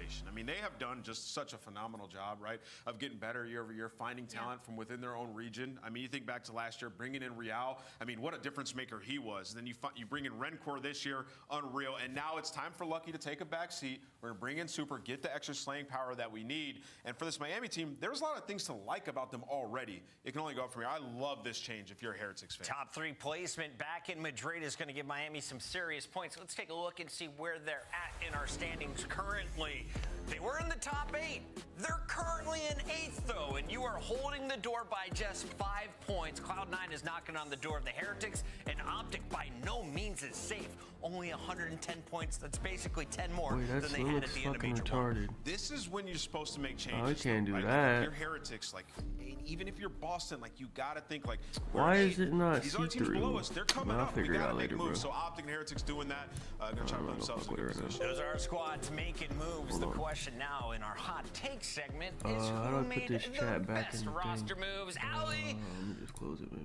organization. I mean, they have done just such a phenomenal job, right, of getting better year over year, finding talent from within their own region. I mean, you think back to last year, bringing in Real. I mean, what a difference maker he was. And then you bring in Rencor this year, unreal. And now it's time for Lucky to take a back seat. We're going to bring in Super, get the extra slaying power that we need. And for this Miami team, there's a lot of things to like about them already. It can only go up from here. I love this change if you're a Heretics fan. Top 3 placement back in Madrid is going to give Miami some serious points. Let's take a look and see where they're at in our standings currently. They were in the top 8. They're currently in 8th, though, and you are holding the door by just 5 points. Cloud9 is knocking on the door of the Heretics, and Optic by no means is safe. Only 110 points. That's basically 10 more than they had at the end of Major retarded. This is when you're supposed to make changes. Oh, I can't do right? that. If you're Heretics, like, even if you're Boston, like, you got to think, like, why is it not these other teams below us, they're coming I'll up. figure We it got out to make later, moves. bro. So Optic and Heretics doing that. Going to try to put themselves in a good position. Those are our squads making moves. The question now in our hot take segment is who made this chat the back best in the roster moves. Allie? Let me just close it, maybe.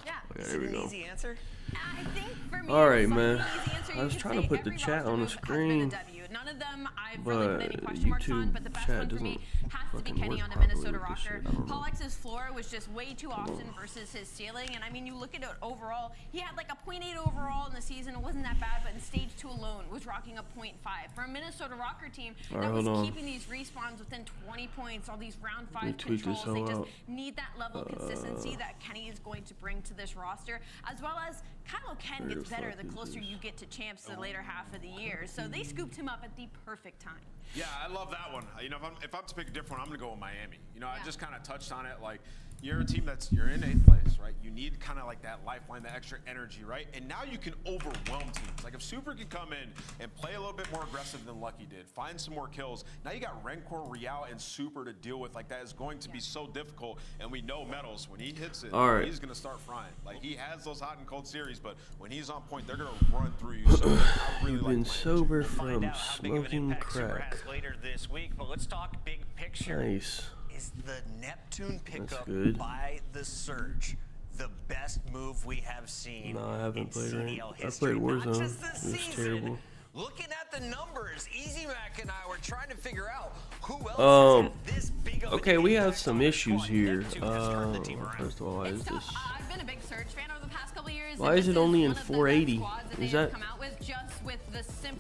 Yeah. Okay, there we go. Easy answer. I think for me, All right, it's man. an easy answer. I was You could trying to say put the every chat roster on the move has been a screen, W. None of them I've but really put any question marks on, YouTube but the best chat one for me doesn't has to be fucking Kenny work on the properly Minnesota with this roster. shit. I don't know. Pollex's floor was just way too often versus his ceiling, and I mean, you look at it overall, he had like a .8 overall in the season. It wasn't that bad, but in stage 2 alone was rocking a .5. For a Minnesota Rocker team that was keeping these respawns within 20 points, all these round 5 controls, they just need that level of consistency that Kenny is going to bring to this roster, as well as Kylo Ken gets better the closer you get to champs the later half of the year. So they scooped him up at the perfect time. Yeah, I love that one. You know, if I'm to pick a different one, I'm going to go with Miami. You know, I just kind of touched on it. Like, you're a team you're in 8th place, right? You need kind of like that lifeline, that extra energy, right? And now you can overwhelm teams. Like, if Super can come in and play a little bit more aggressive than Lucky did, find some more kills, now you got Rencor, Real, and Super to deal with. Like, that is going to be so difficult. And we know Metals, when he hits it, he's going to start frying. Like, he has those hot and cold series, but when he's on point, they're going to run through you. So I really You've been sober from smoking crack. Later this week, but let's talk big picture. Nice. Is the Neptune pickup good. by the Surge the best move we have seen? No, I haven't played CDL it. I history? played Not Warzone. just this It was season. terrible. Looking at the numbers, Easy Mac and I were trying to figure out who else has this big of Okay, an we have impact some on the issues squad. here. Neptune has turned the team around. First of all, why is It's this? tough. I've been a big Surge fan over the past couple years. Why is it only in 480? Is that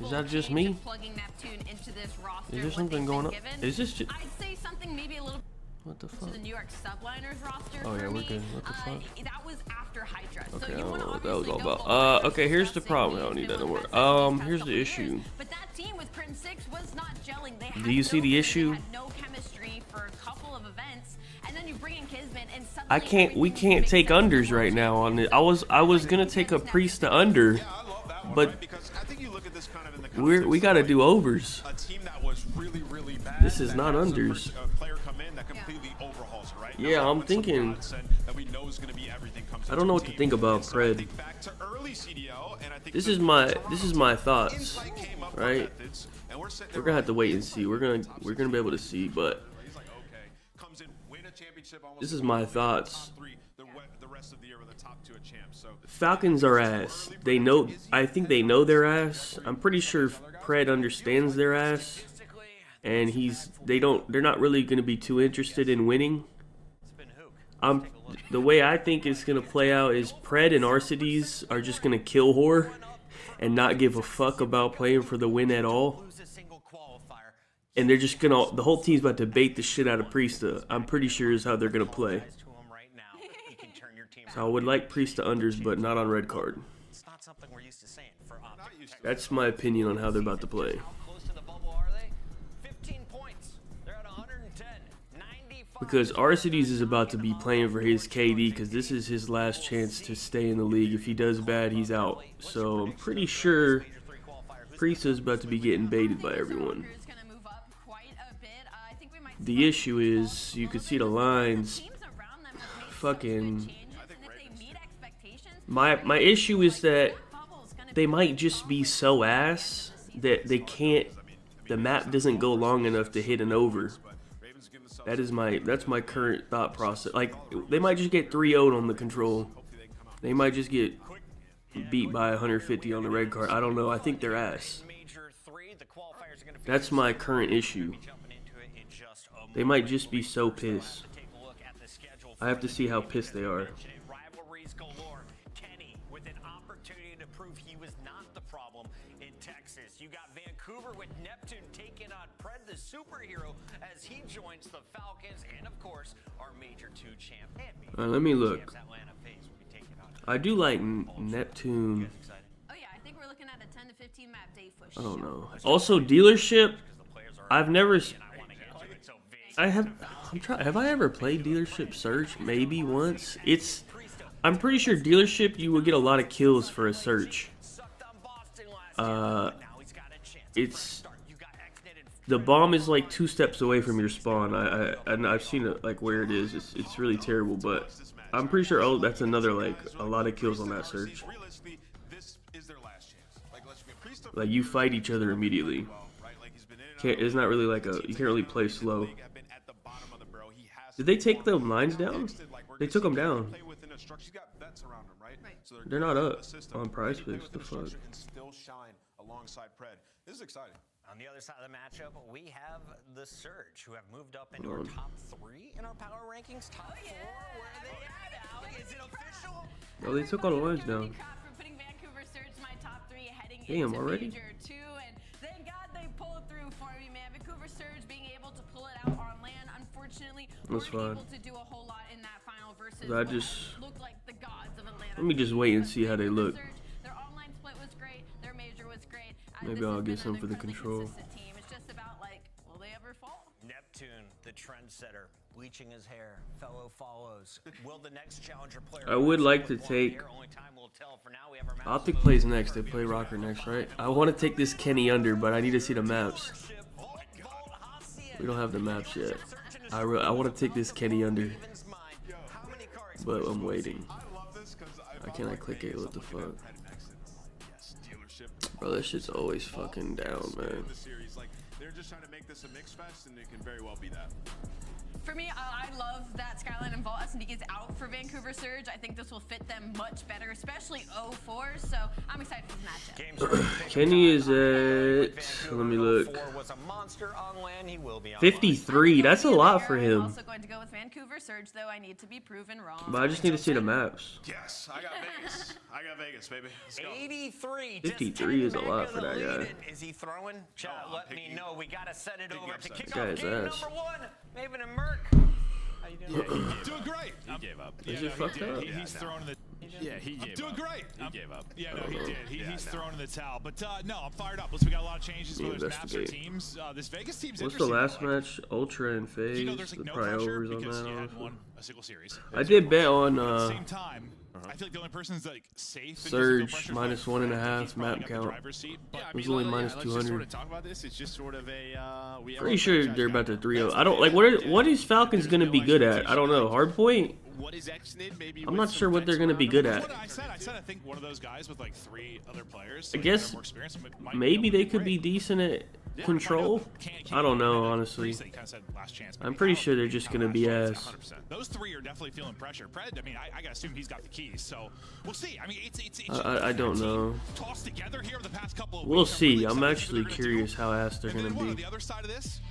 is that just me? Plugging Neptune into this roster, Is there something going on? Is this just? I'd say something maybe a little. What the To fuck? the New York Subliners roster. Oh, yeah, for we're me. good. What the fuck? That was after Hydra. Okay, So I you don't want know to what that was all obviously go about. all Okay, here's the Just problem. I saying don't need he's that to been work. one of the best Here's past the couple issue. years, but that team with Prince 6 was not gelling. They had Do you see the no issue? They had no chemistry for a couple of events, and then you bring in Kismet, and suddenly I can't. We everything can't makes take sense. unders right now on it. I was gonna take a priest to under, Yeah, I love that one, but right? Because I think you look at this kind of in the we gotta do overs. a team that was really, really bad. This is that not has unders. A player come in that completely overhauls it, right? Yeah, Now, I'm when some thinking- godsend that we know is going to be everything comes I don't know into what the to team. think about And so I Pred. think back to early CDL, and I think This the is my Toronto thoughts, insight came up with right? methods, and we're sitting We're there gonna have to like, wait and see. We're gonna be able to see, but he's like, okay, comes in, win a championship, almost this is my win the thoughts. top 3, the rest of the year with the top 2 at champs. So Falcons are ass. They know. I think they know their ass. I'm pretty sure Pred understands their ass, and they're not really gonna be too interested in winning. The way I think it's gonna play out is Pred and Arcides are just gonna kill whore and not give a fuck about playing for the win at all. And they're just gonna, the whole team's about to bait the shit out of Priesta. I'm pretty sure is how they're gonna play. So I would like Priesta unders, but not on red card. That's my opinion on how they're about to play. Because Arcides is about to be playing for his KD, because this is his last chance to stay in the league. If he does bad, he's out. So I'm pretty sure Priesta's about to be getting baited by everyone. The issue is, you can see the lines. Fucking. My issue is that they might just be so ass that they can't. The map doesn't go long enough to hit an over. That's my current thought process. Like, they might just get 3-0'd on the control. They might just get beat by 150 on the red card. I don't know. I think they're ass. That's my current issue. They might just be so pissed. I have to see how pissed they are. Rivalries galore. Kenny with an opportunity to prove he was not the problem in Texas. You got Vancouver with Neptune taking on Pred, the superhero, as he joins the Falcons, and of course, our Major 2 champ. Let me look. I do like Neptune. Oh yeah, I think we're looking at a 10 to 15 map day for I sure. don't know. Also, dealership. I've never. Have I ever played Dealership Search? Maybe once. I'm pretty sure Dealership you will get a lot of kills for a search. It's the bomb is like 2 steps away from your spawn. I've seen it like where it is. It's really terrible, but I'm pretty sure. Oh, that's another like a lot of kills on that search. Like you fight each other immediately. It's not really like you can't really play slow. Did they take the lines down? They took them down. They're not up on Prize Picks. The fuck? This is exciting. On the other side of the matchup, we have the Surge, who have moved up into our top 3 in our power rankings. Top 4, where are they at, Allie? Is it official? Oh, they took all the lines down. For putting Vancouver Surge my top 3 heading Damn, into already? Major 2, and thank God they pulled through for me, man. Vancouver Surge being able to pull it out on land, unfortunately, That's weren't fine. able to do a whole lot in that final versus I just looked like the gods of Atlanta. let me just wait and see how they look. Their online split was great. Their major was great. Maybe I'll get some for the control. Team. It's just about like, will they ever fall? Neptune, the trendsetter, bleaching his hair. Fellow follows. Will the next challenger player? I would like to take. Only time will tell. For now, we have our match. Optic plays next. They play Rocker next, right? I want to take this Kenny under, but I need to see the maps. We don't have the maps yet. I want to take this Kenny under, but I'm waiting. I cannot click it. What the fuck? Bro, that shit's always fucking down, man. They're just trying to make this a mix fest, and it can very well be that. For me, I love that Skyline and Vault SND is out for Vancouver Surge. I think this will fit them much better, especially 0-4. So I'm excited for this matchup. Kenny is at. Let me look. 53. That's a lot for I'm him. also going to go with Vancouver Surge, though I need to be proven wrong. But I just need to see the maps. Yes, I got Vegas. I got Vegas, baby. Let's go. 83. 53 is a lot for that guy. Is he throwing? Chat, let me know. We got to send it over to kick Guy's off game ass. number 1. Maven and Merc. How you doing? Doing great. He gave up. Is it fucked up? He's throwing the. Yeah, he gave up. Doing great. He gave up. Yeah, no, he did. He's no. throwing in the towel. But no, I'm fired up. Listen, we got a lot of changes. Yeah, Whether it's maps or investigate. teams. This Vegas team's What's the interesting. last though. match? Ultra and FaZe. You know, there's like The no probably pressure overs on because that. you hadn't honestly. won a single series. I did bet on At the same time, I feel like the only person that's like safe. Surge minus 1.5 map count. But It was only minus let's just sort 200. of talk about this. It's just sort of a. We have Pretty our sure franchise they're guy. about to 3-0. That's I don't the like thing. what is Falcons gonna be good at? I don't know. Hardpoint. What is Xnid? Maybe I'm with not some sure what they're vets gonna be around good him. at. That's what I said. I think one of those guys with like 3 other players. I like, guess that are more experienced might maybe be they able to could do be great. decent at Yeah, control. can't I don't know, remember that honestly. Priest that you kinda said last chance, but I'm pretty Kyle sure they're and just Kyle gonna be last ass. chance, 100%. Those 3 are definitely feeling pressure. Pred, I mean, I gotta assume he's got the keys. So we'll see. I mean, it's I don't know. tossed together here over the past couple of We'll weeks. see. really I'm excited to see actually what they're gonna curious do. how ass they're And gonna then what, on be. the other side of this,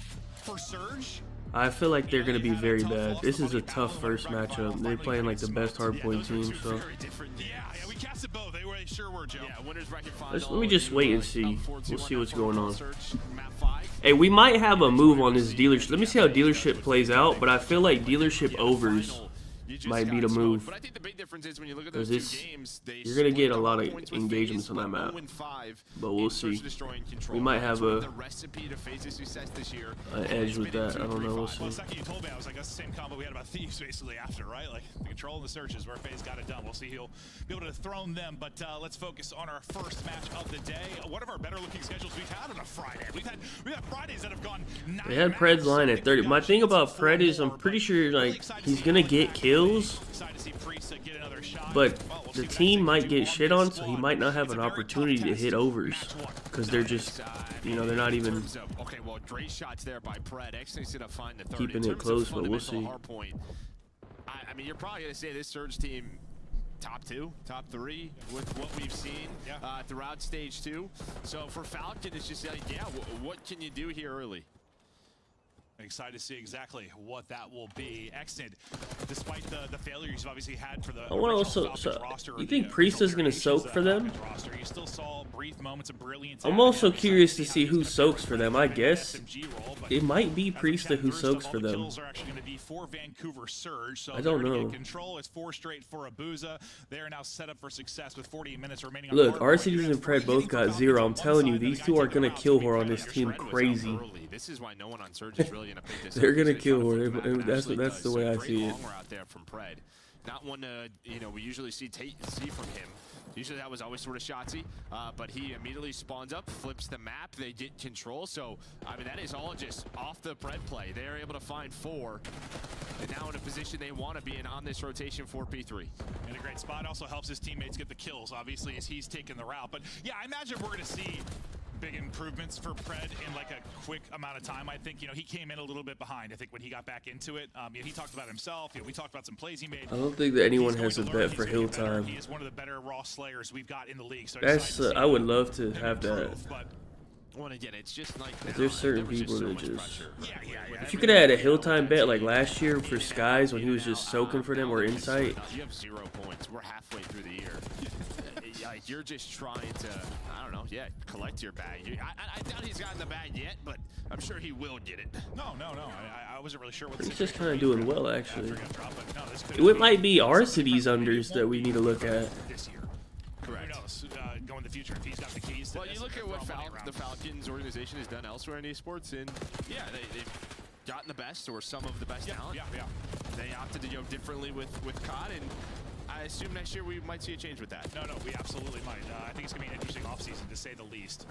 for Surge, I feel like they're gonna be very bad. This is a tough first matchup. They're playing like the best hardpoint team, so Very different yeah, we casted both. They sure were, Joe. Yeah, winners bracket final. let me just wait and see. Up 4-2 We'll see on what's that going front on. search, map 5. Hey, we might have a move on this dealership. Let me see how dealership plays out, but I feel like dealership overs might be the move. But I think the big difference is when you look at 'Cause those this- two games, they you're gonna get a split lot up of points with engagements FaZe, on that but map. 0-5 But we'll in Search, see. Destroy, and Control. We might That's have sort of a- the recipe to FaZe's success this year. An edge with that. I don't know. We'll Well, see. the second you told me, I was like, that's the same combo we had about Thieves basically after, right? Like, the control and the searches where FaZe got it done. We'll see he'll be able to dethrone them, but let's focus on our first match of the day. One of our better looking schedules we've had on a Friday. We've had Fridays that have gone 9 They had Pred's line at 30. My thing about Pred is I'm pretty sure like he's gonna get kills, Excited to see Priest get another shot. but Well, we'll the see team next might week. get shit on, so he One. might not have It's an a very opportunity tough to test. hit overs Match one. because they're just, you know, they're not even Okay, well, great shots there by Pred. Xnid's gonna find the third. keeping In it terms of close, but we'll fundamental see. hard point, I mean, you're probably gonna say this Surge team top 2, top 3 with what we've seen throughout stage 2. So for Falcon, it's just like, yeah, what can you do here early? Excited to see exactly what that will be. Extend, despite the failures you've obviously had for the I want to also. You think Priest is going to soak for them? You still saw brief moments of brilliance. I'm also curious to see who soaks for them. I guess it might be Priesta who soaks for them. I don't know. Control is 4 straight for Abuza. They are now set up for success with 48 minutes remaining. Look, RCDs and Pred both got 0. I'm telling you, these two are going to kill her on this team crazy. This is why no one on Surge is really going to pick this. They're going to kill her. That's the way I see it. Out there from Pred. Not one we usually see from him. Usually that was always sort of Shotsy, but he immediately spawns up, flips the map, they get control. So, I mean, that is all just off the Pred play. They are able to find 4, and now in a position they want to be in on this rotation for P3. In a great spot, also helps his teammates get the kills, obviously, as he's taking the route. But yeah, I imagine we're going to see big improvements for Pred in like a quick amount of time. I think, he came in a little bit behind. I think when he got back into it, he talked about himself. We talked about some plays he made. I don't think that anyone has a bet for Hill time. He is one of the better raw slayers we've got in the league. So that's I would love to have that. Well, again, it's just like there's certain people that just. If you could have had a Hill time bet like last year for Skies when he was just soaking for them or Insight. You have 0 points. We're halfway through the year. You're just trying to, I don't know, collect your bag. I doubt he's gotten the bag yet, but I'm sure he will get it. No. I wasn't really sure what he's just kind of doing well, actually. It might be RCD's unders that we need to look at. This year. Correct. Who knows? Go in the future if he's got the keys. Well, you look at what the Falcons organization has done elsewhere in esports, and they've gotten the best or some of the best talent. Yeah. They opted to go differently with COD, and I assume next year we might see a change with that. No, we absolutely might. I think it's going to be an interesting offseason, to say the least.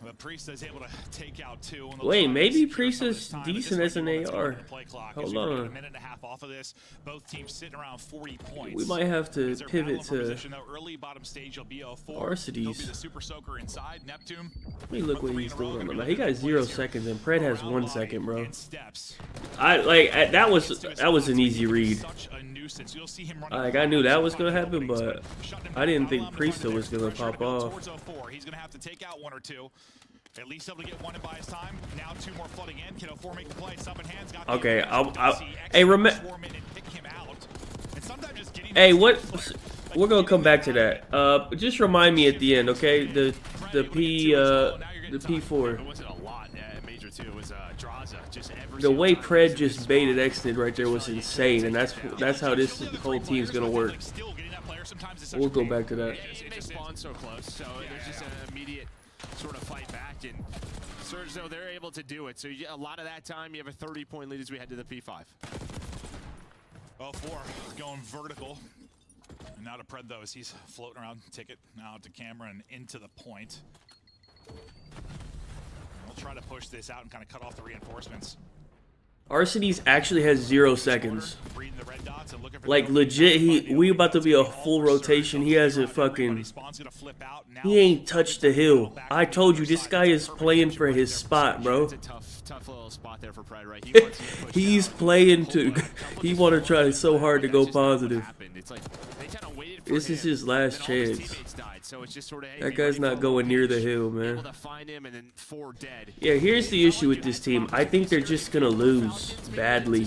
But Priest is able to take out 2. Wait, maybe Priest is decent as an AR. Hold on. A minute and a half off of this. Both teams sitting around 40 points. We might have to pivot to early bottom stage. He'll be RCDs. the super soaker inside. Neptune. Let me look what he's doing on the map. He got 0 seconds and Pred has 1 second, bro. That was an easy read. Like, I knew that was gonna happen, but I didn't think Priesta was gonna pop off. He's gonna have to take out 1 or 2. At least able to get 1 in by his time. Now 2 more flooding in. Kiddo 4 make the play. Sub in hands. Got okay, hey, hey, we're gonna come back to that. Just remind me at the end, okay? The P4. The way Pred just baited Extend right there was insane, and that's how this whole team's gonna work. We'll go back to that. They spawn so close, so there's just an immediate sort of fight back, and Surge, though, they're able to do it. So a lot of that time, you have a 30-point lead as we head to the P5. Well, 4 going vertical. And now to Pred, though, as he's floating around, ticket now to camera and into the point. We'll try to push this out and kind of cut off the reinforcements. RCDs actually has 0 seconds. Like, legit, we about to be a full rotation. He hasn't fucking... He ain't touched the hill. I told you, this guy is playing for his spot, bro. It's a tough little spot there for Pred, right? He's playing to... He want to try so hard to go positive. This is his last chance. That guy's not going near the hill, man. Yeah, here's the issue with this team. I think they're just going to lose badly.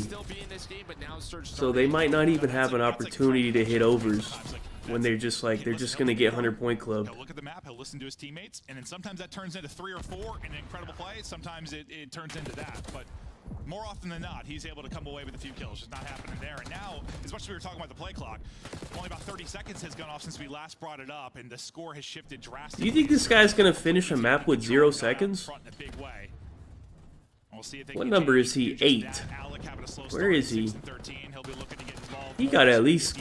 So they might not even have an opportunity to hit overs when they're just like, they're just going to get 100-point club. He'll look at the map, he'll listen to his teammates, and then sometimes that turns into 3 or 4 in an incredible play. Sometimes it turns into that. But more often than not, he's able to come away with a few kills. Just not happening there. And now, as much as we were talking about the play clock, only about 30 seconds has gone off since we last brought it up, and the score has shifted drastically. Do you think this guy's going to finish a map with 0 seconds? What number is he? 8. Where is he? He got to at least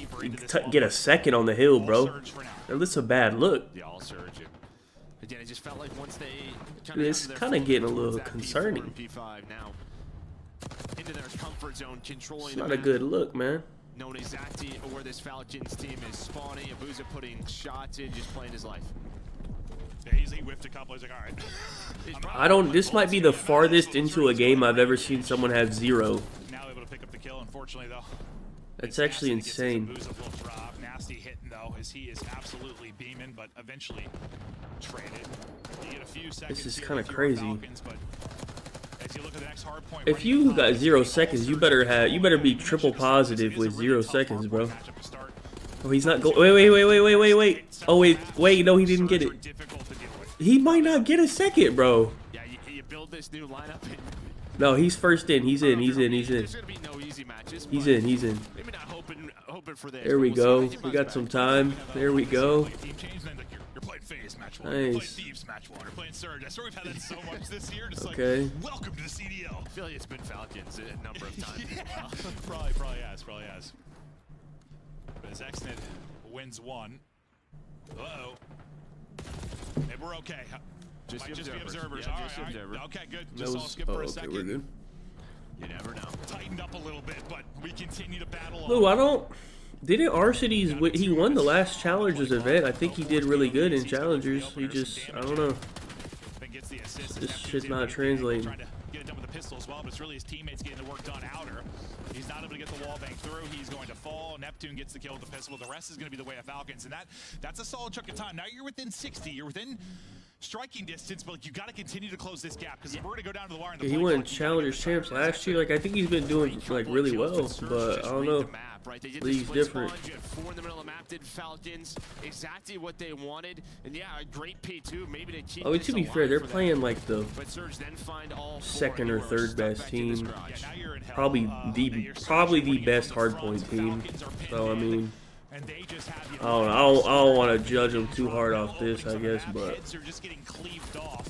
get a second on the hill, bro. That's a bad look. Again, it just felt like once they it's kind of getting a little concerning. Into their comfort zone, controlling. It's not a good look, man. Knowing exactly where this Falcons team is spawning, Abuza putting shots in, just playing his life. Yeah, he whiffed a couple. He's like, all right. This might be the farthest into a game I've ever seen someone have 0. Now able to pick up the kill, unfortunately, though. That's actually insane. though, as he is absolutely beaming, but eventually traded. You get a few seconds. This is here kind of with your crazy. Falcons, but as you look at the next hard point, If you got 0 seconds, you better be triple positive with 0 seconds, bro. Oh, he's not going. Wait. Oh, wait. No, he didn't get it. He might not get a second, bro. Yeah, you build this new lineup. No, he's first in. He's in. There's gonna be no easy matches. He's in. Maybe not hoping for this. There we but we'll go. see how We he got comes some back. time. There we go. You're playing FaZe match one. You're playing Nice. Thieves match one. You're playing Surge. I swear we've had that so much this year. Just like, Okay. welcome to the CDL. I feel like it's been Falcons a number of times as well. Probably has. But as Xnet wins one. Uh-oh. Maybe we're okay. Just Might the just be observers. observers. Yeah, All just right. observer. Okay, good. That Just I'll was. skip Oh, for a okay, second. we're good. You never know. Tightened up a little bit, but we continue to battle Lou, on. I don't. Didn't Arcides? He won the last Challengers event. I think he did really good in Challengers. He just, I don't know. Then gets the assist. This Neptune's shit's able not to translating. Trying to get it done with the pistol as well, but it's really his teammates getting the work done outer. He's not able to get the wall bang through. He's going to fall. Neptune gets the kill with the pistol. The rest is going to be the way of Falcons, and that's a solid chunk of time. Now you're within 60. You're within striking distance, but you got to continue to close this gap because we're going to go down to the wire. In the He play won clock, you gotta Challengers get champs the last year. Like I think he's been doing like really well, but I don't know. League's different. You had 4 in the middle of the map, did Falcons exactly what they wanted, and yeah, a great P2. Maybe they keep. Oh, to be fair, they're playing like the But Surge then find all 4 second or who are third stuck best back in this team. garage. Yeah, now you're in hell. Probably You're probably searching, the winning best from the hardpoint front. team. Falcons are pinned So I in, mean, and they just have you I don't want to judge them too hard off this, I guess, but heads are just getting cleaved off,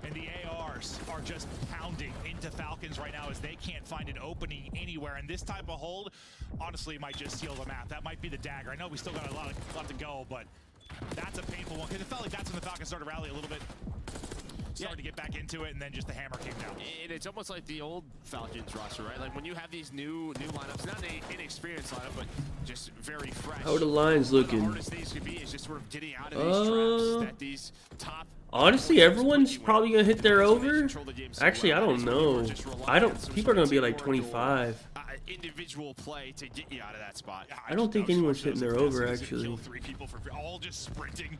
and the ARs are just pounding into Falcons right now as they can't find an opening anywhere. And this type of hold, honestly, might just seal the map. That might be the dagger. I know we still got a lot to go, but that's a painful one because it felt like that's when the Falcons started to rally a little bit. Started to get back into it, and then just the hammer came down. And it's almost like the old Falcons roster, right? Like when you have these new lineups, not an inexperienced lineup, but just very fresh. how are the lines One of the looking? hardest things could be is just sort of getting out of these traps that these top. Honestly, everyone's probably gonna hit their over. Actually, I don't know. People are gonna be like 25. Individual play to get you out of that spot. I don't think anyone's hitting their over actually. Kill 3 people for all just sprinting.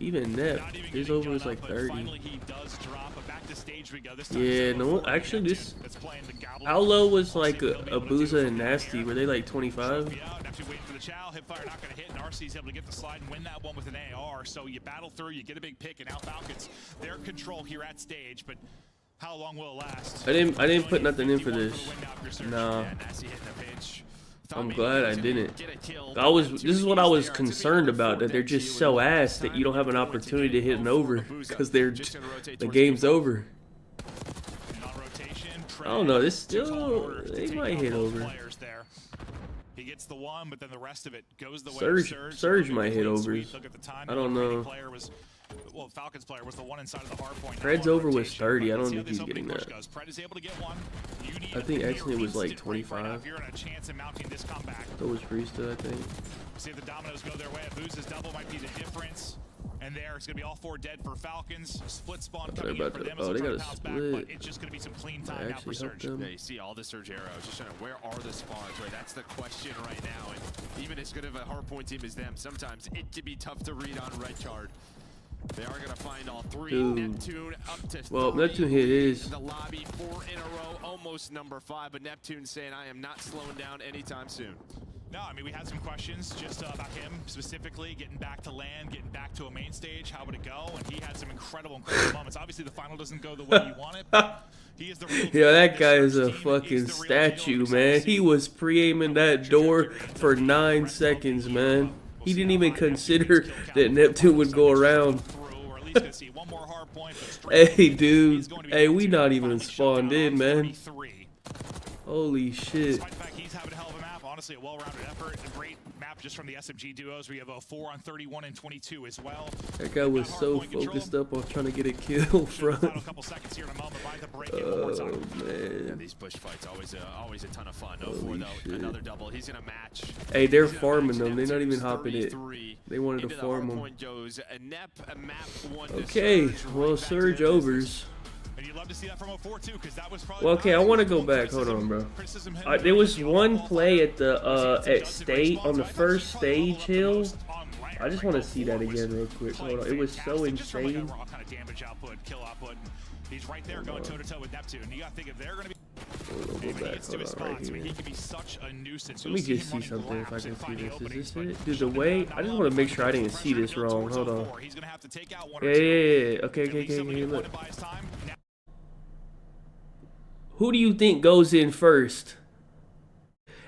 Even Nep, Not even his getting over is gun like up, but 30. finally he does drop, but back to stage we go. This time Yeah, it's no, 0-4 actually Neptune this. that's playing the gobble. How low was like He'll be able to do Abuza it and from Nasty? there. Were they like 25? Yeah, Neptune waiting for the chow. Hipfire not going to hit, and RC's able to get the slide and win that one with an AR. So you battle through, you get a big pick, and now Falcons, their control here at stage, but how long will it last? I didn't put nothing in for this. Nah, Yeah, Nasty hitting the pinch. I'm glad I didn't. Get a kill. This is what I was concerned about, that they're just so ass that you don't have an opportunity to hit an over because the game's over. And on rotation, I don't know, this Trey, still, they might hit both over. players there. He gets the one, but then the rest of it goes the way Surge- of Surge might hit Clean sweep. overs. Look at the time. I don't The know. player was, well, Falcons player was the one inside of the hard point. Fred's Now on over was rotation, 30. I but don't let's see think how he's this getting opening push that. goes. Fred is able to get one. You need I think a actually it was like instant break right now 25. if you're in a chance of mounting this comeback. So was Priesthood, I think. See if the dominoes go their way. Abuza's double might be the difference. And there, it's going to be all 4 dead for Falcons. Split spawn they're coming in about for to- them. oh, as they they'll got try a to bounce back, split. but it's just going to be some clean I time now for actually helped Surge. them. Yeah, you see all the Surge arrows. Just trying to, where are the spawns, right? That's the question right now. And even as good of a hardpoint team as them, sometimes it can be tough to read on red card. They are going to find all 3. Dude. Neptune up to Well, 3 Neptune hit his. in the lobby, 4 in a row, almost number 5. But Neptune saying, I am not slowing down anytime soon. No, I mean, we had some questions just about him specifically, getting back to land, getting back to a main stage. How would it go? And he had some incredible moments. Obviously, the final doesn't go the way you want it, but he is the real Yo, that the guy is Surge a team, and fucking he's the real statue, deal. man. He was pre-aiming that door for 9 seconds, man. He didn't even consider that Neptune would go around. Hey, dude. Hey, we not even spawned in, man. Holy shit. Despite the fact he's having a hell of a map, honestly, a well-rounded effort. A great map just from the SMG duos. We have a 4 on 31 and 22 as well. That guy was so focused up on trying to get a kill from. Final couple seconds here in a moment. By the break in one more Oh, time. Yeah, man. these push fights always a ton of fun. Holy 0-4 though, shit. another double. He's gonna match. Hey, they're He's gonna farming match them. They're not even Neptune's hopping it. 33. They wanted to Into the farm them. hardpoint goes a Nep, a map 1 to Okay, Surge, well, right back to Surge their overs. business. And you'd love to see that from 04 too, because that was probably. Well, okay, I want to go back. Hold on, bro. There was one play at the at state on the first stage hill. I just want to see that again real quick. Hold on. It was so insane. Raw kind of damage output, kill output. He's right there going toe to toe with Neptune. You got to think if they're going to be. We'll go back. Hold on, right here. He can be such a nuisance. Let me just see something if I can see this. Is this it? Dude, the way I just want to make sure I didn't see this wrong. Hold on. Yeah. Okay. Look. Who do you think goes in first?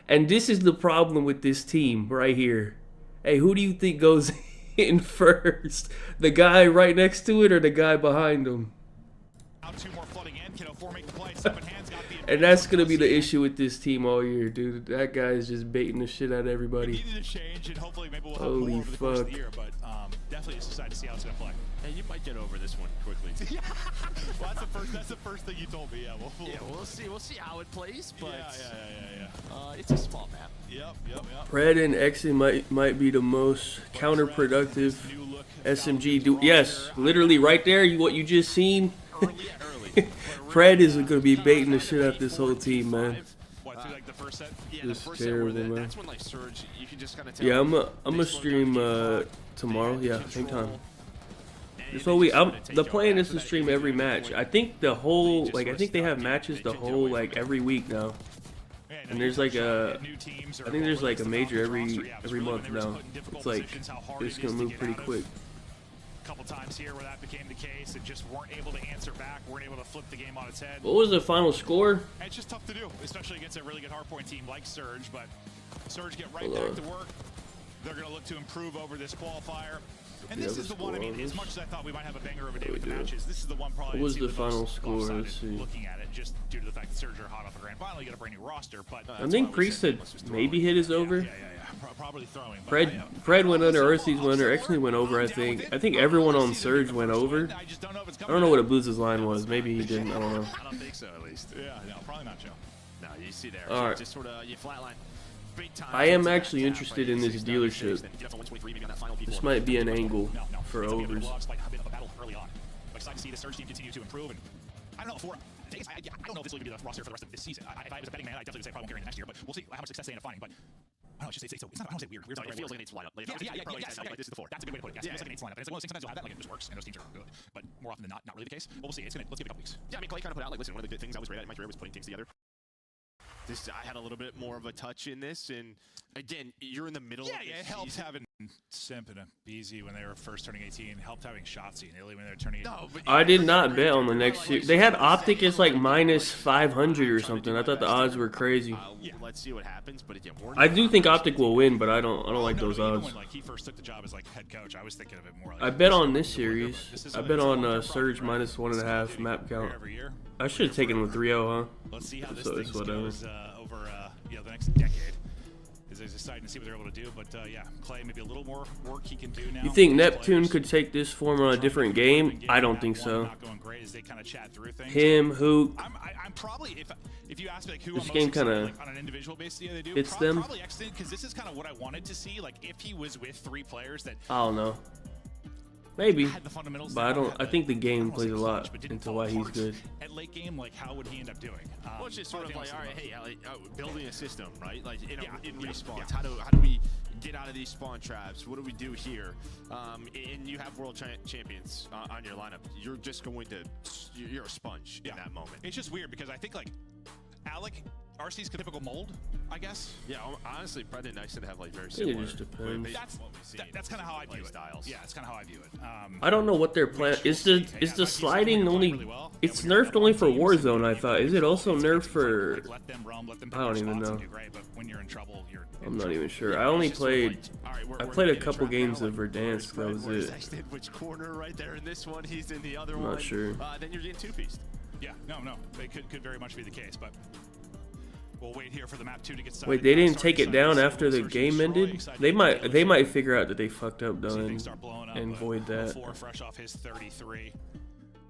And this is the problem with this team right here. Hey, who do you think goes in first? The guy right next to it or the guy behind him? And that's going to be the issue with this team all year, dude. That guy is just baiting the shit out of everybody. Holy fuck. Definitely just excited to see how it's going to play. Hey, you might get over this one quickly. Well, that's the first thing you told me. Yeah, we'll see. We'll see how it plays, but yeah. It's a small map. Yep. Pred and Exen might be the most counterproductive SMG. Yes, literally right there, what you just seen. Pred is going to be baiting the shit out of this whole team, man. It's terrible, man. That's when, like, Surge, you can just kind of tell. Yeah, I'm gonna stream tomorrow. Yeah, same time. This whole week, the plan is to stream every match. I think the whole, like, I think they have matches the whole, like, every week now. And there's like I think there's like a major every month now. It's like, it's gonna move pretty quick. Couple times here where that became the case and just weren't able to answer back, weren't able to flip the game on its head. What was the final score? And it's just tough to do, especially against a really good hardpoint team like Surge, but Surge get right back to work. They're going to look to improve over this qualifier. And this is the one, I mean, as much as I thought we might have a banger of a day with the matches, this is the one probably. What was the final score? Let's see. Looking at it, just due to the fact that Surge are hot off the grand final, you got a brand new roster, but I think Priest had maybe hit his over. Yeah. Probably throwing. Fred went under, Arcee's went under, Exley went over, I think. I think everyone on Surge went over. I don't know what Abuza's line was. Maybe he didn't. I don't know. I don't think so, at least. Yeah, no, probably not, Joe. No, you see there. All right. Just sort of, you flatline. I am actually interested in this dealership. This might be an angle for overs. Excited to see the Surge team continue to improve. And I don't know, I don't know if this will even be the roster for the rest of this season. If I was a betting man, I'd definitely say probably won't carry it next year, but we'll see how much success they end up finding. But I don't know, it's not, I don't say weird. Weird's not the right It feels word. like an 8 lineup. Like, Okay. this is the 4. That's a good way to put it. Yes, it feels like an 8 lineup. And it's one of those things sometimes you'll have that, like it just works, and those teams are good. But more often than not really the case. But we'll see. Let's give it a couple weeks. Yeah, I mean, Clay kind of put out, like, listen, one of the good things I was great at in my career was putting teams together. I had a little bit more of a touch in this, and again, you're in the middle of it helps having Simp and a BZ when they were first turning 18, helped having Shotzi nearly when they were turning 18. I did not bet on the next series. They had Optic as like minus 500 or something. I thought the odds were crazy. Let's see what happens, but again, I do think Optic will win, but I don't like those odds. When, like, he first took the job as like head coach, I was thinking of it more like I bet on this series. I bet on Surge minus 1.5 map count. I should have taken with 3-0, huh? Let's see how this So thing it's whatever. goes over the next decade. It's exciting to see what they're able to do, but yeah, Clay maybe a little more work he can do now. You think Neptune could take this form on a different game? I don't think so. Not going great as they kind of chat through things. Him, Hook. I'm probably if you ask me like who This I'm game most excited, kinda like, on an individual basis, yeah, they do. hits them. Probably Exton, because this is kind of what I wanted to see. Like if he was with 3 players that I don't know. Maybe, had the fundamentals but I down, don't. had I think the I game don't wanna plays say a clutch, lot but didn't into fall why he's apart. good. At late game, like how would he end up doing? Well, it's just sort of like, all right, hey, building a system, right? Like in respawns. Yeah. How do we get out of these spawn traps? What do we do here? And you have world champions on your lineup. You're just going to, you're a sponge in that moment. It's just weird because I think like Alec, RC's typical mold, I guess. Yeah, honestly, Brendan and Exton have like very It similar. just depends. That's kind of how I view it. Styles. Yeah, it's kind of how I view it. I don't know what their plan is. The sliding only? It's nerfed only for Warzone. I thought. Is it also nerfed for? Let them roam, let them I don't even know. do great, but when you're in trouble, you're I'm not even sure. I only played. I played a couple games of Verdansk. That was it. Which corner right there in this one? He's in the other I'm one. not sure. Then you're getting two-pieced. Yeah, no, they could very much be the case, but we'll wait here for the map 2 to get started. Wait, they didn't take it down after the game ended? They might figure out that they fucked up though and void that. Fresh off his 33.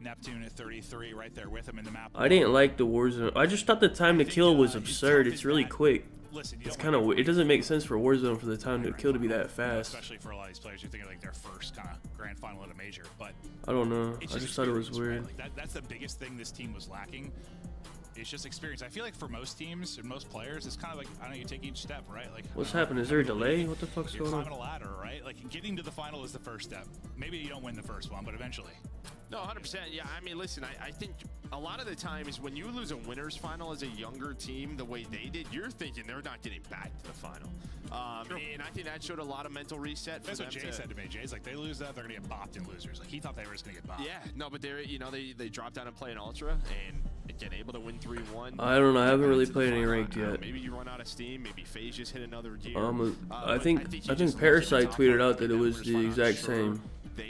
Neptune at 33 right there with him in the map. I didn't like the Warzone. I just thought the time to kill was absurd. It's really quick. listen, you It's don't kind of want it doesn't make sense for Warzone for the time to kill to be that fast. especially for a lot of these players, you're thinking like their first kind of grand final at a major. But I don't know. it's I just thought it was experience, weird. right? Like that's the biggest thing this team was lacking. It's just experience. I feel like for most teams and most players, it's kind of like, I don't know, you take each step, right? Like, What's happening? Is there a delay? What the fuck's you're going climbing on? a ladder, right? Like getting to the final is the first step. Maybe you don't win the first one, but eventually. No, 100%. Yeah, I mean, listen, I think a lot of the times when you lose a winner's final as a younger team the way they did, you're thinking they're not getting back to the final. And I think that showed a lot of mental reset for That's them. what Jay said to me. Jay's like, they lose that, they're going to get bopped in losers. Like, he thought they were just going to get bopped. Yeah, no, but they're, you know, they dropped down and play an Ultra and again, able to win 3-1. I don't know. I haven't really played any ranked yet. Maybe you run out of steam. Maybe FaZe just hit another gear. I think Parasite tweeted out that it was the exact same.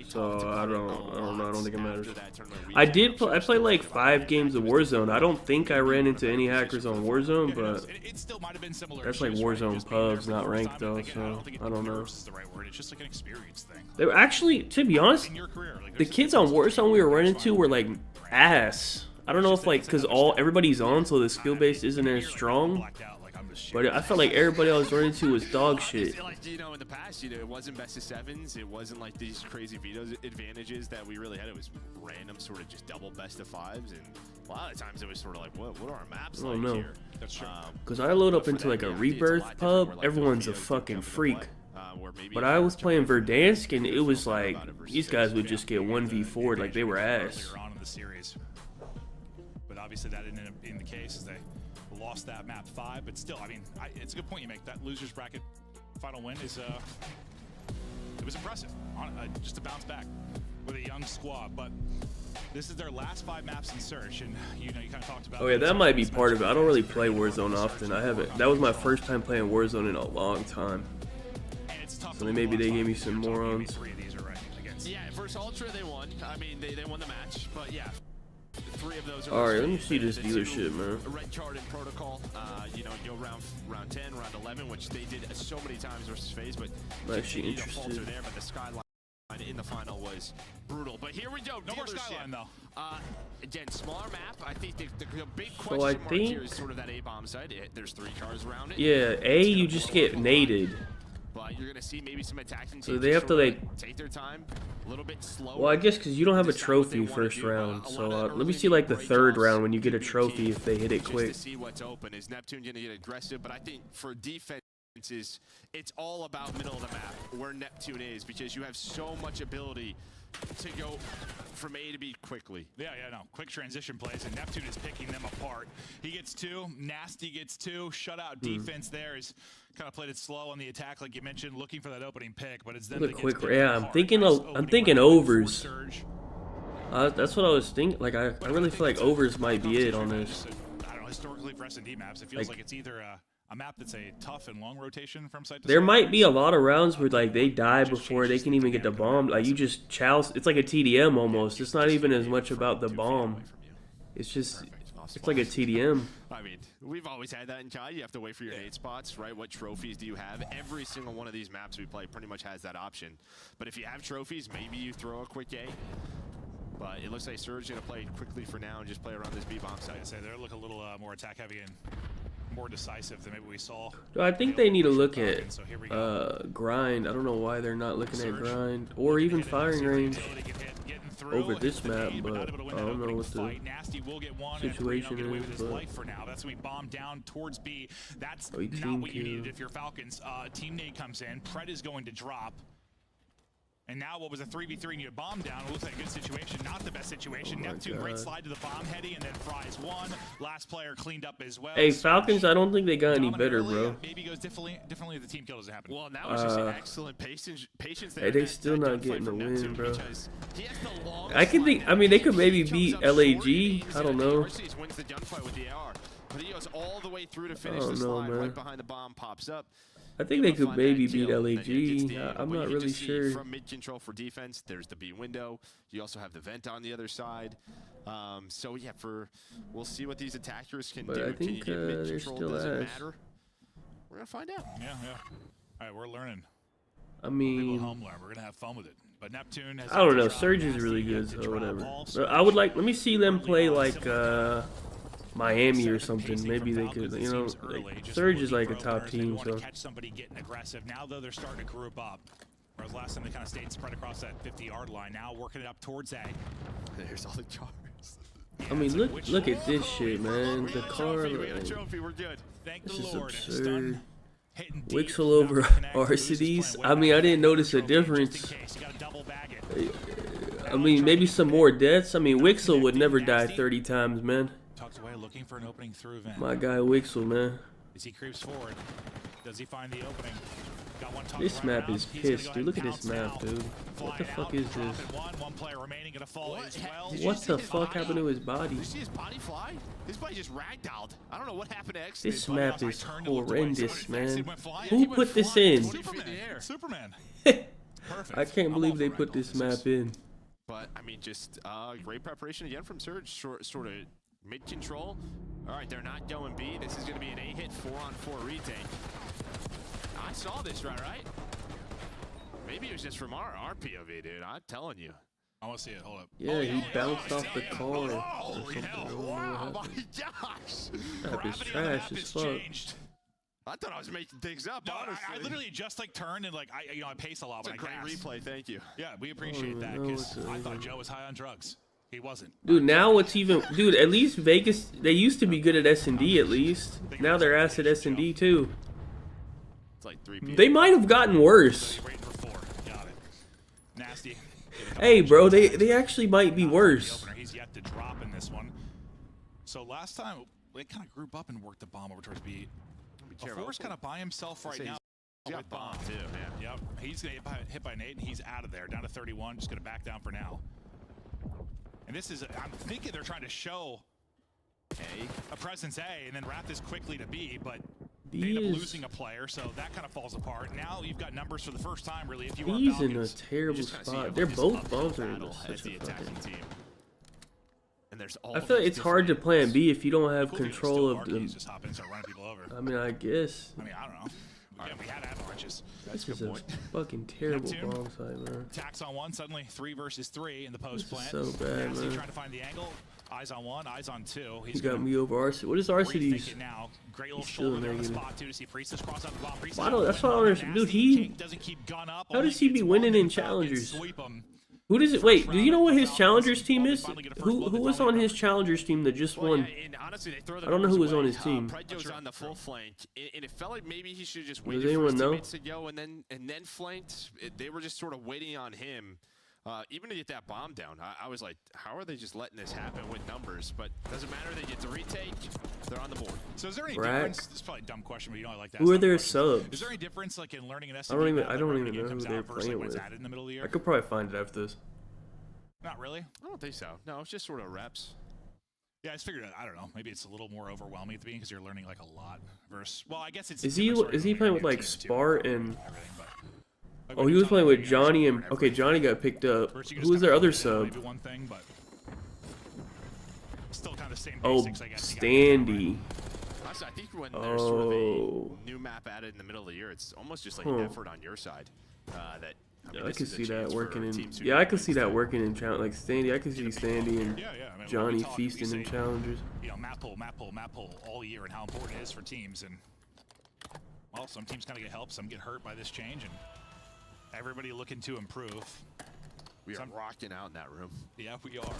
So I don't know. I don't think it matters. I played like 5 games of Warzone. I don't think I ran into any hackers on Warzone, but It still might have been similar. that's like Warzone pubs, not ranked though. So I don't know. Is the right word. It's just like an experience thing. They were actually, to be honest, In your career, like, the kids on Warzone we were running to were like ass. I don't know if like because everybody's on, so the skill base isn't as strong. But I felt like everybody I was running to was dog shit. Like, you know, in the past, you know, it wasn't best of sevens. It wasn't like these crazy veto advantages that we really had. It was random, sort of just double best of fives, and a lot of times it was sort of like, what are our maps like here? That's true. Because I load up into like a Rebirth pub, everyone's a fucking freak. But I was playing Verdansk, and it was like these guys would just get 1v4'd like they were ass. On in the series. But obviously that didn't end up being the case as they lost that map 5. But still, I mean, it's a good point you make. That losers bracket final win is it was impressive. Just to bounce back with a young squad. But this is their last 5 maps in search, and you know, you kind of talked about. Oh yeah, that might be part of it. I don't really play Warzone often. I haven't. That was my first time playing Warzone in a long time. So maybe they gave me some morons. Yeah, first Ultra they won. I mean, they won the match, but yeah. 3 of those are. All right, let me see this dealership, man. Red card in protocol. You know, go round 10, round 11, which they did so many times versus FaZe, but I'm actually interested. there, but the skyline in the final was brutal. But here we go. No more skyline though. Again, smaller map. I think the big So question mark here is sort of that A bomb site. There's 3 cars around it. Yeah, A, you just get naded. But you're gonna see maybe some attacking. So they have to like take their time, a little bit slower. Well, I guess because you don't have a trophy first round, so let me see like the 3rd round when you get a trophy if they hit it quick. Just to see what's open. Is Neptune gonna get aggressive? But I think for defenses, it's all about middle of the map where Neptune is, because you have so much ability to go from A to B quickly. Yeah, no. Quick transition plays, and Neptune is picking them apart. He gets 2, Nasty gets 2. Shutout defense there is kind of played it slow on the attack, like you mentioned, looking for that opening pick, but it's them that Quick, gets yeah, I'm thinking overs. That's what I was thinking. Like I really feel like overs might be it on this. I don't know, historically for S&D maps, it feels like it's either a map that's a tough and long rotation from site to There site. might be a lot of rounds where like they die before they can even get the bomb. Like you just chouse. It's like a TDM almost. It's not even as much about the bomb. It's just, it's like a TDM. I mean, we've always had that in COD. You have to wait for your nade spots, right? What trophies do you have? Every single one of these maps we play pretty much has that option. But if you have trophies, maybe you throw a quick A. But it looks like Surge going to play quickly for now and just play around this B-bomb site. I'd say they're looking a little more attack heavy and more decisive than maybe we saw. I think they need to look at grind. I don't know why they're not looking at grind or even firing range over this map, but I don't know what the situation is. But for now, that's we bomb down towards B. That's not team what you kill. needed if you're Falcons. Team nade comes in. Pred is going to drop. And now what was a 3v3 and you bomb down, it looks like a good situation, not the best situation. Neptune, great slide to the bomb heady, and then Fries 1. Last player cleaned up as well. Hey, Falcons, I don't think they got any better, bro. Maybe goes differently if the team kill doesn't happen. Well, now it's just an excellent patience there. Hey, they still not getting the win, bro. He has the longest I can think. I mean, they could maybe beat LAG. I don't know. Wins the gunfight with the AR, but he goes all the way through to finish the slide. Right behind the bomb, pops up. I think they could maybe beat LAG. I'm not really sure. From mid control for defense, there's the B window. You also have the vent on the other side. So yeah, we'll see what these attackers can do. I think can you get mid they're control? still Does it ass. matter? We're gonna find out. Yeah. All right, we're learning. I We'll mean, home learn. We're gonna have fun with it. But Neptune has. I don't know. Surge is really good, so whatever. But I would like. Let me see them play like. Miami or something. Maybe they could, you know, like, Surge is like a top team, so. Catch somebody getting aggressive. Now, though, they're starting to group up. Whereas last time they kind of stayed spread across that 50-yard line. Now working it up towards A. There's all the cars. I mean, look at this shit, man. The car, We got a like, trophy. We're good. Thank this the is Lord. absurd. Hitting deep, Wixel over now connect, Arcides. loses play, I mean, I didn't notice a just in difference. case. You gotta double bag it. I mean, maybe some more deaths. I mean, Wixel would never die 30 times, man. Tucked away, looking for an opening through Van. My guy Wixel, man. As he creeps forward, does he find the opening? Got one tucked This right map around. is He's gonna pissed, go dude. Look at ahead this and map, pounce dude. now. What the Flying fuck out, is this? dropping one player remaining, gonna fall as well. Did you What see the his fuck body? happened to his body? Did you see his body fly? His body just ragdolled. I don't know what happened to X. This but map I is turned to look away. horrendous, Somebody man. fixed it, went flying. Who He went put this flying in? 20 feet in the air. Superman. Perfect. I can't believe they put this map in. But I mean, just great preparation again from Surge. Sort of mid control. All right, they're not going B. This is going to be an A hit 4-on-4 retake. I saw this right. Maybe it was just from our POV, dude. I'm telling you. I want to see it. Hold up. Yeah, he bounced off the car. or Holy something. hell! I don't know Wow, what my happened. gosh! Map is Gravity on the trash map as has fuck. changed. I thought I was making things up. No, honestly. I literally just like turned and like I pace a lot It's a when great I gas. replay. Thank you. Yeah, we I appreciate don't that know because what to I thought even- Joe was high on drugs. He wasn't. Dude, now it's even... Dude, at least Vegas... They used to be good at S&D, at least. Now they're ass at S&D, too. It's like 3 p.m. They might have gotten worse. Waiting for 4. Got it. Nasty. Hey, bro, they actually might be worse. He's yet to drop in this one. So last time they kind of group up and worked the bomb over towards B. careful. Four's kind of by himself right now. He's got with bomb bomb. too, man. Yep. He's gonna get hit by Nate and he's out of there. Down to 31. Just gonna back down for now. And this is, I'm thinking they're trying to show a presence A and then wrap this quickly to B, but they end up losing a player, so that kind of falls apart. Now you've got numbers for the first time, really. If you are He's in a Falcons. terrible spot. They're both bombs are in such a attacking fucking... team. And there's all I feel like it's hard to plan B if you don't have Cool thing is control still of Arcades them. just hop in and start running people over. I mean, I guess. I mean, I don't know. Again, we had avalanches. This is a fucking terrible Neptune. bomb site, man. Attacks on one, suddenly 3 versus 3 in the post This is plant. so bad, Nasty man. trying to find the angle. Eyes on 1, eyes on 2. He He's got gonna me over Arcides. What is rethink Arcides? it now. Great little He's still shoulder there on the negative. spot too to see Priestess cross out the bomb. Priestess Why don't- out that's the what I don't window. understand. Dude, Nasty he- doesn't keep gun up. How Only does he be gets winning one, in and Falcons challengers? sweep 'em. Who does it? Wait, do you know what his challengers team is? Finally get a first Who blood, who they was finally on got his it. challengers team that just won? Yeah, and honestly, they throw the I don't know who was numbers on his away. team. Prejo's on the full flank, and it felt like maybe he should just Does wait for anyone his know? teammates to go and then flanked. They were just sort of waiting on him, even to get that bomb down. I was like, how are they just letting this happen with numbers? But doesn't matter. They get the retake. They're on the board. So is there any Brack. difference? This is probably a dumb question, but you know I like that. Who are dumb their questions. subs? Is there any difference like in learning an SMB? I don't even map, like, know when the game who comes they're out versus, playing like, when it's with. added in the middle of the year? I could probably find it after this. Not really. I don't think so. No, it's just sort of reps. Yeah, I just figured. I don't know. Maybe it's a little more overwhelming at the beginning because you're learning like a lot. Versus, well, I guess it's. Is he different is he story playing when with you're like new team, too, Spart and and? everything, but, like, Oh, when he you're was playing talking with about Johnny games and or okay, whatever, Johnny got picked up. first you Who just was their kinda other put it in sub? maybe one thing, but still kind of the same Oh, basics, I guess. You gotta get that Standy. Honestly, I think when there's sort of Oh. a new map added in the middle of the year, it's almost just like Huh. an effort on your side. That I mean, I this could is a see that chance for working in. teams who Yeah, I need could see wins that to- working in challenge. Like Standy, I could see Standy and Yeah, yeah. I mean, Johnny we talk, we feasting in say, challengers. You know, map pull all year, and how important it is for teams. And well, some teams kind of get help, some get hurt by this change, and everybody looking to improve. We are rocking out in that room. Yeah, we are.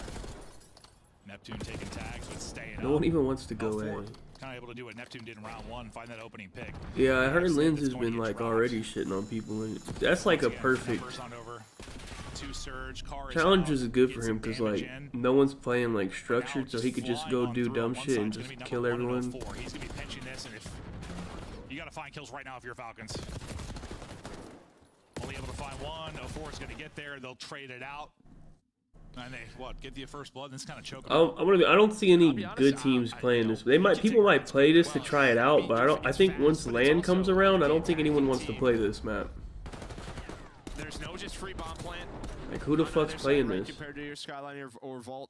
Neptune taking tags, but staying No up. one even wants to go A. Kind of able to do what Neptune did in round 1, find that opening pick. Yeah, I heard It's Linz has going to been get like dropped. already shitting on people. And that's like a Once again, perfect. numbers on over. 2 surge, car is Challengers out, is good get for some him because damage like in. no one's playing like Now structured, so he could just go flying do on dumb through. shit On and side's just gonna be kill number everyone. 104. He's gonna be pinching this, and if you gotta find kills right now if you're Falcons. Only able to find one. 04 is gonna get there. They'll trade it out. And they get the first blood and it's kind of choke 'em out. I don't see any I'll be honest, good teams I- playing you know, this. They might you people take might risks play with this to well. try it I out, mean, but I Jersey don't. I gets think fast, once but it's LAN comes also around, I the don't think anyone attacking wants to team. play this map. There's no just free bomb plant. Like, who the fuck's playing right this? compared to your Skyline or Vault.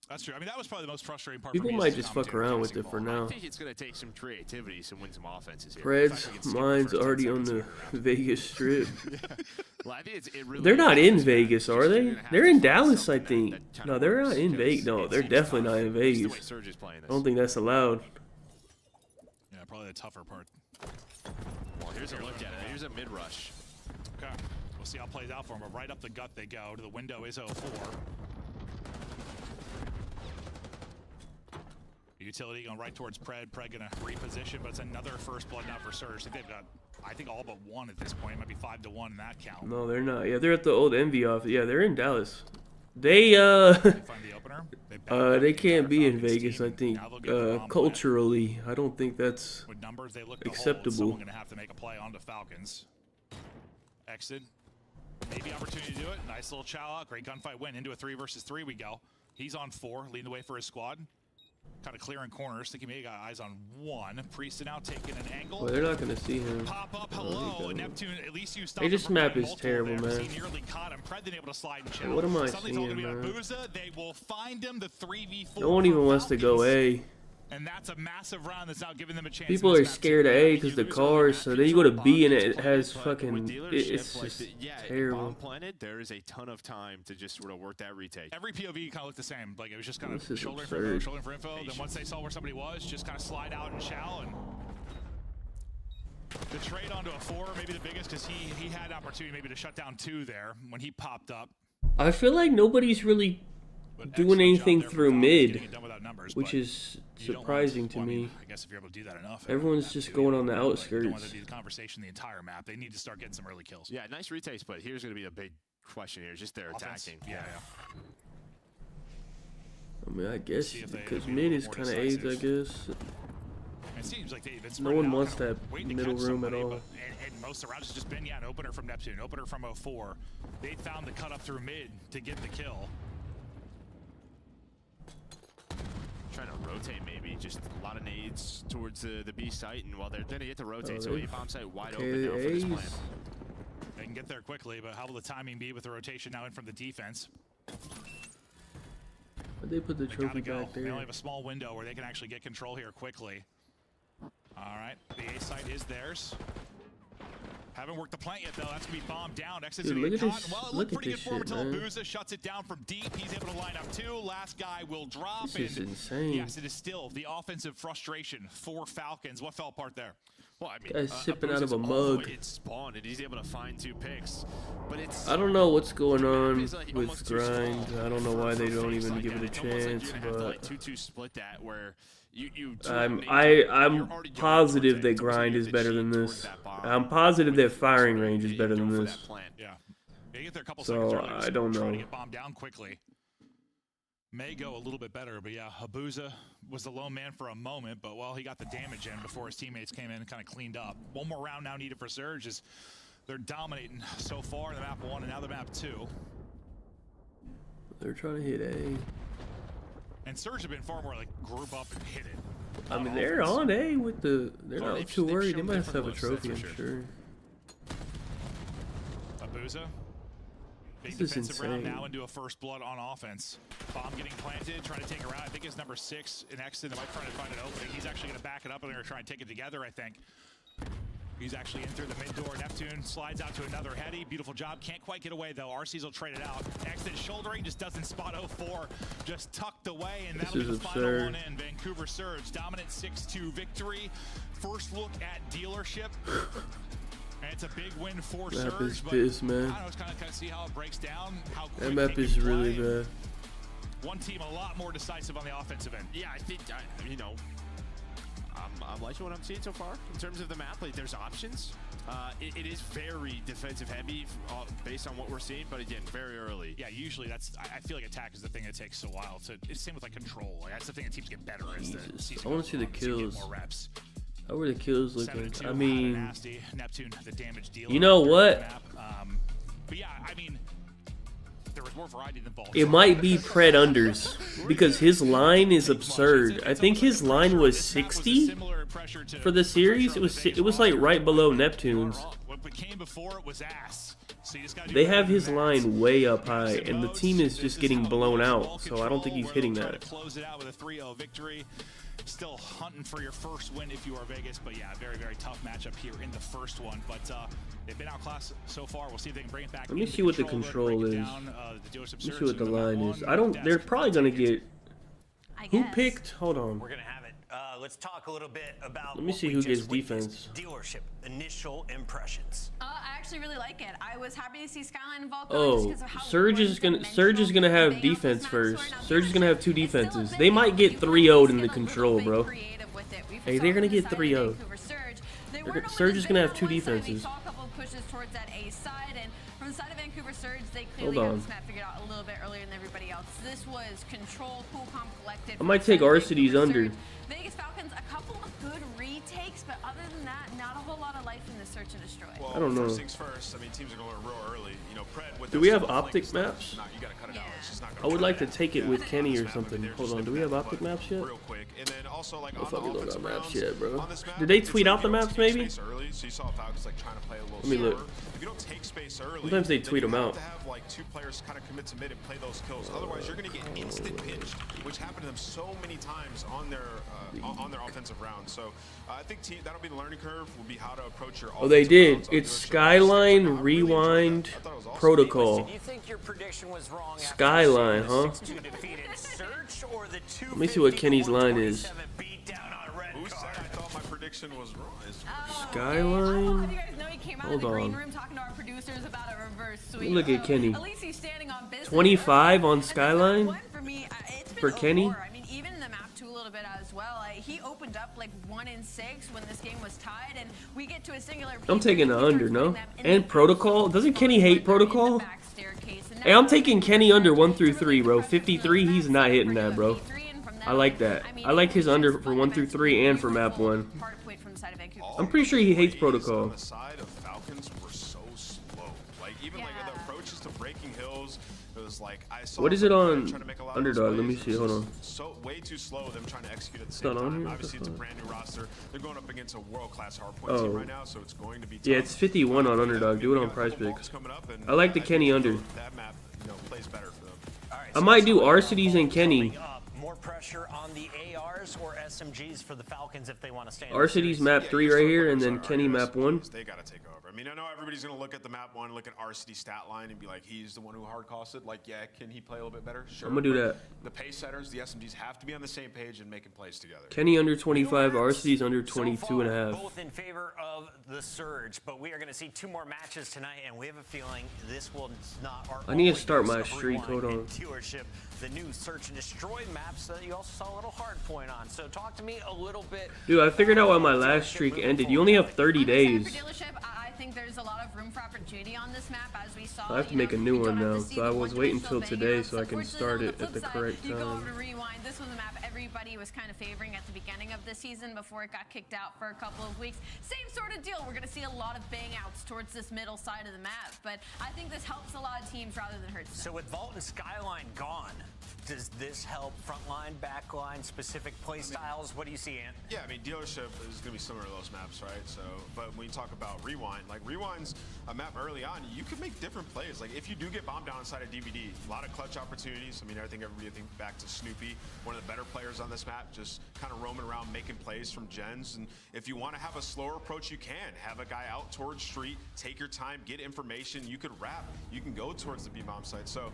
That's true. I mean, that was probably the most frustrating part. People for me might as a just fuck commentator around facing with it for Vault. now. I think it's going to take some creativity to win some offenses here. Preds, mine's already on the Vegas Strip. Well, I think it really They're not in Vegas, just are they? you're gonna have They're to in find Dallas, I something think. that kinda No, they're works not in because Vegas. No, it they're seems definitely tough. not in It's the way Vegas. Surge is playing I this. don't think that's allowed. Yeah, probably the tougher part. Well, here's a look at it. Here's a mid rush. Okay. We'll see how it plays out for him. But right up the gut they go. To the window is 04. Utility going right towards Pred. Pred going to reposition, but it's another first blood now for Surge. I think they've got, I think, all but one at this point. It might be 5-1 in that count. No, they're not. Yeah, they're at the old Envy office. Yeah, they're in Dallas. They They find the opener. they can't be in Falcons Vegas. team. I think Now they'll get the bomb culturally, I don't think that's. plant. With numbers they look to acceptable. hold. Someone going to have to make a play onto Falcons. Exit. Maybe opportunity to do it. Nice little chow out. Great gunfight win. Into a 3 versus 3 we go. He's on 4, leading the way for his squad. Kind of clearing corners. Think he may have got eyes on 1. Priest now taking an angle. Well, they're not gonna see him. Pop up, Oh, hello, he Neptune. At least you stopped. Hey, this him from map getting is multiple terrible, there. man. He nearly caught him. Pred then able to slide and chill. What am I Suddenly it's all seeing, gonna be man? Abuza. They will find him. The 3v4. No one even for wants to go Falcons. A. And that's a massive round that's now giving them a chance. People in are this map, scared too. of A because the cars. So then you go to B and it has But fucking. with dealership, It's like, just yeah, terrible. bomb planted, there is a ton of time to just sort of work that retake. Every POV kind of looked the same. Like it was just kind of This is shouldering for info, absurd. shouldering for info. Then once they saw where somebody was, just kind of slide out and chow. And the trade onto a 4, maybe the biggest, because he had opportunity maybe to shut down 2 there when he popped up. I feel like nobody's really But doing excellent anything job there through from Falcons mid, getting it done without numbers, which but is you don't want surprising to well, I mean, me. I guess if you're able to do that enough, Everyone's map just too, going you on the don't want them outskirts. to do the conversation the entire map. They need to start getting some early kills. Yeah, nice retakes, but here's going to be a big question here. Just their Offense. attacking. Yeah. I mean, I guess See if they because be a mid little is more kind of AIDS, I decisive. guess. It seems like they've been No spreading one out, wants kind of that waiting to middle catch room at somebody, all. and most of the rounds has just been, an opener from Neptune, opener from 04. They found the cut up through mid to get the kill. Trying to rotate maybe. Just a lot of nades towards the B site, and while they're going to get to rotate, Oh, so they- A bomb site wide Okay, open now for this A's. plan. They can get there quickly, but how will the timing be with the rotation now in from the defense? But they put the They trophy gotta go. back They only there. have a small window where they can actually get control here quickly. All right, the A site is theirs. Haven't worked the plant yet, though. That's going to be bombed down. Exit's Dude, going to look get at caught. this- Well, it look looked at pretty good this for him shit, until man. Abuza shuts it down from deep. He's able to line up 2. Last guy will drop. This is and insane. Yes, it is still the offensive frustration for Falcons. What fell apart there? Well, I mean, Guy's sipping out of a Abuza's all the mug. way in spawn, and he's able to find 2 picks. But it's I don't know what's going on it's like with almost too small grind. I don't know for- why they for don't fakes even like give it that. a It's almost like chance, you're gonna have to, but like 2-2 split that where you I'm you're already I'm going positive towards that it. It's almost like grind you is have to better cheat than towards this. that bomb. I'm positive that With firing so range is you better go than for this. that plan. Yeah. They get there a couple So, seconds early. I don't Trying know. to get bombed down quickly. May go a little bit better, but yeah, Abuza was the lone man for a moment, but well, he got the damage in before his teammates came in and kind of cleaned up. One more round now needed for Surge as they're dominating so far in the map 1 and now the map 2. They're trying to hit A. And Surge have been far more like group up and hit it. I mean, they're on A with the. They're Well, not they've- too they've worried. They shown might have different a looks, trophy, that's I'm for sure. Abuza. Big This is defensive round insane. now into a first blood on offense. Bomb getting planted, trying to take a round. I think it's number 6 in Exton. They might try to find an opening. He's actually going to back it up and they're going to try and take it together, I think. He's actually in through the mid door. Neptune slides out to another heady. Beautiful job. Can't quite get away, though. RC's will trade it out. Exton shouldering, just doesn't spot 04. Just tucked away, and This that'll be is the final absurd. one in. Vancouver Surge, dominant 6-2 victory. First look at dealership. And it's a big win for Map Surge. is but piss, man. I don't know, it's kind of see how it breaks down. How That quick map they is can really play. bad. One team a lot more decisive on the offensive end. Yeah, I think I'm liking what I'm seeing so far in terms of the map. Like, there's options. It is very defensive heavy based on what we're seeing, but again, very early. Yeah, usually I feel like attack is the thing that takes a while to. It's same with like control. Like that's the thing that teams get better as the Jesus. season I wanna goes see the on, as you get kills. More reps. How were the kills looking? 7-2, I mean, nasty. Neptune, the damage dealer. you know on the what? map. But yeah, I mean, there was more variety than Vault. It might be Pred unders because his line is absurd. I think his line was 60 for the series. It was like right below Neptune's. What came before it was ass. So you just gotta do They better have than his that. line way up high, Next to and the Moats, team is this just is getting how blown Moats out, ball so I don't think he's control. hitting We're trying that. to close it out with a 3-0 victory. Still hunting for your first win if you are Vegas, but yeah, very, very tough matchup here in the first one. But they've been outclassed so far. We'll see if they can bring it back. Let me into see what the break it control is. down, the dealership Let me see surge what the into map line one, is. I don't. They're desk. probably gonna get. I Who guess. picked? Hold on. We're gonna have it. Let's talk a little bit about. Let me what see we who just gets witnessed. defense. Dealership initial impressions. I actually really like it. I was happy to see Skyline and Volcom Oh, just because of how Surge is gonna have they defense outmatched first. Swerve. Now, Surge is gonna have two Dealership is still a defenses. bit They might young. get You 3-0'd in can the get a control, little bit bro. creative with it. We Hey, saw they're it gonna on the get side of 3-0. Vancouver Surge. They They're weren't gonna- always Surge is big gonna on have two one side. We defenses. saw a couple of pushes towards that A side, and from the side of Vancouver Surge, they Hold clearly got on. this map figured out a little bit earlier than everybody else. This was controlled, cool, calm, collected. I might from the take side of Arcidy's Vancouver under. Surge. Vegas Falcons, a couple of good retakes, but other than that, not a whole lot of life in the search and destroy. Well, I don't know. First things first. I mean, teams are going real early. You know, Pred with Do their we have single flank optic stuff, maps? Nah, you gotta cut it out. It's just not I gonna would work. like to take it with Yeah, Kenny on or this map, something. I mean, Hold they're on, just do we have snipping optic that, maps yet? Real quick, and then also like I on thought we the don't got offensive maps rounds, yet, bro. on this map, Did they it's tweet like out the you don't maps, take maybe? space early, so you saw Falcons like trying to play a little Let me look. slower. If you don't take space early, Sometimes they then tweet you 'em have out. to have like two players kind of commit to mid and play those kills. Otherwise, you're gonna get instant pinched, which happened to them so many times on their offensive rounds. So I think that'll be the learning curve. Will be how to approach your. Oh, they offensive did. rounds on It's dealership. Skyline I really enjoyed that. Rewind I thought it was awesome. Protocol. Do you think your prediction was wrong? after Skyline, seeing the huh? 6-2 defeat in Surge, or the Let me see what Kenny's line is. 254-27 beat down on Red Who said Card? I thought my prediction was wrong? Skyline. You guys know he came out Hold of the green on. room talking to our producers about a reverse sweep. me look at So, Kenny. At least he's standing on business. 25 on And this Skyline? one for me, it's been For Kenny? over. I mean, even in the map too a little bit as well. He opened up like 1 in 6 when this game was tied, and we get to a singular. I'm taking the he starts under, no? putting them in And the Protocol? Doesn't Kenny hate in the Protocol? back staircase, and Hey, I'm now taking it's Kenny under 1 through really 3, bro. pressure from 53, those he's maps. not hitting We're that, doing bro. V3, and from I like that. mean, I like his under just for 1 through 3 and for map 1. hard point from the side of Vancouver. I'm pretty sure he hates Plays Protocol. On the side of Falcons were so slow. Like even like the Yeah. approaches to breaking hills, it was like I saw. What is it some on guy trying to make a lot of those Underdog? Let me plays. see, It was hold just on. So way too slow. Them trying to execute at the not same on time. here? What Obviously, the it's a fuck? brand new roster. They're going up against a world-class hardpoint Oh. team right now, so it's going to be tough. Yeah, it's 51 on Underdog. Do it We on got a Prize couple Picks. vaults coming up, and I like the think Kenny under. That map, plays better for them. All right, I so might let's do talk about Arcidy's and Kenny. coming up. More pressure on the ARs or SMGs for the Falcons if they want to stay in the Arcidy's series. map Yeah, 3 you're right still here, and focused then on Kenny RS. map 1. They got to take over. I mean, I know everybody's going to look at the map 1, look at RCD stat line, and be like, he's the one who hard costed. Like, yeah, can he play a little bit better? Sure. I'm gonna do but that. The pace setters, the SMGs have to be on the same page and making plays together. Kenny under 25, Arcidy's under So 22 and a far, half. both in favor of the Surge, but we are going to see 2 more matches tonight, and we have a feeling this will not. Our I need to only start dose my of streak, Rewind hold on. and Dealership, the new Search and Destroy maps that you also saw a little hard point on. So talk to me a little bit. Dude, I figured out why my last streak ended. You only have 30 I'm excited days. for Dealership. I think there's a lot of room for opportunity on this map, as we saw. I have to You make know, a new we don't one have now, to see so I the was waiting one-dimensional till today bangouts. so I can Unfortunately, start on the it at flip the side, correct you go over time. to Rewind. This was a map everybody was kind of favoring at the beginning of the season before it got kicked out for a couple of weeks. Same sort of deal. We're going to see a lot of bangouts towards this middle side of the map, but I think this helps a lot of teams rather than hurts them. So with Vault and Skyline gone, does this help frontline, backline, specific play styles? What do you see, Ant? Yeah, I mean, Dealership is going to be similar to those maps, right? So, but when you talk about Rewind, like Rewind's a map early on, you can make different plays. Like if you do get bombed down inside a DVD, a lot of clutch opportunities. I mean, everybody think back to Snoopy, one of the better players on this map, just kind of roaming around making plays from gens. And if you want to have a slower approach, you can have a guy out towards street, take your time, get information. You could wrap, you can go towards the B-bomb site. So,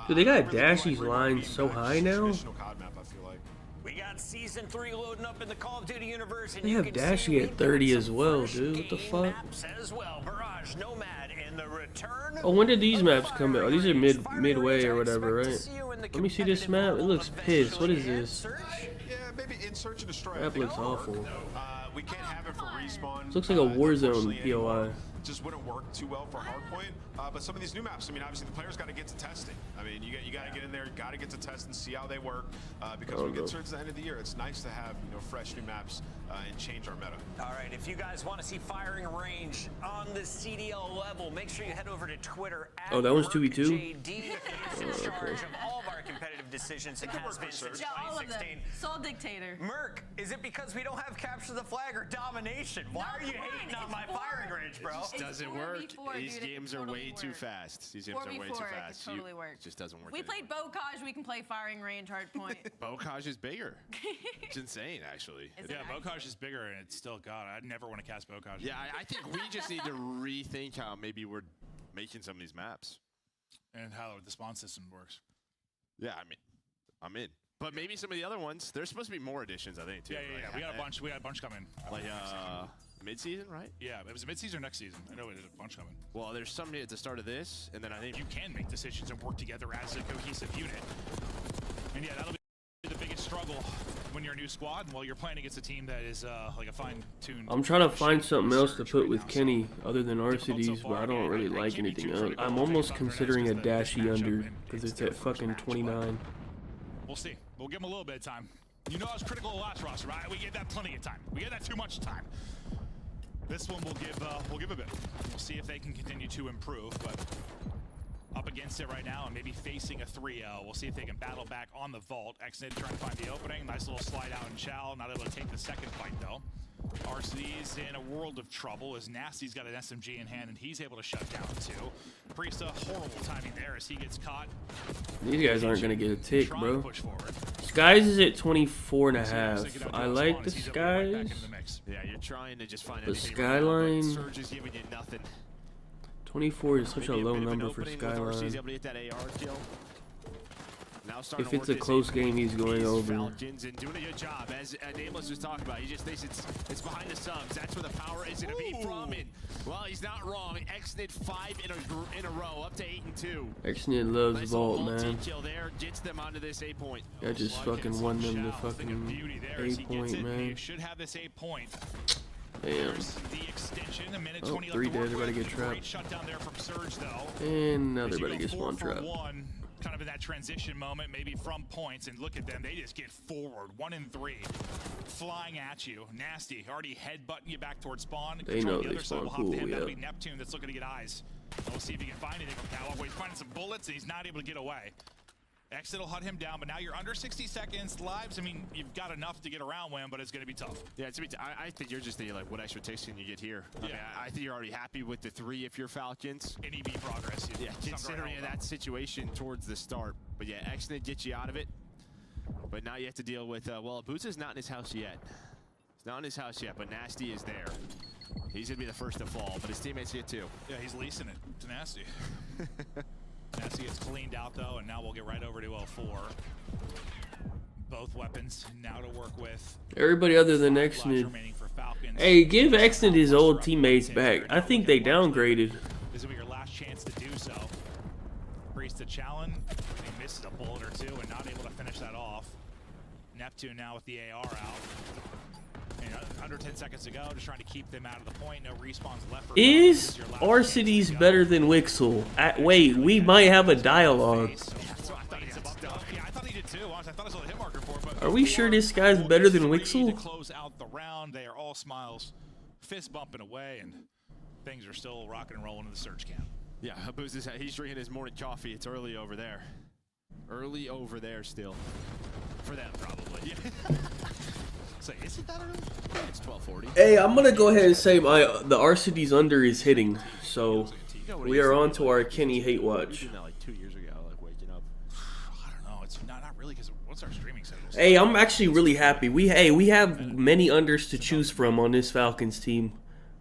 Dude, they got I really do Dashy's Rewind line being so back high to now. Traditional COD map, I feel like. We got Season 3 loading up in the Call of Duty universe. And They you have can Dashy see at we've 30 got as some well, first dude. What the game fuck? Maps as well. Barrage, Nomad, and the return. Oh, when did these of maps come out? Oh, these are Firing Range. midway Firing or Range, I whatever, expect to right? see you in the Let me see this competitive map. It level looks pissed. What is eventually, this? Ant. Search? Yeah, maybe in Search and Destroy. I That think looks it'll work. awful. We can't have it for respawn. This looks like a Warzone unfortunately, POI. anymore. Just wouldn't work too well for Hardpoint. But some of these new maps, I mean, obviously the players got to get to testing. I mean, you got to get in there, you got to get to test and see how they work. Because when we get towards the end of the year, it's nice to have fresh new maps and change our meta. All right, if you guys want to see Firing Range on the CDL level, make sure you head over to Twitter. Oh, that one's 2v2? @MerkJD. He is in charge of all of our competitive decisions it has been since Yeah, all of them. 2016. Sole dictator. Merc, is it because we don't have capture the flag or domination? Why are you hating on my firing range, bro? It doesn't 4v4, work. dude. These It can games are totally way too work. fast. These games are way 4v4, too it could fast. totally work. It just doesn't work. We played Bocage, we can play firing range, hard point. Bocage is bigger. It's insane, actually. Is Yeah, it actually? Bocage is bigger, and it's still God. I'd never want to cast Bocage. Yeah, I think we just need to rethink how maybe we're making some of these maps. And how the spawn system works. Yeah, I mean, I'm in. But maybe some of the other ones. There's supposed to be more additions, I think, too. Yeah. Like, We got a bunch. We got a bunch coming. Like mid-season, right? Yeah, it was mid-season or next season. I know there's a bunch coming. Well, there's some at the start of this, and then I think You can make decisions and work together as a cohesive unit. And yeah, that'll be the biggest struggle when you're a new squad. Well, you're playing against a team that is like a fine-tuned. I'm trying to find machine something else to surge put right with now, Kenny so other than difficult so RCDs, but far. I don't really I like can't be anything too else. critical I'm of almost Jacob Fernandez considering a because this dashy matchup, under and because it's it's their at first fucking match, but 29. We'll see. We'll give them a little bit of time. You know I was critical of the last roster, right? We gave that plenty of time. We gave that too much time. This one we'll give a bit. We'll see if they can continue to improve, but up against it right now and maybe facing a 3-0. We'll see if they can battle back on the vault. Exnid trying to find the opening. Nice little slide out in Chow. Not able to take the second fight though. RCD's in a world of trouble as Nasty's got an SMG in hand and he's able to shut down too. Priesta, horrible timing there as he gets caught. These guys aren't gonna get a tick, Trying to bro. push forward. Skies is at 24 and a So half. thinking about I doing like spawn the as he's able to get right back Skies. into the mix. yeah, you're trying to just find The anything right now, but Skyline. Surge is giving you nothing. 24 is such a Maybe low bit of an number for opening with RC's Skyline. able to get that AR kill. Now starting If to it's work a this close in game, he's with going these over. Falcons and doing a good job, as Nameless was talking about. He just thinks it's behind the subs. That's where the power is going to be from. And well, he's not wrong. Xnid 5 in a row, up to 8 and 2. Xnid loves Nice vault, little man. multi-kill there, gets them onto this 8 point. I just Slug fucking hits won them Chow. the Thing of fucking beauty there as he 8 gets point, it, and man. he should have this 8 point. Damn. There's the extension, a minute Oh, 20 left 3 to work dead, everybody with. get trapped. Great shutdown there from Surge though. And now As you everybody go gets 4 spawn for trapped. 1, kind of in that transition moment, maybe from points, and look at them, they just get forward, 1 and 3, flying at you. Nasty, already headbutting you back towards spawn. They Control know the they other side, spawn we'll hop to cool, him. That'll yeah. be Neptune that's looking to get eyes. We'll see if he can find anything from Cowboy. He's finding some bullets, and he's not able to get away. Exit will hunt him down, but now you're under 60 seconds. Lives, I mean, you've got enough to get around win, but it's going to be tough. Yeah, I think you're just thinking, like, what extra takes can you get here? I mean, Yeah. I think you're already happy with the 3 if you're Falcons. In EB progress. Yeah, considering that situation towards the start. But yeah, Xnid gets you out of it. But now you have to deal with, well, Abuza's not in his house yet. He's not in his house yet, but Nasty is there. He's going to be the first to fall, but his teammates get too. Yeah, he's leasing it to Nasty. Nasty gets cleaned out though, and now we'll get right over to L4. Both weapons now to work with. Everybody other than Lives Xnid. remaining for Falcons. Hey, give Xnid his old teammates back. I think they downgraded. This will be your last chance to do so. Priesta challenge. He misses a bullet or two and not able to finish that off. Neptune now with the AR out. And under 10 seconds to go, just trying to keep them out of the point. No respawns left for Is Falcons. Your last our chance to cities go. better than Wixel? Wait, we might have a dialogue. Face. That's what I thought he got stuck. Yeah, I thought he did too. Honestly, I thought I saw the hit marker for it, but Are we sure this guy's Well, better than 3 Wixel? to close out the round. They are all smiles, fist bumping away, and things are still rocking and rolling in the search camp. Yeah, Abuza's, he's drinking his morning coffee. It's early over there. Early over there still. For them, probably. Yeah. So is it that early? It's 12:40. Hey, I'm gonna go ahead and say the RCD's under is hitting. So we are on to our Kenny hate We watch. did that like 2 years ago, like waking up. I don't know. It's not really because what's our streaming schedule? Hey, I'm actually really happy. We have many unders to choose from on this Falcons team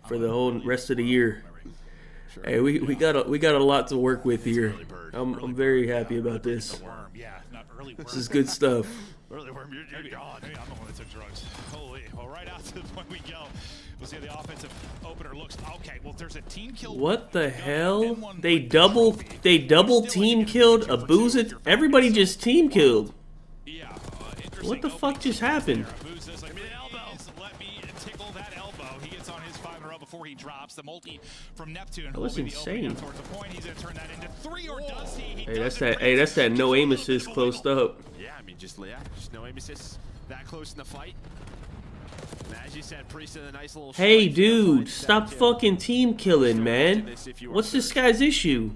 for the whole rest of the year. Sure. Hey, we got a lot to work with here. I'm very happy about this. Worm, yeah, not early worm. This is good stuff. Early worm, you're gone. Maybe I'm the one that took drugs. Holy. Well, right out to the point we go. We'll see how the offensive opener looks. Okay, well, there's a team kill. What the hell? They double team killed Abuza. Everybody just team killed. Yeah. What the fuck just happened? Let me tickle that elbow. He gets on his 5 in a row before he drops the multi from Neptune. That was Will be the opening insane. towards the point. He's gonna turn that into 3, or does he? He Hey, that's doesn't. that. Hey, that's that no aim assist closed up. Yeah, I mean, just no aim assists that close in the fight. And as you said, Priest did a nice little. Hey, strike there, dude, finds stop that kill. fucking team killing, man. What's this guy's issue?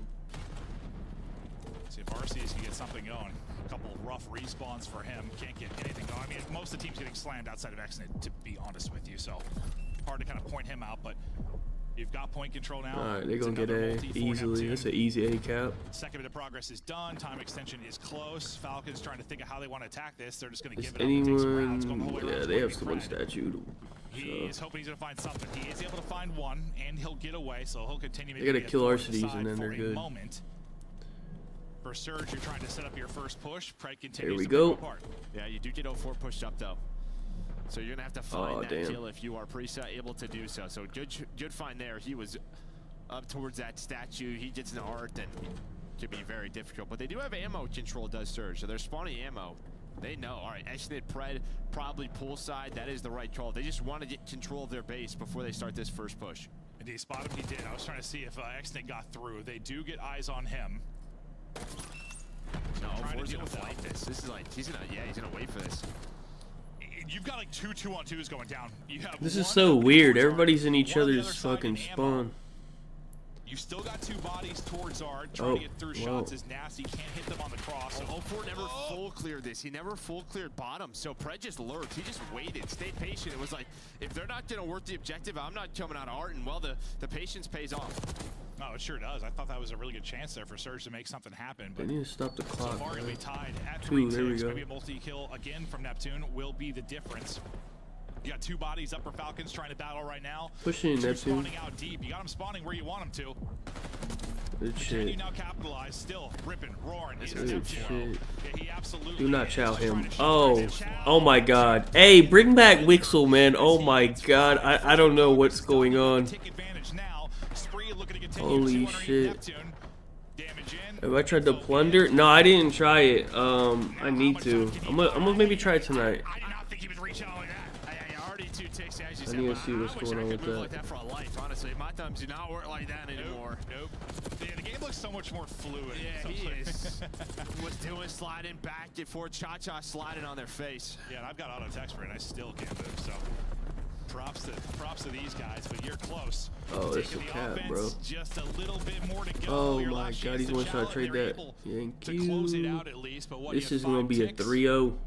See if RCs can get something going. A couple rough tough respawns for him. Can't get anything going. I mean, most of the team's getting slammed outside of Exnet, to be honest with you. So hard to kind of point him out, but you've got point control now. All right, they're going to get A easily. That's an easy A cap. Second bit of progress is done. Time extension is close. Falcons trying to think of how they want to attack this. They're just going to give it up and take some rounds. Going the whole way around. Yeah, they have someone statue. He is hoping he's going to find something. He is able to find one, and he'll get away, so he'll continue. They got to kill Arcides, and then they're good. Moment. For Surge, you're trying to set up your first push. Pred continues Here we to go. apart. Yeah, you do get 04 pushed up though. So you're gonna have to find that kill if you are able to do so. So good find there. He was up towards that statue. He gets an art and it could be very difficult. But they do have ammo control, does Surge. So they're spawning ammo. They know. All right, Exnet, Pred, probably poolside. That is the right call. They just want to get control of their base before they start this first push. And he spotted him. He did. I was trying to see if Exnet got through. They do get eyes on him. No, Four's gonna fight this. This is like he's gonna wait for this. You've got like 2 2-on-2s going down. You have This is so weird. Everybody's in each other's fucking spawn. You still got 2 bodies towards Art. Trying to get through shots is nasty. Can't hit them on the cross. So 04 never full cleared this. He never full cleared bottom. So Pred just lurked. He just waited, stayed patient. It was like, if they're not gonna work the objective, I'm not coming out of Art. And well, the patience pays off. No, it sure does. I thought that was a really good chance there for Surge to make something happen. They But need to stop the clock. so far, it'll be tied at 2, 3 there we ticks. go. Maybe a multi-kill again from Neptune will be the difference. You got 2 bodies up for Falcons trying to battle right now. Pushing 2 Neptune. spawning out deep. You got them spawning where you want them to. Good Can you shit. now capitalize? Still ripping, roaring. Is Good Neptune. shit. Yeah, he absolutely Do not is. chow Just trying him. to Oh, shoot right at oh my god. Hey, bring back Wixel, man. Oh my god. I don't know what's going on. Take advantage now. Spree looking to continue. Holy 2 underneath shit. Neptune. Damage in. Have I tried to plunder? No, I didn't try it. I need to. I'm gonna maybe try it tonight. I did not think he would reach out like that. Already 2 ticks, as you I said. need to but see what's I wish going I on could with move that. like that for a life, honestly. My thumbs do not work like that anymore. Nope. Yeah, the game looks so much more fluid. Yeah, he is. Was doing sliding back and forth, cha-cha sliding on their face. Yeah, and I've got auto text for it, and I still can't move. So, props to these guys, but you're close. Oh, that's a Taking the cap, offense, bro. Just a little bit more to go. Oh Your my last god, chance he's to one shot challenge. trade They were that. able Thank to close it you. out at least, but what, This you is have gonna 5 be a ticks? 3-0.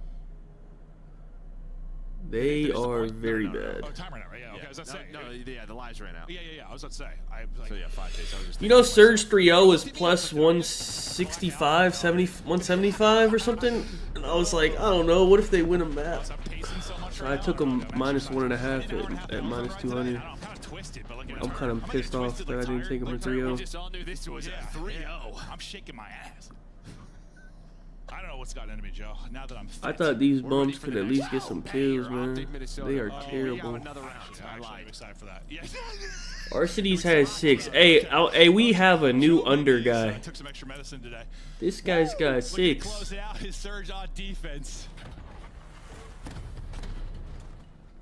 They There's a are mark? very No. bad. Oh, timer now, right? Yeah, okay. I was about to say. Yeah, the lives ran out. Yeah. I was about to say. I was like, So yeah, 5 ticks. I was just You know, Surge 3-0 is plus 165, 70, 175 or something. And I was like, I don't know. What if they win a map? I'm pacing so much So right I now. took them I'm minus actually 1.5 at minus 200. I'm kind of twisted, but like I'm kind of pissed off that I didn't take them at We 3-0. just all knew this was a 3-0. I'm shaking my ass. I don't know what's gotten into me, Joe. Now that I'm fit. I thought these We're ready bums for could the at next least get some round. kills, Hey, you're man. optic Minnesota. They are Oh, we got terrible. another round. I Actually, lied. I'm excited for that. Yeah. Arcides has 6. Hey, we have a new under I guy. took some extra medicine today. This guy's got Looking to 6. close it out his Surge on defense.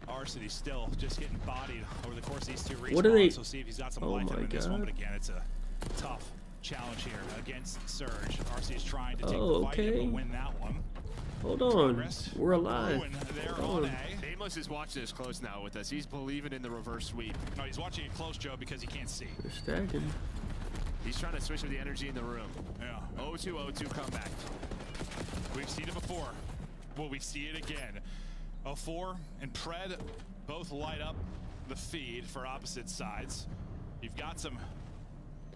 Arcides still just getting bodied over the course of these 2 respawns. What are they- So see if he's got some Oh life my in this one. God. But again, it's a tough challenge here against Surge. Arcides trying to take Oh, the fight, okay. able to win that one. Hold on. We're alive. Ruin there Hold on on. A. Nameless is watching this close now with us. He's believing in the reverse sweep. No, he's watching it close, Joe, because he can't see. They're stacking. He's trying to switch with the energy in the room. Yeah. 0-2 comeback. We've seen it before. Will we see it again? 04 and Pred both light up the feed for opposite sides. You've got some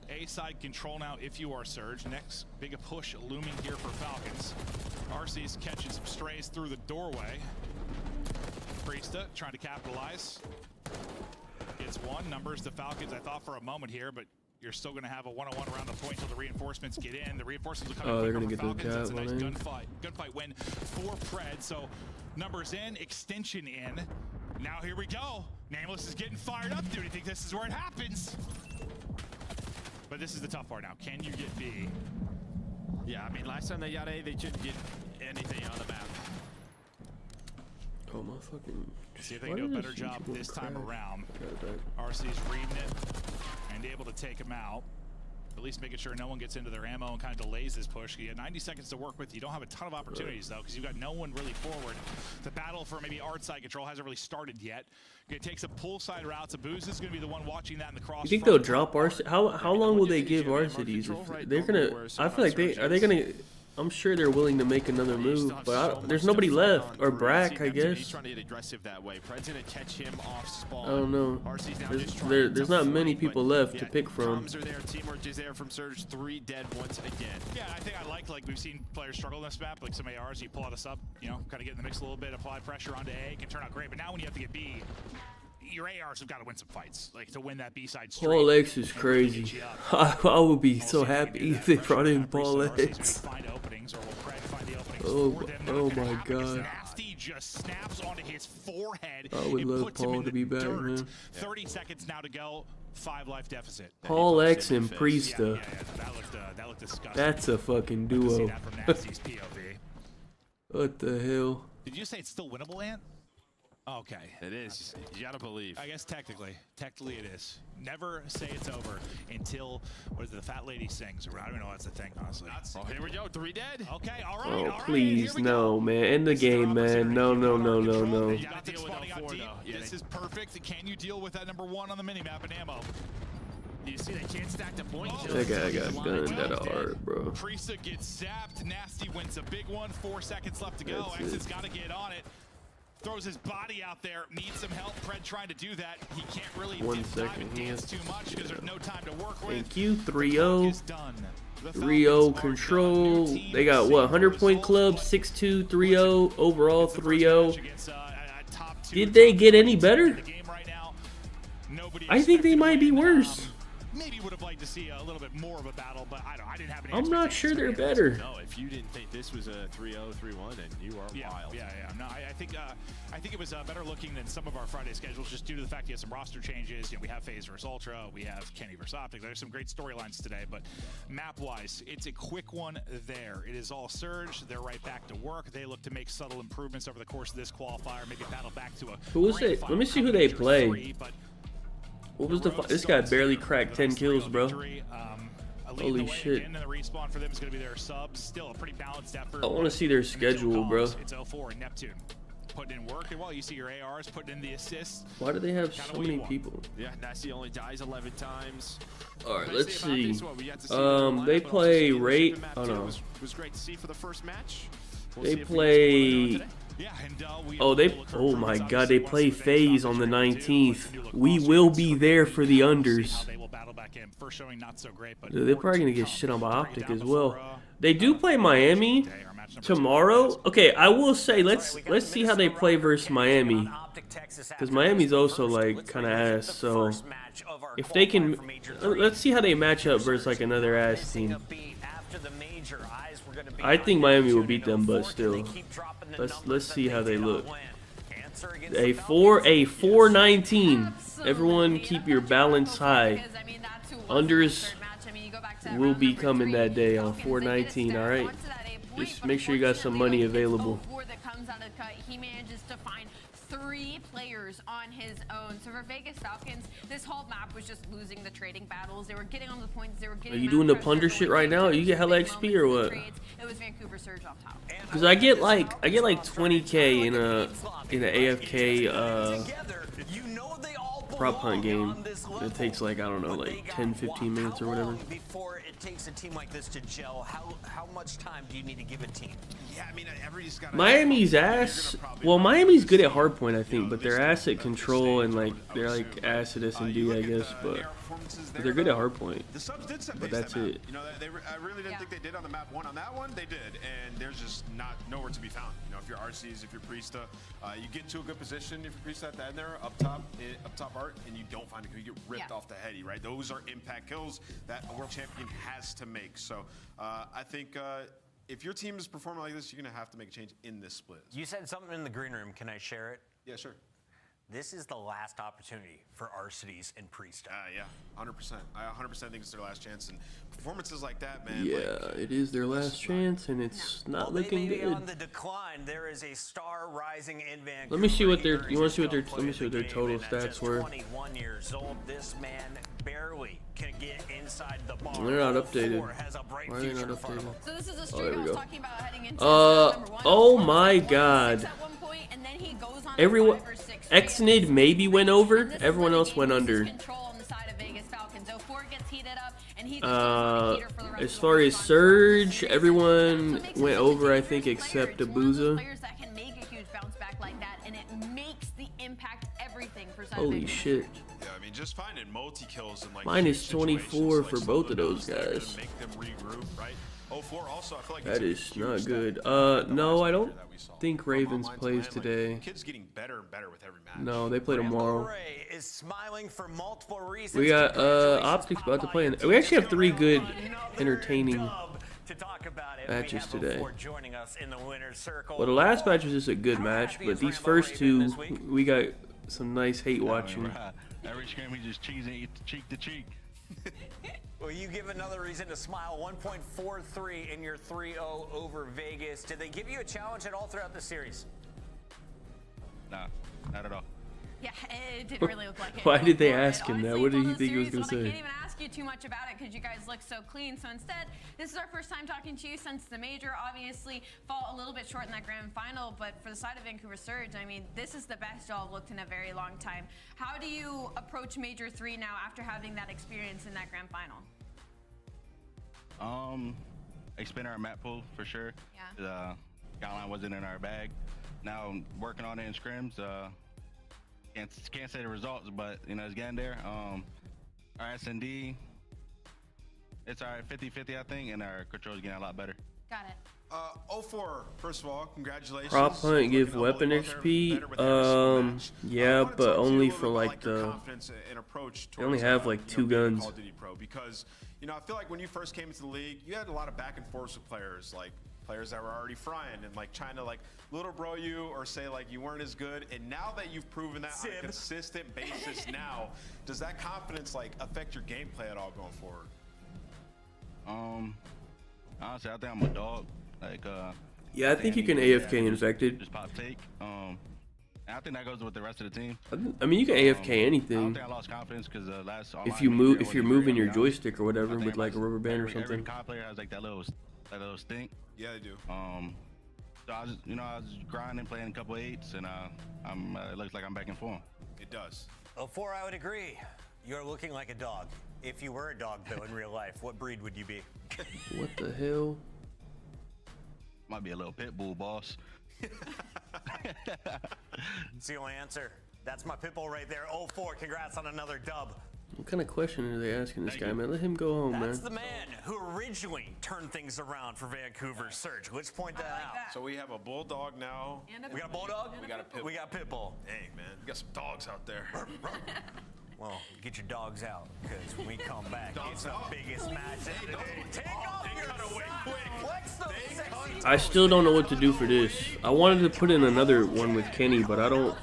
A-side control now if you are Surge. Next big push looming here for Falcons. RC's catching some strays through the doorway. Priesta trying to capitalize. Gets one. Numbers the Falcons, I thought for a moment here, but you're still going to have a one-on-one around the point until the reinforcements get in. The reinforcements will come in Oh, they're quicker gonna for get the Falcons. It's a cat nice one gunfight win for Pred. So numbers in, extension in. Now here we go. Nameless is getting fired up. Do you think this is where it happens? But this is the tough part now. Can you get B? Yeah, I mean, last time they got A, they couldn't get anything on the map. Oh my fucking. See if they Why can do a did better this job YouTube this time crash? around. Okay. RC's reading it and able to take him out. At least making sure no one gets into their ammo and kind of delays this push. You have 90 seconds to work with. You don't have a ton of opportunities, though, because you've got no one really forward. The battle for maybe art side control hasn't really started yet. It takes a pull side route. So Booz is going to be the one watching that in the cross. You think they'll drop Arcides? How long will they give Arcides? They're gonna. I feel like are they gonna I'm sure they're willing to make another move, but there's nobody left. Or Brack, I guess. He's trying to get aggressive that way. Pred's gonna catch him off spawn. I don't know. RC's now just trying There's to not many fight, people but left yeah, to pick from. comms are there, teamwork is there from Surge. 3 dead once again. Yeah, I think I like we've seen players struggle in this map, like some ARs, you pull out a sub, you know, kind of get in the mix a little bit, apply pressure onto A, can turn out great. But now when you have to get B, your ARs have got to win some fights, like to win that B side straight. Paul X is crazy. I would be so happy if they brought in Paul X. Oh my God. Nasty just snaps onto his forehead. I would love puts him Paul in to the be back, dirt. man. 30 seconds now to go. 5 life deficit. Paul X and Priesta. That looked disgusting. That's a fucking To see duo. that from Nasty's POV. What the hell? Did you say it's still winnable, Ant? Okay. It is. You gotta believe. I guess technically it is. Never say it's over until what is it, the fat lady sings. Or I don't even know what's the thing, honestly. Oh, here we go. 3 dead. Okay, all right. Oh, all right, please, here we no, go. man. End the game, man. No, no, no, no, no. You Got got to deep deal with spawning L4 out deep. though. Yeah, This is perfect. Can you deal with that number 1 on the minimap in ammo? You see, they can't stack the point. That guy got gunned that hard, bro. Priesta gets zapped. Nasty wins a big one. 4 seconds left to go. That's Exit's it. got to get on it. Throws his body out there. Needs some help. Pred trying to do that. He can't really 1 dive second and here. dance too much because there's no time to work with. Thank you, The 3-0. clock is done. The 3-0 Falcons are control. done. New team, They got what? same 100 point result, club, but 6-2, 3-0, overall it's the first 3-0. match against, a top 2 Did they top get 3 any team better? in the game right now. Nobody I think they expected might to be win. worse. Maybe would have liked to see a little bit more of a battle, but I didn't have any. I'm not sure they're better. No, if you didn't think this was a 3-0, 3-1, then you are wild. Yeah. No, I think it was better looking than some of our Friday schedules, just due to the fact you have some roster changes. You know, we have FaZe versus Ultra, we have Kenny versus Optic. There's some great storylines today, but map-wise, it's a quick one there. It is all Surge. They're right back to work. They look to make subtle improvements over the course of this qualifier, maybe battle back to a. Who was grand it? final Let me see who they combination play. 3, but What was the? This guy barely cracked 10 kills, bro. Holy Holy shit. And the respawn for them is going to be their subs. Still a pretty balanced effort. I want to see their schedule, bro. It's 04 and Neptune putting in work. And while you see your ARs putting in the assists. Why do they have Kinda so what you many want. people? Yeah, Nasty only dies 11 times. All right, Nice let's thing about see. this one, we got to see their lineup, They but also play see the Rate. map Oh too. no. Was great to see for the first match. We'll They see if we can pull it play. out today. Yeah, and Oh, they. Oh my God, they play FaZe on the 19th. We will be there for the unders. They will battle back in. First showing not so great, but They're probably gonna get shit on by Break it Optic down as well. before, They do play Miami our match number 2. tomorrow. Okay, I will say let's see how they play versus Miami, because Miami's also like kind of ass. So if they can, let's see how they match up versus like another ass team. I think Miami will beat them, but still, let's see how they look. A 4-19. Everyone keep your balance high. Unders will be coming that day on 4-19. All right, just make sure you got some money available. He manages to find 3 players on his own. So for Vegas Falcons, this whole map was just losing the trading battles. They were getting on the points. They were getting. Are you doing the plunder shit right now? You get hella XP or what? It was Vancouver Surge off top. Cause I get like 20K in a AFK prop hunt game. It takes like, I don't know, like 10-15 minutes or whatever. Before it takes a team like this to gel, how much time do you need to give a team? Yeah, I mean, everybody's got. Miami's ass. Well, Miami's good at hardpoint, I think, but they're ass at control and like they're like ass at S&D, I guess. But they're good at hardpoint. The subs did set But pace that's that map. it. You know, I really didn't think they did on the map 1. On that one, they did, and there's just nowhere to be found. You know, if you're RCs, if you're Priesta, you get to a good position. If you're Priesta at the end there, up top art, and you don't find it, you get ripped off the heady, right? Those are impact kills that a world champion has to make. So I think if your team is performing like this, you're gonna have to make a change in this split. You said something in the green room. Can I share it? Yeah, sure. This is the last opportunity for Arcides and Priesta. Yeah, 100%. I 100% think it's their last chance. And performances like that, man. Yeah, like, it is their last chance, and it's not looking They may be on good. the decline. There is a star rising in Vancouver. Let me see what their. He You want earns to see what their? his Let me see what their play of the total game, and at stats just were. 21 years old, this man barely can get inside the bar. They're not updated. 04 has a bright Why are they not future in front of updated? him. So this is a there streak we I was go. talking about heading into number 1. Oh my 4-6 God. at one point, and then he goes on Everyone, 5 or 6 Xnid maybe went over. And this is Everyone when else the went game under. loses control on the side of Vegas Falcons. 04 gets heated up, and he just goes on a heater for the rest As of far the as run. Surge, So everyone it makes went it over, I dangerous think, player. except It's one of those Abuza. players that can make a huge bounce back like that, and it makes the impact everything for Side Holy Big shit. Yeah, I mean, just finding multi-kills and like Minus huge 24 situations, for like, both slow of them those down, they're guys. gonna make them regroup, right? 04 also, I feel like That it's a is huge not step good. from the No, last I don't major that we saw. think From Ravens online to plays LAN, like, today. Kids getting better and better with every match. No, they play Rambo tomorrow. Ray is smiling for multiple reasons. We got Congratulations, Optics about to Popeye play. and We actually have team. 3 good, Another entertaining dub to talk about it. matches We have today. 04 joining us in the winner's circle. Well, the last match was just a good How match, happy but is these Rambo first Ray been two, this week? we got some nice hate watching. Every scrim, he just cheesing cheek to cheek. Well, you give another reason to smile. 1.43 in your 3-0 over Vegas. Did they give you a challenge at all throughout the series? Nah, not at all. Yeah, it didn't really look like it. Why did they But ask him that? honestly, What did it's he one of those think he was series gonna when I say? can't even ask you too much about it because you guys look so clean. So instead, this is our first time talking to you since the major. Obviously, fall a little bit short in that grand final, but for the side of Vancouver Surge, I mean, this is the best y'all have looked in a very long time. How do you approach Major 3 now after having that experience in that grand final? Expand our map pool for sure. Yeah. Skyline wasn't in our bag. Now working on it in scrims. Can't say the results, but you know it's getting there. Our S&D, it's our 50-50 I think, and our control is getting a lot better. Got it. 04, first of all, congratulations. Prop hunt give Looking weapon unbelievable XP. there, better with every single match. Yeah, I wanna but talk to you a only little for bit about, like your the. confidence and approach They only towards, have like 2 being guns. Call of Duty Pro, because you know I feel like when you first came into the league, you had a lot of back and forth with players, like players that were already frying and like trying to like little bro you or say like you weren't as good. And now that you've proven that on a consistent basis, now does that confidence like affect your gameplay at all going forward? Honestly, I think I'm a dog. Like Yeah, I think you can AFK infected. just pop take. And I think that goes with the rest of the team. I mean, you can AFK I don't anything think I lost confidence because last if online you major, move. it If you're wasn't moving great. your I mean, joystick or whatever I think with like a rubber band or every something. COD player has like that little stink. Yeah, they do. So I was grinding, playing a couple 8s, and it looks like I'm back in form. It does. 04, I would agree. You're looking like a dog. If you were a dog, though, in real life, what breed would you be? What the hell? Might be a little pit bull, boss. It's the only answer. That's my pitbull right there. 04, congrats on another dub. What kind of question are they asking this guy, man? Let him go home, That's man. the man who originally turned things around for Vancouver Surge. Let's point that out. So we have a bulldog now. We got a bulldog? We got a pit. We got pitbull. Dang, man, we got some dogs out there. Well, get your dogs out, because when we come back, it's the out. biggest match of the day. Take off your socks, flex those sexy I still don't know what to do for this. I wanted to put in another one with Kenny, but I don't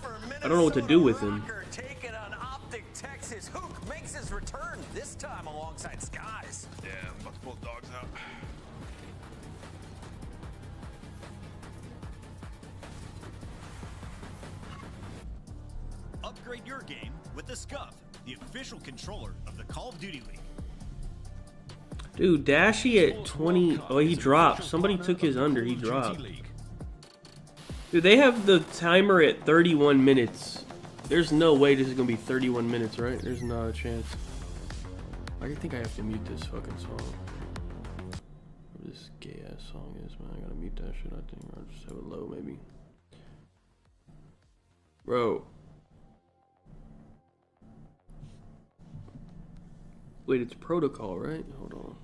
know what to do with him. Take it on Optic Texas. Hook makes his return, this time alongside Skies. Yeah, I'm about to pull the dogs out. Upgrade your game with the Scuff, the official controller of the Call of Duty League. Dude, Dashy at 20. Oh, he dropped. Somebody took his under. He dropped. Dude, they have the timer at 31 minutes. There's no way this is gonna be 31 minutes, right? There's not a chance. Why do you think I have to mute this fucking song? Whatever this gay ass song is, man. I gotta mute that shit, I think. Or just have it low, maybe. Bro. Wait, it's protocol, right? Hold on.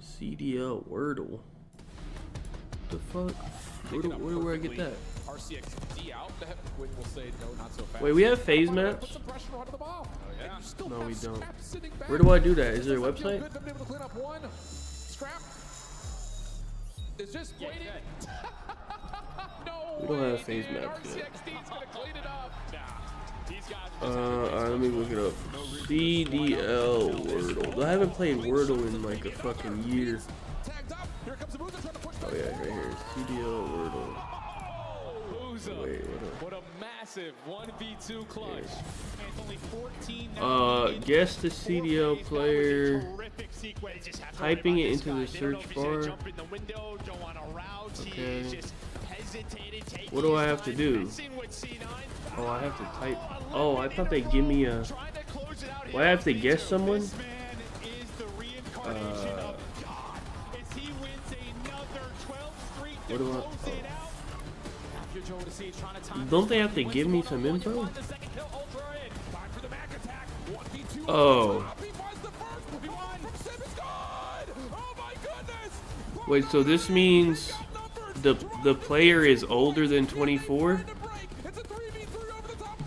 CDL Wordle. What the fuck? Where I get that? RCXD out. That will say no, not so fast. Wait, we have phase maps? Put some pressure onto the ball. And you still No, have we don't. Scrap sitting back. Where do I do that? Is there a Doesn't feel website? good to be able to clean up one. Scrap is just waiting. No We don't have way, phase dude. maps yet. RCXD's gonna clean it up. Nah, these guys Alright, let me look it up. CDL Wordle. I haven't played Wordle in like a fucking year. tagged up. Here comes Abuza trying to push back. Oh yeah, right here. CDL Wordle. Abuza. Wait, What a massive 1v2 clutch. And it's only 14 guess the CDL player. Typing it into the search bar. Okay. What do I have to do? Oh, I have to type. Oh, I thought they give me a. Well, I have to guess someone? combination of God as he wins another 12 streak to What do I? close it out. Don't they have to give me some info? Oh. Wait, so this means the player is older than 24?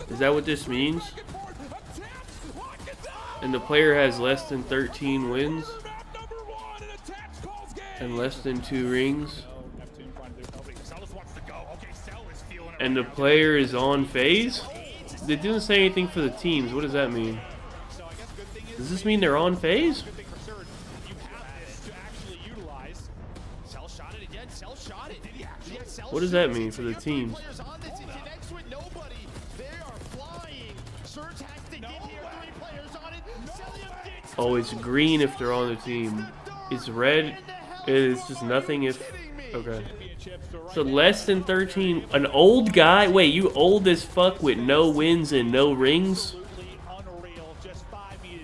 Is that what this means? And the player has less than 13 wins? And less than 2 rings? And the player is on phase? They didn't say anything for the teams. What does that mean? Does this mean they're on phase? What does that mean for the teams? Oh, it's green if they're on the team. It's red. It's just nothing if... Okay. So less than 13. An old guy? Wait, you old as fuck with no wins and no rings?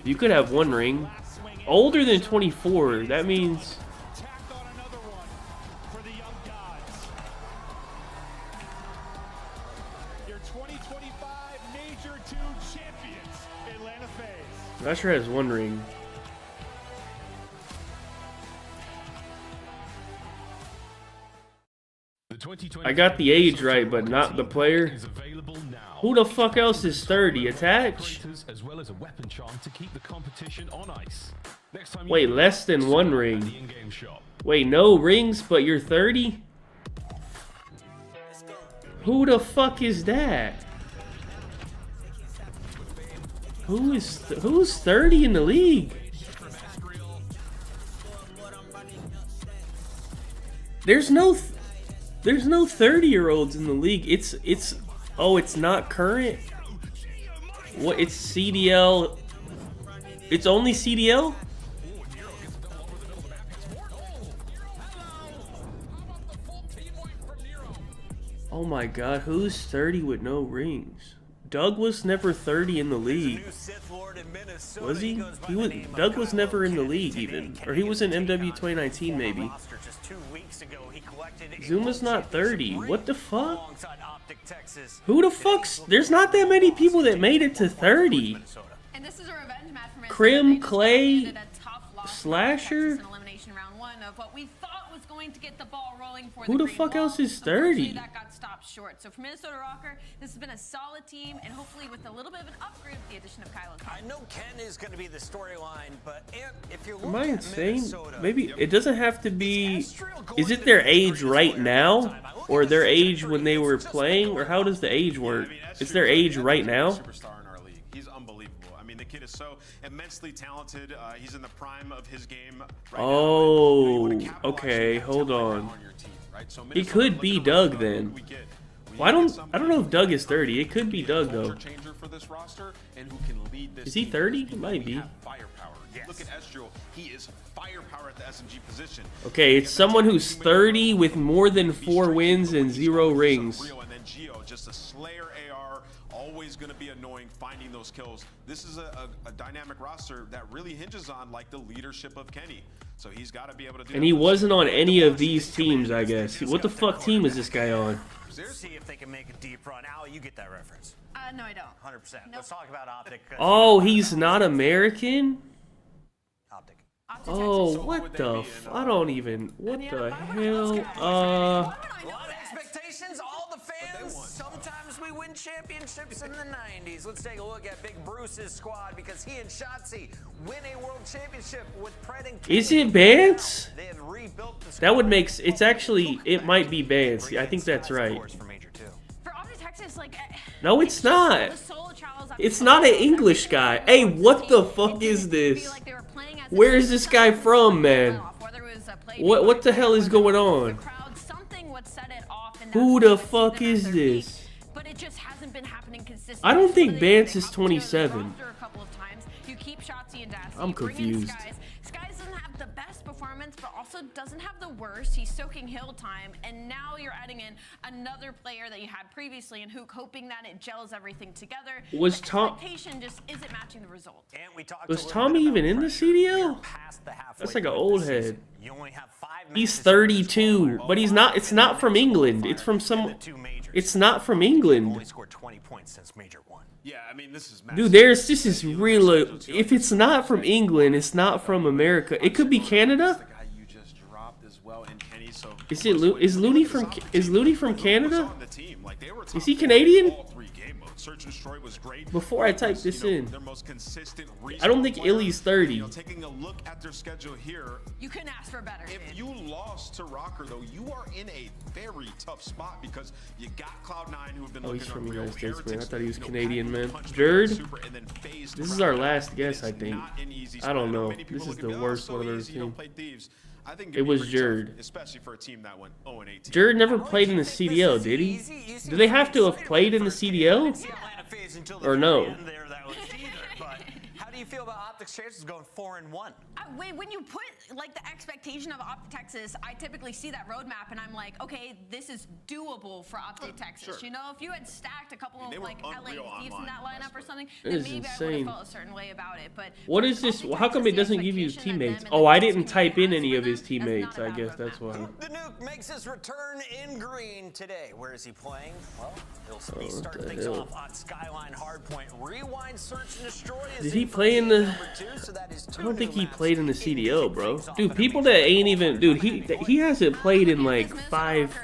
You could have 1 ring. Older than 24. That means... Usher has 1 ring. I got the age right, but not the player. Who the fuck else is 30? Attach? Wait, less than 1 ring. Wait, no rings, but you're 30? Who the fuck is that? Who's 30 in the league? There's no 30-year-olds in the league. It's not current. What? It's CDL. It's only CDL? Oh my god, who's 30 with no rings? Doug was never 30 in the league. Was he? Doug was never in the league even. Or he was in MW 2019 maybe. Zuma's not 30. What the fuck? Who the fuck's... There's not that many people that made it to 30. Crim, Clay, Slasher? Who the fuck else is 30? Short. So for Minnesota Rocker, this has been a solid team, and hopefully with a little bit of an upgrade with the addition of Kylo. I know Ken is going to be the storyline, but if you're Am I looking at insane? Minnesota, Maybe it doesn't have to be. Is it their age right now, or their age when they were playing, or how does the age work? It's their age right now. Superstar in our league. He's unbelievable. I mean, the kid is so immensely talented. He's in the prime of his game right Oh, now. okay. Hold on. He could be Doug then. Well, I don't know if Doug is 30. It could be Doug though. Is he 30? He might be. Look at Estriel. He is firepower at the SMG position. Okay, it's someone who's 30 with more than 4 wins and 0 rings. And then Geo, just a Slayer AR, always going to be annoying finding those kills. This is a dynamic roster that really hinges on like the leadership of Kenny. So he's got to be able to do. And he wasn't on any of these teams, I guess. What the fuck team is this guy on? See if they can make a deep run. Al, you get that reference. No, I don't. 100%. Nope. Let's talk about Optic. Oh, he's not American? Optic. Oh, what the f... I don't even... What the hell? A lot of expectations, all the fans. Sometimes we win championships in the 90s. Let's take a look at Big Bruce's squad because he and Shotzi win a world championship with Pred and Is it Bance? They have rebuilt the squad. That would make... It's actually... It might be Bance. I think that's right. No, it's not. It's not an English guy. Hey, what the fuck is this? Where is this guy from, man? What the hell is going on? Who the fuck is this? I don't think Bance is 27. I'm confused. the best performance, but also doesn't have the worst. He's soaking hill time, and now you're adding in another player that you had previously in Hook, hoping that it gels everything together. Was the Tom? expectation just isn't matching the result. And we talked Was a little Tommy bit about even in the pressure. CDL? We're past the halfway That's like an point old of the season. head. You only have 5 He's matches 32, but he's not. It's not from England. It's from some. It's not from England. Only scored 20 points since Major 1. Yeah, I mean, this is Dude, this is real. If it's not from England, it's not from America. It could be Canada. the guy you just dropped as well, and Kenny. So Is it is Looney from Canada? on the team. Like, they were Is he top Canadian? all 3 game modes. Search and Destroy was great. Before I type this in, Their most consistent I don't think player. Illy's 30. You know, taking a look at their schedule here, You couldn't ask for better. if dude. you lost to Rocker, though, you are in a very tough spot because you got Cloud9, who have been Oh, looking he's at from the real United States, man. I heretics. thought he was You know, Canadian, Patrick man. punched Jerd? Super and then phased This is Rocker. our last guess, It's I think. not an easy I don't spot. know. Many people This is look the at, worst so one of their easy, you don't team. play Thieves. I think It was pretty tough, Jerd. especially for a team that went 0-18. Jerd never played in the CDL, did he? Do they have to have played in the CDL? Or no? How do you feel about Optic's chances going 4-1? When you put like the expectation of Optic Texas, I typically see that roadmap and I'm like, okay, this is doable for Optic Texas. Sure. You know, if you had stacked a couple they of were like LA unreal Thieves in online that last lineup or split. something, That then is maybe I would insane. have felt a certain way about it. But What for is this? Optic How come Texas, it doesn't the give you expectation of teammates? them Oh, and I the didn't type in expectation any of for his them, teammates. that's I not a guess bad that's roadmap. why. The Nuke makes his return in green today. Where is he playing? Well, he'll be what starting the things hell? off on Skyline Hardpoint. Rewind, Search, and Destroy. Did he play in the? I don't think he played in the CDL, bro. Dude, people that ain't even. Dude, he hasn't played in like 5,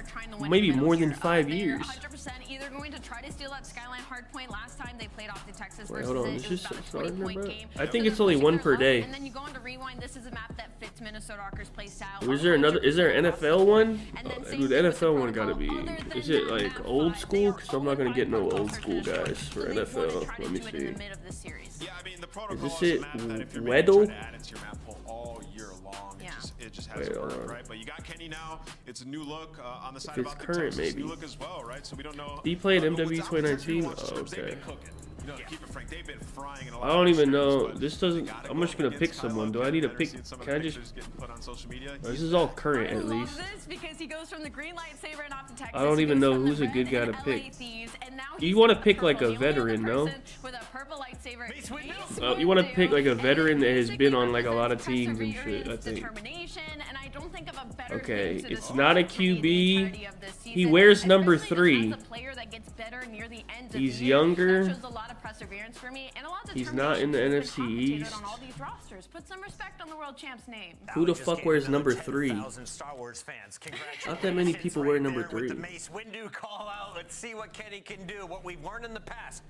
maybe more than 5 years. 100% either going to try to steal that Skyline Hardpoint. Last time they played Optic Texas Wait, versus hold on. it, Is it was this about a starting 20-point or not? game. I think So it's they're only pushing one her per low, day. And then you go on to Rewind. This is a map that fits Minnesota Rocker's play style. Is there another? Is there an NFL one? And then same Dude, the thing with the NFL one gotta protocol. be. Other than Is it that, like map old 5, school? they are Because I'm not gonna get no 0-5 old school protocol guys search. for So they wanna NFL. try to Let me do it in see. the mid of the series. Yeah, I mean, the protocol this is a it? map that if you're maybe Weddle? trying to add it to your map pool all year long, Yeah. it just Wait, hasn't hold worked, on. right? But you got Kenny now. It's a new look on the side it's of Optic current, Texas. maybe. New look as well, right? So we don't know. He played but with MW Optic Texas, 2019? you watch Oh, Strips, they've okay. been cooking. You know, keep it frank, they've been frying in a lot I don't of even scrims, know. but This you doesn't. gotta I'm go just gonna against pick Kyle someone. Do I Kennedy. need to Better pick? seeing some of Can I the just? pictures getting put on social media. This He's is all current I at love least. this because he goes from the green lightsaber in Optic Texas. I don't he even goes know from the who's a red good guy to in pick. LA Thieves, and now You he's wanna got the pick like purple. a The only other veteran, no? person with a purple lightsaber. Mace Windu. Oh, you want to pick like a veteran that has been on like a lot of Basically teams and shit. I represents think. determination, and I don't think of a better Okay, thing to it's describe not a for the QB. entirety of this He season, wears number especially 3. as a player that gets better near the end of He's the year. younger. That shows a lot of perseverance for me and a lot of He's not in the determination. NFC He's been East. compensated on all these rosters. Put some respect on the world champ's name. Who the Just fuck gave wears another number 3? 10,000 Star Wars fans. Not that many Congratulations people wear right number there with 3. the Mace Windu call out. Let's see what Kenny can do. What we've learned in the past.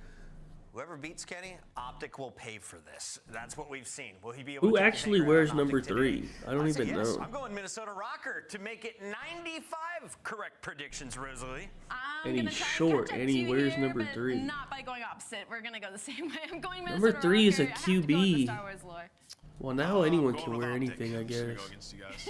Whoever beats Kenny, Optic will pay for this. That's what we've seen. Will he be able Who to actually hang around wears Optic number today? 3? I don't say even yes. know. I'm going Minnesota Rocker to make it 95 correct predictions, Rosalie. I'm And gonna he's try short, catch up and to he you wears here, number but 3. Not by going opposite. We're gonna go the same way. I'm going Number Minnesota 3 is a Rocker. I have to go with the QB. Star Wars lore. Well, now anyone going can with wear Optic. anything, I I'm just gonna guess. go against you guys.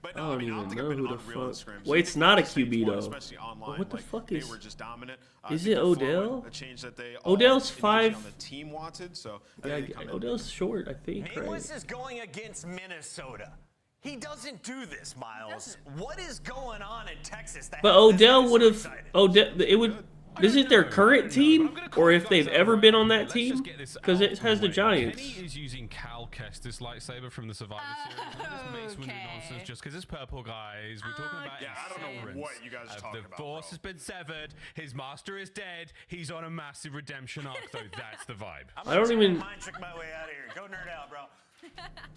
But I no, don't mean, even Optic know have been who the unreal in fuck. scrims. Wait, I it's think not a the Saints QB won, though. especially online, What the like, fuck they is? were just dominant. Is I it think the forward, Odell? a change that they all Odell's individually 5. on the team wanted, so Yeah, I think they come in. Odell's short, I think. Right? Nameless is going against Minnesota. He doesn't do this, Miles. What is going on in Texas? That But has this Odell guy would so have. excited? Odell, it would. Is it their current team, or if they've ever been on that team? Because it has the Giants. Kenny is using Cal Kestis lightsaber from the Survivor Series. Not this Mace Windu nonsense, just because it's purple, guys. We're talking about Yeah, I don't know insurance. what you guys are talking The about, force bro. has been severed. His master is dead. He's on a massive redemption arc, though. That's the vibe. I don't even. Mind trick my way out of here. Go nerd out, bro.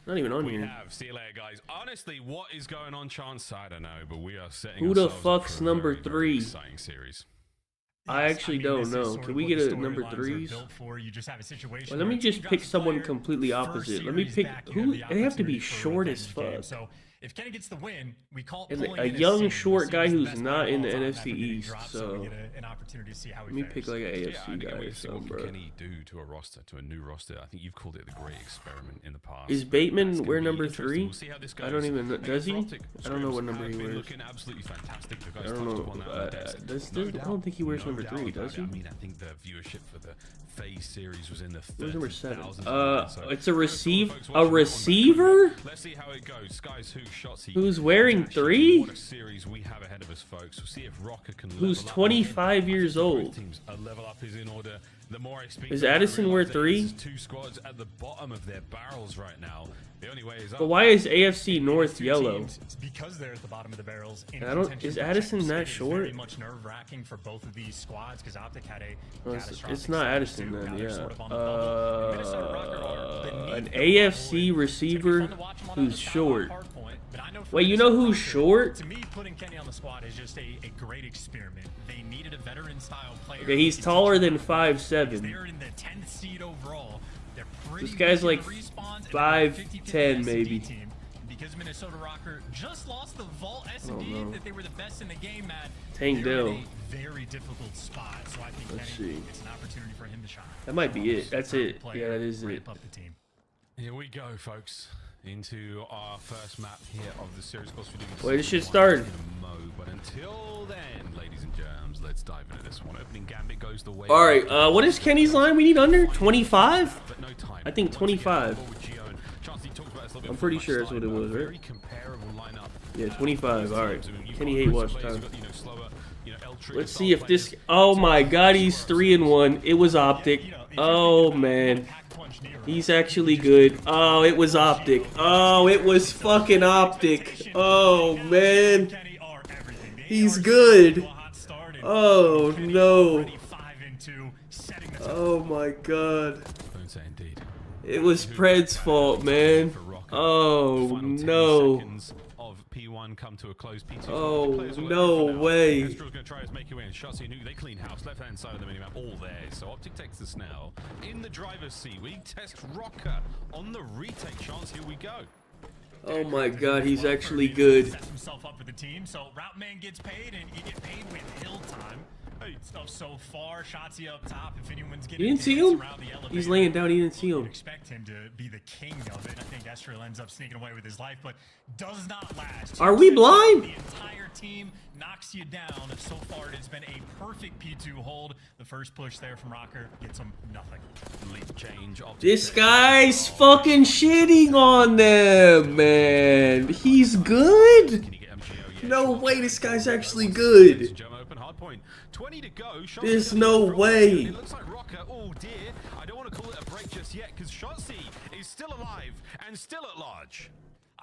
Not even on We here. have. See you later, guys. Honestly, what is going on, Chance? I don't know, but we are setting Who the ourselves up fuck's for a number very, very 3? exciting series. I actually don't know. Can we get a number 3s? Well, let me just pick someone completely opposite. Let me pick who. They have to be short as fuck. if Kenny gets the win, we call it And pulling a in young, series. short The guy series who's best not in the balls on NFC after the East, drop, so we get an opportunity to see how let he me fares. pick like an Yeah, I AFC think guy we or see what something, can bro. Kenny do to a roster, to a new roster. I think you've called it the great experiment in the past. Is but Bateman that's gonna wear be number interesting. 3? We'll see how this I don't goes. even know. Does he? Optic I don't know what scrims number he have been wears. looking absolutely fantastic. The I guys don't touched know. upon that on the desk. I don't think he wears number 3, does he? I mean, I think the viewership for the FaZe series was in the Where's number 7? 30,000s. It's a receiver? Let's see how it goes. Skies Hook Shotzi. Who's wearing Actually, 3? What a series we have ahead of us, folks. We'll see if Rocker can Who's level up. 25 years old? Teams, a level up is in order. The more I speak, Is the more I Addison realize wear that 3? this is 2 squads at the bottom of their barrels right now. The only way is up. But why is AFC North Two yellow? teams, it's because they're at the bottom of the barrels. In I don't- contention is for Addison champs. that It is short? Very much nerve-wracking for both of these squads because Optic had a Oh, it's catastrophic not start Addison to. then, Now they're yeah. sort of on the bubble. And Minnesota Rocket are beneath An the AFC bubble. receiver It's gonna be fun to watch them on who's the sideline short. hard point, but I know for Wait, you know Minnesota who's Rocket, short? To me, putting Kenny on the squad is just a great experiment. They needed a veteran-style player. Okay, he's who can taller teach than them. 5'7". They're in the 10th seed overall. They're pretty This guy's weak in like the respawns, and they're 5'10" 50-50 maybe. team. Because Minnesota Rocker just lost the Vault know. S&D that they were the best in the game, Matt. Tank They're in Dell. a very difficult spot, so I think Let's Kenny, see. it's an opportunity for him to shine. That might be it. That's it. Player, Yeah, that is it. ramp up the team. Here we go, folks, into our first map here of the series. Of course, we're doing Wait, this shit one started. in a mo, but until then, ladies and germs, let's dive into this one. Opening gambit goes the way. All right, what is Kenny's line? We need under 25. But no time. I think 25. Once again, Gio and Chauncey talked about this a little bit I'm pretty before sure that's what it started, was, but a right? very comparable lineup. Yeah, 25. All right. Teams. I mean, you've Kenny got hate Crystal watch Blaze, time. you've got, you know, slower, you know, L-Trigger Let's style see if this. players. Oh my God, he's 3-1. It was Optic. Oh man, he's actually good. Oh, it was Optic. Oh, it was fucking Optic. Oh man, Kenny are everything. They he's are good. to a hot start, and Oh Kenny no. already 5-2, setting the tone. Oh my God. Don't say indeed. It was Pred's fault, man. Oh Final 10 no. seconds of P1 come to a close. P2 Oh, players will no open now. way. Astro's going to try to make it in. Shotzi and Nuke, they clean house. Left hand side of the minimap, all there. So Optic takes this now. In the driver's seat, we test Rocker on the retake chance. Here we go. Oh my God, he's actually good. Sets himself up for the team, so Route Man gets paid, and you get paid with hill time. Stuff so far, Shotzi up top. If anyone's getting You didn't see tickets him? around the He's elevator, laying down. He didn't see you'd him. expect him to be the king of it. I think Estrel ends up sneaking away with his life, but does not last. Are we blind? The entire team knocks you down. So far, it has been a perfect P2 hold. The first push there from Rocker gets him nothing. Lead change. Optic This takes- guy's fucking shitting on them, man. He's good. Can you get MGO? Yeah, No sure. way, this guy's actually good. German open hard point. 20 to go. Shotzi There's goes no for it. way. It looks like Rocker. Oh dear. I don't want to call it a break just yet because Shotzi is still alive and still at large.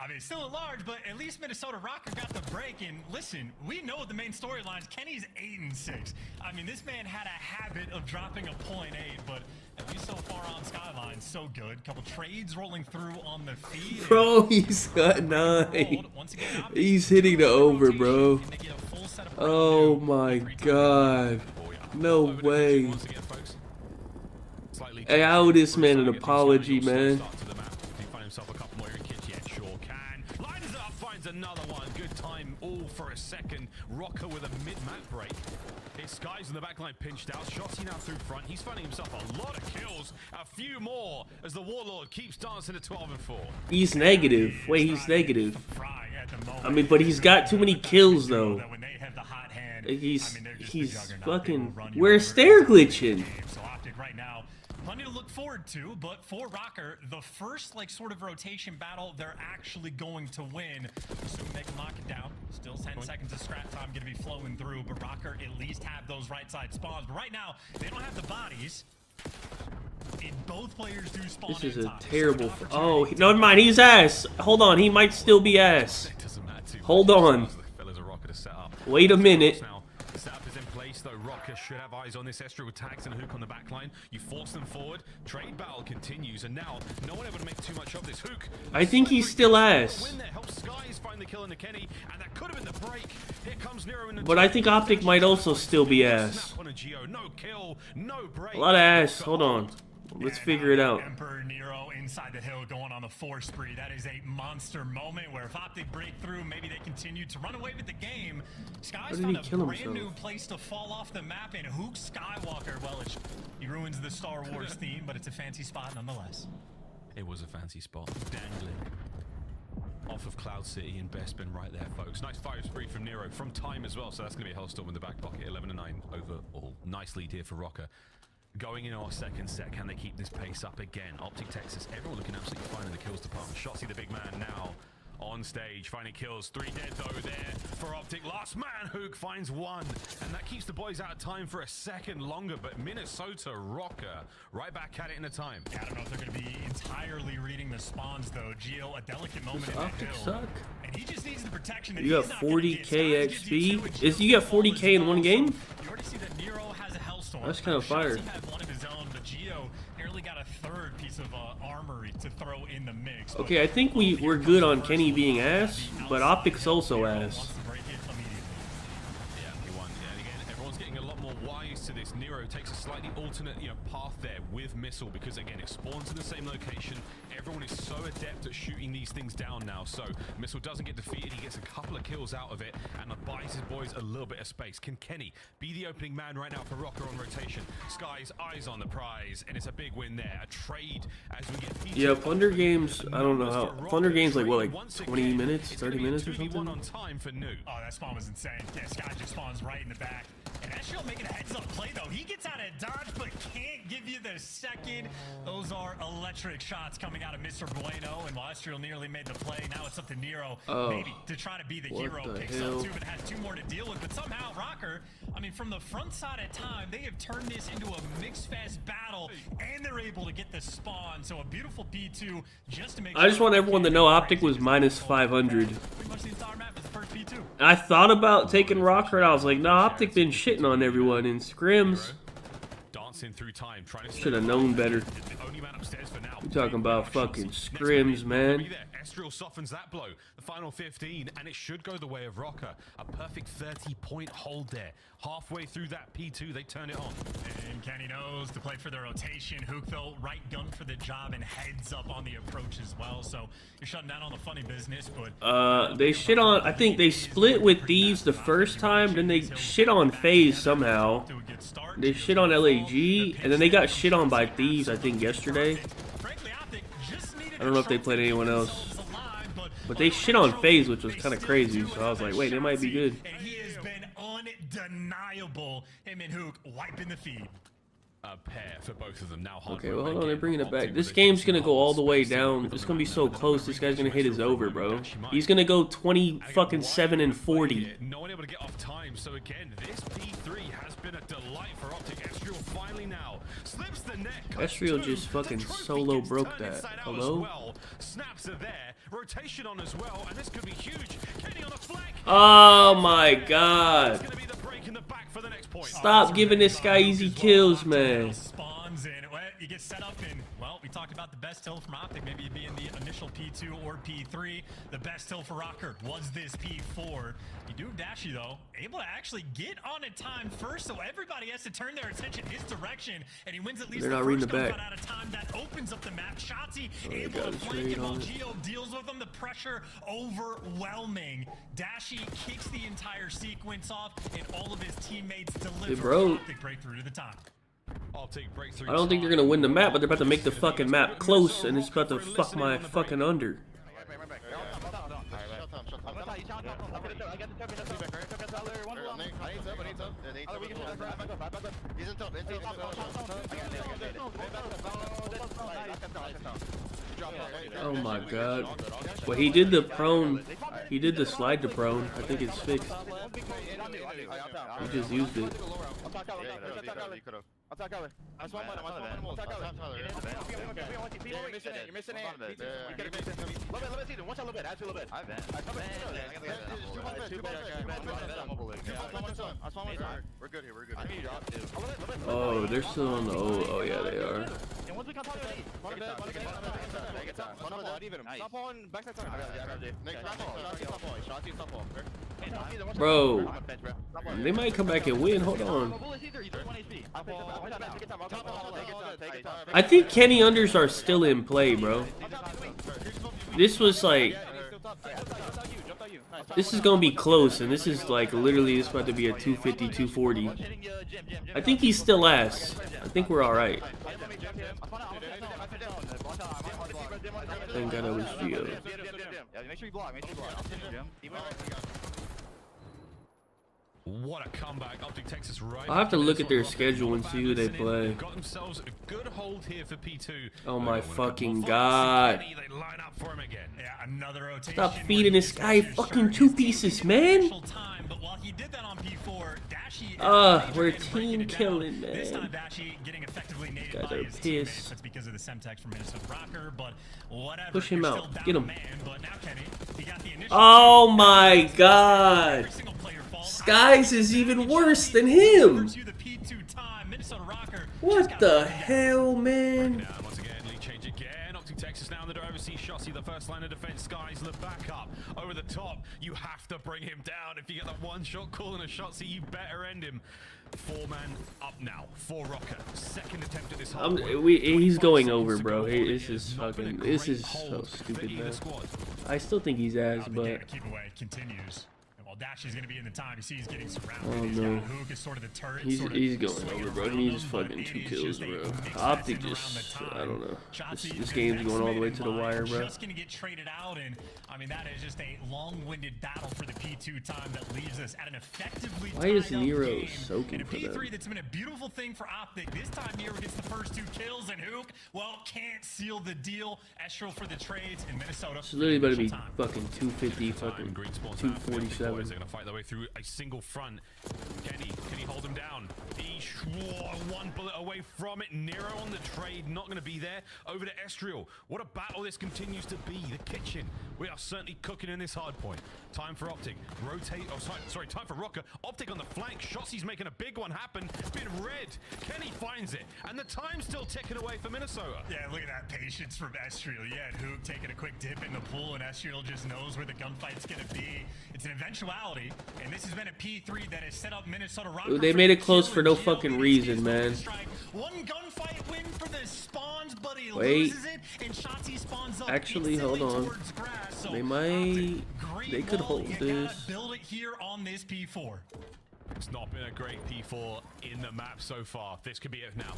I mean, it's still at large, but at least Minnesota Rocker got the break. And listen, we know the main storylines. Kenny's 8-6. I mean, this man had a habit of dropping a .8, but at least so far on Skyline, so good. Couple trades rolling through on the feed. Bro, he's got 9. Once again, He's hitting the over, bro. and they get a full set of Oh round my two. God. No Over to P2 way. once again, folks. Slightly Hey, I owe this man an Gets his apology, slow man. start to the map. Can he find himself a couple more kits? Yeah, sure can. Lines up, finds another one. Good time, all for a second. Rocker with a mid-map break. His Skies in the backline pinched out. Shotzi now through front. He's finding himself a lot of kills. A few more as the Warlord keeps dancing to 12 and 4. He's negative. Wait, he's negative. Fry at the moment. I mean, but he's got too many kills, though. That when they have the hot hand, He's I mean, they're just the juggernaut. They fucking. will run you We're over stair every glitching. game. So Optic right now, plenty to look forward to. But for Rocker, the first like sort of rotation battle, they're actually going to win. Assuming they can lock it down. Still 10 seconds of scrap time going to be flowing through. But Rocker at least have those right side spawns. But right now, they don't have the bodies. And both players do spawn. This is in a top. So terrible. an Oh, opportunity no, never mind. He's ass. Hold on. He might still be ass. Doesn't matter too Hold much. on. The fellas are Rocker to set up. Wait a minute. Now, the setup is in place, though. Rocker should have eyes on this. Esther with tags and a hook on the back line. You force them forward. Trade battle continues, and now no one able to make too much of this hook. I think he's still ass. Win there helps Skies find the kill in the Kenny, and that could have been the break. Here comes Nero in the But I think Optic might also still be ass. Snap on a Geo. No kill, no break. A lot of ass. Hold on. Let's figure it out. Emperor Nero inside the hill going on the 4 spree. That is a monster moment where if Optic break through, maybe they continue to run away with the game. Sky's found a brand new place to fall off the map, and Hook Skywalker, well, he ruins the Star Wars theme, but it's a fancy spot nonetheless. It was a fancy spot. Dangling off of Cloud City and Bespin right there, folks. Nice 5 spree from Nero, from time as well, so that's going to be a Hellstorm in the back pocket. 11-9 overall. Nice lead here for Rocker. Going in our second set, can they keep this pace up again? Optic Texas, everyone looking absolutely fine in the kills department. Shotzzy the big man now on stage, finding kills. 3 dead though there for Optic. Last man, Hook finds 1, and that keeps the boys out of time for a second longer, but Minnesota Rocker right back at it in a time. Yeah, I don't know if they're going to be entirely reading the spawns though. Geo, a delicate moment in the Optic hill. suck. And he just needs the protection that You got 40k XP. You got 40k in one game? You already see that Nero has a Hellstorm. That's kind of fire. He had one of his own, but Geo nearly got a 3rd piece of armory to throw in the mix. Okay, I think we're good on Kenny being ass, but Optic's also ass. Yeah, he won. Yeah, and again, everyone's getting a lot more wise to this. Nero takes a slightly alternate, path there with Missile because again, it spawns in the same location. Everyone is so adept at shooting these things down now. So Missile doesn't get defeated. He gets a couple of kills out of it and buys his boys a little bit of space. Can Kenny be the opening man right now for Rocker on rotation? Sky's eyes on the prize, and it's a big win there. A trade as we get. Yeah, Thunder games. I don't know how. Thunder games like what, like 20 minutes, 30 minutes or something. On time for Nuke. Oh, that spawn was insane. Yeah, Sky just spawns right in the back. And Ezreal making a heads-up play, though. He gets out of dodge, but can't give you the second. Those are electric shots coming out of Mr. Bueno. And while Ezreal nearly made the play, now it's up to Nero, maybe, to try to be the hero. Picks up 2, but has 2 more to deal with. But somehow, Rocker, I mean, from the front side of time, they have turned this into a mixed-fest battle, and they're able to get the spawn. So a beautiful P2 just to make I just want everyone to know Optic was minus 500. Pretty much the entire map is the first P2. I thought about taking Rocker, and I was like, nah, Optic been shitting on everyone in scrims. Dancing through time, trying to Should have known better. You're talking about fucking scrims, man. Ezreal softens that blow. The final 15, and it should go the way of Rocker. A perfect 30-point hold there. Halfway through that P2, they turn it on. And Kenny knows to play for the rotation. Hookville right gun for the job and heads up on the approach as well. So you're shutting down on the funny business, but they shit on. I think they split with Thieves the first time, then they shit on FaZe somehow. They shit on LAG, and then they got shit on by Thieves, I think, yesterday. I don't know if they played anyone else. But they shit on FaZe, which was kind of crazy, so I was like, wait, they might be good. And he has been undeniable. Him and Hook wiping the feed. A pair for both of them now. Okay, well, hold on, they're bringing it back. This game's gonna go all the way down. It's gonna be so close. This guy's gonna hit his over, bro. He's gonna go 27 and 40. No one able to get off time. So again, this P3 has been a delight for Optic. Ezreal finally now slips the neck. Ezreal just fucking solo broke that. Hello? Snaps are there. Rotation on as well, and this could be huge. Kenny on the flank. Oh my god. Stop giving this guy easy kills, man. Spawns in. You get set up in, well, we talked about the best hill from Optic, maybe it'd be in the initial P2 or P3. The best hill for Rocker was this P4. You do have Dashy, though, able to actually get on a time first, so everybody has to turn their attention his direction, and he wins at least the first gunfight out of time. That opens up the map. Shotzzy able to flank it while Geo deals with him. The pressure overwhelming. Dashy kicks the entire sequence off, and all of his teammates deliver Optic breakthrough to the top. I don't think they're gonna win the map, but they're about to make the fucking map close, and it's about to fuck my fucking under. Oh my god. Well, he did the prone. He did the slide to prone. I think it's fixed. He just used it. You're missing it. Oh, they're still on the. Oh yeah, they are. Bro, they might come back and win. Hold on. I think Kenny unders are still in play, bro. This was like, this is gonna be close, and this is like literally this about to be a 250, 240. I think he's still ass. I think we're all right. Thank God I was Geo. What a comeback. Optic Texas right. I'll have to look at their schedule and see who they play. Got themselves a good hold here for P2. Oh my fucking God. They line up for him again. Yeah, another rotation. Stop feeding this guy fucking 2 pieces, man. But while he did that on P4, we're team killing, man. This time Dashi getting effectively nated Guys by are his pissed. teammates. That's because of the Semtex from Minnesota Rocker, but whatever. Push him You're out. still down Get him. a man, but now Kenny, he got the initial Oh my God. every single player falls. Skies is even worse than him. To the P2 time, Minnesota Rocker. What the hell, man? Now, once again, lead change again. Optic Texas now in the driver's seat. Shotzi, the first line of defense. Skies, the backup. Over the top. You have to bring him down. If you get that one shot call and a Shotzi, you better end him. 4-man up now for Rocker. Second attempt at this hard He's going over, bro. This is fucking. This is so stupid, man. I still think he's ass, but. Keep away continues. Well, Dash is going to be in the time. You see he's getting surrounded. Oh, He's no. got Hook is sort of the turret. He's sort of going swinging over, bro. around He needs him, but fucking it 2 is kills, just a bro. mix Optic around just, the time. I don't know. Shotzi This is game's next going all the way man to in the line. wire, bro. Just going to get traded out, and I mean that is just a long-winded battle for the P2 time that leaves us at an effectively Why is tied up Nero game. soaking And a for P3 them? that's been a beautiful thing for Optic. This time Nero gets the first 2 kills, and Hook, well, can't seal the deal. Estral for the trades in Minnesota. It's literally about to be Initial time. fucking 250, fucking Green spawns out. They're 247. going to fight their way through a single front. Can he hold him down? He one bullet away from it. Nero on the trade, not going to be there. Over to Estriel. What a battle this continues to be. The kitchen. We are certainly cooking in this hard point. Time for Optic. Rotate. Oh, sorry. Time for Rocker. Optic on the flank. Shotzzy's making a big one happen. Been red. Kenny finds it. And the time's still ticking away for Minnesota. Yeah, look at that patience from Estriel. Yeah, and Hook taking a quick dip in the pool, and Estriel just knows where the gunfight's going to be. It's an eventuality, and this has been a P3 that has set up Minnesota Rocker. They made it close for no fucking reason, man. One gunfight win for the spawns, but he Wait. loses it, and Shotzi spawns up Actually, hold instantly on. towards grass. So They might. great They could ball. hold You this. gotta build it here on this P4. It's not been a great P4 in the map so far. This could be it now.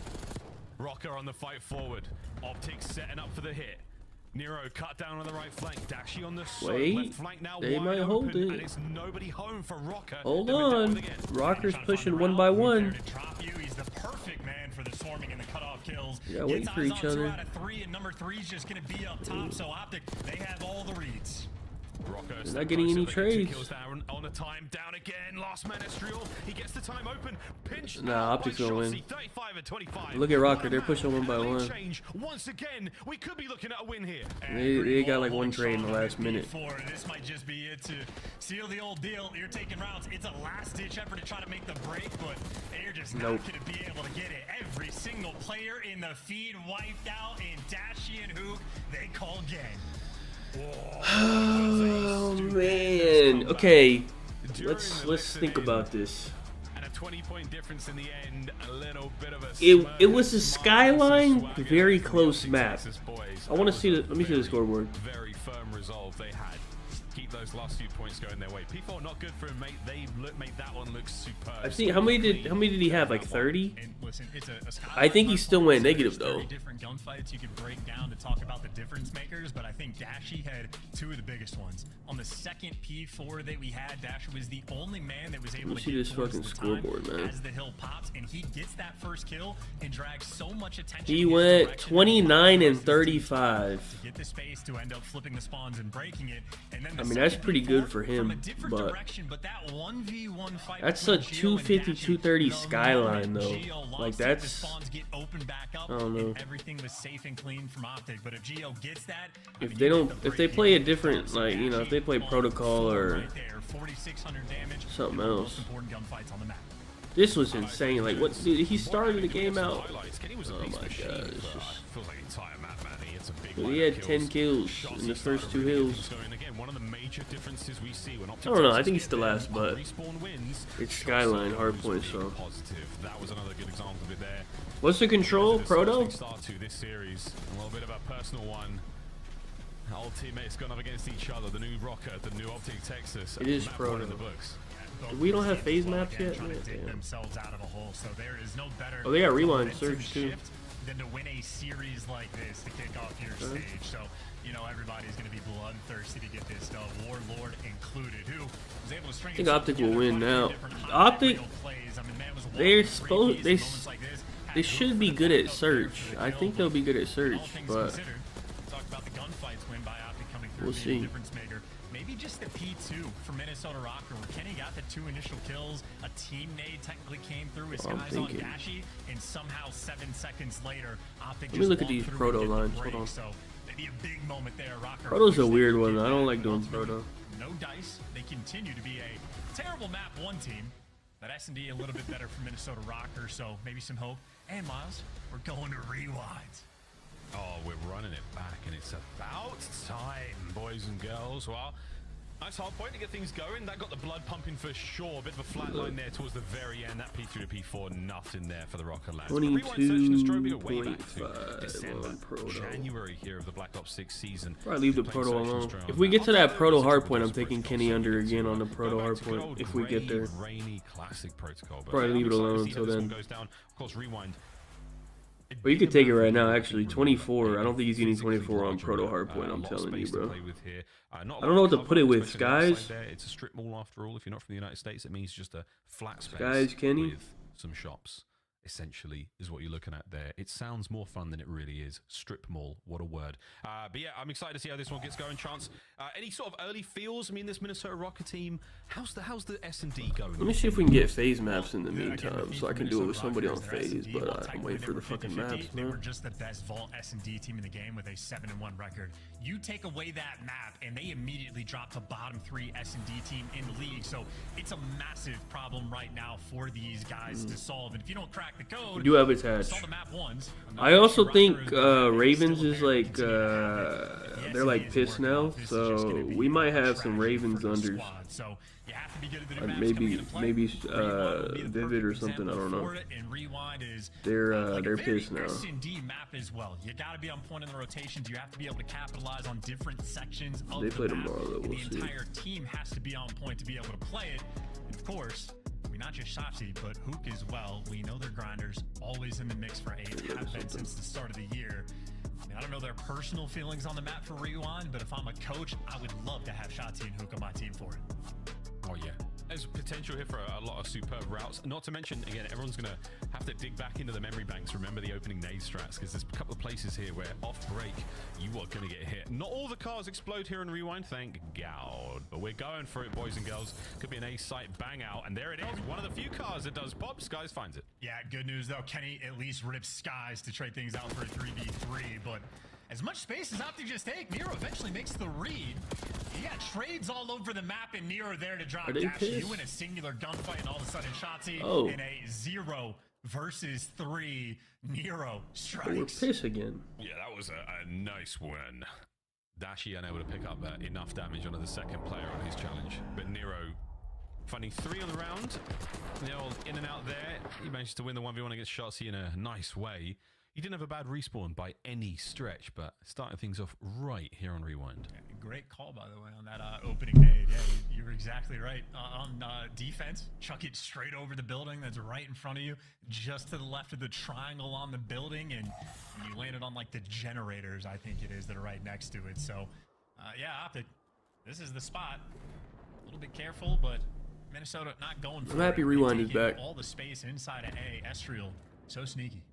Rocker on the fight forward. Optics setting up for the hit. Nero cut down on the right flank. Dashi on the Wait, left flank now they wide might hold open, it. and it's nobody home for Rocker. Hold Then we're down on. again. Rocker's Trying to find pushing the one route. by Hook one. there to drop you. He's the perfect man for the swarming and the cutoff kills. Yeah, wait Gets for eyes each on 2 other. out of 3, and number 3 is just going to be up top. So Optic, they have all the reads. Rocker's They're not getting any trades. Kills down on a time, down again. Last man Estriel. He gets the time open. Pinch. Nah, Optic's gonna win. 35 and 25. Look at Rocker, What a they're match. pushing one by And a lead one. change. Once again, we could be looking at a win here. They got like one trade in the last minute. This might just be it to seal the old deal. You're taking rounds. It's a last-ditch effort to try to make the break, but they're just not Nope. going to be able to get it. Every single player in the feed wiped out, and Dashi and Hook, they call game. Oh man. Okay. Let's think about this. And a 20-point difference in the end. A little bit of a It was a skyline, very close map. I want to see the. Let me see the scoreboard. Very firm resolve they had. Keep those last few points going their way. P4 not good for him, mate. They made that one look superb. I think how many did he have? Like 30? And listen, it's a I think he still went negative There's though. 30 different gunfights you could break down to talk about the difference makers, but I think Dashi had 2 of the biggest ones. On the second P4 that we had, Dashi was the only man that was able to see get this towards fucking the time scoreboard, man. as the hill pops, and he gets that first kill and drags so much attention. He in his went direction 29 and to 35. get the space to end up flipping the spawns and breaking it. And then I the mean, that's second pretty P4 good for from him, a different but direction, but that 1v1 fight that's between a Gio and 250, Dashi, 230 the skyline, moment though. Gio Like, lost it, that's- the spawns get opened back up, I don't know. and everything was safe and clean from Optic. But if Gio gets that, I If mean, they you don't, get the if they break play a here. different, like, you know, if they play Dashi on protocol 4 or right there, 4,600 damage, something one of the else. most important gunfights on the map. This was insane. Like, what? Dude, he started the game out. Kenny was a Oh beast my machine god, it's for, just. feels like the entire map, man. He had some big He had 10 kills in the first 2 hills. So, and again, one of the major differences we see when I don't know. I think he's the last, but Respawn wins. it's Skyline hardpoint, so. Positive. That was another good example of it there. What's the control, Proto? Start to this series. A little bit of a personal one. Old teammates gone up against each other. The new Rocker, the new Optic Texas. It is map Proto. one in the books. We don't have phase maps yet. Trying to Yeah, dig damn. themselves out of a hole, so there is no better Oh, they got rewind momentum surge too. shift than to win a series like this to kick off your stage. So, you know, everybody's going to be bloodthirsty to get this done, Warlord included, who was able to string I think Optic will win now. Optic, they should be good at search. I think they'll be good at search, but talk about the gunfights win by Optic coming through, we'll being see. a difference maker. Maybe just the P2 for Minnesota Rocker, where Kenny got the 2 initial kills. A team nade technically came through with Skies on Dashy, and somehow 7 seconds later, Optic let me look at these Proto lines. Hold on. So maybe a big moment there. Rocker. Proto's a weird one. I don't like doing Proto. No dice. They continue to be a terrible map 1 team. That S&D a little bit better for Minnesota Rocker, so maybe some hope. And Miles, we're going to rewind. Oh, we're running it back, and it's about time, boys and girls. Well, nice hard point to get things going. That got the blood pumping for sure. A bit of a flat line there towards the very end. That P3 to P4, nothing there for the Rocker lads. 22.5 January here of the Black Ops 6 season. Probably leave the Proto alone. If we get to that Proto hardpoint, I'm taking Kenny under again on the Proto hardpoint. If we get there, rainy classic protocol. probably leave it alone until then. Goes down. Of course, rewind. But you could take it right now, actually. 24. I don't think he's getting 24 on Proto hardpoint, I'm telling you, bro. I don't know what to put it with. Skies? It's a strip mall after all. If you're not from the United States, it means just a flat space Skies, Kenny? with some shops. Essentially is what you're looking at there. It sounds more fun than it really is. Strip mall, what a word. But yeah, I'm excited to see how this one gets going. Chance, any sort of early feels? I mean, this Minnesota Rocker team, how's the S&D going? Let me see if we can get phase maps in the meantime, so I can do it with somebody on phase. But I'm waiting for the fucking maps, They man. were just the best Vault S&D team in the game with a 7-1 record. You take away that map, and they immediately drop to bottom 3 S&D team in the league. So it's a massive problem right now for these guys to solve. And if you don't crack the code, We do have attached. I also think Ravens is like they're like pissed now, so we might have some Ravens unders. Maybe Vivid or something. I don't know. They're pissed now. S&D map as well. You got to be on point in the rotations. You have to be able to capitalize on different sections of They play the map. tomorrow, though. We'll the entire team has to be on point to be able to play it. And of course, not just Shopsy, but Hook as well. We know they're grinders, always in the mix for 8, have been since the start of the year. I mean, I don't know their personal feelings on the map for Rewind, but if I'm a coach, I would love to have Shotzi and Hook on my team for it. Oh yeah, there's potential here for a lot of superb routes. Not to mention, again, everyone's going to have to dig back into the memory banks. Remember the opening nade strats, because there's a couple of places here where off break, you are going to get hit. Not all the cars explode here in Rewind, thank God. But we're going for it, boys and girls. Could be an A-site bang out, and there it is. One of the few cars that does pop. Skies finds it. Yeah, good news though. Kenny at least rips Skies to trade things out for a 3v3, but as much space as Optic just take, Nero eventually makes the read. You got trades all over the map, and Nero there to drop dash. You in a singular gunfight, and all of a sudden Shotzi in a 0 versus 3. Nero strikes. We're pissed again. Yeah, that was a nice win. Dashi unable to pick up enough damage onto the second player on his challenge, but Nero finding 3 on the round. The old in and out there. He managed to win the 1v1 against Shotzi in a nice way. He didn't have a bad respawn by any stretch, but starting things off right here on Rewind. Yeah, great call, by the way, on that opening nade. Yeah, you were exactly right. On defense, chuck it straight over the building that's right in front of you, just to the left of the triangle on the building, and you landed on like the generators, I think it is, that are right next to it. So, yeah, Optic, this is the spot. A little bit careful, but Minnesota not going for it. I'm happy Rewind is back. All the space inside of A. Estriel, so sneaky.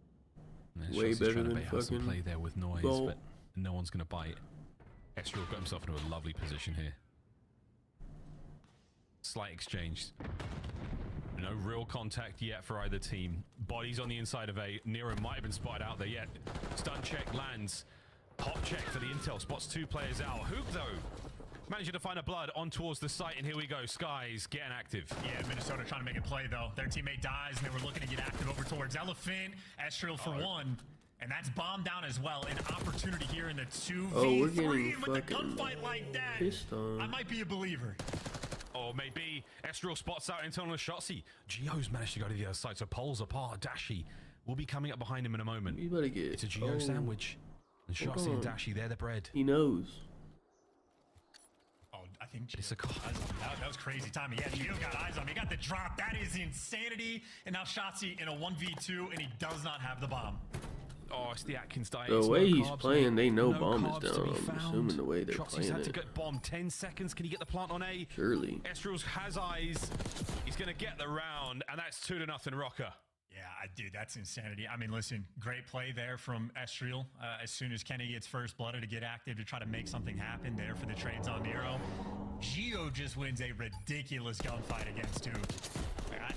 Way better than fucking play there with noise, goal. but no one's going to bite. Estriel got himself into a lovely position here. Slight exchange. No real contact yet for either team. Bodies on the inside of A. Nero might have been spotted out there yet. Stun check lands. Pop check for the intel. Spots 2 players out. Hook, though, managing to find a blood on towards the site, and here we go. Skies getting active. Yeah, Minnesota trying to make a play, though. Their teammate dies, and they were looking to get active over towards Elephant. Estriel for one. And that's bombed down as well. An opportunity here in the 2v3. Oh, we're getting and with the fucking gunfight like that, pissed on. I might be a believer. Or maybe Estriel spots out internal Shotzi. Geo's managed to go to the other side, so poles apart. Dashi will be coming up behind him in a moment. You better get. It's a Geo sandwich. And Shotzi and Dashi, they're the bread. He knows. Oh, I think It's a call. that was crazy timing. Yeah, Geo got eyes on him. He got the drop. That is insanity. And now Shotzi in a 1v2, and he does not have the bomb. Oh, it's the Atkins diet. The It's way no he's carbs, playing, they know no bomb is carbs to down. be I'm found. assuming the way they're Shotzi's playing had to it. get bomb 10 seconds. Can he get the plant on A? Surely. Estriel has eyes. He's going to get the round, and that's 2-0 Rocker. Yeah, dude, that's insanity. I mean, listen, great play there from Estriel. As soon as Kenny gets first blooded to get active to try to make something happen there for the trades on Nero. Geo just wins a ridiculous gunfight against Duke.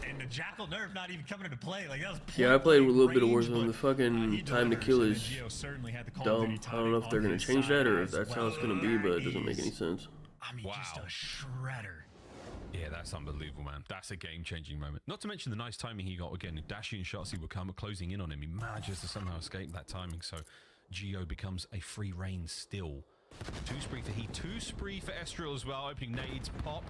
And the Jackal Nerf not even coming into play. Like, that was Yeah, I played with a little bit of range, Warzone. The but, fucking he time to delivers, kill and is Geo certainly had the Call of dumb. Duty I don't know if timing they're on gonna his change that or if side that's as how it's gonna well. be, but it That doesn't make any is- sense. I mean, just a shredder. Yeah, that's unbelievable, man. That's a game-changing moment. Not to mention the nice timing he got again. Dashi and Shotzi were closing in on him. He manages to somehow escape that timing, so Geo becomes a free reign still. 2 spree for he, 2 spree for Estriel as well. Opening nades, pop.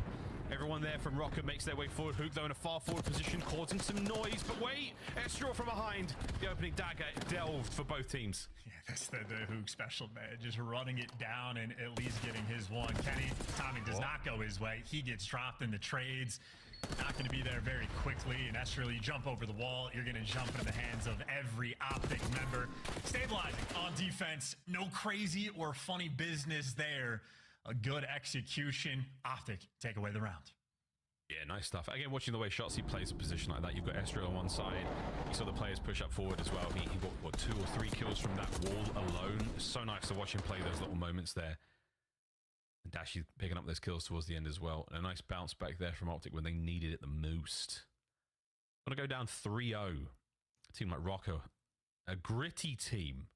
Everyone there from Rocket makes their way forward. Hook, though, in a far forward position, causing some noise. But wait, Estriel from behind. The opening dagger delved for both teams. Yeah, that's the Hook special, man. Just running it down and at least getting his one. Kenny, timing does not go his way. He gets dropped in the trades. Not going to be there very quickly. And that's really, you jump over the wall, you're going to jump into the hands of every Optic member. Stabilizing on defense. No crazy or funny business there. A good execution. Optic take away the round. Yeah, nice stuff. Again, watching the way Shotzi plays a position like that, you've got Estriel on one side. You saw the players push up forward as well. He got, what, 2 or 3 kills from that wall alone. It's so nice to watch him play those little moments there. And Dashi picking up those kills towards the end as well. And a nice bounce back there from Optic when they needed it the most. I'm going to go down 3-0. A team like Rocco, a gritty team,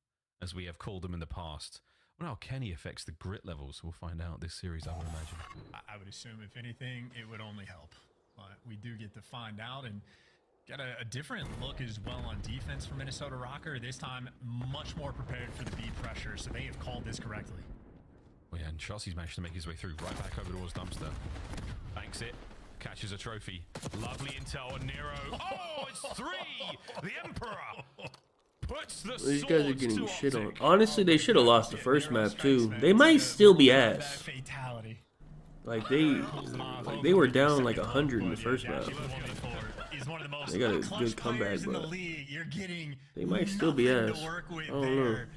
as we have called them in the past. Well, how Kenny affects the grit levels, we'll find out this series, I would imagine. I would assume, if anything, it would only help. But we do get to find out and get a different look as well on defense for Minnesota Rocker. This time, much more prepared for the B pressure, so they have called this correctly. Well, yeah, and Shotzi's managed to make his way through, right back over towards Dumpster. Banks it, catches a trophy. Lovely intel on Nero. Oh, it's 3! The Emperor! Puts the These guys are swords getting to shit on. Optic. Honestly, they should have lost the first map too. They might still be That ass. fatality. Like they were down like 100 in the first map. He's one of the most They got a clutch good comeback, players in the but league. You're getting they might still be nothing ass. to work with I don't know. there.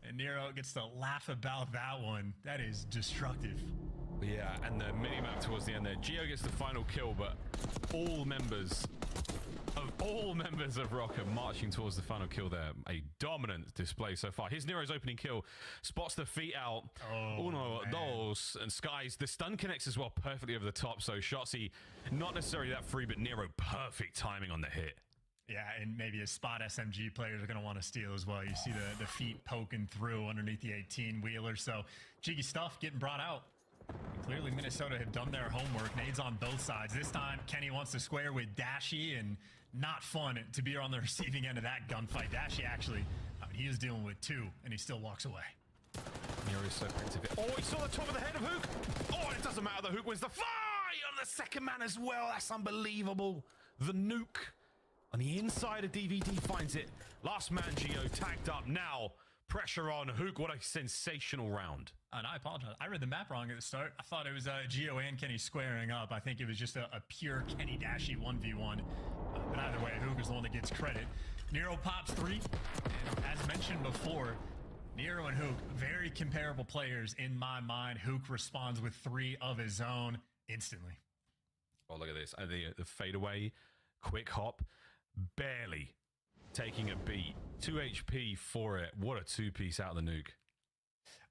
And Nero gets to laugh about that one. That is destructive. Yeah, and the mini-map towards the end there. Geo gets the final kill, but all members of Rock are marching towards the final kill there. A dominant display so far. Here's Nero's opening kill. Spots the feet out. Uno, dos, and Skies. The stun connects as well perfectly over the top. So Shotzi, not necessarily that free, but Nero, perfect timing on the hit. Yeah, and maybe a spot SMG players are going to want to steal as well. You see the feet poking through underneath the 18-wheeler. So jiggy stuff getting brought out. And clearly Minnesota have done their homework. Nades on both sides. This time, Kenny wants to square with Dashi, and not fun to be on the receiving end of that gunfight. Dashi actually, he is dealing with 2, and he still walks away. Nero is so active. Oh, he saw the top of the head of Hook. Oh, and it doesn't matter. The Hook wins the fight on the second man as well. That's unbelievable. The nuke on the inside of DVD finds it. Last man Geo tagged up. Now pressure on Hook. What a sensational round. And I apologize. I read the map wrong at the start. I thought it was Geo and Kenny squaring up. I think it was just a pure Kenny Dashi 1v1. But either way, Hook is the one that gets credit. Nero pops 3. And as mentioned before, Nero and Hook, very comparable players in my mind. Hook responds with 3 of his own instantly. Oh, look at this. The fadeaway, quick hop, barely taking a beat. 2 HP for it. What a 2-piece out of the nuke.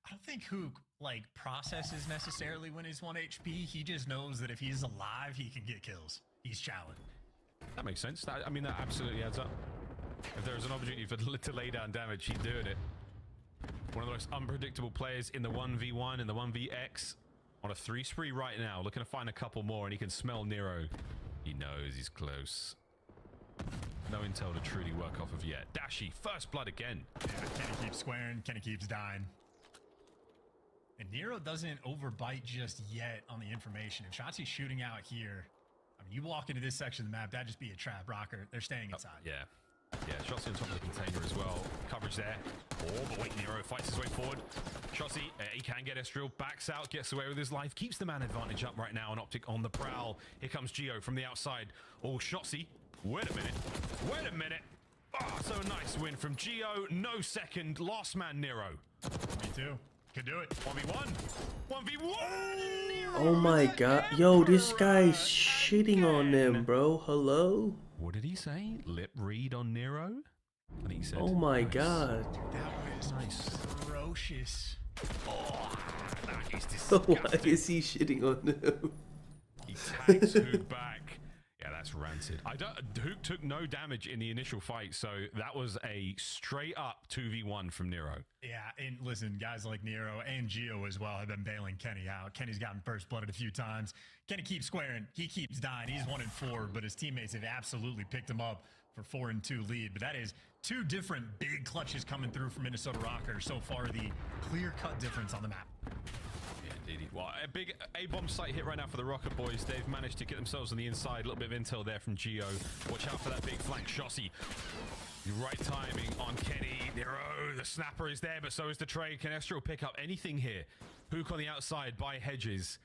I don't think Hook processes necessarily when he's 1 HP. He just knows that if he's alive, he can get kills. He's challenged. That makes sense. That absolutely adds up. If there was an opportunity to lay down damage, he'd doing it. One of the most unpredictable players in the 1v1 and the 1vx. On a 3 spree right now, looking to find a couple more, and he can smell Nero. He knows he's close. No intel to truly work off of yet. Dashy, first blood again. Yeah, Kenny keeps squaring, Kenny keeps dying. And Nero doesn't overbite just yet on the information. If Shotzi's shooting out here, I mean, you walk into this section of the map, that'd just be a trap. Rocker, they're staying inside. Yeah. Yeah, Shotzi on top of the container as well. Coverage there. Oh, but wait, Nero fights his way forward. Shotzi, he can get Estriel, backs out, gets away with his life, keeps the man advantage up right now, and Optic on the prowl. Here comes Gio from the outside. Oh, Shotzi, wait a minute. Oh, so nice win from Gio. No second, last man Nero. Me too. Could do it. 1v1. 1v1. Nero Oh my god. Yo, this guy's shitting on them, bro. Hello? What did he say? Lip read on Nero? I think he said. Oh my nice. god. That was Nice. ferocious. Oh, that is Why disgusting. is he shitting on them? He tags Hook back. Yeah, that's rancid. Hook took no damage in the initial fight, so that was a straight up 2v1 from Nero. Yeah, and listen, guys like Nero and Gio as well have been bailing Kenny out. Kenny's gotten first blooded a few times. Kenny keeps squaring. He keeps dying. He's 1-4, but his teammates have absolutely picked him up for 4-2 lead. But that is 2 different big clutches coming through from Minnesota Rocker. So far, the clear-cut difference on the map. Yeah, indeed. Well, a big A-bomb site hit right now for the Rocket boys. They've managed to get themselves on the inside. A little bit of intel there from Gio. Watch out for that big flank. Shotzi. Right timing on Kenny. Nero, the snapper is there, but so is the trade. Can Estriel pick up anything here? Hook on the outside by Hedges.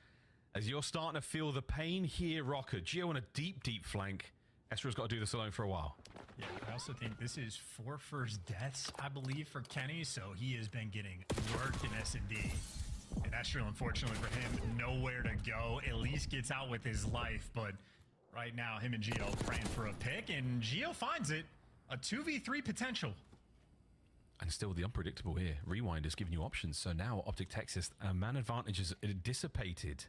As you're starting to feel the pain here, Rocker. Gio on a deep, deep flank. Estriel's got to do this alone for a while. Yeah, I also think this is 4 first deaths, I believe, for Kenny, so he has been getting worked in S&D. And Estriel, unfortunately for him, nowhere to go. At least gets out with his life, but right now, him and Gio praying for a pick, and Gio finds it. A 2v3 potential. And still the unpredictable here. Rewind is giving you options. So now Optic Texas, man advantage is dissipated.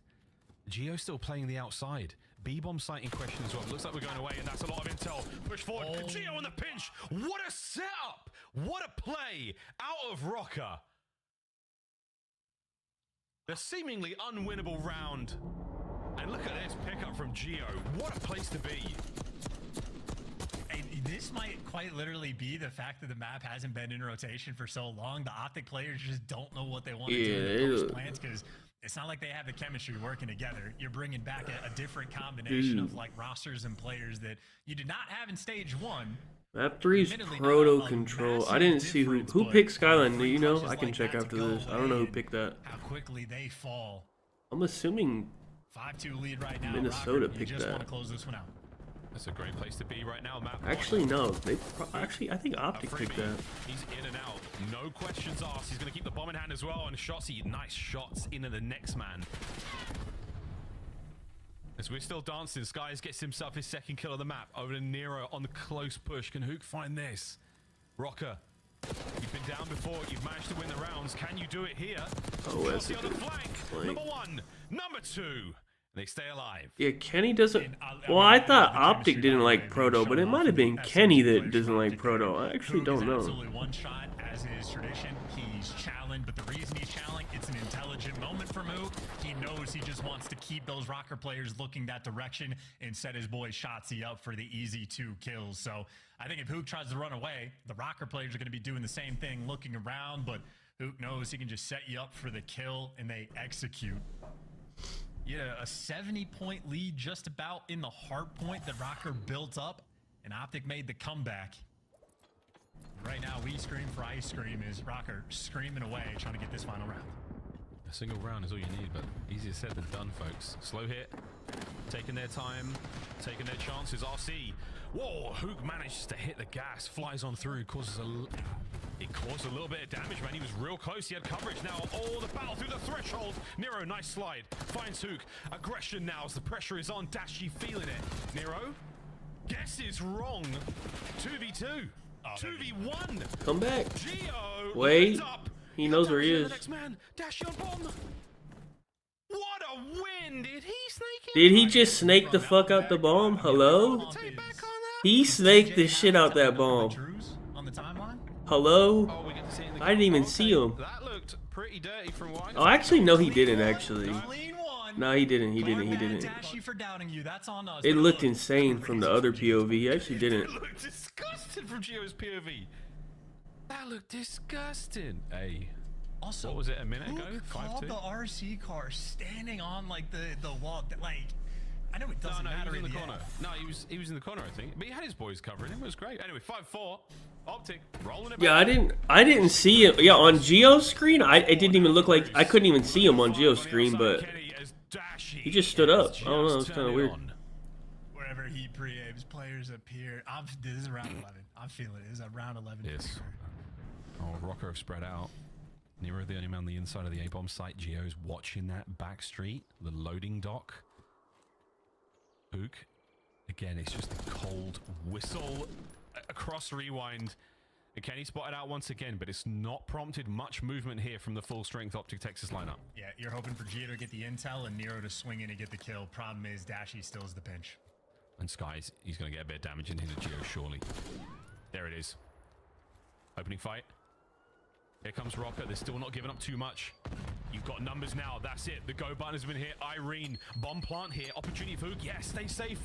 Gio still playing the outside. B-bomb site in question as well. Looks like we're going away, and that's a lot of intel. Push forward. Oh. Gio on the pinch. What a setup. What a play out of Rocker. The seemingly unwinnable round. And look at this pickup from Gio. What a place to be. This might quite literally be the fact that the map hasn't been in rotation for so long. The Optic players just don't know what they want to do in those plans, because it's not like they have the chemistry working together. You're bringing back a different combination of like rosters and players that you did not have in stage 1. Map 3's proto control. I didn't see who picked Skyline. Do you know? I can check after this. I don't know who picked that. How quickly they fall. I'm assuming 5-2 lead right now. Minnesota Rocker, picked you just that. want to close this one out. That's a great place to be right now, Matt. Actually, no. Actually, I think Optic picked that. He's in and out. No questions asked. He's going to keep the bomb in hand as well. And Shotzi, nice shots into the next man. As we're still dancing, Skies gets himself his second kill of the map. Over to Nero on the close push. Can Hook find this? Rocker, you've been down before. You've managed to win the rounds. Can you do it here? Oh, that's a Shotzi on good the flank. flank. Number 1. Number 2. They stay alive. Yeah, Kenny doesn't. Well, I thought Optic didn't like Proto, but it might have been Kenny that doesn't like Proto. I actually don't know. Absolutely one shot, as is tradition. He's challenged, but the reason he's challenged, it's an intelligent moment from Mook. He knows he just wants to keep those Rocker players looking that direction and set his boy Shotzi up for the easy 2 kills. So I think if Hook tries to run away, the Rocker players are going to be doing the same thing, looking around, but Hook knows he can just set you up for the kill, and they execute. Yeah, a 70-point lead just about in the hard point that Rocker built up, and Optic made the comeback. Right now, we scream for ice cream is Rocker screaming away, trying to get this final round. A single round is all you need, but easier said than done, folks. Slow hit, taking their time, taking their chances. RC, whoa, Hook manages to hit the gas, flies on through, caused a little bit of damage, man. He was real close. He had coverage now. Oh, the battle through the threshold. Nero, nice slide. Finds Hook. Aggression now as the pressure is on. Dashy feeling it. Nero, guesses wrong. 2v2. 2v1. Come back. Gio. Wait. Up. He knows where he is. The next man. Dashy on bomb. What a win. Did he snake it? Did he just snake the fuck out the bomb? Hello? Take back on that? He snaked the shit out that bomb. On the timeline? Hello? Oh, we get to see it in the I didn't even okay. see him. That looked pretty dirty from what I Oh, actually, no, he didn't, actually. Clean No, he didn't. He didn't. He didn't. Dashy for doubting you. That's on us. It looked insane from the other POV. He actually didn't. It looked disgusting from Gio's POV. That looked disgusting. Hey. Also, what was it a minute ago? Called 5-2? the RC car standing on like the wall. Like, I know it doesn't matter he was in the end. corner. No, he was in the corner, I think. But he had his boys covering him. It was great. Anyway, 5-4. Optic rolling it. Yeah, I didn't see it. Yeah, on Gio's screen, it didn't even look like I couldn't even see him on Gio's screen, but he just stood up. I don't know. It's kind of weird. Wherever he pre-aims, players appear. This is round 11. I'm feeling it. This is a round 11. Yes. Oh, Rocco have spread out. Nero the only man on the inside of the A-bomb site. Gio's watching that back street, the loading dock. Ook. Again, it's just a cold whistle across rewind. And Kenny spotted out once again, but it's not prompted much movement here from the full-strength Optic Texas lineup. Yeah, you're hoping for Gio to get the intel and Nero to swing in and get the kill. Problem is, Dashy still is the pinch. And Skies, he's going to get a bit of damage into Gio, surely. There it is. Opening fight. Here comes Rocker. They're still not giving up too much. You've got numbers now. That's it. The go button has been hit. Irene. Bomb plant here. Opportunity for Ook. Yes, stay safe.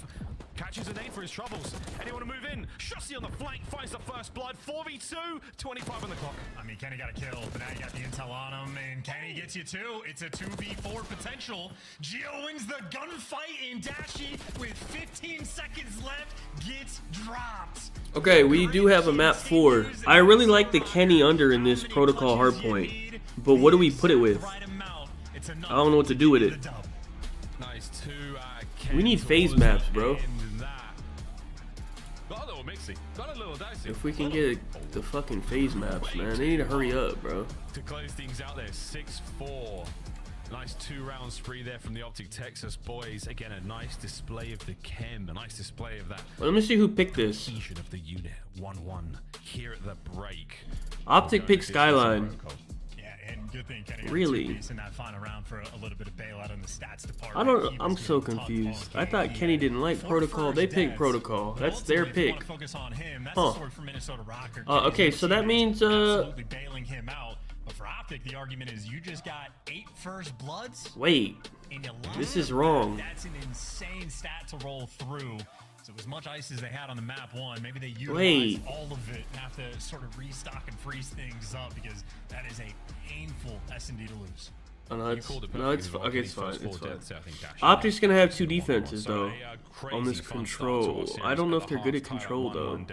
Catches a name for his troubles. Anyone to move in? Shossi on the flank. Finds the first blood. 4v2. 25 on the clock. I mean, Kenny got a kill, but now you got the intel on him, and Kenny gets you too. It's a 2v4 potential. Gio wins the gunfight, and Dashy, with 15 seconds left, gets dropped. Okay, we do have a map 4. I really like the Kenny under in this protocol hardpoint, but what do we put it with? I don't know what to do with it. Nice. We need phase maps, bro. Got a little mixy. Got a little dicey. If we can get the fucking phase maps, man, they need to hurry up, bro. To close things out there, 6-4. Nice 2-round spree there from the Optic Texas boys. Again, a nice display of the chem, a nice display of that. Well, let me see who picked this. Of the unit 1-1 here at the break. Optic picked Skyline. Yeah, and good thing Kenny really in that final round for a little bit of bailout on the stats department. I don't. I'm so confused. I thought Kenny didn't like protocol. They picked protocol. That's their pick. Huh. Okay, so that means absolutely bailing him out. But for Optic, the argument is you just got 8 first bloods. Wait, this is wrong. That's an insane stat to roll through. So as much ice as they had on the map 1, maybe they utilize all of it and have to sort of restock and freeze things up because that is a painful S&D to lose. Oh, no, it's okay. It's fine. It's fine. Optic's gonna have 2 defenses though on this control. I don't know if they're good at control though.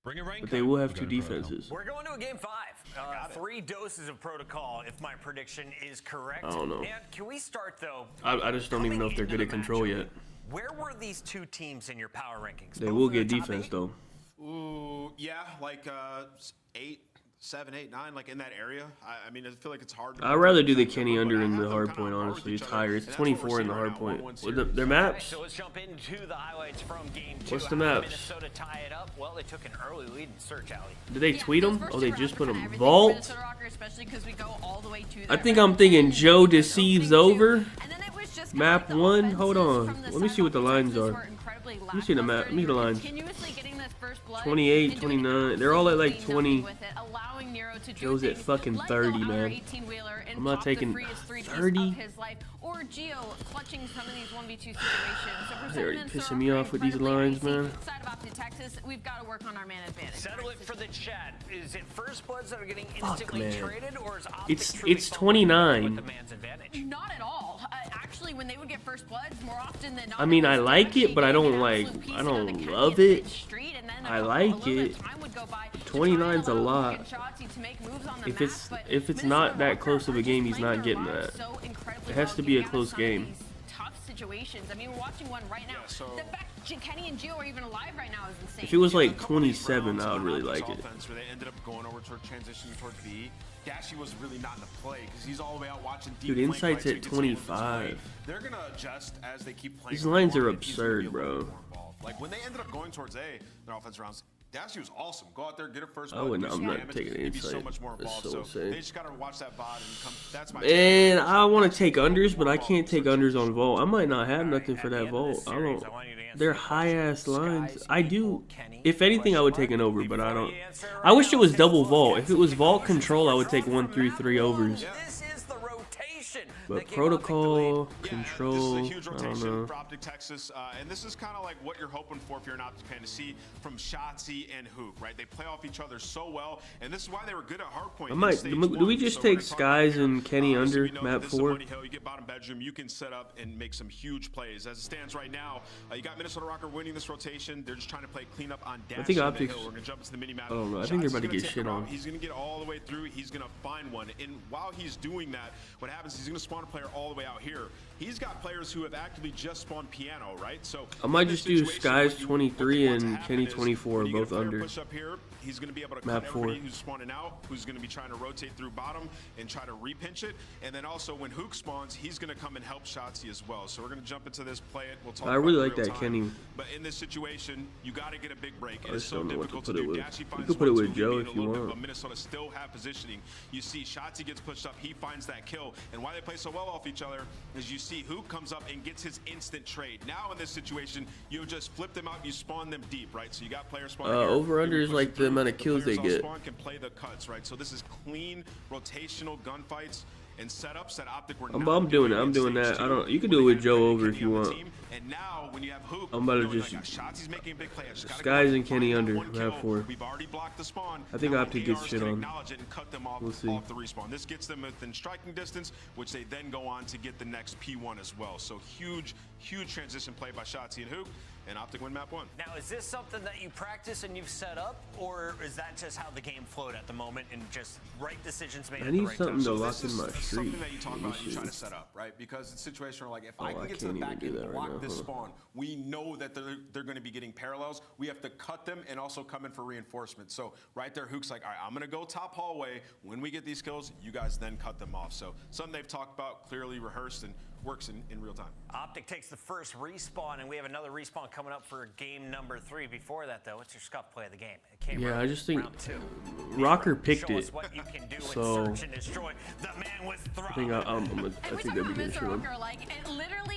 But they will have 2 defenses. We're going to a game 5. 3 doses of protocol, if my prediction is correct. I don't know. And can we start though? I just don't even know if they're good at control yet. Where were these 2 teams in your power rankings? They will get defense though. Ooh, yeah, like 8, 7, 8, 9, like in that area. I mean, I feel like it's hard. I'd rather do the Kenny under in the hard point, honestly. It's higher. It's 24 in the hard point. Their maps? So let's jump into the highlights from game 2. What's the maps? Minnesota tie it up. Well, they took an early lead in Search Alley. Did they tweet them? Oh, they just put them. Vault? I think I'm thinking thinking Joe deceives over. Map 1? Hold on. Let me see what the lines are. Let me see the map. Let me see the lines. 28, 29. They're all at like 20. Joe's at fucking 30, man. I'm not taking 30. Or Gio clutching some of these 1v2 situations. So They're already pissing me off with these lines, man. Side of Optic Texas, we've got to work on our man advantage. Settle it for the chat. Is it first bloods that are getting instantly traded, or is Optic It's 29. the man's advantage? Not at all. Actually, when they would get first bloods, more often than not. I mean, I like it, but I don't love it. I like it. 29's a lot. If it's not that close of a game, he's not getting that. It has to be a close game. Tough situations. I mean, we're watching one right now. The fact Kenny and Gio are even alive right now is insane. If it was like 27, I would really like it. Where they ended up going over toward transitioning towards B. Dashy was really not in the play because he's all the way out watching deep. Dude, Insight's at 25. They're gonna adjust as they keep playing. These lines are absurd, bro. Like when they ended up going towards A, their offense rounds. Dashy was awesome. Go out there, get it first. I'm not taking Insight. So much more involved. So they just gotta watch that bot and come. That's my. And I want to take unders, but I can't take unders on Vault. I might not have nothing for that Vault. I don't. They're high ass lines. I do. If anything, I would take an over, but I don't. I wish it was double Vault. If it was Vault control, I would take 1 through 3 overs. This is the rotation. But protocol, Yeah, control, this is a huge I don't rotation know. for Optic Texas, and this is kind of like what you're hoping for if you're an Optic fan to see from Shotzi and Hook, right? They play off each other so well, and this is why they were good at hardpoint. I might. Do we just take Skies and Kenny under map 4? You get bottom bedroom, you can set up and make some huge plays. As it stands right now, you got Minnesota Rocker winning this rotation. They're just trying to play cleanup on dash. I think Optics. We're gonna jump into the mini map. I don't know. I think they're about to get shit on. He's gonna get all the way through. He's gonna find one, and while he's doing that, what happens is he's gonna spawn a player all the way out here. He's got players who have actively just spawned piano, right? So I might just do Skies 23 and Kenny 24, both under. Push up here, he's going to be able to map cut 4. everybody who's spawning out, who's going to be trying to rotate through bottom and try to repinch it. And then also when Hook spawns, he's going to come and help Shotzi as well. So we're going to jump into this, play it. We'll talk I really about like it in that real time. Kenny. But in this situation, you got to get a big break. I It's just so don't know what to difficult put to it do. with. Dashy You finds can put it one, with two, Joe lead if a you little bit, want. but Minnesota still have positioning. You see Shotzi gets pushed up. He finds that kill. And why they play so well off each other is you see Hook comes up and gets his instant trade. Now in this situation, you just flip them out. You spawn them deep, right? So you got players spawning here. Over under You is push like it the through. amount of kills they players get. on spawn can play the cuts, right? So this is clean rotational gunfights and setups that Optic were not I'm doing it. I'm doing in that. stage I 2 don't. You can when do it they with had Joe Kenny over if on you the want. team. And now when you have Hook, I'm about to knowing, just like, Shotzi's making a big play. I just gotta Skies go and Kenny find under one kill. map 4. We've already blocked the spawn. I think Now Optic ARs gets shit can on. acknowledge it and cut them off, We'll see. off the respawn. This gets them within striking distance, which they then go on to get the next P1 as well. So huge transition play by Shotzi and Hook, and Optic win map 1. Now, is this something that you practice and you've set up, or is that just how the game flowed at the moment and just right decisions made I at the need right something time? to So lock this in is my streak. something that you talk Let me about and you try see. to set up, right? Because it's a situation where, like, if I Oh, can I get to the can't even back do end that and right block now. this Hold on. spawn, we know that they're going to be getting parallels. We have to cut them and also come in for reinforcement. So right there, Hook's like, all right, I'm going to go top hallway. When we get these kills, you guys then cut them off. So something they've talked about, clearly rehearsed, and works in real time. Optic takes the first respawn, and we have another respawn coming up for game number 3. Before that, though, what's your scuff play of the game? It came Yeah, right I just think round 2. Rocker picked Show us it. what you can do So in search and destroy. The man was I think I think that'd be good shit on.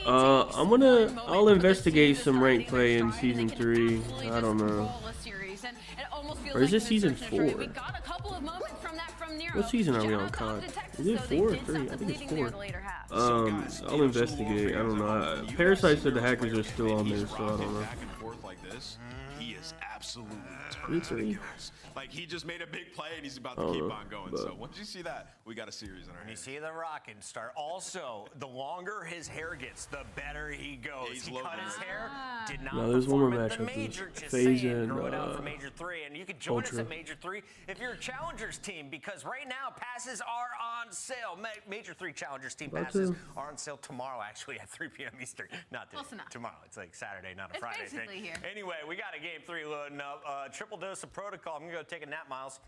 I'll investigate some rank play in season 3. I don't know. Or is this season 4? What season are we on, COD? Is it 4 or 3? I think it's 4. I'll investigate. I don't know. Parasite said the hackers are still on there, so I don't know. Back and forth like this, he is absolutely It's turning. a- Like, he just made a big play and he's about to I don't keep know, on going. but- So once you see that, we got a series in our You hands. see the rocking start. Also, the longer his hair gets, the better he goes. He's He loaded. cut his hair, did not No, there's one more perform at match the after major. this. Just FaZe saying, and, growing out for Major 3, and you can join us Ultra. at Major 3 if you're a Challengers team, because right now passes are on sale. Major 3 Challengers team About passes to. are on sale tomorrow, actually at 3 p.m. Eastern. Not today. Close enough. Tomorrow. It's like Saturday, not a It's Friday basically thing. here. Anyway, we got a game 3 loading up. Triple dose of protocol. I'm gonna go take a nap, Miles.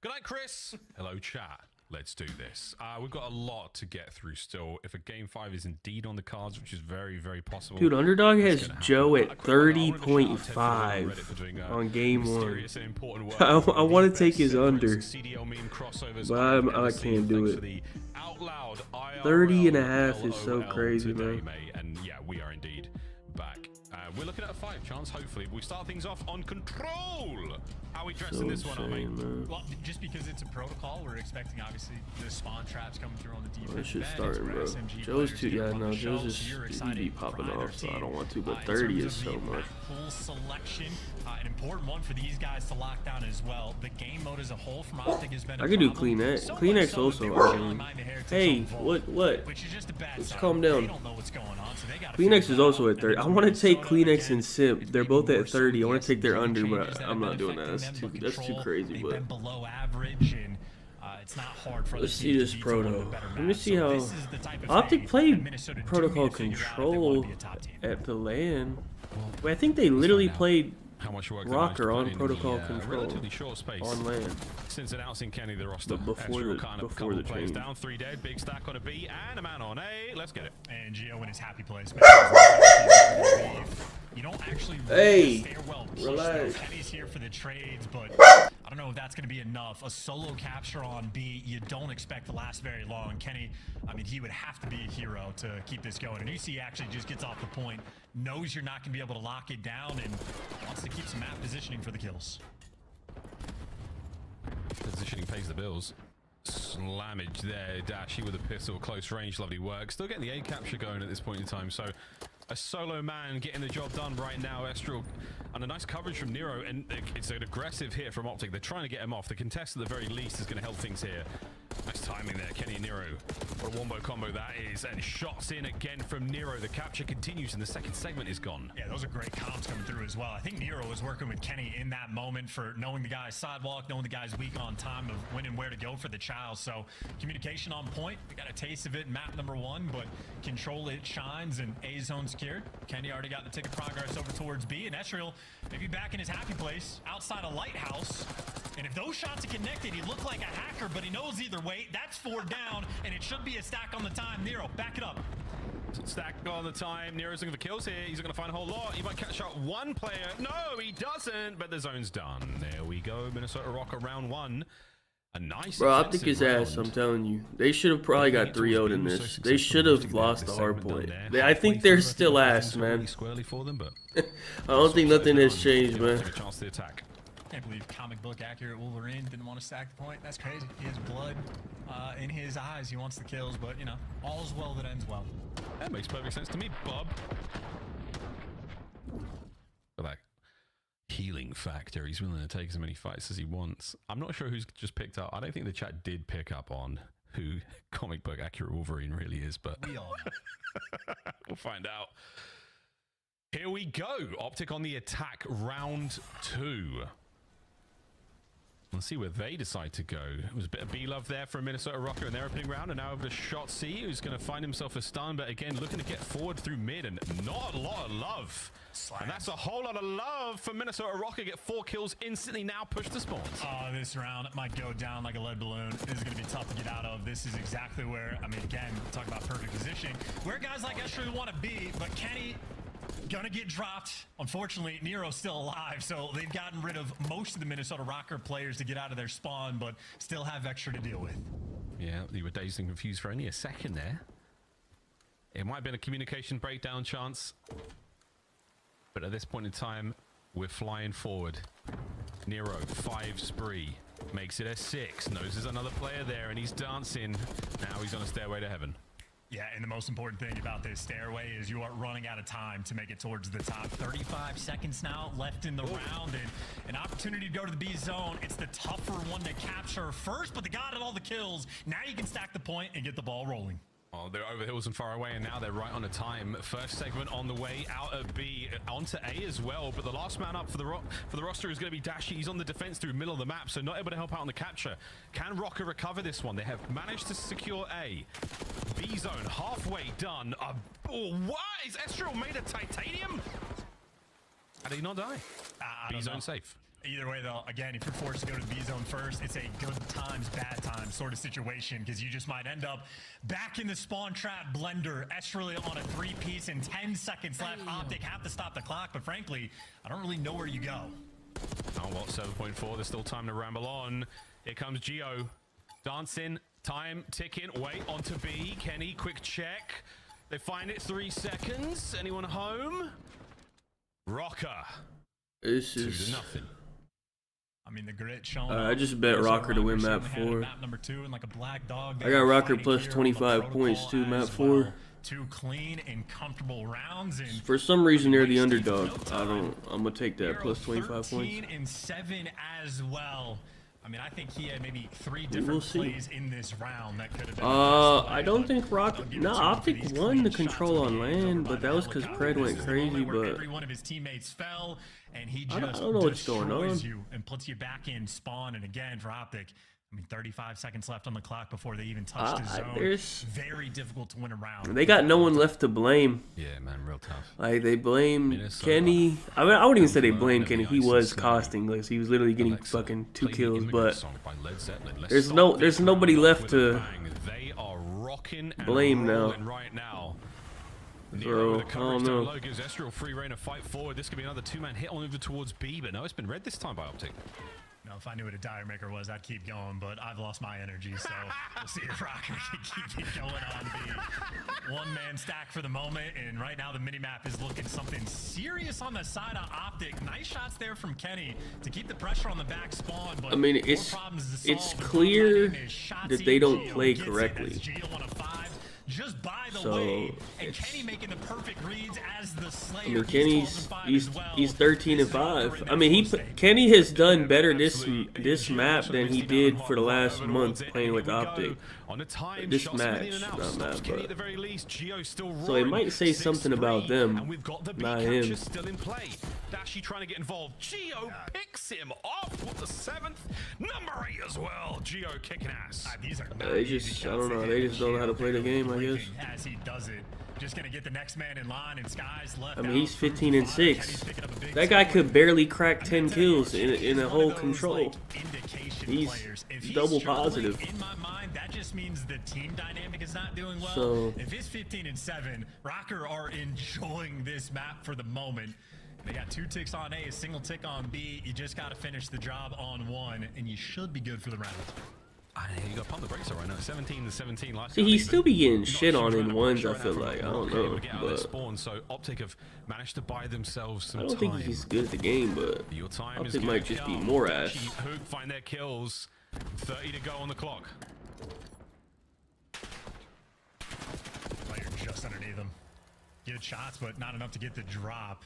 Good night, Chris. Hello, chat. Let's do this. We've got a lot to get through still. If a game 5 is indeed on the cards, which is very, very possible. Dude, Underdog it's has gonna happen. Joe I at wanted to shout out Ted for 30.5 Reddit for doing, on game 1. mysterious and important work. I One of wanna the take best his under. CDL meme crossovers But I've I ever seen. can't do Thanks it. for the out loud 30.5 is so LOL crazy, today, man. mate. And yeah, we are indeed back. We're looking at a 5 chance, hopefully. We start things off on control. How are we dressing So this one up, mate? insane, man. Well, just because it's a protocol, we're expecting obviously the spawn traps coming through on the defense. This shit's end. It's starting, where bro. SMG Joe's players too, get yeah, up on no, the Joe's shelves. just, You're he excited be to popping pry their off, so I team. don't want to, but In 30 terms is of so the much. map pool selection, an important one for these guys to lock down as well. The game mode as a whole from Optic has been I could do problem. Kleenex. So much Kleenex so that also they were are showing game. behind the Heritage Hey, on Vault, what? which is just a bad Let's sign. calm They down. don't know what's going on, so they gotta Kleenex figure is that also out. at 30. I And want to take Minnesota, Kleenex again, and Simp. is They're maybe both at more so 30. I the want to take their SMG under, changes but that I'm have not been doing that. affecting them, That's but too control, crazy. they've But been below average, and it's not hard for let's other see teams this to beat some of the proto. better Let me maps. see So how this is the type of Optic thing that played Minnesota do protocol need to figure out if they wanna control be a top team. at the LAN. Wait, I think they literally played How much work Rocker on they managed to put in protocol the, control relatively short space on LAN. since announcing Kenny the roster. But before Extra the- kind of before couple the players change. down, 3 dead, big stack on a B, and a man on A. Let's get it. And Gio in his happy place. You don't actually Hey, stairwell push relax. though. Kenny's here for the trades, but I don't know if that's going to be enough. A solo capture on B, you don't expect to last very long. Kenny, I mean, he would have to be a hero to keep this going. And you see, he actually just gets off the point, knows you're not going to be able to lock it down, and wants to keep some map positioning for the kills. Positioning pays the bills. slammage there. Dashy with a pistol, close range, lovely work. Still getting the A capture going at this point in time. So a solo man getting the job done right now. Estral, and a nice coverage from Nero, and it's an aggressive hit from Optic. They're trying to get him off. The contest at the very least is going to help things here. Nice timing there, Kenny and Nero. What a wombo combo that is, and shots in again from Nero. The capture continues, and the second segment is gone. Yeah, those are great comms coming through as well. I think Nero was working with Kenny in that moment for knowing the guy's sidewalk, knowing the guy's weak on time of when and where to go for the child. So communication on point. We got a taste of it in map number 1, but control it shines, and A zone secured. Kenny already got the ticket progress over towards B, and Esriel maybe back in his happy place outside a lighthouse. And if those shots are connected, he looked like a hacker, but he knows either way. That's 4 down, and it should be a stack on the time. Nero, back it up. Stack on the time. Nero's looking for kills here. He's going to find a whole lot. He might catch out one player. No, he doesn't, but the zone's done. There we go. Minnesota Rocker round 1. A nice. Bro, Optic his ass, I'm telling you. They should have probably got 3-0'd in this. They should have lost the hard point. I think they're still ass, man. I don't think nothing has changed, man. A chance to attack. Can't believe comic book accurate Wolverine didn't want to stack the point. That's crazy. He has blood in his eyes. He wants the kills, but you know, all's well that ends well. That makes perfect sense to me, Bob. For that healing factor, he's willing to take as many fights as he wants. I'm not sure who's just picked up. I don't think the chat did pick up on who comic book accurate Wolverine really is, but We all know. we'll find out. Here we go. Optic on the attack, round 2. Let's see where they decide to go. It was a bit of B-love there for a Minnesota Rocker in their opening round, and now over to Shot C, who's going to find himself a stun, but again, looking to get forward through mid, and not a lot of love. And that's a whole lot of love for Minnesota Rocker. Get 4 kills instantly, now push the spawns. Oh, this round might go down like a lead balloon. This is going to be tough to get out of. This is exactly where, I mean, again, talk about perfect positioning, where guys like Escher want to be, but Kenny gonna get dropped. Unfortunately, Nero's still alive, so they've gotten rid of most of the Minnesota Rocker players to get out of their spawn, but still have extra to deal with. Yeah, you were dazed and confused for only a second there. It might have been a communication breakdown chance, but at this point in time, we're flying forward. Nero, 5 spree, makes it a 6. Knows there's another player there, and he's dancing. Now he's on a stairway to heaven. Yeah, and the most important thing about this stairway is you are running out of time to make it towards the top. 35 seconds now left in the round, and an opportunity to go to the B zone. It's the tougher one to capture first, but they got all the kills. Now you can stack the point and get the ball rolling. Oh, they're over hills and far away, and now they're right on the time. First segment on the way out of B, onto A as well, but the last man up for the roster is going to be Dashy. He's on the defense through middle of the map, so not able to help out on the capture. Can Rocker recover this one? They have managed to secure A. B zone halfway done. Oh, what? Is Estral made of titanium? How did he not die? B zone safe. Either way, though, again, if you're forced to go to the B zone first, it's a good times, bad times sort of situation, because you just might end up back in the spawn trap blender. Estrella on a 3-piece and 10 seconds left. Optic have to stop the clock, but frankly, I don't really know where you go. Oh, well, 7.4. There's still time to ramble on. Here comes Geo. Dancing, time ticking. Wait, onto B. Kenny, quick check. They find it, 3 seconds. Anyone home? Rocker. This is 2-0. I mean, the grit showing. I just bet Rocker to win map 4. Map number 2 and like a black dog. I got Rocker plus 25 points too, map 4. 2 clean and comfortable rounds, and for some reason they're the underdog. I'm gonna take that plus 25 points. 13 and 7 as well. I mean, I think he had maybe 3 different plays in this round that could have been. I don't think Optic won the control on land, but that was because Pred went crazy. But every one of his teammates fell, and he just I don't know what's going on. You and puts you back in spawn. And again, for Optic, I mean, 35 seconds left on the clock before they even touch the zone. Very difficult to win a round. They got no one left to blame. Yeah, man, real tough. Like, they blame Kenny. I mean, I wouldn't even say they blame Kenny. He was costing. Like, he was literally getting fucking 2 kills. But there's nobody left to blame now. Right now. So, I don't know. Gives Estral free reign to fight forward. This could be another 2-man hit on over towards B, but no, it's been red this time by Optic. No, if I knew what a dire maker was, I'd keep going, but I've lost my energy, so we'll see if Rocker can keep it going on the one-man stack for the moment. And right now, the mini-map is looking something serious on the side of Optic. Nice shots there from Kenny to keep the pressure on the back spawn, but I mean, it's clear that they don't play correctly. Just by the way, and Kenny making the perfect reads as the Slayer. I mean, Kenny's he's 13 and 5. I mean, Kenny has done better this map than he did for the last month playing with Optic. This match, not map, but so it might say something about them, not him. Still in play. Dashy trying to get involved. Geo picks him off with the 7th. Number 8 as well. Geo kicking ass. These are They just, I don't know. They just don't know how to play the game, I guess. As he does it, just gonna get the next man in line, and Skies left. I mean, he's 15 and 6. That guy could barely crack 10 kills in a whole control. He's double positive. In my mind, that just means the team dynamic is not doing well. So if it's 15 and 7, Rocker are enjoying this map for the moment. They got 2 ticks on A, a single tick on B. You just got to finish the job on 1, and you should be good for the round. You got to pump the brakes right now. 17-17 last. See, he's still be getting shit on in ones. I feel like, I don't know, but spawn, so Optic have managed to buy themselves some I don't think he's good at the game, but your time Optic might just be more ass. Hook find their kills. 30 to go on the clock. Player just underneath him. Good shots, but not enough to get the drop.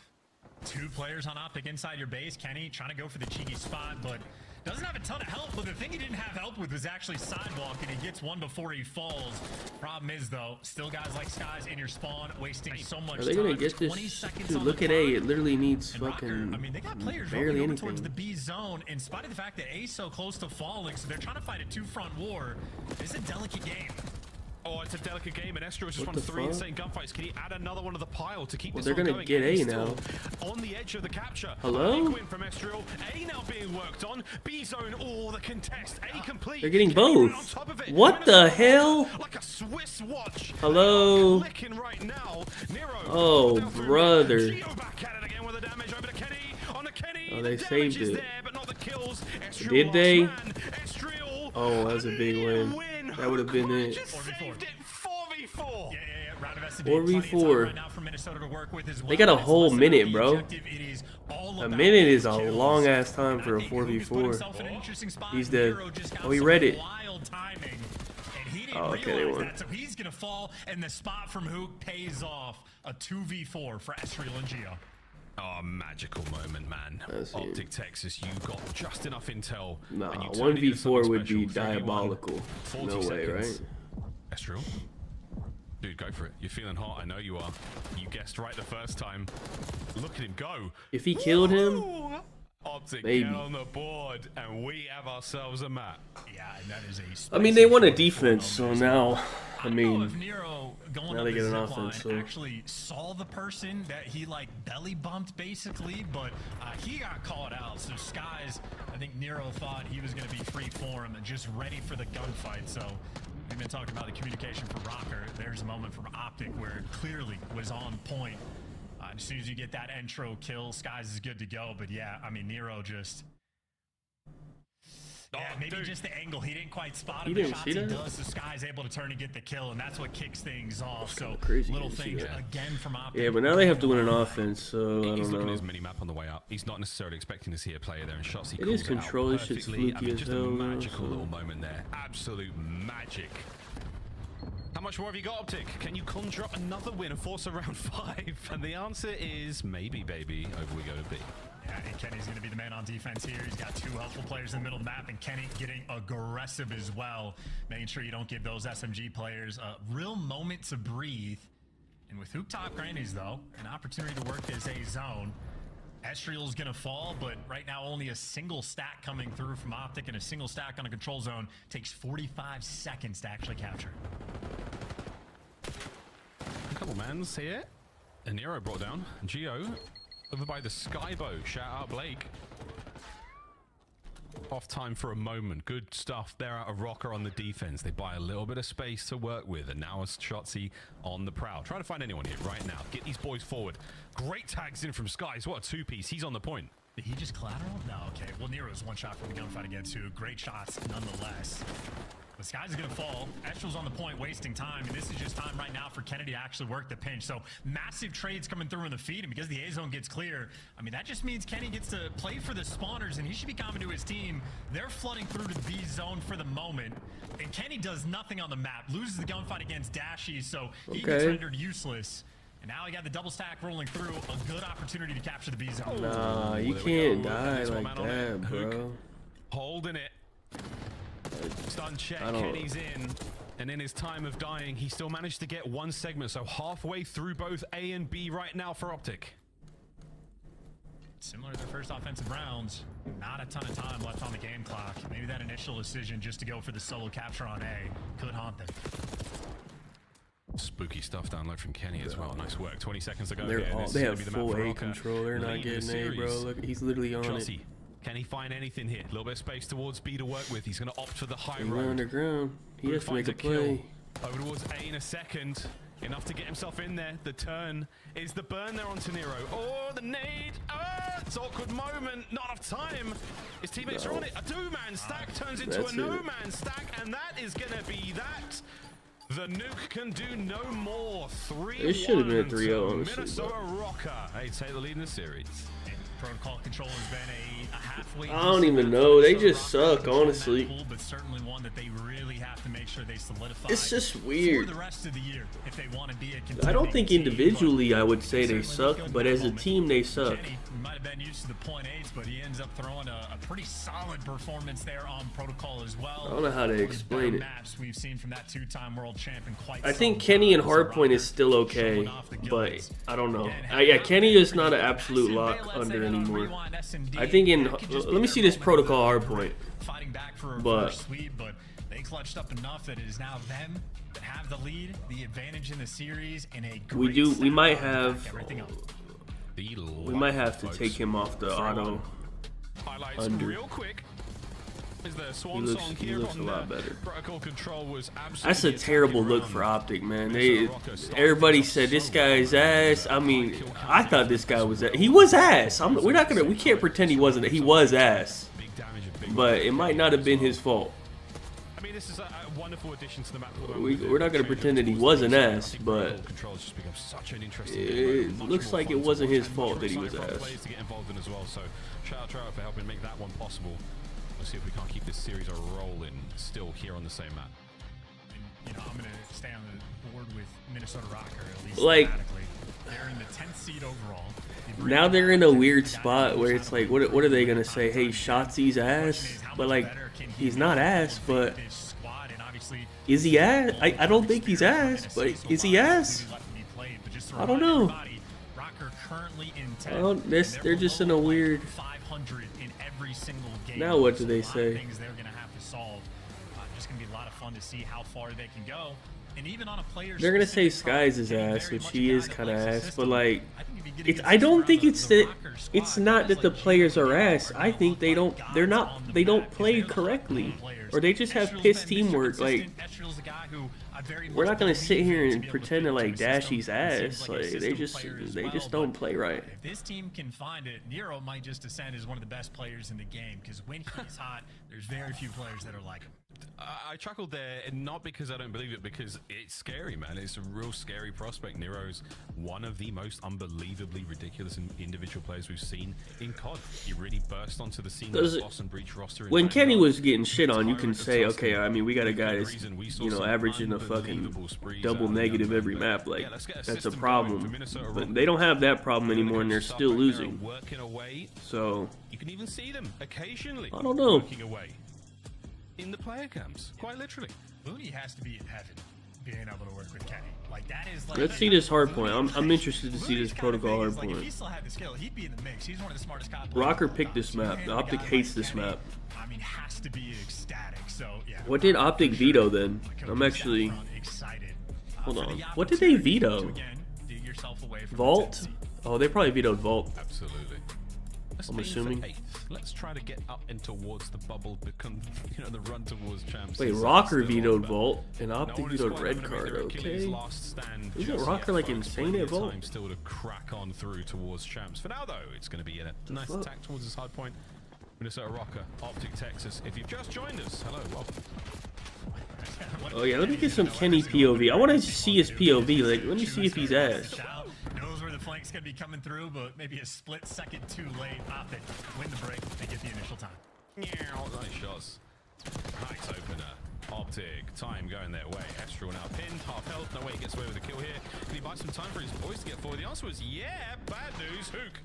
2 players on Optic inside your base. Kenny trying to go for the cheeky spot, but doesn't have a ton of help. But the thing he didn't have help with was actually sidewalk, and he gets one before he falls. Problem is, though, still guys like Skies in your spawn, wasting so much time. Are they gonna get this? Dude, look at A. It literally needs fucking I mean, they got players barely over anything. towards the B zone, in spite of the fact that A's so close to falling, so they're trying to fight a 2-front war. It's a delicate game. Oh, it's a delicate game, and Estro has just won 3 insane gunfights. Can he add another one to the pile to keep this they're on gonna going? get A now. On the edge of the capture. Hello? Big win from Estriel. A now being worked on. B zone, all the contest. A complete. They're getting both. What the hell? Like a Swiss watch. Hello? Right now. Nero, oh, brother. Geo back at it again with the damage over to Kenny. On the Kenny. Oh, they the saved is it. there, but not the kills. Estriel Did they? Estriel, Oh, that was a big win. That would have been it. 4v4. Yeah. Round of SD, 4v4. right now for Minnesota to work with as well. They got a whole minute, bro. A minute is a long ass time for a 4v4. He's dead. Oh, he read it. Oh, okay, they won. So he's gonna fall, and the spot from Hook pays off. A 2v4 for Estriel and Geo. Oh, magical moment, man. Optic Texas, you got just enough intel. Nah, and you 1v4 would be diabolical. No way, right? Estriel? Dude, go for it. You're feeling hot. I know you are. You guessed right the first time. Look at him go. If he killed him, Optic maybe. get on the board, and we have ourselves a map. Yeah, and that is a. I mean, they won a defense, so now, I mean, if Nero going now they get an offense. So actually saw the person that he like belly bumped basically, but he got called out. So Skies, I think Nero thought he was going to be free form and just ready for the gunfight. So. We've been talking about the communication for Rocker. There's a moment from Optic where it clearly was on point. As soon as you get that intro kill, Skies is good to go. But yeah, I mean, Nero just... Yeah, maybe just the angle. He didn't quite spot him. He didn't see that? He does, so Sky's able to turn and get the kill, and that's what kicks things off. So crazy little things again from Optic. yeah, but now they have to win an offense, so I He's don't looking know. at his mini map on the way up. He's not necessarily expecting to see a player there, and shots he It is calls control. out This shit's perfectly. fluky as just hell, a though, magical so. little moment there. Absolute magic. How much more have you got, Optic? Can you conjure up another win and force a round 5? And the answer is maybe, baby. Over we go to B. Yeah, and Kenny's going to be the man on defense here. He's got 2 helpful players in the middle of the map, and Kenny getting aggressive as well, making sure you don't give those SMG players a real moment to breathe. And with Hook top grannies, though, an opportunity to work this A zone. Estriel's going to fall, but right now only a single stack coming through from Optic, and a single stack on a control zone takes 45 seconds to actually capture. A couple mans here. And Nero brought down. Geo over by the Skybow. Shout out Blake. Off time for a moment. Good stuff there out of Rocker on the defense. They buy a little bit of space to work with, and now it's Shotzi on the prowl. Trying to find anyone here right now. Get these boys forward. Great tags in from Skies. What a 2-piece. He's on the point. Did he just collateral? No, okay. Well, Nero's one shot from the gunfight again, too. Great shots, nonetheless. The skies is going to fall. Estrel's on the point, wasting time. And this is just time right now for Kennedy to actually work the pinch. So massive trades coming through in the feed. And because the A zone gets clear, I mean, that just means Kenny gets to play for the spawners. And he should be coming to his team. They're flooding through to the B zone for the moment. And Kenny does nothing on the map. Loses the gunfight against Dashy. So he gets rendered useless. And now he got the double stack rolling through. A good opportunity to capture the B zone. Nah, you can't die like that, bro. Holding it. Stun check, Kenny's in, and in his time of dying, he still managed to get one segment, so halfway through both A and B right now for Optic. Similar to their first offensive rounds, not a ton of time left on the game clock. Maybe that initial decision just to go for the solo capture on A could haunt them. Spooky stuff down low from Kenny as well. Nice work. 20 seconds to go. They have full A control. They're not getting A, bro. Look, he's literally on it. Can he find anything here? A little bit of space towards B to work with. He's going to opt for the high He's road. underground. He has to make a play. Over towards A in a second. Enough to get himself in there. The turn is the burn there onto Nero. Oh, the nade. It's an awkward moment. Not enough time. His teammates are on it. A two-man stack turns into a no-man stack, and that is going to be that. The nuke can do no more. 3-1. It should have been a 3-0, honestly. Minnesota Rocker. Hey, take the lead in the series. Protocol control has been a halfway. I don't even know. They just suck, honestly. But certainly one that they really have to make sure they solidify. It's just weird. For the rest of the year, if they want to be a I don't think individually I would say they suck, but as a team they suck. Kenny might have been used to the .8s, but he ends up throwing a pretty solid performance there on Protocol as well. I don't know how to explain it. Maps we've seen from that two-time world champion quite I think Kenny and Hardpoint is still okay, but I don't know. Yeah, Kenny is not an absolute lock under anymore. I think let me see this Protocol Hardpoint. Fighting back for a first sweep, but they clutched up enough that it is now them that have the lead, the advantage in the series, and a great we might have to folks. take him off the auto Highlights under. real quick. Is the He looks a lot better. Protocol control was That's a terrible look for Optic, man. Everybody said this guy's ass. I mean, I thought this guy was ass. He was ass. We can't pretend he wasn't. He was ass. But it might not have been his fault. I mean, this is a wonderful addition to the map. We're not going to pretend that he was an ass, but it looks like it wasn't his fault that he was ass. To get involved in as well. So shout out for helping make that one possible. Let's see if we can't keep this series rolling still here on the same map. And, I'm going to stay on the board with Minnesota Rocker, at least like, they're in the 10th seed overall. Now they're in a weird spot where it's like, what are they going to say? Hey, Shotzi's ass? But, like, he's not ass, but is he ass? I don't think he's ass, but is he ass? I don't know. They're just in a weird... Now what do they say? Things they're going to have to solve. Just going to be a lot of fun to see how far they can go. And even on a player's they're going to say Skies is ass, which he is kind of ass, but like I don't think it's not that the players are ass. I think they don't play correctly, or they just have piss teamwork. Like, we're not gonna sit here and pretend that like Dashy's ass. Like, they just don't play right. If this team can find it, Nero might just ascend as one of the best players in the game, because when he's hot, there's very few players that are like him. I chuckled there, and not because I don't believe it, because it's scary, man. It's a real scary prospect. Nero's one of the most unbelievably ridiculous individual players we've seen in COD. He really burst onto the scene with the Boss and Breach roster. When Kenny was getting shit on, you can say, okay, I mean, we got a guy that's, averaging a fucking double negative every map. Like, that's a problem. But they don't have that problem anymore, and they're still losing. So, you can even see them occasionally. I don't know. Working away in the player camps, quite literally. Looney has to be in heaven being able to work with Kenny. Like, that is like, let's see this hard point. I'm interested to see this Protocol hard like, if point. he still had the skill, he'd be in the mix. He's one of the smartest COD players. Rocker picked this map. The Optic hates this map. I mean, has to be ecstatic. So yeah. What did Optic veto then? I'm actually excited. Hold on. What did they veto? Vault? Oh, they probably vetoed Vault. Absolutely. I'm assuming. Let's try to get up and towards the bubble, become, you know, the run towards champs. Wait, Rocker vetoed Vault and Optic vetoed red card. Okay. Isn't Rocker like insane at Vault? Still to crack on through towards champs. For now, though, it's going to be a nice attack towards this hard point. Minnesota Rocker, Optic Texas. If you've just joined us, hello, welcome. Oh yeah, let me get some Kenny POV. I want to see his POV. Like, let me see if he's ass. Knows where the flank's gonna be coming through, but maybe a split second too late. Optic win the break. They get the initial time. Nice shots. Nice opener. Optic, time going their way. Astral now pinned, half health. No way he gets away with a kill here. Can he buy some time for his boys to get forward? The answer was yeah. Bad news. Hook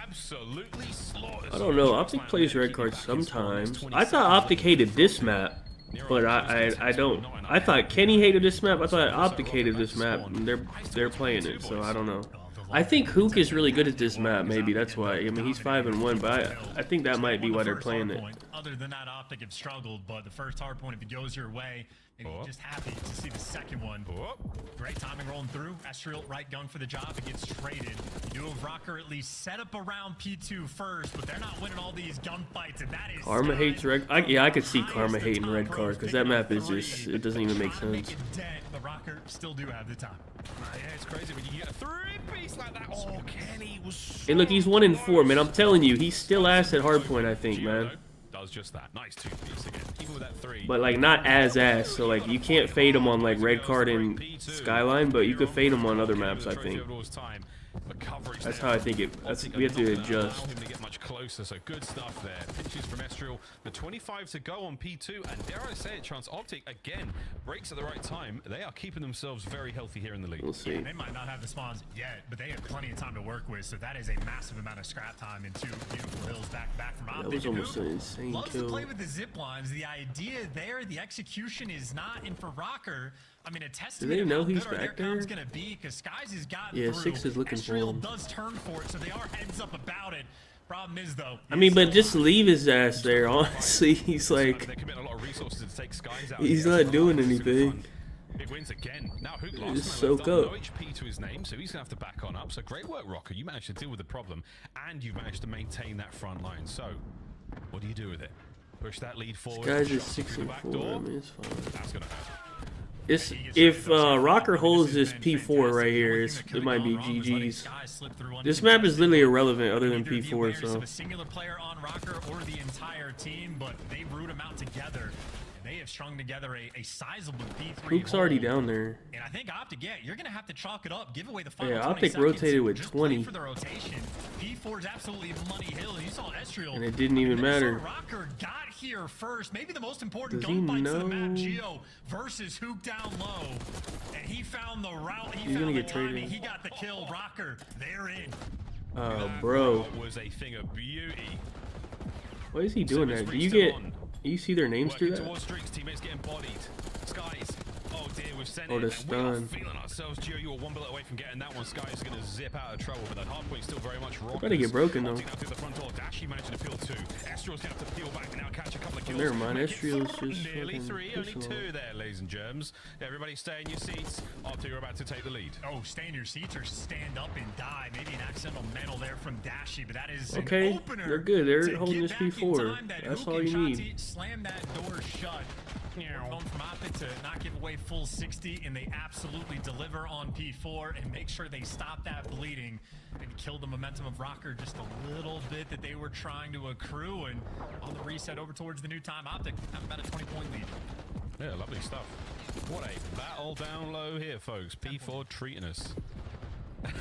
absolutely slaughters. I don't know. Optic plays red cards sometimes. I thought Optic hated this map. But I don't. I thought Kenny hated this map. I thought Optic hated this map. And they're playing it, so I don't know. I think Hook is really good at this map. Maybe that's why. I mean, he's 5-1, but I think that might be why they're playing it. Other than that, Optic have struggled, but the first hard point, if it goes your way, maybe you're just happy to see the second one. Great timing rolling through. Estriel right gun for the job. It gets traded. You do have Rocker at least set up around P2 first, but they're not winning all these gunfights, and that is Karma hates red. Yeah, I could see Karma hating red cards because that map is just, it doesn't even make sense. The Rocker still do have the time. Yeah, it's crazy when you get a three-piece like that. Oh, Kenny was so Hey, look, he's 1-4, man. I'm telling you, he's still ass at hardpoint, I think, man. Does just that. Nice two-piece again. Even with that three. But like not as ass, so like you can't fade him on like red card and Skyline, but you could fade him on other maps, I think. That's how I think it. We have to adjust. Him to get much closer, so good stuff there. Pinches from Estriel. The 25 to go on P2, and dare I say it, Chance Optic again breaks at the right time. They are keeping themselves very healthy here in the league. We'll see. They might not have the spawns yet, but they have plenty of time to work with. So that is a massive amount of scrap time and two beautiful hills back to back from Optic. That was almost an insane loves kill. To play with the zip lines. The idea there, the execution is not. And for Rocker, I mean, a testament. Do they know of how he's good back there? Gonna be because Skies has gotten Yeah, through. 6 is looking for him. Does turn for it, so they are heads up about it. Problem is though. I mean, but just leave his ass there. Honestly, he's like, he's not doing anything. Big wins again. Now Hook Just lost soak no up. HP to his name, so he's gonna have to back on up. So great work, Rocker. You managed to deal with the problem, and you've managed to maintain that front line. So, what do you do with it? Push that lead forward. Guys is shot through the back 6-4. door. I mean, it's fine. That's gonna hurt. If Rocker holds this P4 right here, it might be GG's. This map is literally irrelevant other than P4, so. A singular player on Rocker or the entire team, but they root them out together. They have strung together a sizable P3. Hook's already down there. And I think Optic, yeah, you're going to have to chalk it up. Give away the final 20 Optic seconds. rotated with Just 20. play for the rotation. P4's absolutely money hill. You saw Estriel. And it didn't even matter. Rocker got here first. Maybe the most important Does he gunfights of the know? map. Geo versus Hook down low. And he found the route. He He's found gonna the get traded. timing. He got the kill. Rocker, they're in. Oh, bro. Was a thing of beauty. Why is he doing that? Do you see their names through that? Towards streaks, teammates getting bodied. Skies. Oh dear, we've sent Oh, it. the And we are stun. feeling ourselves, Gio. You were one bullet away from getting that one. Skies is going to zip out of trouble, but that hard point still very much rocked. Better get broken though. Opting out through the front door. Dashi managed to peel two. Estriel's going to have to peel back and now catch a couple of kills. Never mind, Make it Estriel's four, just nearly fucking three, only pissing two off. there, ladies and germs. Everybody stay in your seats. Optic are about to take the lead. Oh, stay in your seats or stand up and die. Maybe an accidental mental there from Dashi, but that is Okay, an opener. they're good. They're to holding get this back in P4. time. That That's Hook all and you Chauncey need. Slam that door shut. Going from Optic to not give away full 60, and they absolutely deliver on P4 and make sure they stop that bleeding and kill the momentum of Rocker just a little bit that they were trying to accrue. And on the reset over towards the new time, Optic have about a 20-point lead. Yeah, lovely stuff. What a battle down low here, folks. P4 treating us.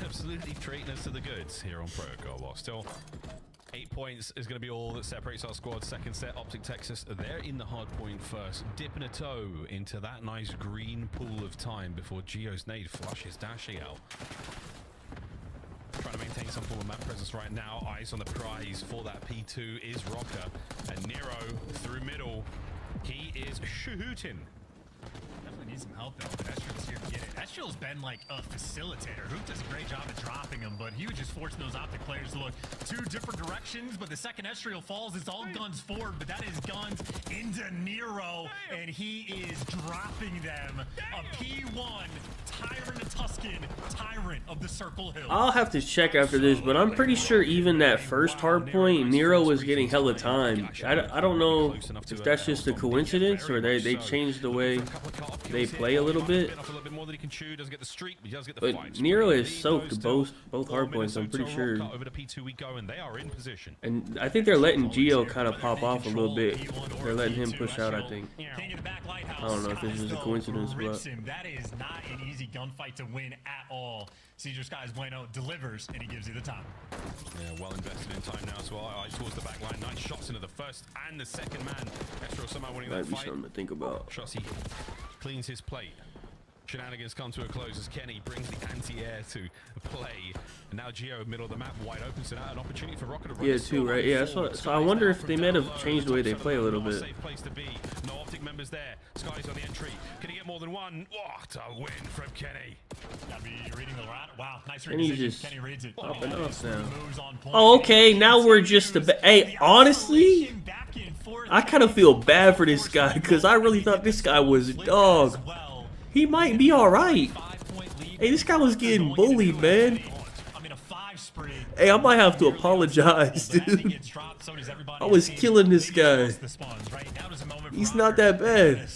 Absolutely treating us to the goods here on Protocol. While still 8 points is going to be all that separates our squad. Second set, Optic Texas, they're in the hard point first. Dipping a toe into that nice green pool of time before Gio's nade flushes Dashi out. Trying to maintain some form of map presence right now. Eyes on the prize for that P2 is Rocker. And Nero through middle. He is shooting. Definitely Need some help though, but Estrel's here to get it. Estrel's been like a facilitator. Hoop does a great job at dropping him, but he was just forcing those Optic players to look two different directions. But the second Estrel falls, it's all guns forward, but that is guns into Nero, and he is dropping them. A P1 Tyrant of Tuscan, Tyrant of the Circle Hill. I'll have to check after this, but I'm pretty sure even that first hard point, Nero was getting hella time. I don't know if that's just a coincidence or they changed the way they play a little bit. But Nero is soaked both hard points, I'm pretty sure. And I think they're letting Gio kind of pop off a little bit. They're letting him push out, I think. I don't know if it's just a coincidence, but that is not an easy gunfight to win at all. Cedar Skies Bueno delivers, and he gives you the time. Yeah, well invested in time now as well. Eyes towards the back line. Nice shots into the first and the second man. Estrel somehow winning that might be fight. something to think about. Shotzi cleans his plate. Shenanigans come to a close as Kenny brings the anti-air to play. And now Gio, middle of the map, wide open. So now an opportunity for Rocket to run. Yeah, too, right? Yeah, so I wonder if they might have changed the way they play a little bit. Safe place to be. No Optic members there. Sky's on the entry. Can he get more than one? What a win from Kenny. Gotta be reading the route. Wow, nice And he's decision. just Kenny reads it. popping off now. Moves on point. Oh, okay, now we're just hey, honestly, I kind of feel bad for this guy because I really thought this guy was a dog. He might be all right. Hey, this guy was getting bullied, man. Hey, I might have to apologize, dude. I was killing this guy. He's not that bad.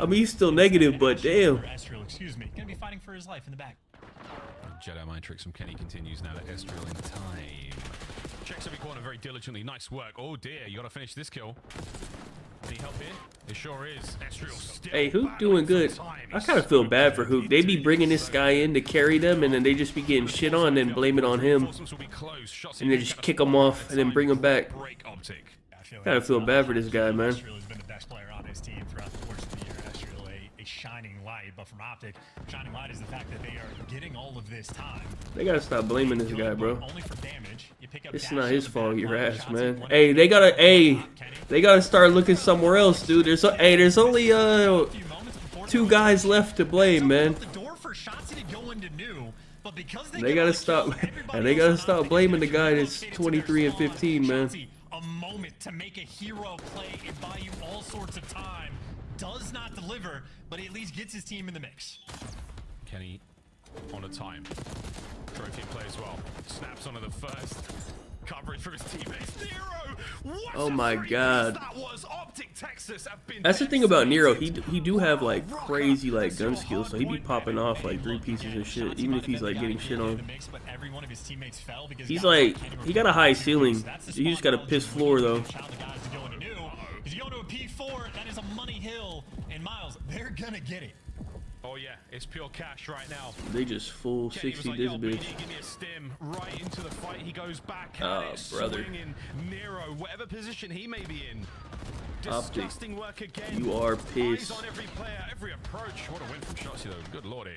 I mean, he's still negative, but damn. Excuse me. Gonna be fighting for his life in the back. Jedi mind tricks from Kenny continues now to Estrel in time. Checks every corner very diligently. Nice work. Oh dear, you gotta finish this kill. Any help here? It sure is. Estrel still. Hey, Hoop doing good. I kind of feel bad for Hoop. They be bringing this guy in to carry them, and then they just be getting shit on and blame it on him. And they just kick him off and then bring him back. Kind of feel bad for this guy, man. Estrel has been the best player on his team throughout the course of the year. Estrel, a shining light, but from Optic, shining light is the fact that they are getting all of this time. They gotta stop blaming this guy, bro. Only for damage. You pick up It's not his fault, your ass, man. Hey, they gotta start looking somewhere else, dude. There's only 2 guys left to blame, man. They gotta stop, and they gotta stop blaming the guy that's 23 and 15, man. A moment to make a hero play and buy you all sorts of time. Does not deliver, but he at least gets his team in the mix. Kenny on a time. Trophy play as well. Snaps onto the first. Coverage from his teammates. Nero! What Oh my god. that was. Optic Texas have been That's the thing about Nero. He do have like crazy like gun skills, so he be popping off like 3 pieces of shit, even if he's like getting shit on. He's like, he got a high ceiling. He just got a piss floor though. He's going to a P4. That is a money hill. And Miles, they're gonna get it. Oh yeah, it's pure cash right now. They just full 60 like, this "Yo, bitch. BD, give me a stim." Right into the fight. He goes back. Oh, brother. Swinging Nero, whatever position he may be in. Optic, Disgusting work again. you are Eyes pissed. on every player, every approach. What a win from Shotzi though. Good lordy.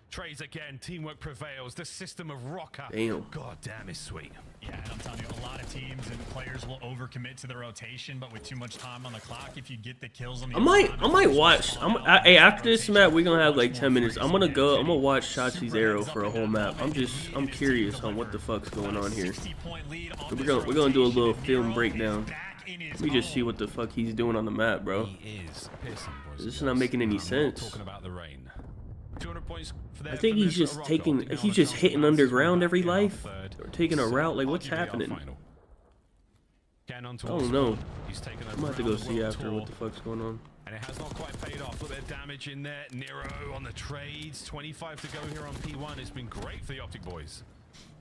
Trades again. Teamwork prevails. The system of Rocker. Damn. God damn, it's sweet. Yeah, and I'm telling you, a lot of teams and players will overcommit to the rotation, but with too much time on the clock, if you get the kills on the I might watch. Hey, after this map, we're gonna have like 10 minutes. I'm gonna watch Shotzi's arrow for a whole map. I'm curious on what the fuck's going on here. We're gonna do a little film breakdown. Let me just see what the fuck he's doing on the map, bro. He is pissing, boys. This is not making any sense. Talking about the rain. 200 points for their I think he's just he's just hitting underground every life, or taking a route. Like, what's happening? I don't know. I'm gonna have to go see after what the fuck's going on. And it has not quite paid off. A little bit of damage in there. Nero on the trades. 25 to go here on P1. It's been great for the Optic boys.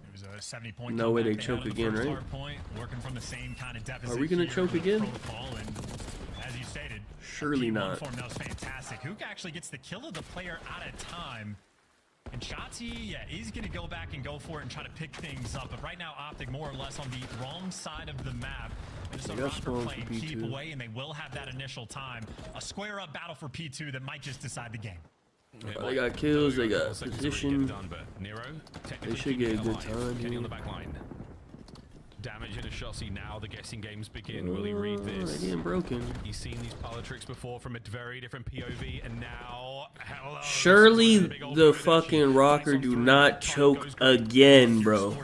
It was a 70-point. No way they choke again, right? Working from the same kind of deficit. Are we gonna choke again? And as you stated, Surely not. Form, that was fantastic. Hook actually gets the kill of the player out of time. And Shotzi, yeah, he's going to go back and go for it and try to pick things up. But right now, Optic more or less on the wrong side of the map. Minnesota Rocker playing keep away, and they will have that initial time. A square-up battle for P2 that might just decide the game. They got kills, they got position. They should get a good time here. damage in a Shotzi now. The guessing games begin. Will he read this? Getting broken. He's seen these parlor tricks before from a very different POV, and now, hello. Surely the fucking rocker do not choke again, bro.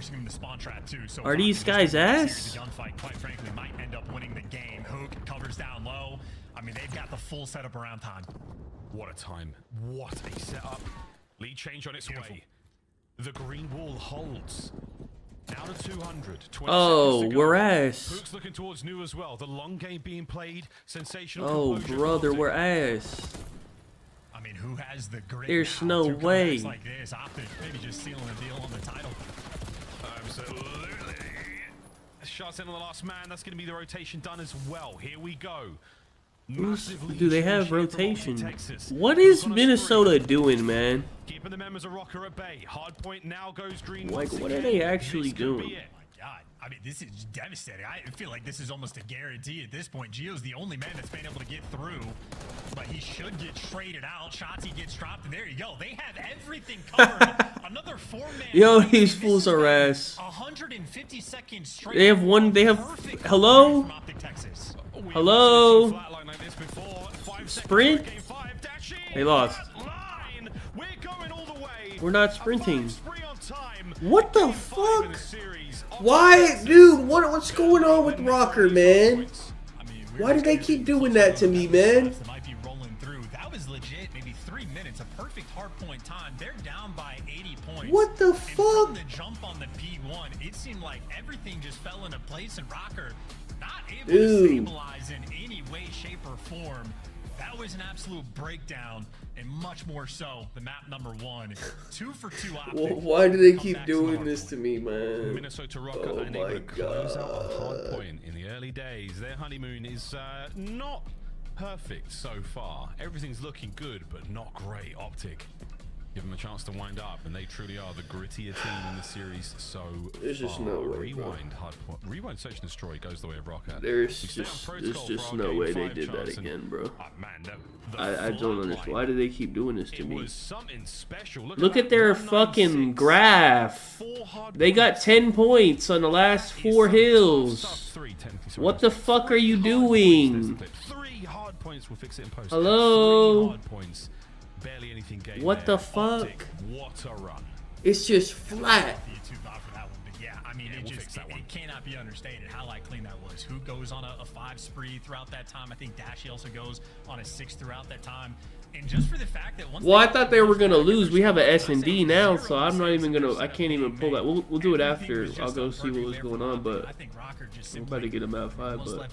Are these guys ass? The gunfight, quite frankly, might end up winning the game. Hook covers down low. I mean, they've got the full setup around time. What a time. What a setup. Lead change on its way. The green wall holds. Now to 200. Oh, we're ass. Hook's looking towards new as well. The long game being played. Sensational. Oh, brother, we're ass. I mean, who has the grit? There's now no to way. like this? Optic maybe just sealing a deal on the title. Absolutely. Shots in on the last man. That's going to be the rotation done as well. Here we go. Do they have rotation? What is Minnesota doing, man? Keeping the members of Rocker at bay. Hard point now goes green. Like, what are they actually doing? Oh my God. I mean, this is devastating. I feel like this is almost a guarantee at this point. Gio's the only man that's been able to get through, but he should get traded out. Shotzi gets dropped, and there you go. They have everything covered. Another 4-man. Yo, these fools are ass. 150 seconds straight. They have one. They have. Hello? Hello? Sprint? They lost. We're not sprinting. What the fuck? Why, dude? What's going on with Rocker, man? Why do they keep doing that to me, man? Might be rolling through. That was legit. Maybe 3 minutes, a perfect hard point time. They're down by 80 points. What the fuck? From the jump on the P1, it seemed like everything just fell into place, and Rocker not able to stabilize in any way, shape, or form. That was an absolute breakdown, and much more so the map number 1. 2 for 2 optic. Well, why do they keep doing this to me, man? Minnesota Rocker unable to close out a hard point in the early days. Their honeymoon is not perfect so far. Everything's looking good, but not great. Optic give them a chance to wind up, and they truly are the grittier team in the series so There's far. just no way, Rewind, hard point. Rewind, search, and destroy goes the way of Rocker. There's just no way they did that again, bro. I don't understand. Why do they keep doing this to me? Look at their fucking graph. They got 10 points on the last 4 hills. What the fuck are you doing? Hello? Barely anything gained. What the fuck? What a run. It's just flat. Yeah, I mean, it cannot be understated how clean that was. Who goes on a 5 spree throughout that time? I think Dashy also goes on a 6 throughout that time. And just for the fact that once I thought they were gonna lose. We have an S&D now, so I'm not even gonna. I can't even pull that. We'll do it after. I'll go see what was going on, but we're about to get him at 5. But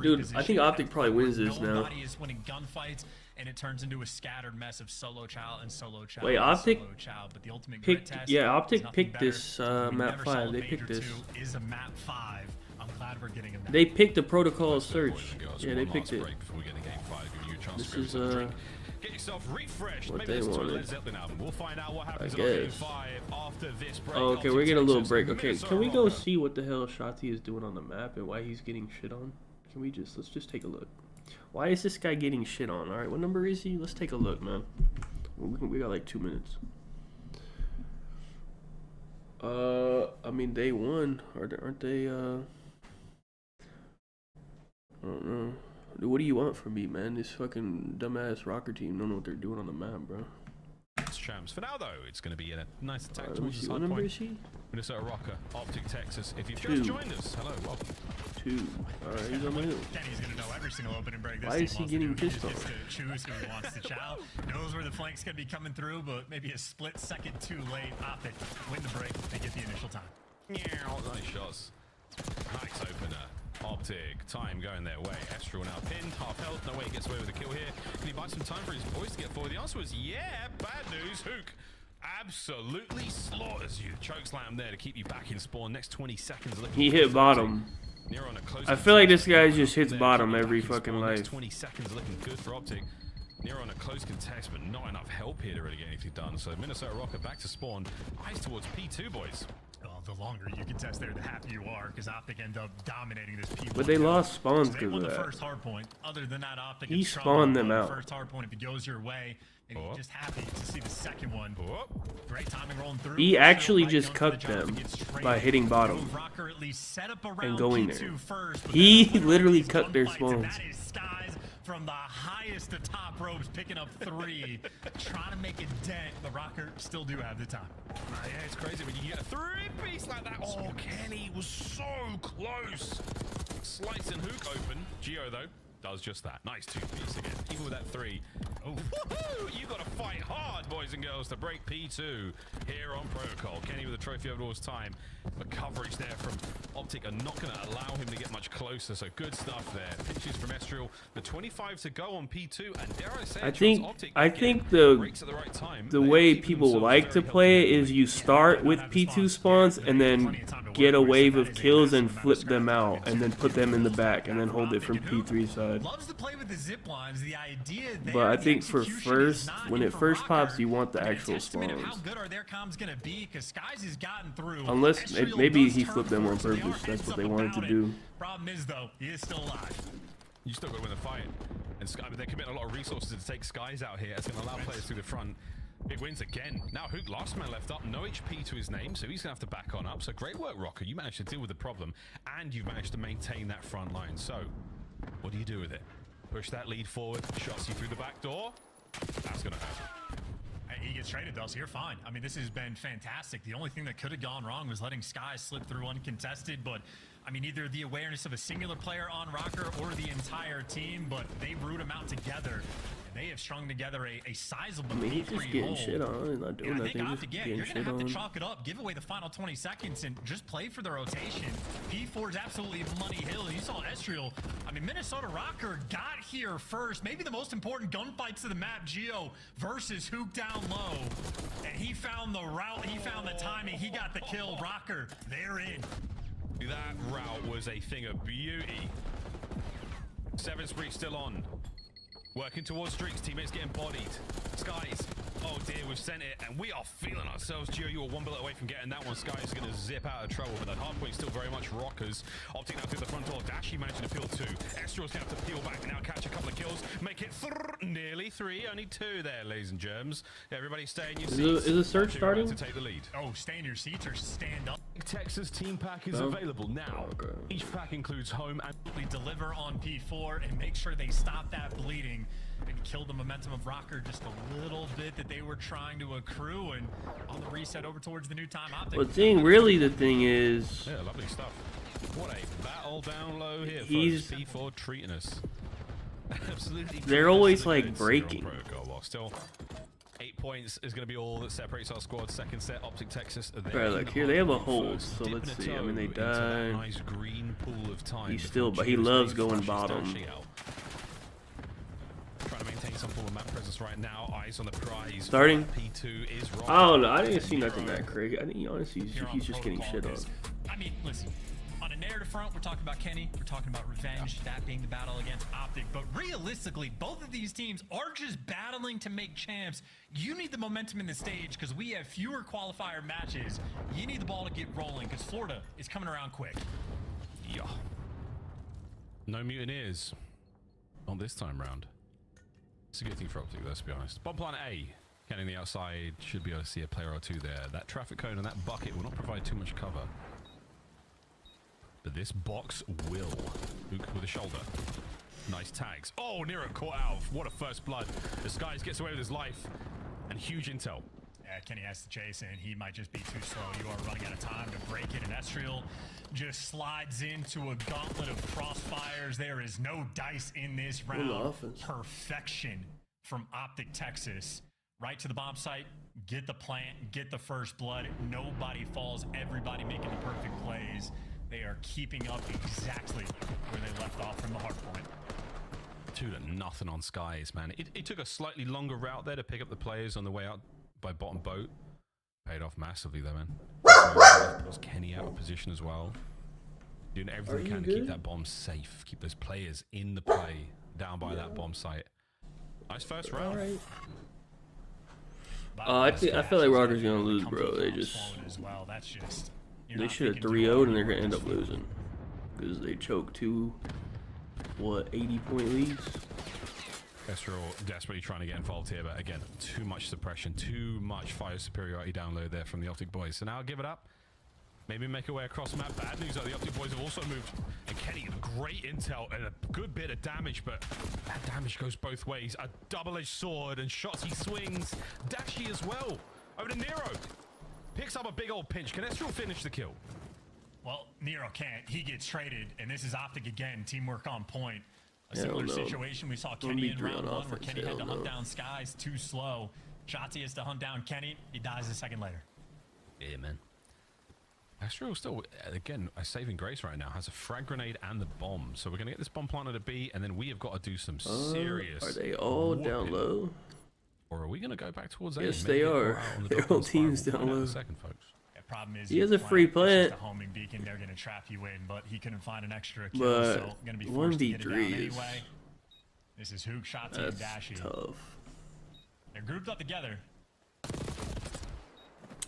dude, I think Optic probably wins this now. Nobody is winning gunfights, and it turns into a scattered mess of solo chow and solo chow. Wait, Optic solo chow, but the ultimate picked. test Yeah, Optic picked picked this map 5. They picked this. Is a map 5. I'm glad we're getting him. They picked the protocol search. Yeah, they picked it. This is Get yourself refreshed. what Maybe they wanted. Led Zeppelin album. We'll find out what happens I in Game guess. 5 after this break. Oh, okay, we're getting a little break. Okay, can we go see what the hell Shotzi is doing on the map and why he's getting shit on? Can we let's just take a look. Why is this guy getting shit on? All right, what number is he? Let's take a look, man. We got like 2 minutes. I mean, day 1, aren't they? I don't know. Dude, what do you want from me, man? This fucking dumbass Rocker team don't know what they're doing on the map, bro. It's champs. For now, though, it's going to be a nice attack Let me towards see. the What side number point. is he? Minnesota Rocker, Optic, Texas. If you've 2. just joined us, hello, welcome. 2. All right, he's on my hill. Danny's gonna know every single opening break. This Why team is he wants to getting do. pissed He just off? gets to choose who he wants to chow. Knows where the flank's gonna be coming through, but maybe a split second too late. Optic win the break. They get the initial time. Nice shots. Nice opener. Optic, time going their way. Astral now pinned, half health. No way he gets away with a kill here. Can he buy some time for his boys to get forward? The answer was yeah. Bad news. Hook absolutely slaughters you. Chokeslam there to keep you back in spawn. Next 20 seconds. He hit bottom. I feel like this guy just hits bottom every fucking life. 20 seconds looking good for Optic. Near on a close contest, but not enough help here to really get anything done. So Minnesota Rocker back to spawn. Eyes towards P2, boys. Well, the longer you contest there, the happier you are, because Optic end up dominating this P1. But they lost spawns They because won of the that. first hard point. Other than that, Optic He is strong spawned on them the out. first hard point. If it goes your way, and you're just happy to see the second one. Great timing rolling through. He actually just going for the cucked jump them to get straight by in. hitting bottom Rocker at least set up and around going P2 there. first, but He that's literally these cut their gunfights, and spawns. that is Skies from the highest to top ropes, picking up 3, trying to make a dent. The Rocker still do have the time. Yeah, it's crazy when you get a 3-piece like that. Oh, Kenny was so close. Slice and hook open. Geo, though, does just that. Nice 2-piece again. Even with that 3. Oh, woohoo! You got to fight hard, boys and girls, to break P2 here on Protocol. Kenny with a trophy over all his time. But coverage there from Optic are not going to allow him to get much closer. So good stuff there. Pinches from Estriel. The 25 to go on P2. And dare I say, I think the way people like to play it is you start with P2 spawns and then get a wave of kills and flip them out and then put them in the back and then hold it from P3 side. Loves to play with the zip lines. The idea there, But I the think for execution is first, not when in it for first Rocker. pops, you want the I mean, a actual testament of spawns. how good are their comms gonna be, because Skies has gotten through. Unless Estriel maybe does he turn flipped them on forward, so they are purpose. That's heads what up they wanted to about it. do. Problem is, though, he is still alive. You still got to win the fight. And Sky, but they're committing a lot of resources to take Skies out here. It's going to allow players through the front. It wins again. Now Hook, last man left up, no HP to his name, so he's going to have to back on up. So great work, Rocker. You managed to deal with the problem, and you've managed to maintain that front line. So, what do you do with it? Push that lead forward, shots you through the back door. That's going to happen. He gets traded, though, so you're fine. I mean, this has been fantastic. The only thing that could have gone wrong was letting Skies slip through uncontested, but I mean, either the awareness of a singular player on Rocker or the entire team, but they root them out together. They have strung together a sizable I mean, he's just getting hold. shit on. He's not doing And I nothing. think Just Optic, yeah, getting you're shit going to have on. to chalk it up, give away the final 20 seconds, and just play for the rotation. P4 is absolutely money hill. You saw Estriel. I mean, Minnesota Rocker got here first. Maybe the most important gunfights of the map, Geo versus Hook down low. And he found the route, he found the timing, he got the kill. Rocker, they're in. That route was a thing of beauty. 7th spree still on. Working towards streaks, teammates getting bodied. Skies, oh dear, we've sent it, and we are feeling ourselves. Gio, you were 1 bullet away from getting that one. Skies is going to zip out of trouble, but that hard point is still very much Rockers. Optic now through the front door. Dashy managing to peel 2. Estriel's going to have to peel back now, catch a couple of kills, make it nearly 3, only 2 there, ladies and germs. Everybody stay in your seats. Is the search starting? To take the lead. Oh, stay in your seats or stand up. Texas team pack is available now. Okay. Each pack includes home and Deliver on P4 and make sure they stop that bleeding and kill the momentum of Rocker just a little bit that they were trying to accrue, and on the reset over towards the new time Optic. But really the thing is, yeah, lovely stuff. What a battle down low here. He's- folks. P4 treating us. Absolutely. They're always, like, breaking. Well, still, 8 points is going to be all that separates our squad. Second set, Optic Texas. Bro, look here, they have a hold, so Dipping let's a see. I toe mean, they into that die. Nice green pool of time. He's before still, but he Gio's loves name going flashes bottom. Dashy out. Trying to maintain some form of map presence right now. Eyes on the prize. Starting. P2 is I Rocker. don't know. I didn't see nothing that crazy. I think honestly, he's just getting shit on. I mean, listen, on a narrative front, we're talking about Kenny, we're talking about revenge, that being the battle against Optic, but realistically, both of these teams are just battling to make champs. You need the momentum in the stage because we have fewer qualifier matches. You need the ball to get rolling because Florida is coming around quick. Yeah. No mutineers. Not this time round. It's a good thing for Optic, let's be honest. Bomb plan A. Getting the outside, should be able to see a player or two there. That traffic cone and that bucket will not provide too much cover. But this box will. Luke with a shoulder. Nice tags. Oh, Nero caught out. What a first blood. The Skies gets away with his life. And huge intel. Yeah, Kenny has to chase, and he might just be too slow. You are running out of time to break it, and Estriel just slides into a gauntlet of crossfires. There is no dice in this round. Perfection from Optic Texas. Right to the bomb site, get the plant, get the first blood. Nobody falls, everybody making the perfect plays. They are keeping up exactly where they left off from the hard point. 2-0 on Skies, man. It took a slightly longer route there to pick up the players on the way out by bottom boat. Paid off massively though, man. Was Kenny out of position as well. Doing everything he can to keep that bomb safe. Keep those players in the play down by that bomb site. Nice first round. Right. I feel like Rocker's gonna lose, bro. They just as well. That's just, They should have 3-0'd and they're gonna end up losing because they choked 2 80-point leads. Kestrel desperately trying to get involved here, but again, too much suppression, too much fire superiority download there from the Optic boys. So now I'll give it up. Maybe make our way across the map. Bad news, though, the Optic boys have also moved. And Kenny, great intel and a good bit of damage, but that damage goes both ways. A double-edged sword, and shots he swings. Dashy as well. Over to Nero. Picks up a big old pinch. Can Kestrel finish the kill? Well, Nero can't. He gets traded, and this is Optic again. Teamwork on point. A similar situation we saw Kenny in round 1 where Kenny had to hunt down Skies too slow. Shotzi has to hunt down Kenny. He dies a second later. Yeah, man. Astro still, again, a saving grace right now. Has a frag grenade and the bomb. So we're going to get this bomb planted at B, and then we have got to do some serious... Are they all down low? Or are we going to go back towards A? Yes, they are. Their whole team's down low. Second, folks. Problem is he has a free plant. The homing beacon, they're going to trap you in, but he couldn't find an extra kill, but so going to be forced to get it down 1v3 anyway. This is Hook, Shotzi, and Dashy. Tough. They're grouped up together.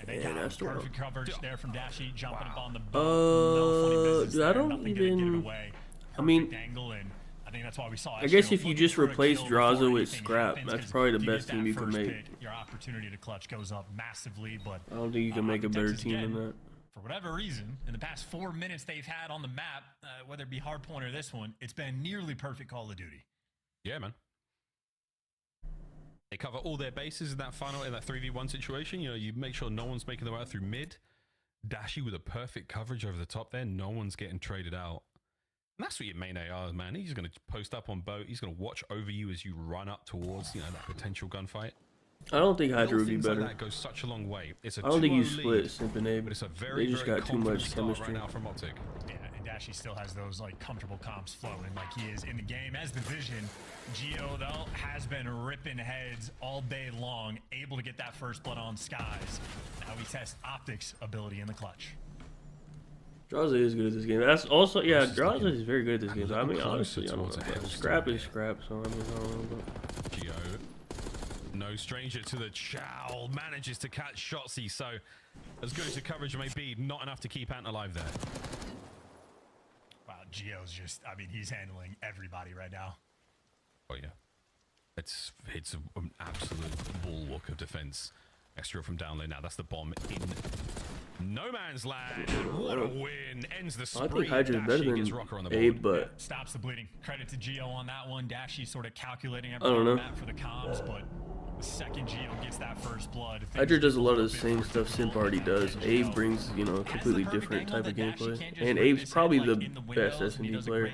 And they got perfect coverage there from Dashy, jumping up on the boat. No funny business I there. don't Nothing even... Get it away. I mean... Angle, and I think that's why we saw I guess if you just replace Draza with Scrap, that's probably the best team you can make. Your opportunity to clutch goes up massively, but I don't think you can make a better team than that. For whatever reason, in the past 4 minutes they've had on the map, whether it be Hardpoint or this one, it's been nearly perfect Call of Duty. Yeah, man. They cover all their bases in that 3v1 situation. You know, you make sure no one's making their way out through mid. Dashy with a perfect coverage over the top there. No one's getting traded out. And that's what your main AR is, man. He's going to post up on boat. He's going to watch over you as you run up towards, you know, that potential gunfight. I don't think Hydra would be better. Like that goes such a long way. It's a I don't think you split Simp and A, but it's a very, they just got too much chemistry right now from Optic. Yeah, and Dashy still has those like comfortable comps flowing like he is in the game. As the Vision, Geo though has been ripping heads all day long, able to get that first blood on Skies. Now we test Optic's ability in the clutch. Draza is good at this game. That's also, yeah, Draza is very good at this game. So, I mean, honestly, I don't know. Scrap is Scrap, so I mean, I don't know. But... Geo, no stranger to the chow, manages to catch Shotzi, so as good as the coverage may be, not enough to keep Ant alive there. Wow, Geo's just, I mean, he's handling everybody right now. Oh, yeah. It's an absolute bulwark of defense. Extra from down low now. That's the bomb in no man's land. What a win. Ends the spree. I think Hydra's better than Abe, but... Stops the bleeding. Credit to Geo on that one. Dashy sort of calculating everything on the map for the comms, but the second Geo gets that first blood... Hydra does a lot of the same stuff Simp already does. Abe brings, you know, a completely different type of gameplay. And Abe's probably the best S&D player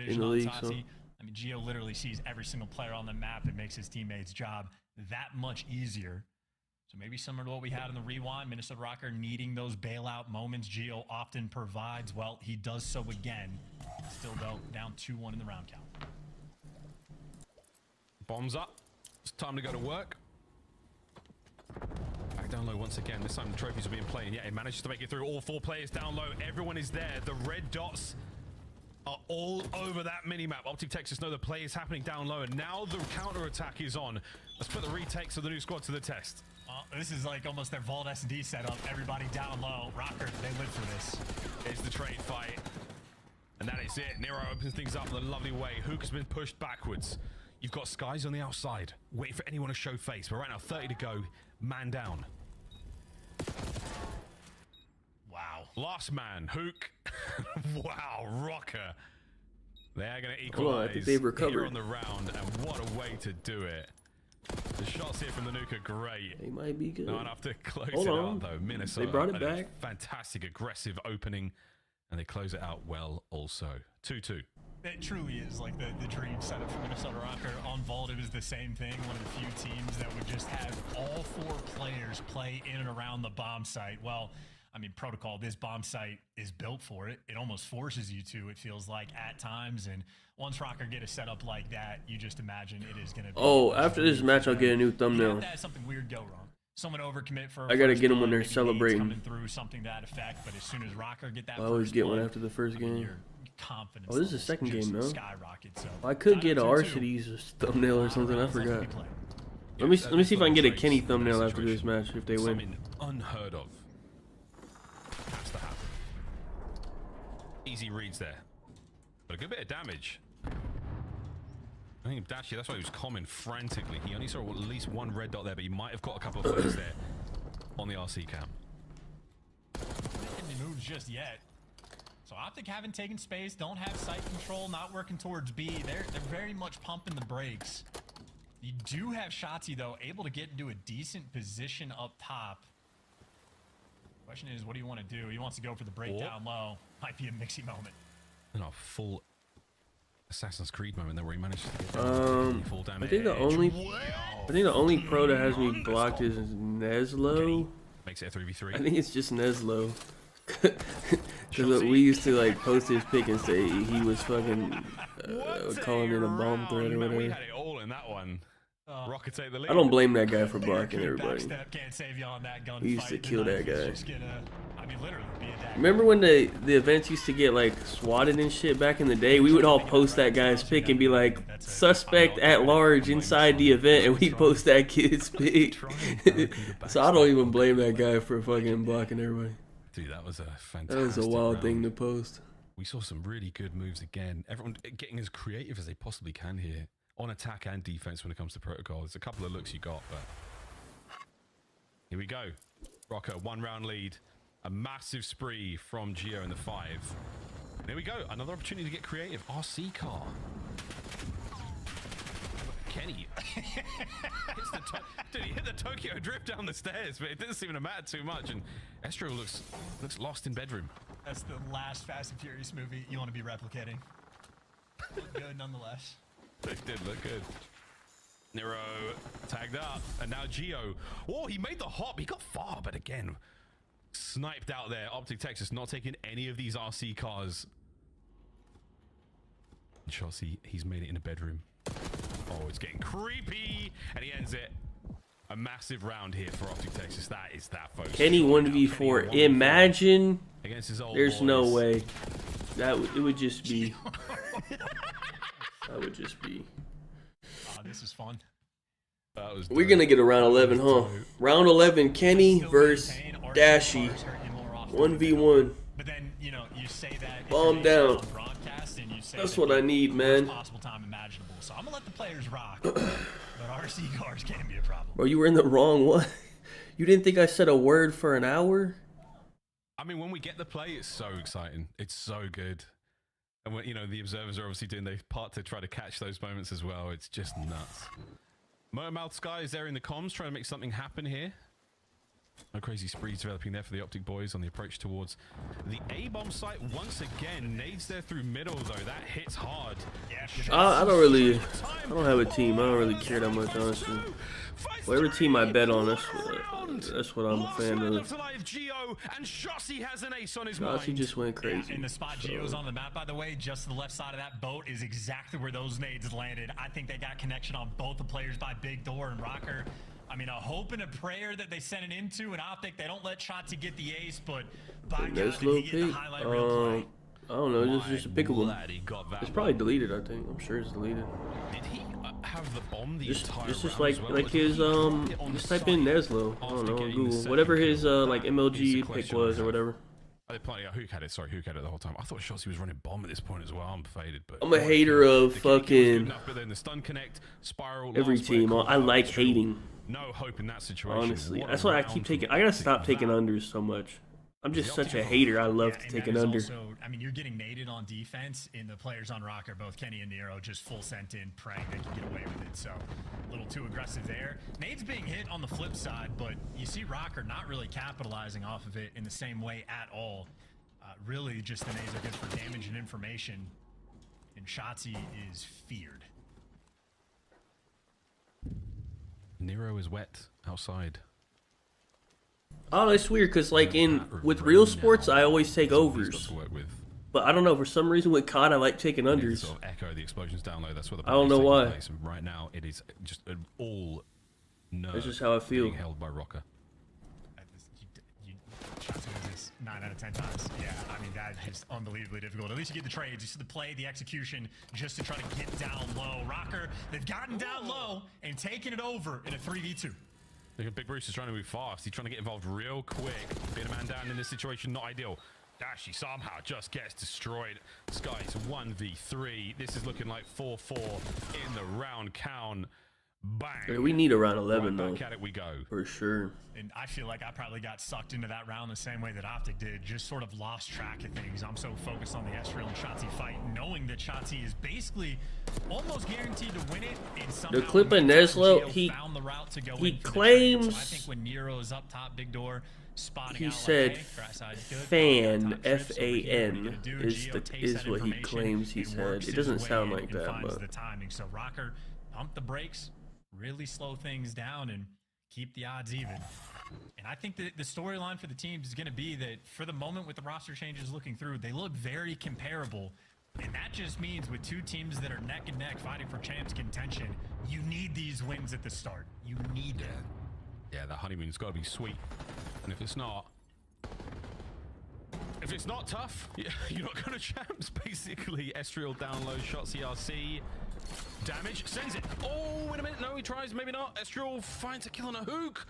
in the league, so... I mean, Geo literally sees every single player on the map and makes his teammates' job that much easier. So maybe similar to what we had in the rewind, Minnesota Rocker needing those bailout moments Geo often provides. Well, he does so again. Still though, down 2-1 in the round count. Bombs up. It's time to go to work. Back down low once again. This time the trophies are being played. Yeah, he manages to make it through. All 4 players down low. Everyone is there. The red dots are all over that mini-map. Optic Texas know the play is happening down low, and now the counter-attack is on. Let's put the retakes of the new squad to the test. This is like almost their Vault S&D setup. Everybody down low. Rocker, they live for this. It's the trade fight. And that is it. Nero opens things up in a lovely way. Hook has been pushed backwards. You've got Skies on the outside, waiting for anyone to show face. But right now, 30 to go. Man down. Wow. Last man, Hook. Wow, Rocker. They're going to equalize I think they've recovered here on the round, and what a way to do it. The shots here from the nuke are great. They might be good. Not enough to close it out, though. Minnesota. They brought it back. Fantastic, aggressive opening, and they close it out well also. 2-2. It truly is like the dream setup for Minnesota Rocker. On Vault, it was the same thing. One of the few teams that would just have all 4 players play in and around the bomb site. Well, I mean, Protocol, this bomb site is built for it. It almost forces you to, it feels like, at times. And once Rocker get a setup like that, you just imagine it is going to be... Oh, after this match, I'll get a new thumbnail. That something weird go wrong. Someone overcommit for... I gotta get them when they're celebrating. Coming through something to that effect, but as soon as Rocker get that I always get one after the first game. Confidence. Oh, this is the second game, no? Skyrocket, so I could get a Arcides thumbnail or something. I forgot. Let me see if I can get a Kenny thumbnail after this match if they win. Something unheard of has to happen. Easy reads there. But a good bit of damage. I think actually that's why he was coming frantically. He only saw at least one red dot there, but he might have got a couple of players there on the RC cam. Any moves just yet. So Optic haven't taken space, don't have sight control, not working towards B. They're very much pumping the brakes. You do have Shotzi though, able to get into a decent position up top. Question is, what do you want to do? He wants to go for the breakdown low. Might be a mixy moment. And a full Assassin's Creed moment there where he managed to get full damage. I think the only pro that has me blocked is Neslo. Makes it a 3v3. I think it's just Neslo. Because we used to like post his pick and say he was fucking calling it a bomb threat or whatever. We had it all in that one. Rocket take the lead. I don't blame that guy for blocking everybody. Can't save you on that gunfight. We used to kill that guy. I mean, literally be a dagger. Remember when the events used to get like swatted and shit back in the day? We would all post that guy's pick and be like, suspect at large inside the event, and we post that kid's pick. So I don't even blame that guy for fucking blocking everybody. Dude, that was a fantastic That was a wild round. thing to post. We saw some really good moves again. Everyone getting as creative as they possibly can here on attack and defense when it comes to protocol. There's a couple of looks you got, but here we go. Rocker, 1 round lead. A massive spree from Gio in the 5. There we go. Another opportunity to get creative. RC car. Kenny. Dude, he hit the Tokyo drift down the stairs, but it didn't seem to matter too much. And Estro looks lost in bedroom. That's the last Fast and Furious movie you want to be replicating. Look good nonetheless. It did look good. Nero tagged up, and now Gio. Oh, he made the hop. He got far, but again, sniped out there. Optic Texas not taking any of these RC cars. Chelsea, he's made it in a bedroom. Oh, it's getting creepy, and he ends it. A massive round here for Optic Texas. That is that, folks. Kenny 1v4. Imagine. Against his old There's boys. no way. It would just be. That would just be. Oh, this is fun. That was We're gonna get a round 11, huh? Round 11, Kenny versus Dashy. 1v1. But then, you know, you say that Bomb down. broadcast and you say That's that what I need, man. possible time imaginable. So I'm gonna let the players rock. But RC cars can be a problem. Bro, you were in the wrong one. You didn't think I said a word for an hour? I mean, when we get the play, it's so exciting. It's so good. And when, you know, the observers are obviously doing their part to try to catch those moments as well. It's just nuts. Motormouth Sky is there in the comms trying to make something happen here. No crazy sprees developing there for the Optic boys on the approach towards the A-bomb site once again. Nades there through middle though. That hits hard. Yeah, I don't have a team. I don't really care that much, honestly. Whatever team I bet on, that's what I'm a fan of. Gio and Shotzi has an ace on his Shotzi mind. just went crazy. Yeah, and the spot Gio's on the map, by the way, just to the left side of that boat is exactly where those nades landed. I think they got connection on both the players by Big Door and Rocker. I mean, a hope and a prayer that they sent it into an Optic. They don't let Shotzi get the ace, but by God, did he get the highlight reel play. I don't know, just a pickable. It's probably one. deleted, I think. I'm sure it's deleted. Did he have the bomb the Just entire just round like as well? like Or did his he hit on just the type in side Neslo. I don't after know on getting the Google. second Whatever his kill? like It's MLG a pick question was I or have. whatever. They played, yeah, Hook had it. Sorry, Hook had it the whole time. I thought Shotzi was running bomb at this point as well. I'm faded, but I'm a hater of the kill was good fucking enough, but then the stun connect spiral. every last where it team. caught I out, like it's true. hating. No hope in that situation. Honestly, What a that's why I round keep from taking. I gotta Optic. stop taking That- unders so much. I'm just The such a Optic- hater. I love Yeah, to and take that an is under. Also, I mean, you're getting naded on defense, and the players on Rocker, both Kenny and Nero, just full sent in, praying they can get away with it. So a little too aggressive there. Nade's being hit on the flip side, but you see Rocker not really capitalizing off of it in the same way at all. Really, just the nades are good for damage and information, and Shotzi is feared. Nero is wet outside. Oh, it's weird because like with real sports, I always take He's got overs. to work with. But I don't know, for some reason with COD, I like taking You can unders. sort of echo the explosions down low. That's what the I don't party's know taking why. place, and right now, it is just an all nerve. That's just how I feel. Being held by Rocker. Shotzi wins this 9 out of 10 times. Yeah, I mean, that is unbelievably difficult. At least you get the trades. You see the play, the execution, just to try to get down low. Rocker, they've gotten down low and taken it over in a 3v2. Look at Big Bruce is trying to move fast. He's trying to get involved real quick. Being a man down in this situation, not ideal. Dashi somehow just gets destroyed. Sky's 1v3. This is looking like 4-4 in the round count. Bang. We need a round 11 right though. back at it we go. For sure. And I feel like I probably got sucked into that round the same way that Optic did. Just sort of lost track of things. I'm so focused on the Ezreal and Shotzi fight, knowing that Shotzi is basically almost guaranteed to win it. And somehow The clip of Neslo, he found the route to go he in for the claims. trade. So I think when Nero's up top, big door, spotting He out said like, hey, grass side's good. fan, Top trips over here, what are you F-A-N, gonna do? is Geo takes is that what he information claims he and said. works It doesn't his sound way like and that, finds but the timing. So Rocker, pump the brakes, really slow things down, and keep the odds even. And I think that the storyline for the teams is going to be that for the moment with the roster changes looking through, they look very comparable. And that just means with two teams that are neck and neck fighting for champs contention, you need these wins at the start. You need them. Yeah, that honeymoon's got to be sweet. And if it's not tough, you're not going to champs, basically. Ezreal down low, shot CRC. Damage, sends it. Oh, wait a minute. No, he tries, maybe not. Ezreal finds a kill on a hook.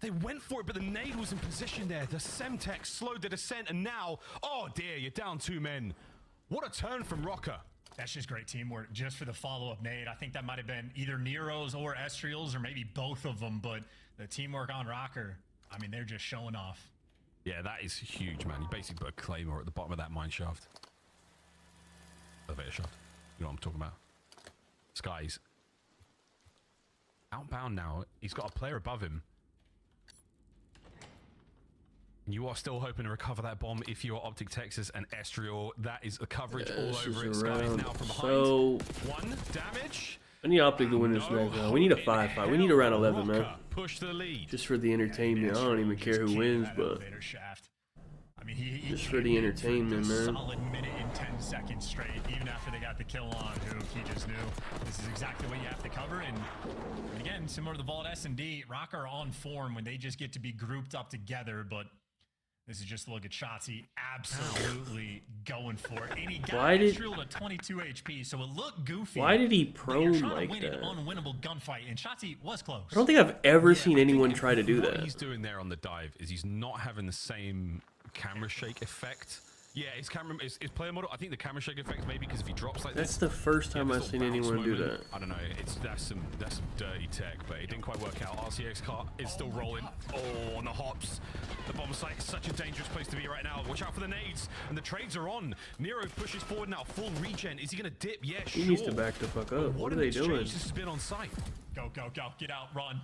They went for it, but the nade was in position there. The Semtex slowed the descent, and now, oh dear, you're down 2 men. What a turn from Rocker. That's just great teamwork just for the follow-up nade. I think that might have been either Nero's or Ezreal's or maybe both of them, but the teamwork on Rocker, I mean, they're just showing off. Yeah, that is huge, man. You basically put a claymore at the bottom of that mine shaft. Elevator shaft. You know what I'm talking about. Sky's outbound now. He's got a player above him. You are still hoping to recover that bomb if you are Optic Texas and Ezreal. That is the coverage all over it. Sky is now from behind. So 1 damage. I need Optic to win this next round. We need a 5-5. We need a round 11, man. Push the lead. Just for the entertainment. I don't even care who wins, but I mean, he just for the entertainment, man. Solid minute and 10 seconds straight, even after they got the kill on Hook. He just knew this is exactly what you have to cover. And again, similar to the Vault S&D, Rocker are on form when they just get to be grouped up together, but this is just a look at Shotzi absolutely going for it. And he got Ezreal to 22 HP, so it looked goofy. Why did he prone like win that? an unwinnable gunfight, and Shotzi was close. I don't think I've ever seen anyone try to do What that. he's doing there on the dive is he's not having the same camera shake effect. Yeah, his player model. I think the camera shake effect maybe because if he drops like That's this. the first time I've seen anyone do that. I don't know. That's some dirty tech, but it didn't quite work out. RCX car is still rolling. Oh, on the hops. The bomb site is such a dangerous place to be right now. Watch out for the nades, and the trades are on. Nero pushes forward now, full regen. Is he gonna dip? Yeah, sure. He needs to back the fuck up. What are they doing? This has been on site. Go, go, go. Get out, run.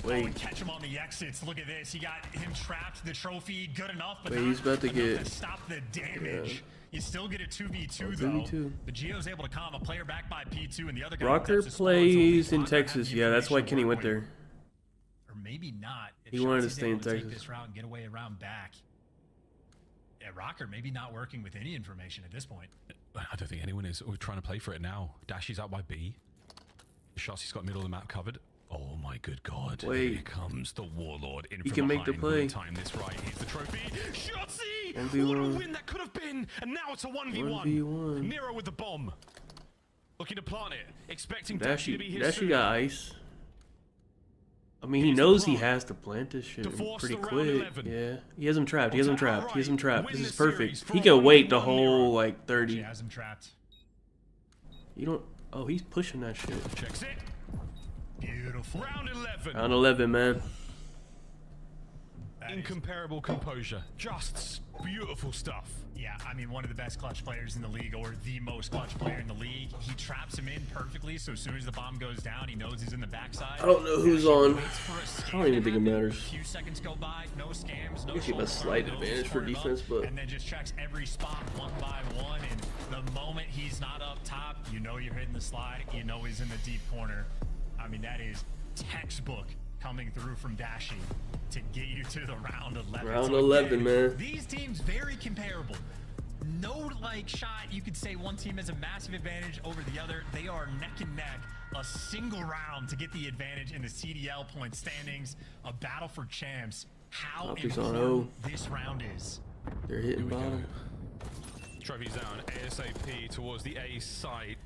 Wait. Oh, and catch him on the exits. Look at this. He got him trapped. The trophy, good enough, but Wait, not he's about to enough get- to stop the damage. You still get a 2v2 Oh, though. 2v2. The Geo's able to calm a player back by P2, and the other guy Rocker attempts to slow it, so plays Rocker in had Texas. the Yeah, that's why information Kenny to went work there. with. Or maybe not. If He wanted to Shotzi's stay in able take Texas. this route and get away around back. Yeah, Rocker maybe not working with any information at this point. I don't think anyone is. We're trying to play for it now. Dashy's out by B. Shotzi's got middle of the map covered. Oh my good god. Wait. Here comes the Warlord in He from can make the behind. play. Will he time this right. Here's the trophy. Shotzi! 1v1. What a win that could have been. And now it's a 1v1. 1v1. Nero with the bomb. Looking to plant it. Expecting Dashy to be here Dashi soon. got ice. I mean, he knows he has to plant this shit force pretty the round quick. 11. Yeah, he has him trapped. He has him trapped. He has him trapped. Win This is the series perfect. for He can wait the 1v1 whole Nero. like She 30. has him trapped. You don't. Oh, he's pushing that shit. Checks it. Beautiful. Round 11. Round 11, man. That is- Incomparable composure. Just beautiful stuff. Yeah, I mean, one of the best clutch players in the league, or the most clutch player in the league. He traps him in perfectly, so as soon as the bomb goes down, he knows he's in the backside. I don't know who's Dashi on. waits for a I scam don't even to think it happen. matters. A few seconds go by, no scams, no Gives him a shoulder slight guard, no advantage for support above, defense, but- and then just checks every spot one by one. And the moment he's not up top, you know you're hitting the slide. You know he's in the deep corner. I mean, that is textbook coming through from Dashi to get you to the round 11. Round So 11, again, man. these teams very comparable. No like shot you could say one team has a massive advantage over the other. They are neck and neck, a single round to get the advantage in the CDL point standings, a battle for champs. How Optics on important this round is. They're hitting bottom. Trophy's down. ASAP towards the A site.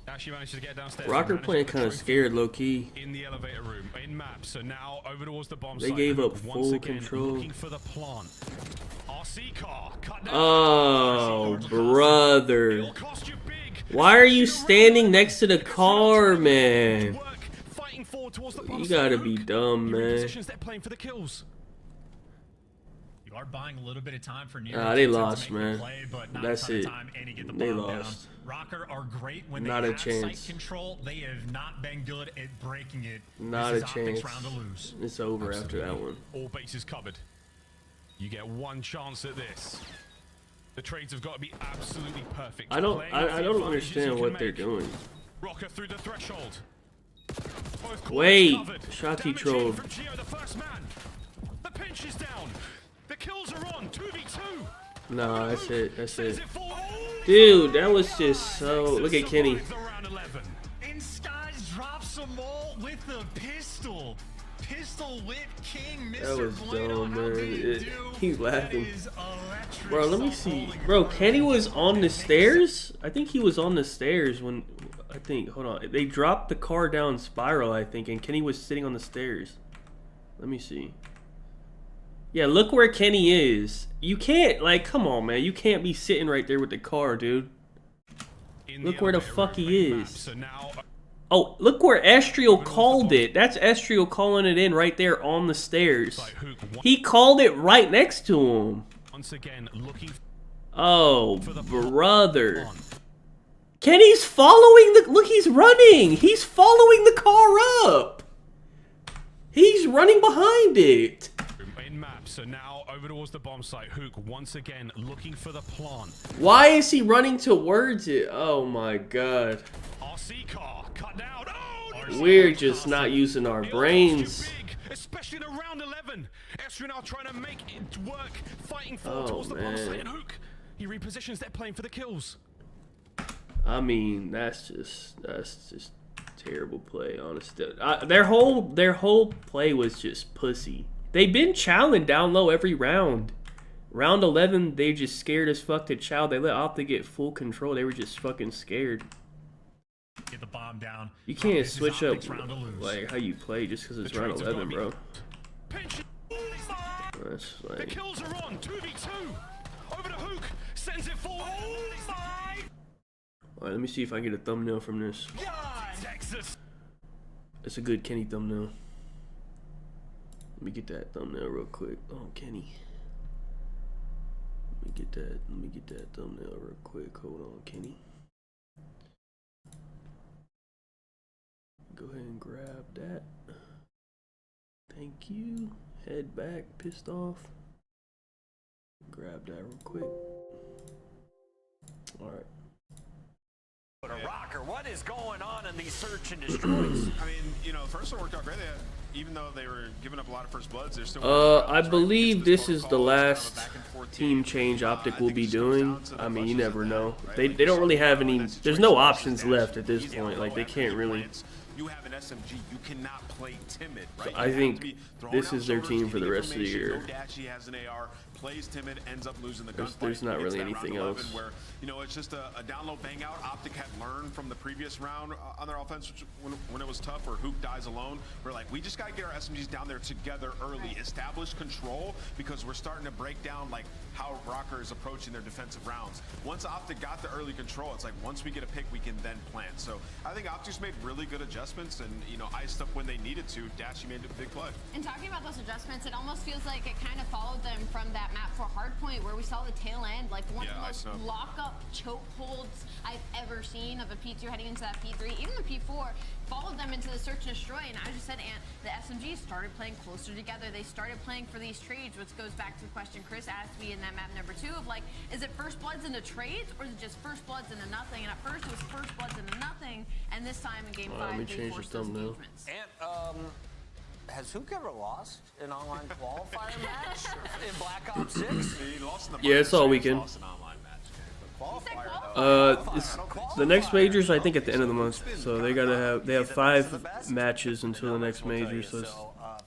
Actually managed to get downstairs. Rocker Managed playing to kind of trophy scared, low key. in the elevator room in map. So now over towards the bomb They site. gave up Once full again, control. Looking for the plant. RC car cut down. Oh, brother. It'll cost you big. Why are you standing next to the car, man? Work, fighting forward towards the bomb You site. gotta be Luke, dumb, your man. positions, they're playing for the kills. You are buying a little bit of time for They lost, man. Play, but not That's a ton it. Of time, and you get the They bomb lost. Down. Rocker are great when they Not a have chance. site control. They have not been good at breaking it. Not this a is Optics chance. round to lose. It's over after that one. All bases covered. You get one chance at this. The trades have got to be absolutely perfect. I don't Playing off the don't advantages you understand can what they're make. doing. Rocker through the threshold. Both corners Wait, covered. Shotty Damaging trolled. from Gio, the first man. The pinch is down. The kills are on. 2v2. Nah, that's it. That's Sends it. it forward. Dude, that was just so. Look at Kenny. Survives the round 11. And Skies drops them all with the pistol. Pistol whip King, Mr. That was Bueno. dumb, How man. did he do? He's laughing. That is electric. Bro, let me Salt see. bowling Bro, right Kenny now. was on the stairs? I think he was on the stairs when. I think. Hold on. They dropped the car down spiral, I think, and Kenny was sitting on the stairs. Let me see. Yeah, look where Kenny is. You can't, like, come on, man. You can't be sitting right there with the car, dude. Look where the fuck he is. So now, Oh, look where Estriel called it. That's Estriel calling it in right there on the stairs. He called it right next to him. once again, looking Oh, for the brother. Kenny's following the... Look, he's running. He's following the car up. He's running behind it. in map. So now over towards the bomb site. Hook once again looking for the plant. Why is he running towards it? Oh, my God. RC car cut down. Oh, We're just not using our brains. Big, especially in a round 11. Esther now trying to make it work, fighting forward Oh, towards the bomb site. man. And Hook, he repositions. They're playing for the kills. I mean, that's just terrible play, honestly. Their whole play was just pussy. They've been chowing down low every round. Round 11, they just scared as fuck to chow. They let Opta get full control. They were just fucking scared. Get the bomb down. You can't This is switch up Optics round to lose. like how you play just because it's The round trades have 11, gotta bro. Pinch. That's The like, kills are on. 2v2. Over to Hook. Sends it forward. all right, let me see if I can get a thumbnail from this. Texas. It's a good Kenny thumbnail. Let me get that thumbnail real quick. Oh, Kenny. Let me get that thumbnail real quick. Hold on, Kenny. Go ahead and grab that. Thank you. Head back, pissed off. Grab that real quick. All right. But a Rocker, what is going on in these search and destroys? I mean, you know, first one worked out great. Even though they were giving up a lot of first bloods, they're still. I believe this is the last team change Optic will be doing. I mean, you never know. They don't really have any. There's no options left at this point. Like, they can't really. You have an SMG, you cannot play timid, right? I think this is their team for the rest of the year. He has an AR, plays timid, ends up losing the There's not really anything else. Where, you know, it's just a down low bang out. Optic had learned from the previous round on their offense when it was tough, where Hook dies alone. We're like, we just got to get our SMGs down there together early, establish control, because we're starting to break down like how Rocker is approaching their defensive rounds. Once Optic got the early control, it's like once we get a pick, we can then plant. So I think Optic's made really good adjustments and, you know, iced up when they needed to. Dashy made a big play. And talking about those adjustments, it almost feels like it kind of followed them from that map for Hardpoint, where we saw the tail end, like one of the most lock-up choke holds I've ever seen of a P2 heading into that P3. Even the P4 followed them into the search and destroy, and as you said, Ant, the SMGs started playing closer together. They started playing for these trades, which goes back to the question Chris asked me in that map number 2 of like, is it first bloods into trades, or is it just first bloods into nothing? And at first it was first bloods into nothing, and this time in game 5, let me they change the forced those thumbnail. engagements. And, has Hook ever lost an online qualifier match in Black Ops 6? He lost in the Yeah, it's all weekend. lost an online match. It's the next majors, I think, at the end of the month. So they have 5 matches until the next major. So it's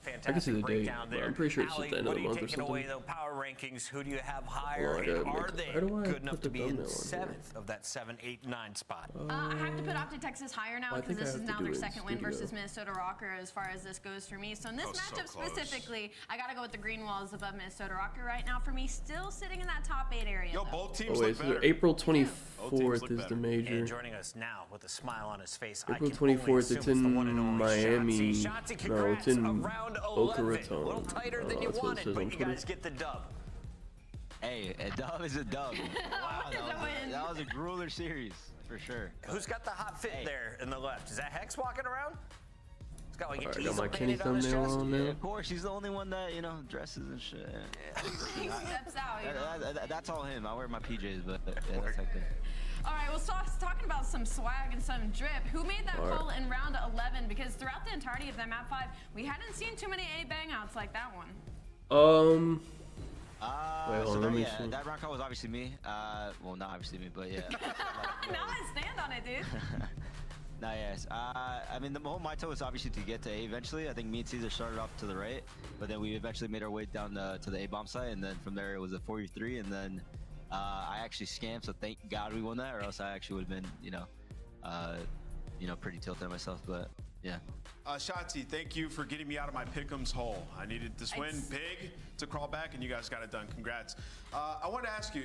fantastic the date, breakdown but there. I'm pretty sure it's Allie, at the end of what the are you month or taking away, something. though? Power rankings, who do you have higher? I gotta And are make- they how do I good put enough the to be in thumbnail on here? 7th of that 7, 8, 9 spot? I have to put Optic Texas higher now I because think I this is have to now do their it in second win studio. versus Minnesota Rocker as far as this goes for me. So in this Oh, so matchup close. specifically, I got to go with the Green Walls above Minnesota Rocker right now for me, still sitting in that top 8 area. Yo, though. both teams Oh wait, look so better. April Both teams 24th look is the better. major. And joining us now with a smile on his face, April I can only 24th, it's assume in the one and only Miami. Shotzi. Shotzi, No, it's congrats. in Around Boca 11. Raton. A little tighter than you That's what it wanted, says but on you Twitter. guys get the dub. Hey, a dub is a dub. Wow, It's a win. that was a grueler series for sure. Who's got the hot fit there in the left? Is that Hex walking around? He's got like a Alright, got diesel my Kenny painted on his thumbnail chest. on Yeah, there. of course, he's the only one that dresses and shit. He steps out. You know? That's all him. I wear my PJs, but yeah, that's like that. All right, well, talking about some swag and some drip, who made that call in round 11? Because throughout the entirety of that map 5, we hadn't seen too many A bang-outs like that one. Wait, hold on, let me see. That round call was obviously me. Well, not obviously me, but yeah. Now I stand on it, dude. Nah, yes. I mean, the whole motto was obviously to get to A eventually. I think me and Caesar started off to the right, but then we eventually made our way down to the A bomb site, and then from there it was a 4v3, and then I actually scammed, so thank God we won that, or else I actually would have been, pretty tilted at myself. But yeah. Shotzi, thank you for getting me out of my pick'em's hole. I needed this win big to crawl back, and you guys got it done. Congrats. I wanted to ask you,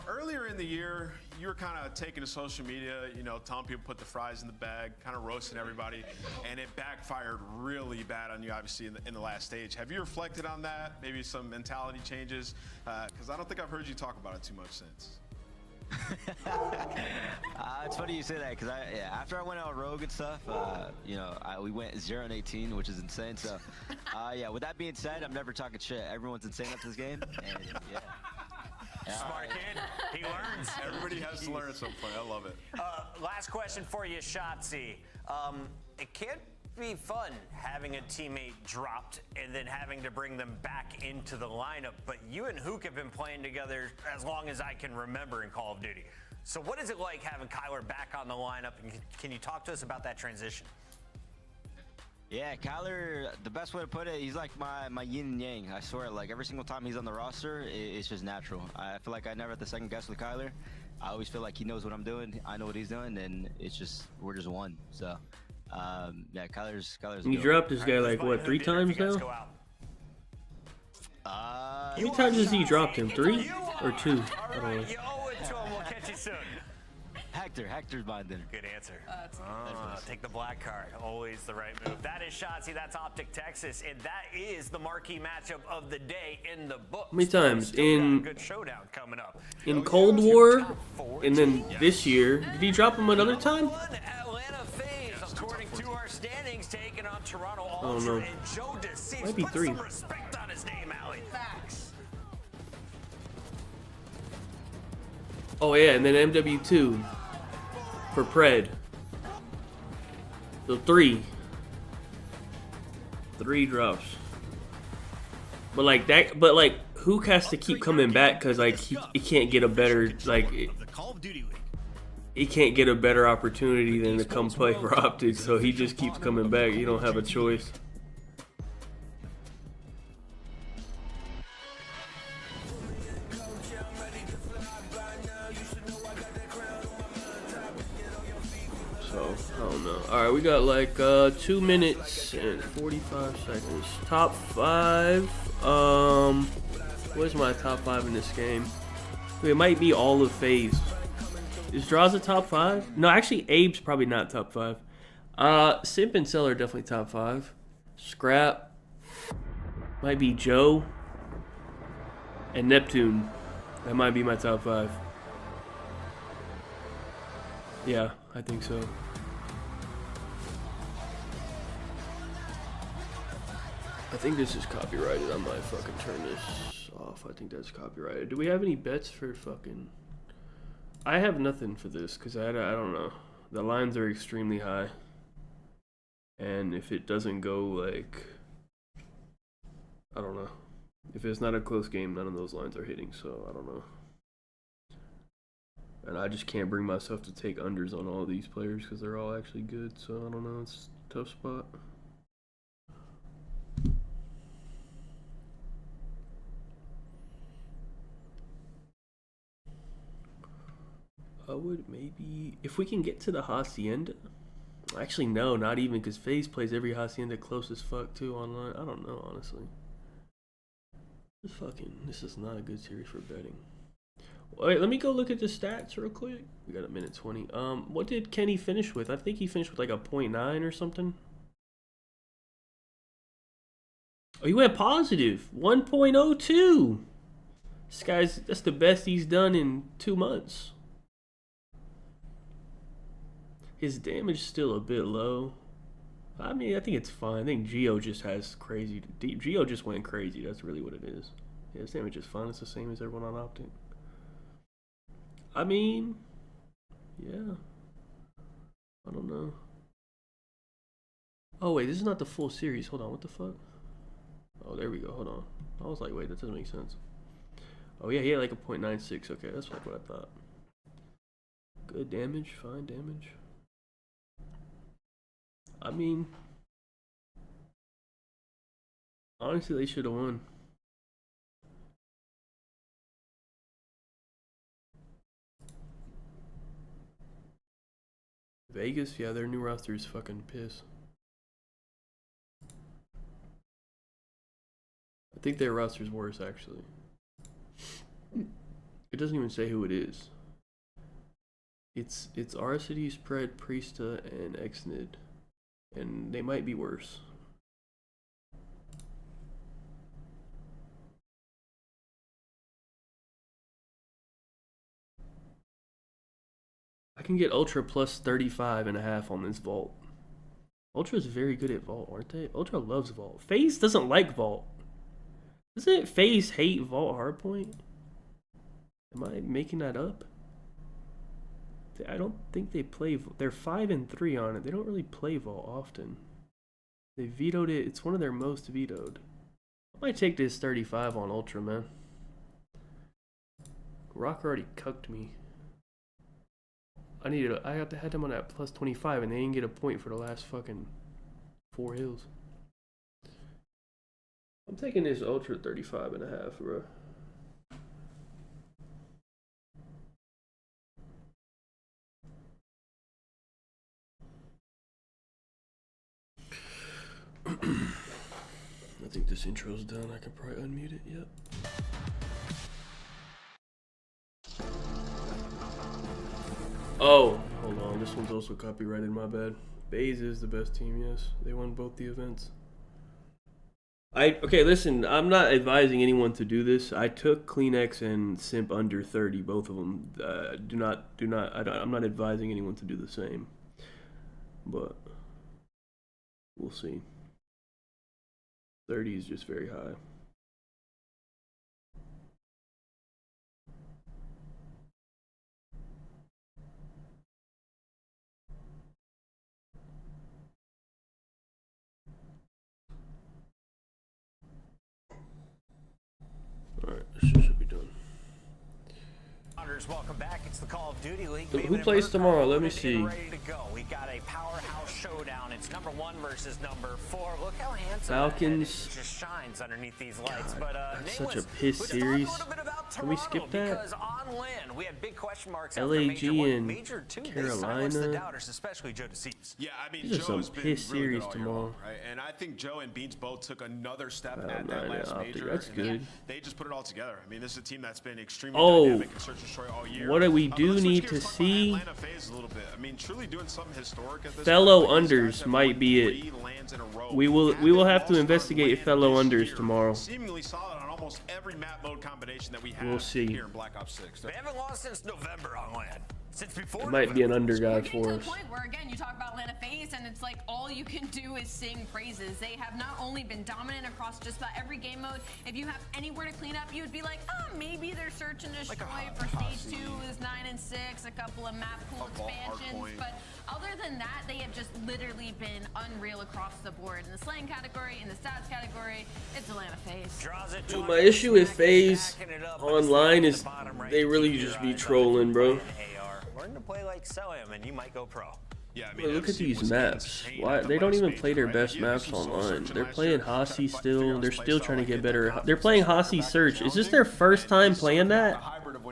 earlier in the year, you were kind of taking to social media, telling people put the fries in the bag, kind of roasting everybody, and it backfired really bad on you, obviously, in the last stage. Have you reflected on that? Maybe some mentality changes? Because I don't think I've heard you talk about it too much since. It's funny you say that because after I went out rogue and stuff, we went 0-18, which is insane. So, yeah. With that being said, I'm never talking shit. Everyone's insane up this game, and yeah. Smart kid. He learns. Everybody has to learn at some point. I love it. Last question for you, Shotzi. It can't be fun having a teammate dropped and then having to bring them back into the lineup, but you and Hook have been playing together as long as I can remember in Call of Duty. So what is it like having Kyler back on the lineup, and can you talk to us about that transition? Yeah, Kyler, the best way to put it, he's like my yin and yang. I swear, like every single time he's on the roster, it's just natural. I feel like I never have to second guess with Kyler. I always feel like he knows what I'm doing, I know what he's doing, and we're just one. So yeah, Kyler's You dropped this guy like what, 3 times now? How many times has he dropped him? 3 or 2? All right, you owe it to him. We'll catch you soon. Hector's buying dinner. Good answer. Take the black card. Always the right move. That is Shotzi. That's Optic Texas, and that is the marquee matchup of the day in the book. How many times in good showdown coming up in Cold War, and then this year, did he drop him another time? Atlanta FaZe, according to our standings, taking on Toronto Oh, Ultra no. and Joe DeCease. Might be 3. Put some respect on his name, Allie. Facts. Oh yeah, and then MW2 for Pred. So 3 drops. But like that, Hook has to keep coming back because like he can't get a better he can't get a better opportunity than to come play for Optic, so he just keeps coming back. You don't have a choice. So, I don't know. Alright, we got like 2 minutes and 45 seconds. Top 5. Where's my top 5 in this game? It might be all of FaZe. Is Draws a top 5? No, actually, Abe's probably not top 5. Simp and Cell are definitely top 5. Scrap. Might be Joe. And Neptune. That might be my top 5. Yeah, I think so. I think this is copyrighted. I might fucking turn this off. I think that's copyrighted. Do we have any bets for fucking... I have nothing for this because I don't know. The lines are extremely high. And if it doesn't go like... I don't know. If it's not a close game, none of those lines are hitting, so I don't know. And I just can't bring myself to take unders on all these players because they're all actually good, so I don't know. It's a tough spot. I would maybe, if we can get to the Hacienda. Actually, no, not even, because FaZe plays every Hacienda close as fuck too online. I don't know, honestly. This is not a good series for betting. Wait, let me go look at the stats real quick. We got a minute 20. What did Kenny finish with? I think he finished with like a 0.9 or something. Oh, he went positive. 1.02. This guy's, that's the best he's done in 2 months. His damage is still a bit low. I mean, I think it's fine. I think Geo just has crazy. Geo just went crazy. That's really what it is. Yeah, his damage is fine. It's the same as everyone on Optic. I mean, yeah. I don't know. Oh, wait. This is not the full series. Hold on. What the fuck? Oh, there we go. Hold on. I was like, wait, that doesn't make sense. Oh, yeah. He had like a 0.96. Okay, that's like what I thought. Good damage. Fine damage. I mean, honestly, they should have won. Vegas, yeah, their new roster is fucking piss. I think their roster's worse, actually. It doesn't even say who it is. It's RCD, Spread, Priesta, and Xnid. And they might be worse. I can get Ultra plus 35.5 on this Vault. Ultra is very good at Vault, aren't they? Ultra loves Vault. FaZe doesn't like Vault. Doesn't FaZe hate Vault Hardpoint? Am I making that up? I don't think they play. They're 5-3 on it. They don't really play Vault often. They vetoed it. It's one of their most vetoed. I might take this 35 on Ultra, man. Rock already cucked me. I had to have them on that plus 25, and they didn't get a point for the last fucking 4 hills. I'm taking this Ultra 35.5, bro. I think this intro's done. I can probably unmute it. Yep. Oh, hold on. This one's also copyrighted. My bad. FaZe is the best team. Yes, they won both the events. Okay. Listen, I'm not advising anyone to do this. I took Kleenex and Simp under 30, both of them. I'm not advising anyone to do the same. But we'll see. 30 is just very high. Alright, this should be done. Welcome back. It's the Call of Duty League. Who plays tomorrow? Let me see. Ready to go. We got a powerhouse showdown. It's number 1 versus number 4. Look how handsome Falcons. That just shines underneath these lights. God, But that's such a piss series. Can we skip that? Because on land, we had big question marks. LAG and Major 2. Carolina. The doubters, especially Joe DeCeves. Yeah, I mean, These are Joe's some been piss really series good all tomorrow. year long, right? And I think Joe and Beans both took another step Oh, at that last Optic. major. That's and good. They just put it all together. I mean, this is a team that's been extremely Oh, dynamic and search and destroy all year. what do we do Let's need switch to gears, talk about see? Atlanta FaZe a little bit. I mean, truly doing something historic at this Fellow point. These guys unders have might won be 3 it. lands in a row. We will have to investigate fellow unders tomorrow. Seemingly solid on almost every map mode combination that we have We'll see. here in Black Ops 6. They haven't lost since November on land. Since before It might be an under guy Getting for to us. the point where, again, you talk about Atlanta FaZe, and it's like all you can do is sing praises. They have not only been dominant across just about every game mode. If you have anywhere to clean up, you would be like, oh, maybe their search and destroy for stage 2 is 9 and 6, a couple of map pool expansions. But other than that, they have just literally been unreal across the board. In the slaying category, in the stats category, it's Atlanta FaZe. Dude, my issue with FaZe online is they really just be trolling, bro. Learn to play like Celium and you might go pro. Yeah, I mean, Look at these maps. Why they don't even play their best maps online? They're playing Hasi still. They're still trying to get better. They're playing Hasi Search. Is this their first time playing that?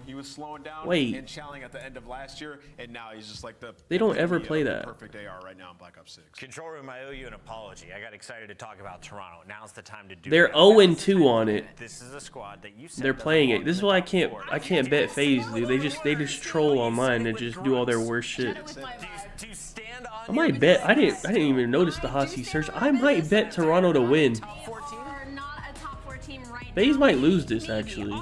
when he was slowing down Wait. and challenging at the end of last year, and now he's just like the. They don't epitome ever of play the that. Perfect AR right now in Black Ops 6. Control Room, I owe you an apology. I got excited to talk about Toronto. Now's the time to do They're it. 0-2 on it. This is a squad that you said They're doesn't playing belong it. This in is the why I top can't four. I can't bet FaZe, dude. They just troll online and just do all their worst shit. Do you stand on I might bet I didn't even notice the hot seat search. I might bet Toronto to win. FaZe might lose this actually.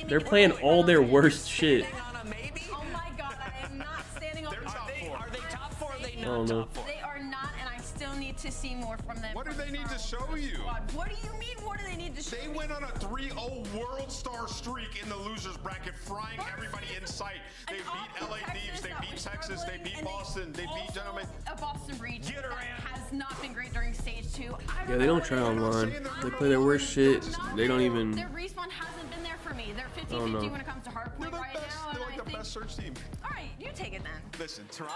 They're playing all their worst shit. Oh my god, I am not standing on Are they top four? Are they I not don't know. top four? They are not, and I still need to see more from them. What do they need to show you? What do you mean? What do they need to show They me? went on a 3-0 World Star streak in the losers bracket, frying everybody in sight. They beat LA Thieves, they beat Texas, they beat Boston, they beat gentlemen. A Boston Breach that has not been great during stage 2. Yeah, they don't try online. They play their worst shit. They don't even. Their respawn hasn't been there for me. They're 50-50 know. when it comes to hardpoint right now. They're And like I the think, best search team. all right, you take it then. Listen, Toronto.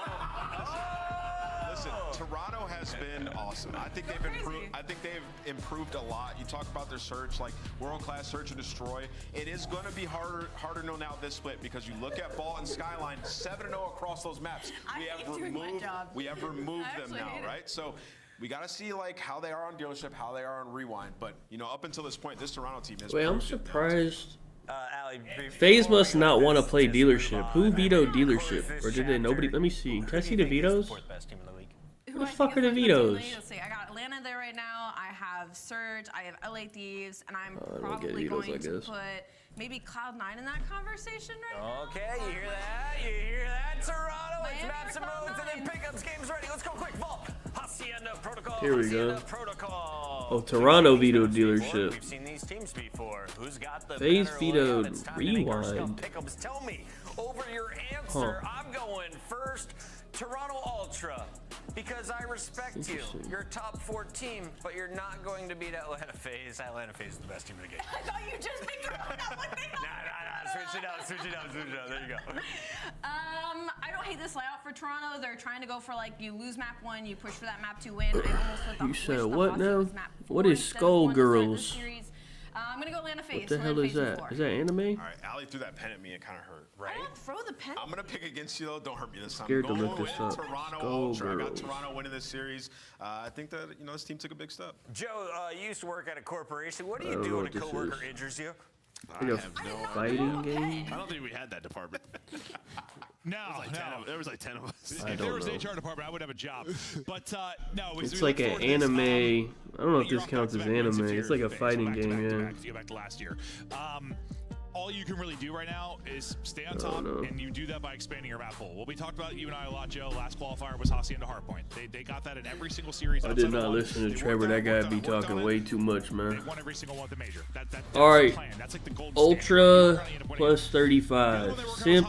Listen, Toronto has been awesome. I think they've improved. I think they've improved a lot. You talk about their search, like world-class search and destroy. It is going to be harder to know now this split because you look at Ball and Skyline, 7-0 across those maps. I hate doing my job. We have removed I them actually now, hate it. right? So. We got to see like how they are on dealership, how they are on rewind. But you know, up until this point, this Toronto team has. Wait, I'm proved it. surprised. Ali, FaZe must not want to play dealership. Who vetoed dealership? Or did they? Nobody. Let me see. Can I see the vetoes? Fourth best team in the league. Who the fuck are the vetoes? Let's see. I got Atlanta there right now. I have Surge. I have LA Thieves, and I'm I don't probably get vetoes, going I to guess. put maybe Cloud9 in that conversation right now. Okay, you hear that? You hear that, Toronto? It's Miami maps and or modes and then Cloud9? pickups. Game's ready. Let's go quick. Vault. Hacienda Protocol. Here we Hacienda go. Protocol. Oh, Toronto vetoed Before, dealership. We've seen these teams before. Who's got the FaZe better vetoed layout? It's time to make our scum rewind. pickups. Tell me over your answer. Huh. I'm going first. Toronto Ultra. Because I respect you. Interesting. You're a top 4 team, but you're not going to beat Atlanta FaZe. Atlanta FaZe is the best team in the game. I thought you just picked Toronto. Nah. Switch it up. There you go. I don't hate this layout for Toronto. They're trying to go for like you lose map 1, you push for that map 2 win. I almost You wish said the what Hawks now? was map 4 What is instead of Skull 1 to start this Girls? series. I'm gonna go Atlanta FaZe. What the hell is that? Is that anime? All right, Ali threw that pen at me. It kind of hurt. I don't throw the pen. I'm gonna pick against you though. Don't hurt me this time. Scared to Going look this with up. Toronto Skull Ultra. I got Girls. Toronto winning this series. I think that this team took a big step. Joe, you used to work at a corporation. What do I you don't do know when a what this coworker is. injures you? I Like a have no fighting game? I don't think we had that department. No, There was like 10 of us. I If there don't was know. an HR department, I would have a job. But no, as It's we like look an forward to this, anime. I don't know if you're this off counts as back-to-back wins anime. if It's like you're a FaZe. fighting Back to game, back to yeah. back. If you go back to last year. All you can really do right now is stay on I top, don't know. and you do that by expanding your map pool. What we talked about, you and I a lot, Joe, last qualifier was Hacienda Hardpoint. They got that in every single series. I outside did of not one. listen to They Trevor. worked That on guy it, be worked on talking it. way too much, They man. won every single one at the major. That's All right. the plan. That's like the gold standard. Ultra You're trying to end up winning plus it. 35. Simp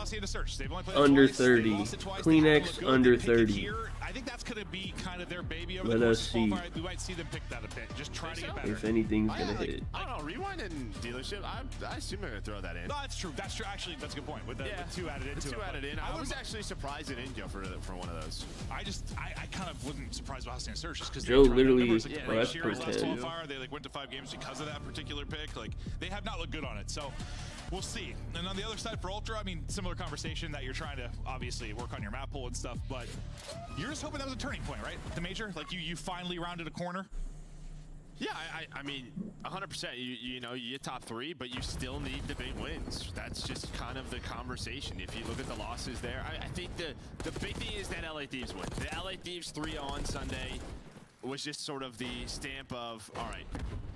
under 30. Kleenex under 30. I think that's going to be kind of their baby over Let the us course of see. qualifier. We might see them pick that a bit. Just try to get better. If anything's gonna hit. I don't know, rewind and dealership. I assume they're gonna throw that in. No, that's true. That's true. Actually, that's a good point. With the with 2 added into The 2 it. added in. I was actually surprised it didn't go for one of those. I kind of wasn't surprised about Hacienda Search just because Joe literally- well, that's series last pretend. qualifier. They went to 5 games because of that particular pick. Like they have not looked good on it. So we'll see. And on the other side for Ultra, I mean, similar conversation that you're trying to obviously work on your map pool and stuff, but you're just hoping that was a turning point, right? The major, like you finally rounded a corner. Yeah, I mean, 100%. You know, you get top 3, but you still need the big wins. That's just kind of the conversation. If you look at the losses there, I think the big thing is that LA Thieves win. The LA Thieves 3 on Sunday was just sort of the stamp of, all right,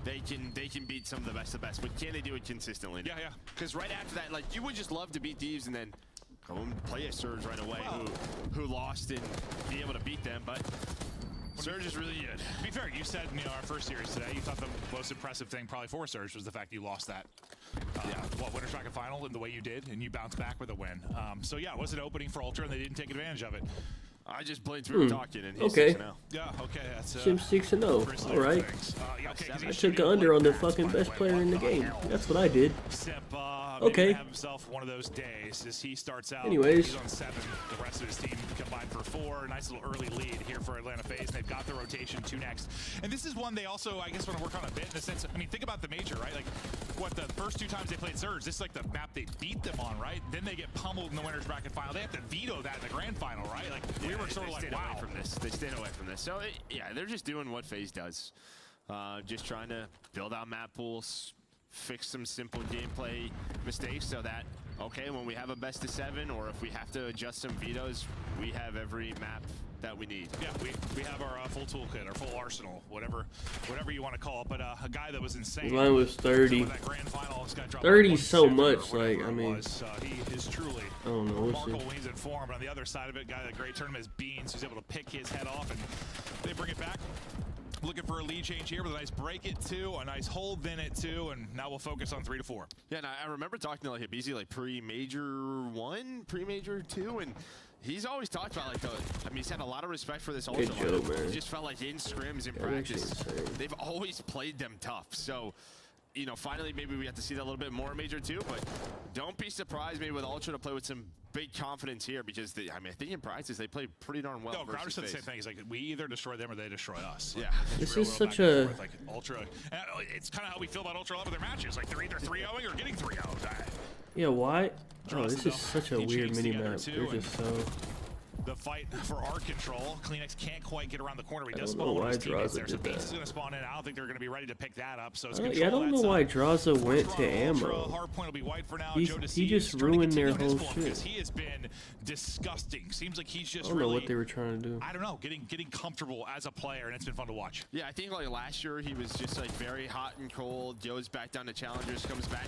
they can beat some of the best, but can they do it consistently? Yeah. Because right after that, like, you would just love to beat Thieves and then go and play a Surge right away, who lost and be able to beat them, but Surge is really good. To be fair, you said in our first series today, you thought the most impressive thing probably for Surge was the fact you lost that winner's bracket final in the way you did, and you bounced back with a win. So yeah, it was an opening for Ultra, and they didn't take advantage of it. I just blinked through talking, and he's Okay. 6-0. Yeah, okay, that's Sim 6-0. All right. yeah, okay, 'cause I he's took shooting the under on the low fucking backs, best player in the game. That's what I did. Sip, Okay. Have himself one of those days as he starts out. Anyways. He's on 7. The rest of his team combined for 4. Nice little early lead here for Atlanta FaZe. They've got the rotation 2 next. And this is one they also, I guess, want to work on a bit in the sense, I mean, think about the major, right? Like, what, the first 2 times they played Surge, this is like the map they beat them on, right? Then they get pummeled in the winner's bracket final. They have to veto that in the grand final, right? Like, we were sort of like, wow. From this. They stayed away from this. So, yeah, they're just doing what FaZe does. Just trying to build out map pools, fix some simple gameplay mistakes so that, okay, when we have a best of 7 or if we have to adjust some vetoes, we have every map that we need. Yeah, we have our full toolkit, our full arsenal, whatever you want to call it. But a guy that was insane. His line was 30. That grand final, 30 so much, like, I mean, he is truly I don't know. remarkable when he's in form. But on the other side of it, guy that a great tournament is Beans, who's able to pick his head off, and they bring it back. Looking for a lead change here with a nice break it 2, a nice hold then it 2, and now we'll focus on 3 to 4. Yeah, and I remember talking to like Habizi like pre-major 1, pre-major 2, and he's always talked about like I mean, he's had a lot of respect for this ultra. Man. He just felt like in scrims in practice, they've always played them tough. So, you know, finally maybe we have to see that a little bit more in major 2, but don't be surprised maybe with ultra to play with some big confidence here because I mean, I think in practice they played pretty darn well. No, Crowder said the same thing. He's like, we either destroy them or they destroy us. Yeah, like, this is such a like ultra. And it's kind of how we feel about ultra a lot of their matches. Like they're either 3-0ing or getting 3-0. Yeah, why? Oh, this is such a weird mini map. They're just so. The fight for our control. Kleenex can't quite get around the corner. He does I don't know spawn why his teammates there. So Draza did Beats is that. going to spawn in. I don't think they're going to be ready to pick that up. So it's Yeah, I don't know why Draza went to ammo. Hard point will be white for now. He just ruined their whole shit. He has been disgusting. Seems like he's just I don't know what they were trying to do. I don't know, getting comfortable as a player, and it's been fun to watch. Yeah, I think like last year he was just like very hot and cold. Joe's back down to challengers, comes back.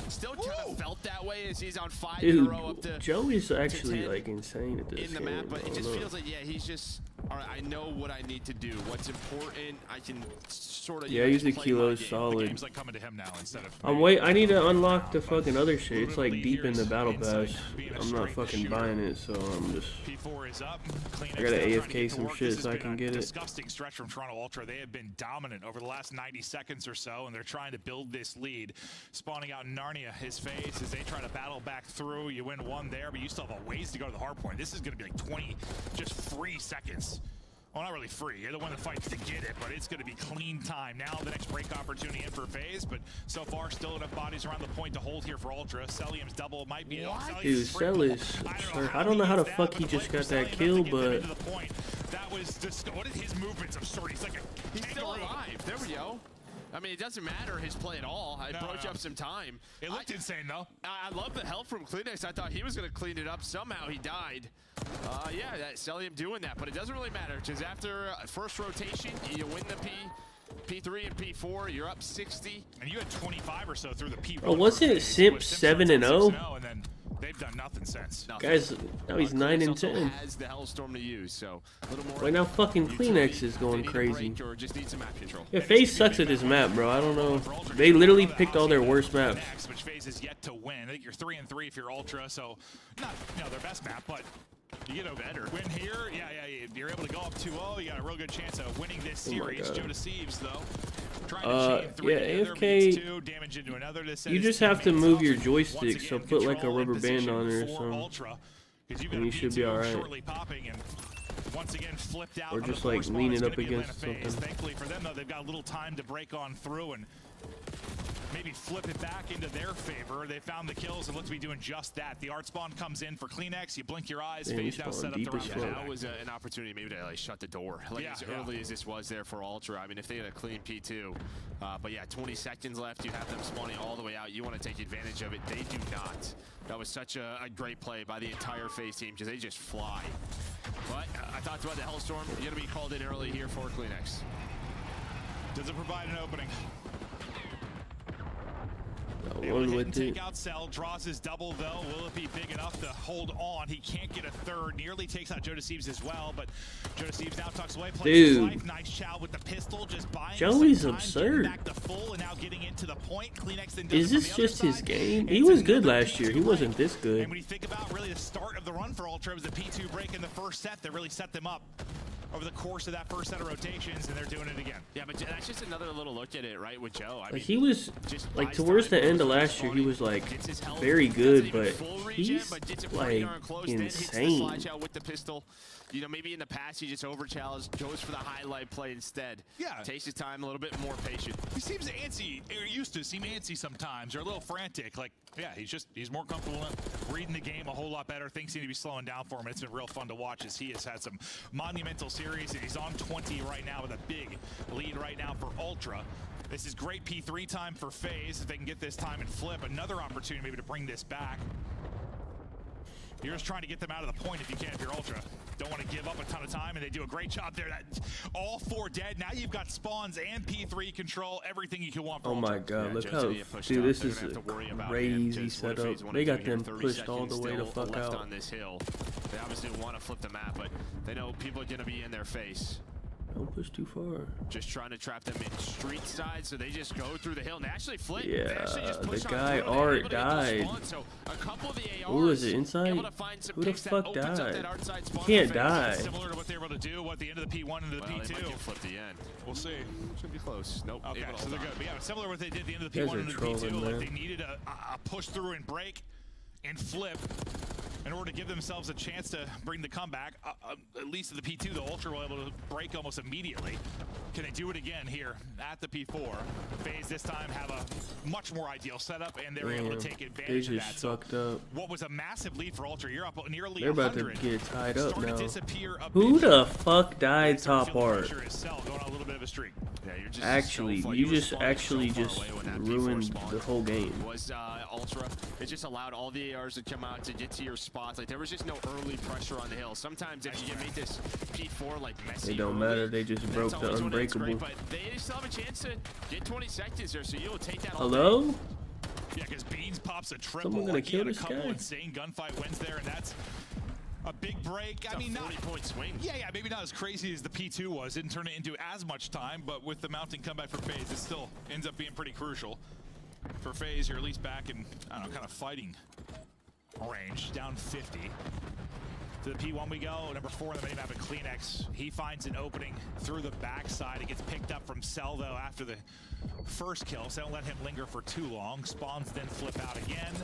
Still kind of felt that way as he's on 5 in a row up to. Joe is actually like insane at this in the game, map, but it just know. feels like he's just all right. I know what I need to do. What's important, I can sort of. Yeah, he's a kilo solid. The game's like coming to him now instead of. I need to unlock the fucking other shit. It's like deep in the battle pass. I'm not fucking buying it, so I'm just. P4 is up. I gotta AFK some shit so I can get it. Disgusting stretch from Toronto Ultra. They have been dominant over the last 90 seconds or so, and they're trying to build this lead. Spawning out Narnia, his face, as they try to battle back through. You win 1 there, but you still have a ways to go to the hard point. This is going to be like 20, just free seconds. Well, not really free. You're the one that fights to get it, but it's going to be clean time. Now the next break opportunity in for FaZe, but so far still enough bodies around the point to hold here for Ultra. Celium's double might be enough. Dude, Celis. I don't know how the fuck he just got that kill, but. That was just, what is his movements absurd? He's like he's still alive. There we go. I mean, it doesn't matter his play at all. I broke up some time. It looked insane, though. I love the help from Kleenex. I thought he was going to clean it up. Somehow he died. Yeah, that Celium doing that, but it doesn't really matter because after first rotation, you win the P3 and P4. You're up 60. And you had 25 or so through the P1. Oh, wasn't it Simp 7-0? And then they've done nothing since. Guys, now he's 9-10. Has the Hellstorm to use, so a little more. Right now, fucking Kleenex is going crazy. Or just need some map control. Yeah, FaZe sucks at this map, bro. I don't know. They literally picked all their worst maps. Which FaZe is yet to win. I think you're 3-3 if you're Ultra, so not their best map, but you get a better win here. Yeah, you're able to go up 2-0. You got a real good chance of winning this series. Joe Deceives, though. Yeah, AFK. You just have to move your joystick, so put like a rubber band on it or something, and you should be alright. Once again, flipped out or just like lean it up against something. Thankfully for them, though, they've got a little time to break on through and maybe flip it back into their favor. They found the kills and look to be doing just that. The art spawn comes in for Kleenex. You blink your eyes. FaZe now set up the round. Yeah, that was an opportunity maybe to like shut the door. Like as early as this was there for Ultra. I mean, if they had a clean P2, but yeah, 20 seconds left. You have them spawning all the way out. You want to take advantage of it. They do not. That was such a great play by the entire FaZe team because they just fly. But I talked about the Hellstorm. You're going to be called in early here for Kleenex. Does it provide an opening? One with it. Take out Cell, draws his double though. Will it be big enough to hold on? He can't get a third. Nearly takes out Joe Deceives as well, but Joe Deceives now tucks away. Plays his life. Nice chow with the pistol, just buying. Joey's absurd. Back to full and now getting into the point. Kleenex then is this just his game? He was good last year. He wasn't this good. And when you think about really the start of the run for Ultra, it was the P2 break in the first set that really set them up. over the course of that first set of rotations, and they're doing it again. Yeah, but that's just another little look at it, right, with Joe. I mean, he was like towards the end of last year, he was like very good, but he's like insane. With the pistol, you know, maybe in the past he just overchallenged, goes for the highlight play instead. Yeah, takes his time, a little bit more patient. He seems antsy, or used to seem antsy sometimes, or a little frantic. Like, yeah, he's more comfortable reading the game a whole lot better. Things seem to be slowing down for him. It's been real fun to watch as he has had some monumental series, and he's on 20 right now with a big lead right now for Ultra. This is great P3 time for FaZe. If they can get this time and flip, another opportunity maybe to bring this back. You're just trying to get them out of the point if you can, if you're Ultra. Don't want to give up a ton of time, and they do a great job there. All 4 dead. Now you've got spawns and P3 control, everything you can want for Ultra. Oh my god, look how, dude, this is a crazy setup. They got them pushed all the way the fuck out. On this hill. They obviously want to flip the map, but they know people are going to be in their face. Don't push too far. Just trying to trap them in street side, so they just go through the hill and they actually flip. Yeah, the guy Art died. So a couple of the ARs, who was it inside? Who the fuck died? You can't die. Similar to what they were able to do at the end of the P1 and the P2. They might get flipped again. We'll see. Should be close. Nope. Okay, so they're good. But yeah, similar to what they did at the end of the P1 and the P2. Like they needed a push through and break and flip in order to give themselves a chance to bring the comeback. At least at the P2, the Ultra were able to break almost immediately. Can they do it again here at the P4? FaZe this time have a much more ideal setup, and they're able to take advantage of that. Fucked up. What was a massive lead for Ultra? You're up nearly 100. They're about to get tied up now. Who the fuck died top art? Actually, you just ruined the whole game. Was Ultra? It just allowed all the ARs to come out to get to your spots. Like there was just no early pressure on the hill. Sometimes if you make this P4 like messy, it don't matter. They just broke the unbreakable. But they still have a chance to get 20 seconds there, so you'll take that. Hello? Yeah, because Beans pops a triple. Someone gonna kill this guy. A couple guy. insane gunfight wins there, and that's a big break. It's a 40-point swing. Yeah, maybe not as crazy as the P2 was. Didn't turn it into as much time, but with the mounting comeback for FaZe, it still ends up being pretty crucial. For FaZe, you're at least back in, I don't know, kind of fighting range, down 50. To the P1 we go, number 4 on the minimap at Kleenex. He finds an opening through the backside. It gets picked up from Cell, though, after the first kill, so don't let him linger for too long. Spawns then flip out again.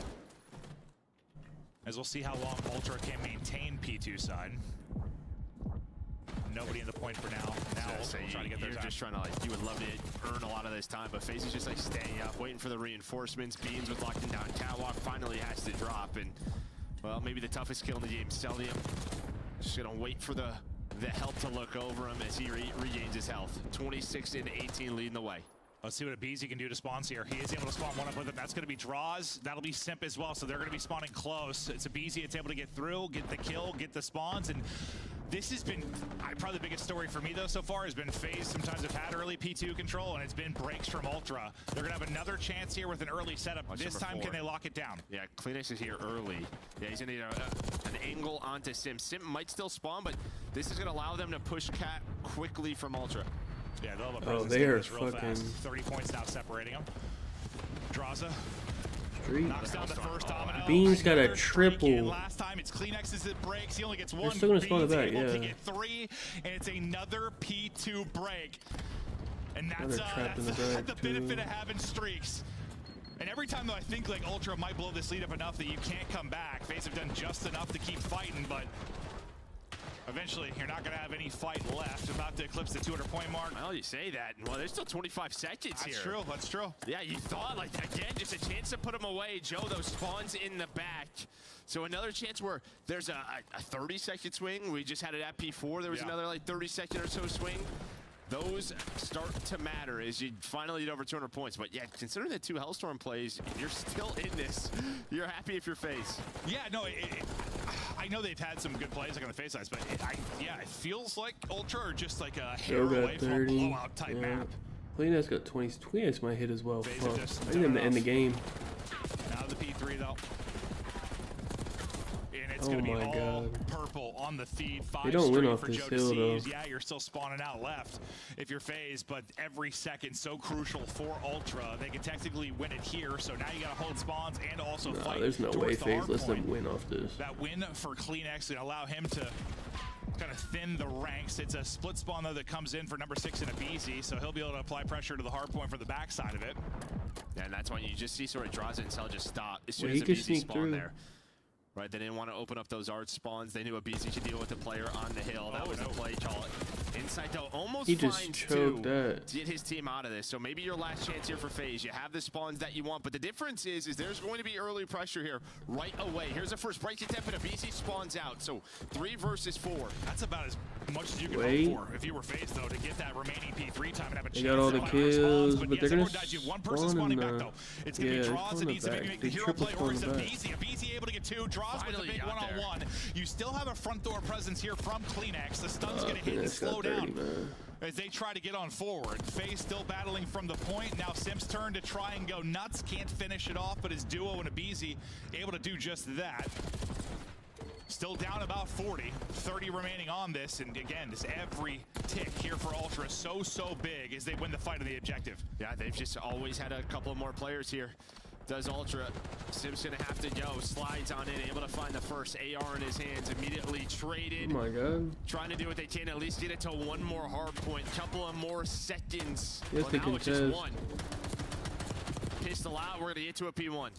As we'll see how long Ultra can maintain P2 side. Nobody in the point for now. Now Ultra will try to get their time. Just trying to, like, you would love to earn a lot of this time, but FaZe is just, like, staying up, waiting for the reinforcements. Beans with locked down catwalk finally has to drop, and, well, maybe the toughest kill in the game, Celium. Just gonna wait for the health to look over him as he regains his health. 26 and 18 leading the way. Let's see what Abeezy can do to spawns here. He is able to spawn one up with him. That's going to be draws. That'll be Simp as well, so they're going to be spawning close. It's Abeezy. It's able to get through, get the kill, get the spawns, and this has been probably the biggest story for me, though, so far has been FaZe sometimes have had early P2 control, and it's been breaks from Ultra. They're going to have another chance here with an early setup. This time, can they lock it down? Yeah, Kleenex is here early. Yeah, he's going to need an angle onto Sim. Sim might still spawn, but this is going to allow them to push Cat quickly from Ultra. Yeah, they'll have a presence they are real fucking fast. 30 points now separating them. Draza knocks down the first domino. Beans got a triple. Last time it's Kleenex as it breaks. He only gets one. They're still gonna spawn it back, able to get 3, and it's another P2 break. And that's the benefit of having streaks. And every time, though, I think like Ultra might blow this lead up enough that you can't come back. FaZe have done just enough to keep fighting, but eventually, you're not going to have any fight left. About to eclipse the 200-point mark. Well, you say that. Well, there's still 25 seconds here. That's true. That's true. Yeah, you thought, like, again, just a chance to put him away. Joe, those spawns in the back. So another chance where there's a 30-second swing. We just had it at P4. There was another, like, 30-second or so swing. Those start to matter as you finally get over 200 points. But, yeah, considering the 2 Hellstorm plays, you're still in this. You're happy if you're FaZe. Yeah, no, I know they've had some good plays like on the FaZe sides, but it feels like Ultra are just like a hair away from a blowout type map. Kleenex got 20. Kleenex might hit as well. I need them to end the game. Now the P3 though. And it's going to be all purple on the feed. 5 they don't win off for this Joe hill, though. Yeah, you're still spawning out left if you're FaZe, but every second so crucial for Ultra. They can technically win it here, so now you got to hold spawns and also fight. There's no way FaZe lets them win off this. That win for Kleenex and allow him to kind of thin the ranks. It's a split spawn, though, that comes in for number 6 in Abizi, so he'll be able to apply pressure to the hard point for the backside of it. Yeah, and that's why you just see sort of draws it until just stop. As soon Well, as he could Abizi sneak spawned through. there. Right, they didn't want to open up those art spawns. They knew Abizi could deal with the player on the hill. That was the play call. Insight, though, almost He just finds choked 2 that. to get his team out of this. So maybe your last chance here for FaZe. You have the spawns that you want, but the difference is there's going to be early pressure here right away. Here's the first break attempt, and Abizi spawns out. So 3 versus 4. That's about as much as you can Wait. hope for if you were FaZe, though, to get that remaining P3 time and have a They chance got all to the find our spawns. kills, but yes, they're gonna everyone dies. You have one person spawn spawning in back, the- though. It's going to yeah, be they Draws spawn that in the needs to maybe back. make the They hero triple play, or is spawn in the back. Abizi able to get 2 draws with Finally the big got there. one-on-one. You still have a front door presence here from Kleenex. The stun's going to hit and Kleenex got slow 30, down man. as they try to get on forward. FaZe still battling from the point. Now Sim's turn to try and go nuts. Can't finish it off, but his duo and Abizi able to do just that. Still down about 40, 30 remaining on this, and again, just every tick here for Ultra is so big as they win the fight on the objective. Yeah, they've just always had a couple more players here. Does Ultra. Sim's gonna have to go. Slides on in, able to find the first AR in his hands. Immediately traded. Oh my god. Trying to do what they can, at least get it to 1 more hard point. Couple of more seconds. Yes, Well, they now can it's just test. 1. Pistol out, we're gonna get to a P1.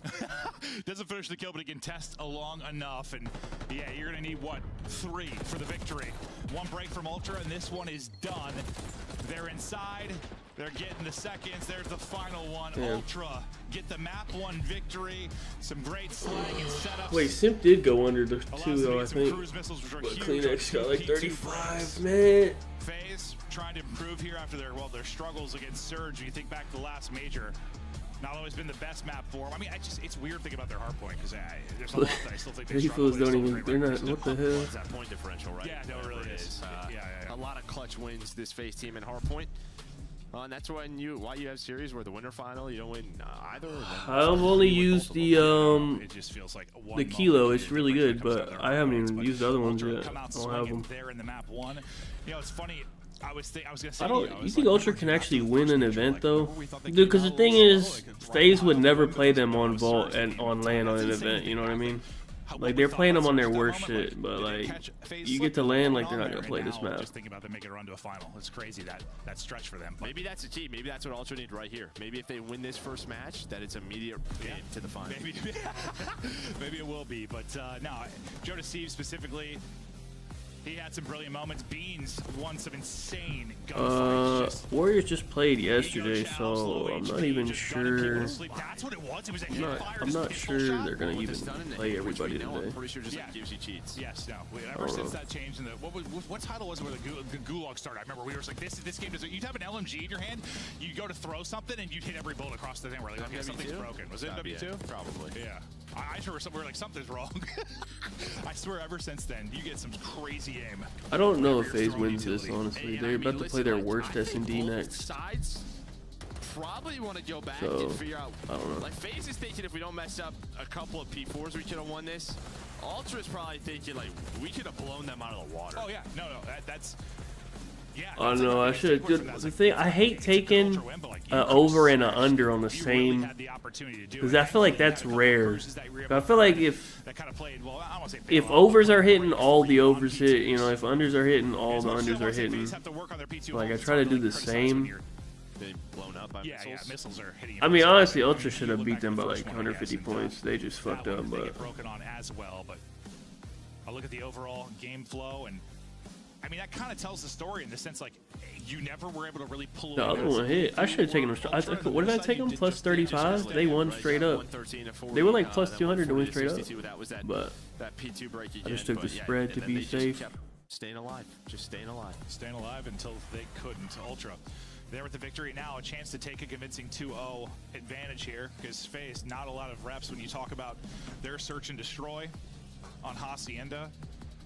Doesn't finish the kill, but he can test along enough. And yeah, you're gonna need, what, 3 for the victory. 1 break from Ultra, and this one is done. They're inside. They're getting the seconds. There's the final one. Yeah. Ultra get the map 1 victory. Some great slang and setups. Wait, Simp did go under the Allows 2 them to though, get I some think. cruise missiles, which are But huge. Kleenex got like P2 35, breaks. man. FaZe trying to improve here after their struggles against Surge. When you think back to the last major, not always been the best map for them. I mean, it's weird thinking about their hard point because there's a lot that I still think they struggle with. Don't even. They're not. What the hell? It's that point differential, right? Yeah, no, it really is. A lot of clutch wins this FaZe team in hard point. And that's when why you have series where the winter final you don't win either. I've only used the It just feels like one the moment kilo. is It's really different good, when it comes but to I their haven't points, even but used the other ones Ultra yet. come out I don't have swinging them. there in the map 1. You know, it's funny. I was gonna say. I to don't. I You was think like, Ultra we can were actually after the win first an major, event like, though? remember we thought they Dude, because the came out thing a little is, slow, like, FaZe would right never now, play them because on of vault Surge and being on land on an that's the event. same You know what I thing. mean? What Like we they're thought playing about them on their Surge at the worst moment, shit, but did they like catch FaZe you slip get to and land, went like they're on not gonna there, play and this now map. Just thinking about them making a run to a final. It's crazy that stretch for them. But Maybe that's the key. Maybe that's what Ultra need right here. Maybe if they win this first match, that it's immediate to the final. maybe it will be. But no, Joe Deceive specifically. He had some brilliant moments. Beans won some insane gunfights. Warriors just played yesterday, so I'm not even sure. That's what it was. It was a I'm not sure they're gonna even play everybody today. I'm pretty sure just like gives you cheats. Yes, no. Ever since that changed in the what title was it where the Gulag started? I remember we were like, this game doesn't. You'd have an LMG in your hand, you'd go to throw something, and you'd hit every bullet across the thing. We're like, okay, something's broken. Was it W2? Probably. Yeah. I sure we were like, something's wrong. I swear, ever since then, you get some crazy aim. I don't know if FaZe wins this, honestly. They're about to play their worst S&D next. Sides probably want to go back So, and figure out. I don't know. Like FaZe is thinking if we don't mess up a couple of P4s, we could have won this. Ultra's probably thinking like we could have blown them out of the water. Oh yeah, no, that's. Yeah, I don't know. I should. The thing I hate taking over and an under on the same, because I feel like that's rare. I feel like if overs are hitting, all the overs hit. You know, if unders are hitting, all the unders are hitting. Like I try to do the same. Blown up by missiles are hitting. I mean, honestly, Ultra should have beat them by like 150 points. They just fucked up, but. Broken on as well, but I look at the overall game flow and. I mean, that kind of tells the story in the sense, like, you never were able to really pull The other one hit. I should have taken them. What did I take them? Plus 35? They won straight up. They were like plus 200 to win straight up. But that P2 break again, I just took the spread to be safe. Staying alive. Just staying alive. Staying alive until they couldn't. Ultra. There with the victory now, a chance to take a convincing 2-0 advantage here because FaZe not a lot of reps when you talk about their search and destroy on Hacienda.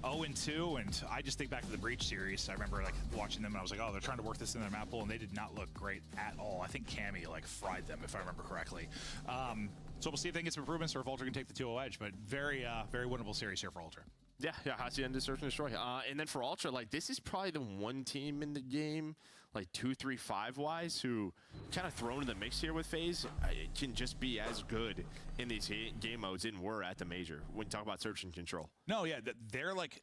0-2, and I just think back to the Breach series. I remember like watching them, and I was like, "Oh, they're trying to work this in their map pool," and they did not look great at all. I think Cammy like fried them, if I remember correctly. So we'll see if they get some improvements or if Ultra can take the 2-0 edge. But very winnable series here for Ultra. Yeah, Hacienda search and destroy. And then for Ultra, like this is probably the one team in the game, like 2-3-5 wise, who kind of thrown in the mix here with FaZe can just be as good in these game modes and were at the major when you talk about search and control. No, yeah, they're like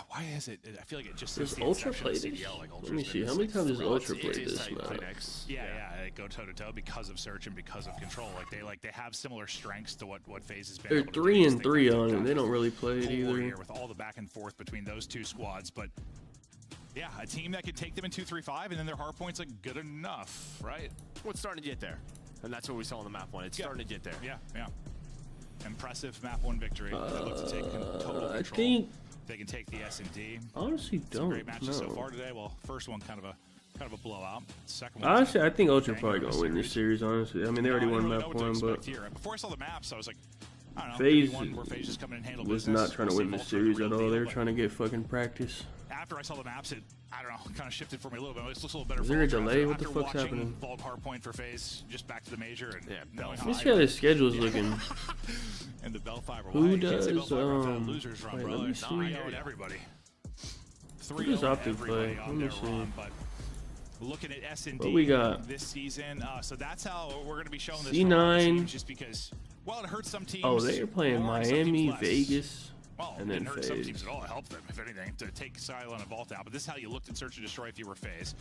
why is it? I feel like it just Does since the Ultra inception play of this? CDL, like, Let Ultra's me been see. this, How many like, times does threat. Ultra play it's this tight map? play next. Yeah, they go toe to toe because of Search and because of Control. Like they have similar strengths to what FaZe has been. They're able to 3 do. and 3 on it. They don't really play it Cold either. War here with all the back and forth between those two squads, but yeah, a team that could take them in 2-3-5, and then their hard points like good enough, right? Well, it's starting to get there, and that's what we saw in the map 1. It's starting to get there. Yeah. Impressive map 1 victory. They look to take total control. I think they can take the S&D. honestly Some don't great matches so know. far today. Well, first one kind of a blowout. Second one. Honestly, I think Ultra banger probably of a gonna win this series. Honestly, I mean they already I won didn't really map know what to 1, but expect here. Before I saw the maps, I was like, I don't know. FaZe maybe one where FaZe just come in and handle was business. not trying to We'll win see this if Ultra's the series at real all. They deal, were but trying to get fucking practice. after I saw the maps, it, I don't know, kind of shifted for me a little bit. It looks a little better. Is for there a Ultra delay? after- What the after fuck's watching happening? Vault Hardpoint for FaZe just back to the major and knowing Let me how see how their schedule's looking. and the Bell Fiber. Who You can't say does, Bell Fiber without a losers run, wait, let brother. me see. 3-0 everybody. Who does 3-0 Optic everybody play? on Let me their see. run, but looking at S&D What we got? this season, so that's how we're going to be showing this. C9. for all the teams, just because, well, it hurts some teams. Oh, they're playing more and some Miami, teams less. Vegas, Well, and it then didn't hurt some FaZe. teams at all. It helped them, if anything, to take Silo and Vault out. But this is how you looked at Search and Destroy if you were FaZe.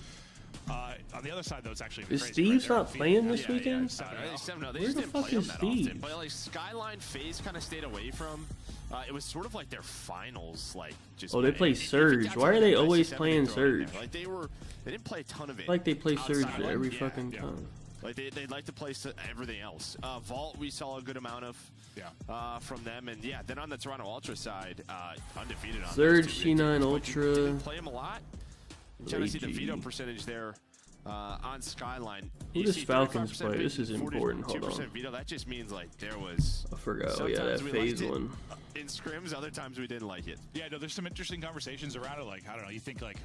On the other side, though, it's actually Is crazy, Steve's right? not playing this weekend? They Where just the didn't fuck play them is that often. Steve? But like Skyline FaZe kind of stayed away from. It was sort of like their finals, like just. Oh, they play Surge. Why are they always playing Surge? Like they didn't play a ton of it. Like they play Surge outside. every fucking time. Like they like to play everything else. Vault, we saw a good amount of from them, and yeah, then on the Toronto Ultra side, undefeated on Surge, those two C9 teams, but you Ultra, didn't play them a lot. I'm trying to see the Ragey. veto percentage there on Skyline. Who You does see Falcons 35% play? This is important. Hold 42% on. veto. That just means like there was. I forgot. Oh yeah, that sometimes we FaZe liked it one. in scrims. Other times we didn't like it. Yeah, no, there's some interesting conversations around it. Like, I don't know, you think like.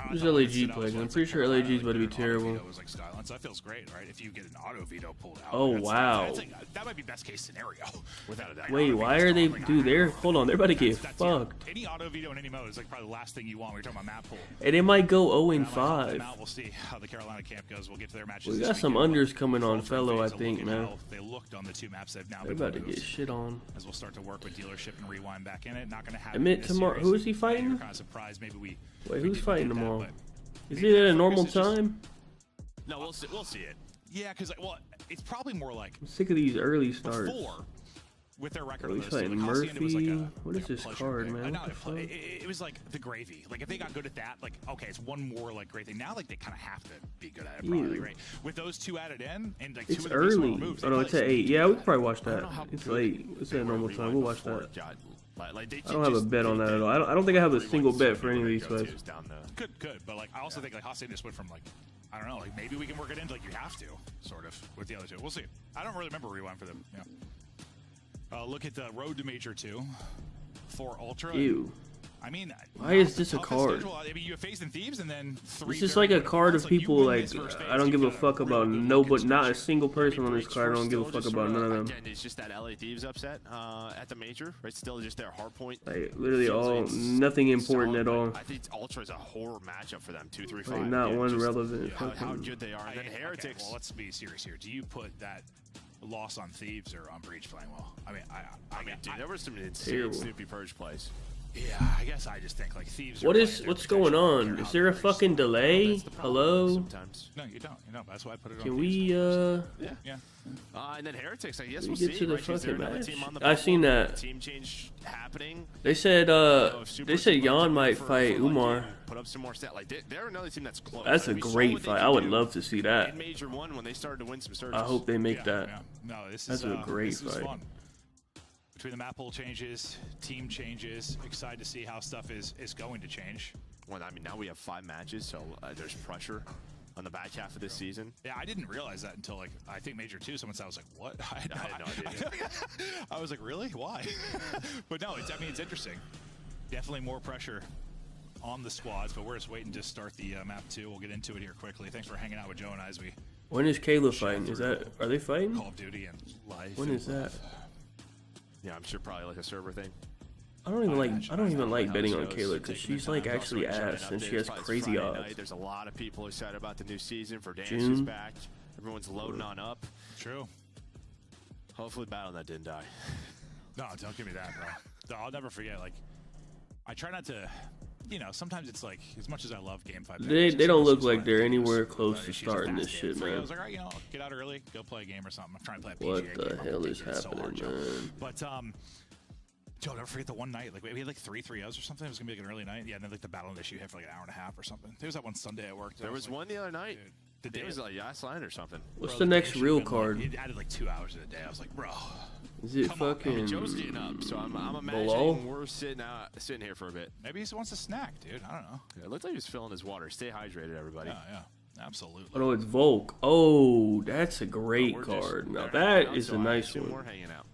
Who's LAG playing? I'm pretty sure LAG is about to be terrible. Was like Skyline, so that feels great, right? If you get an auto veto pulled out. Oh, that's wow. like, that might be best case scenario, without a doubt. Wait, why are they? Dude, they're hold on. They're about to get fucked. Any auto veto in any mode is like probably the last thing you want when you're talking about map pool. And they might go 0 and That might help them 5. out. We'll see how the Carolina camp goes. We'll get to their matches. We this got some weekend, unders but coming on Ultra fellow, I FaZe will think, look at man. how they looked on the two maps they've now They're been about to get moved. shit on. As we'll start to work with dealership and rewind back in it. Not going to happen. Admit in this tomorrow. series. Who is he fighting? We're kind of surprised. Maybe we. Wait, we who's didn't fighting get that, tomorrow? but Is maybe it at a their normal focus is just- time? No, we'll see it. Yeah, because like, well, it's probably more like I'm sick of these early starts. before with their record. Oh, on he's those two, fighting like, Hacienda was like Murphy. a, What like is a this pleasure card, pick. man? No, What the fuck? it was like the gravy. Like if they got good at that, like okay, it's one more like great thing. Now like they kind of have to be good at it, probably, Ew. right? With those two added in, and like It's two of the pieces were early. removed, Oh no, they it's at probably 8. Yeah, we could probably watch I don't that. know how It's good late. It's they at were normal time. rewind We'll watch before that. it got- like, they I don't have a bet on that at all. I don't think I have a single bet for any of these fights. Good, but like I also think like Hacienda just went from like I don't know, like maybe we can work it into like you have to sort of with the other two. We'll see. I don't really remember rewind for them. Yeah. Look at the road to Major 2 for Ultra. Ew. I mean, Why is this a card? Schedule. I mean, you have FaZe and Thieves, and then three. It's just very like a good card opponents. of You people win like this versus FaZe, I don't you give a got fuck really about good no, look but in not a stretches. single person on this card. I don't give a fuck about none of them. Again, it's just that LA Thieves upset at the major, right? Still just their hard point. Like literally Feels all like it's nothing important solid, at all. but I think Ultra is a horror matchup for them. 2-3-5. Like not Yeah, one just relevant. How fucking- good they are. And then Okay, Heretics. well, let's be serious here. Do you put that loss on Thieves or on Breach playing well? I mean, I mean, dude, there were some insane Terrible. Snoopy Purge plays. yeah, I guess I just think like Thieves. What are is playing what's their going potential. on? They're Is there a very fucking slow. delay? That's the problem Hello? Sometimes. No, you don't. That's why I put it on. Can Thieves. we Yeah. And then Heretics, I guess we we'll get see. to the right? 'Cause they're fucking another match? team on the I seen bubble. that. Team change happening. They said Jan might fight like, Umar. put up some more stat. Like they're another team that's close. That's Like, a we saw great what they fight. could I would do love to see that. in Major 1 when they started to win some surges. I hope they make that. Yeah. No, this That's is a great this is fight. fun. Between the map pool changes, team changes, excited to see how stuff is going to change. Well, I mean, now we have 5 matches, so there's pressure on the back half of this season. Yeah, I didn't realize that until like I think Major 2. Someone said I was like, "What?" I had no idea. I was like, "Really? Why?" But no, I mean, it's interesting. Definitely more pressure on the squads, but we're just waiting to start the map 2. We'll get into it here quickly. Thanks for hanging out with Joe and I as we When is Caleb fighting? Are they fighting? Call of Duty and life. When and is that? Yeah, I'm sure probably like a server thing. I don't even like How betting this on goes. Kayla because she's like actually ass and she has crazy Friday odds. night. There's a lot of people excited about the new season. For Dance June. is back. Everyone's loading on up. True. Hopefully, Battle.net didn't die. No, don't give me that, bro. No, I'll never forget. Like I try not to, you know, sometimes it's like, as much as I love Game 5. They don't look like they're anywhere close to starting this shit, I man. was like, all right, you know, get out early, go play a game or something. I'm trying to play a What PGA the game. hell is It's so hard, happening, Joe. man? But, Joe, never forget the one night. Like, we had like 3 3-0s or something. It was going to be like an early night. Yeah, and then like the battle issue hit for like an hour and a half or something. There was that one Sunday at work. There was one the other night. Dude, It was like last line or something. What's bro, the next day should've real been, card? Like, it added like 2 hours in a day. I was like, bro. Is it Come on, fucking man. Joe's getting up, so I'm imagining below? we're sitting here for a bit. Maybe he just wants a snack, dude. I don't know. Yeah, it looked like he was filling his water. Stay hydrated, everybody. Yeah, absolutely. Oh no, it's Volk. Oh, that's a great We're just card. Now there hanging that out, is so a I nice assume one. We're hanging out.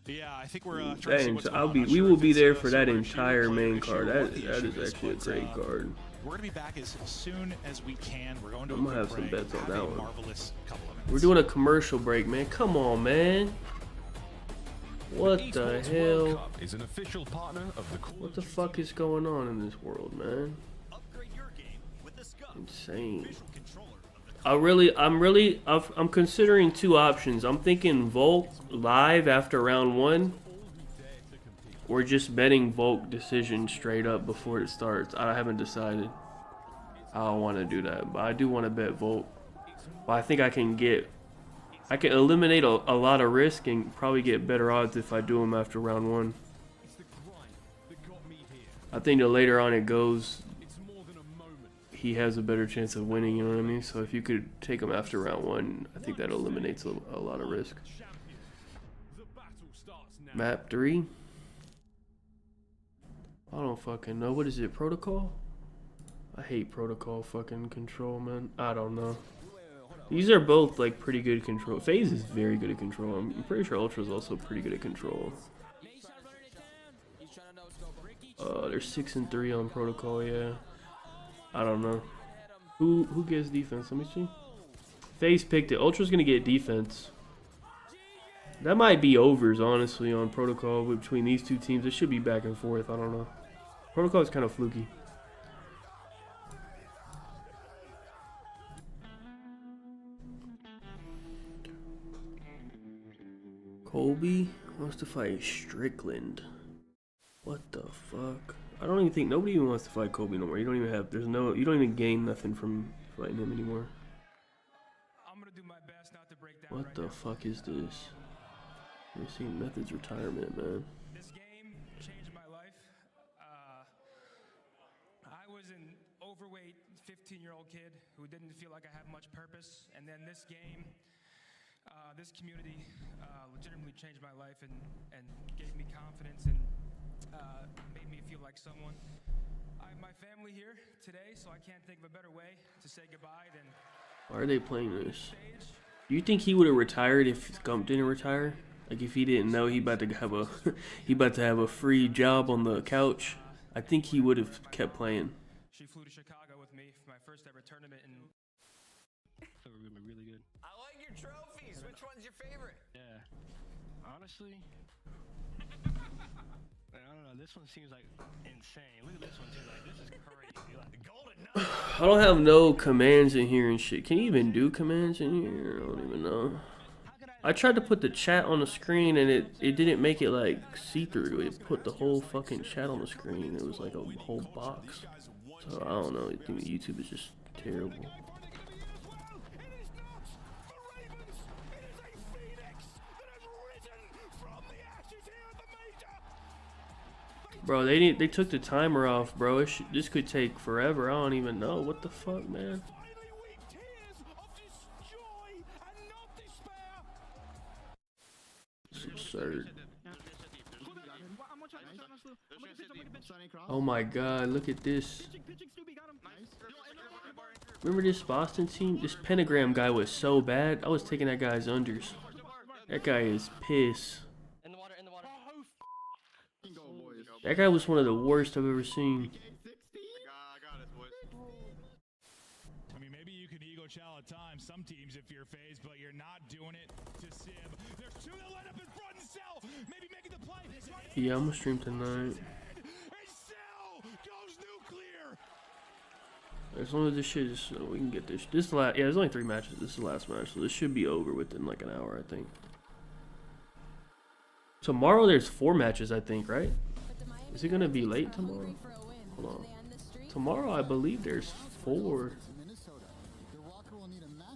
Yeah, I think we're trying to see what's going on. We will be there for that entire main card. That is actually a great card. We're gonna be back as soon as we can. We're going to. I'm gonna have some bets on that one. Marvelous couple of minutes. We're doing a commercial break, man. Come on, man. What the Esports World hell? Cup is an official partner of the What the fuck is going on in this world, man? Upgrade your game with the Scuff, Insane. official controller of the I'm considering 2 options. I'm thinking Volk live after round 1, or just betting Volk decision straight up before it starts. I haven't decided. I don't want to do that, but I do want to bet Volk. But I think I can eliminate a lot of risk and probably get better odds if I do them after round 1. I think the later on it goes, he has a better chance of winning, you know what I mean? So if you could take him after round 1, I think that eliminates a lot of risk. Map 3? I don't fucking know. What is it, Protocol? I hate Protocol fucking control, man. I don't know. These are both like pretty good control. FaZe is very good at control. I'm pretty sure Ultra is also pretty good at control. They're 6 and 3 on Protocol, yeah. I don't know. Who gets defense? Let me see. FaZe picked it. Ultra's gonna get defense. That might be overs, honestly, on Protocol between these 2 teams. It should be back and forth. I don't know. Protocol is kind of fluky. Colby wants to fight Strickland. What the fuck? I don't even think nobody even wants to fight Colby no more. You don't even have. You don't even gain nothing from fighting him anymore. I'm gonna do my best not to break down. What the fuck is this? You're seeing Method's retirement, man. This game changed my life. I was an overweight 15-year-old kid who didn't feel like I had much purpose, and then this game, this community, legitimately changed my life and gave me confidence and made me feel like someone. I have my family here today, so I can't think of a better way to say goodbye than. Why are they playing this? Do you think he would have retired if Scump didn't retire? Like if he didn't know he about to have a free job on the couch, I think he would have kept playing. She flew to Chicago with me for my first ever tournament, and really good. I like your trophies. Which one's your favorite? Yeah, honestly, I don't know. This one seems like insane. Look at this one too. Like this is crazy. Like golden. I don't have no commands in here and shit. Can you even do commands in here? I don't even know. I tried to put the chat on the screen and it didn't make it like see-through. It put the whole fucking chat on the screen. It was like a whole box. So I don't know. I think YouTube is just terrible. Bro, they took the timer off, bro. This could take forever. I don't even know. What the fuck, man? It's absurd. Oh my god, look at this. Remember this Boston team? This Pentagram guy was so bad. I was taking that guy's unders. That guy is pissed. That guy was one of the worst I've ever seen. I mean, maybe you can ego chow at times, some teams if you're FaZe, but you're not doing it to Sib. There's 2 that line up in front and Cell, maybe making the play. Yeah, I'm gonna stream tonight. As long as this shit is, we can get this. Yeah, there's only 3 matches. This is the last match, so this should be over within like an hour, I think. Tomorrow there's 4 matches, I think, right? Is it gonna be late tomorrow? Hold on. Tomorrow, I believe there's 4.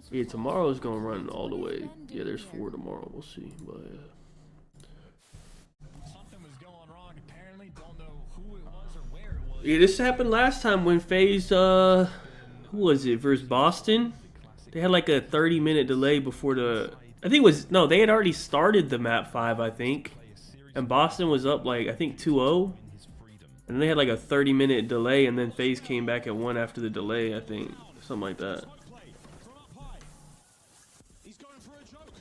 Yeah, tomorrow's gonna run all the way. Yeah, there's 4 tomorrow. We'll see. But Something was going wrong. Apparently, don't know who it was or where it was. yeah, this happened last time when FaZe, who was it, versus Boston? They had like a 30-minute delay before the. I think it was no. They had already started the map 5, I think, and Boston was up like I think 2-0. And they had like a 30-minute delay, and then FaZe came back and won after the delay, I think. Something like that. He's going for a joke.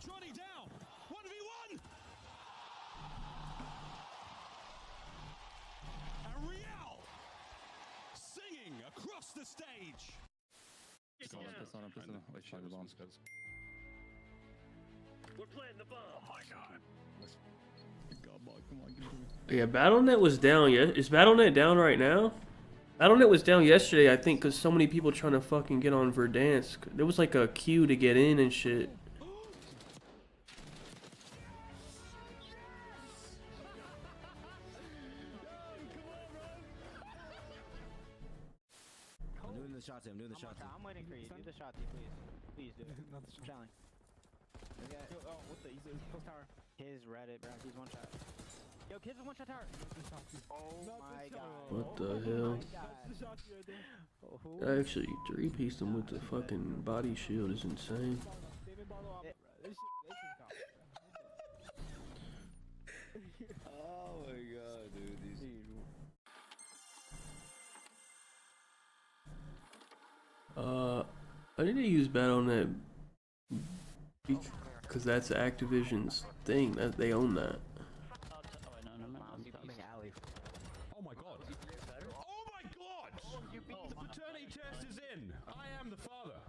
Johnny down. 1v1. And Real singing across the stage. We're playing the bomb. Oh my god. Yeah, BattleNet was down. Yeah, is BattleNet down right now? BattleNet was down yesterday, I think, because so many people trying to fucking get on Verdansk. There was like a queue to get in and shit. I'm doing the shot. I'm doing the shot. I'm waiting for you. Do the shot, please. Please do it. I'm challenge. Oh, what the? He's post tower. His Reddit, bro. He's one shot. Yo, kids with one shot tower. Oh my god. What the hell? Actually, 3-pieced him with the fucking body shield is insane. Oh my god, dude. I need to use BattleNet because that's Activision's thing. That they own that. Oh my god. Oh my god! The paternity test is in. I am the father.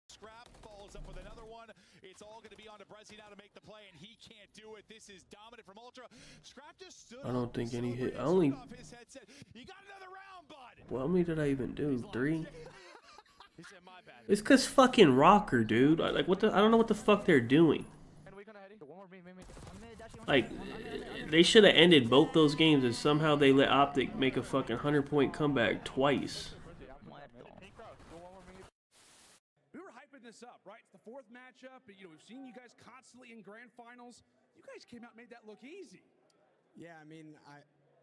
Scrap follows up with another one. It's all going to be on to Brezzy now to make the play, and he can't do it. This is dominant from Ultra. Scrap just stood I don't think any hit. I off only. his headset. You got another round, bud. Well, how many did I even do? 3? He said, my bad. It's cause fucking Rocker, dude. Like what the? I don't know what the fuck they're doing. Like, they should have ended both those games, and somehow they let Optic make a fucking 100-point comeback twice. We were hyping this up, right? It's the 4th matchup. You know, we've seen you guys constantly in grand finals. You guys came out and made that look easy. Yeah, I mean,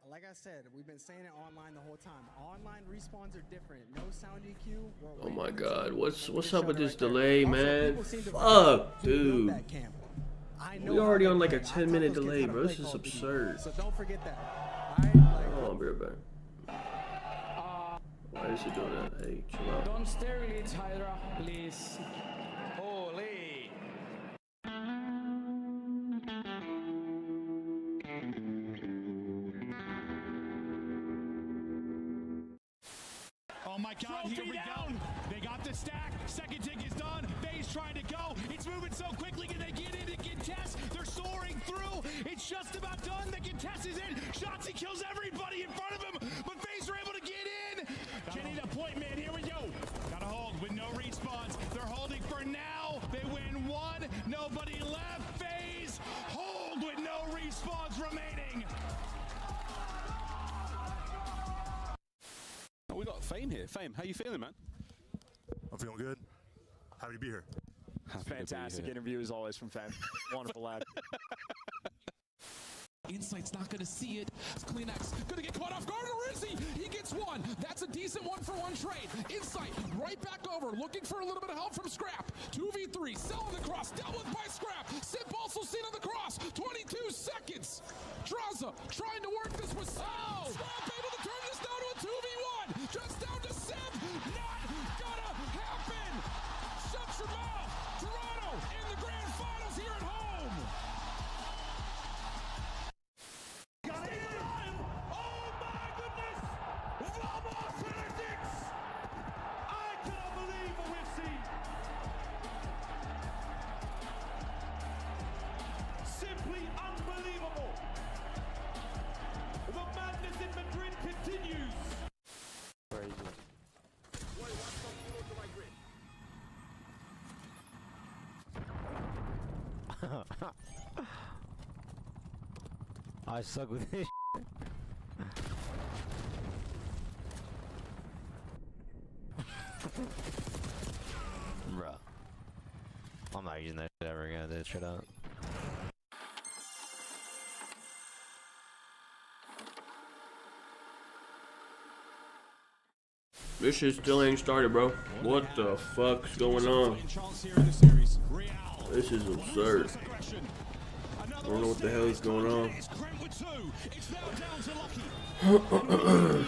like I said, we've been saying it online the whole time. Online respawns are different. No sound EQ. Oh my god, what's up with this delay, man? Fuck, dude. We already on like a 10-minute delay, bro. This is absurd. So don't forget that. Oh, I'll be right back. Why is it doing that? Hey, chill out. Don't stare at it, Hydra, please. Holy. Oh my god, here we go. They got the stack. Second tick is done. FaZe trying to go. It's moving so quickly. Can they get in and contest? They're soaring through. It's just about done. The contest is in. Shotzi kills everybody in front of him, but FaZe are able to get in. Getting a point, man. Here we go. Gotta hold with no respawns. They're holding for now. They win 1. Nobody left. FaZe hold with no respawns remaining. Oh, we got Fame here. Fame, how you feeling, man? I'm feeling good. Happy to be here. Fantastic interview as always from Fame. Wonderful lad. Insight's not going to see it. Kleenex going to get caught off guard, or is he? He gets one. That's a decent 1-for-1 trade. Insight right back over, looking for a little bit of help from Scrap. 2v3, selling the cross, dealt with by Scrap. Sip also seen on the cross. 22 seconds. Draza trying to work this with Scrap able to turn this down to a 2v1. Just down to Sip. Not gonna happen. Shut your mouth. Toronto in the grand finals here at home. Simply unbelievable. The madness in Madrid continues. I suck with this. Bruh. I'm not using that shit ever again. That shit out. This shit still ain't started, bro. What the fuck's going on? This is absurd. I don't know what the hell is going on. Oh,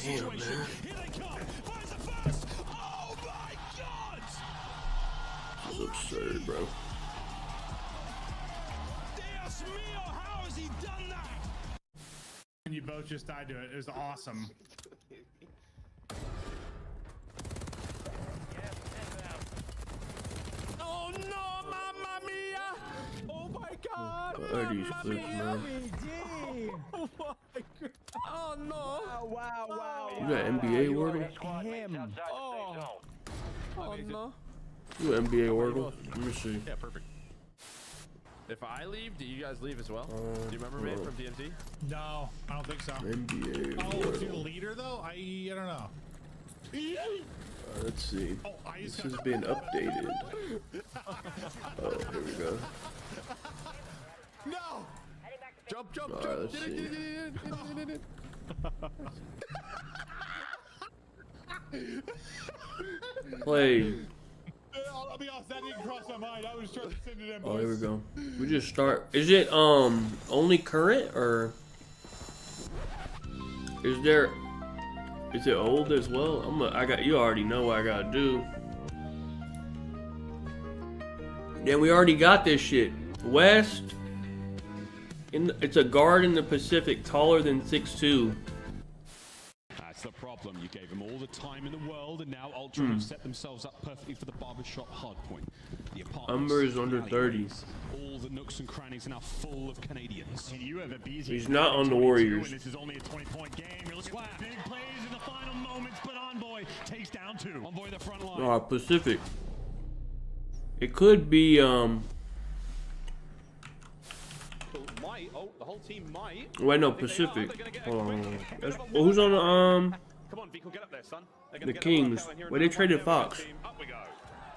damn, man. This is absurd, bro. You both just died to it. It was awesome. Oh no, mamma mia! Oh my god! What are these flips, man? Oh my god! Oh no! Wow! You got NBA Wordle? Him! Oh no! You got NBA Wordle? Let me see. Yeah, perfect. If I leave, do you guys leave as well? Do you remember me from DMT? No, I don't think so. NBA Oh, Wordle. if you're the leader though, I don't know. Let's see. This has been updated. Oh, here we go. No! Jump! Alright, let's see. Play. I'll be honest, that didn't cross my mind. I was trying to send it in. Oh, here we go. We just start. Is it only current or is there? Is it old as well? I got you already know what I gotta do. Yeah, we already got this shit. West. It's a guard in the Pacific, taller than 6'2". That's the problem. You gave them all the time in the world, and now Ultra have set themselves up perfectly for the barbershop hardpoint. The apartments, Umber is under the 30. alleyways, all the nooks and crannies are now full of Canadians. And you have a busy. He's not on the Warriors. This is only a 20-point game. You're looking at big plays in the final moments, but Envoy takes down 2. Envoy the front line. Oh, Pacific. It could be Might. Oh, the whole team might. Wait, no, Pacific. Hold on. Well, who's on the Come on, Vico, get up there, son. the Kings? Wait, they traded Fox.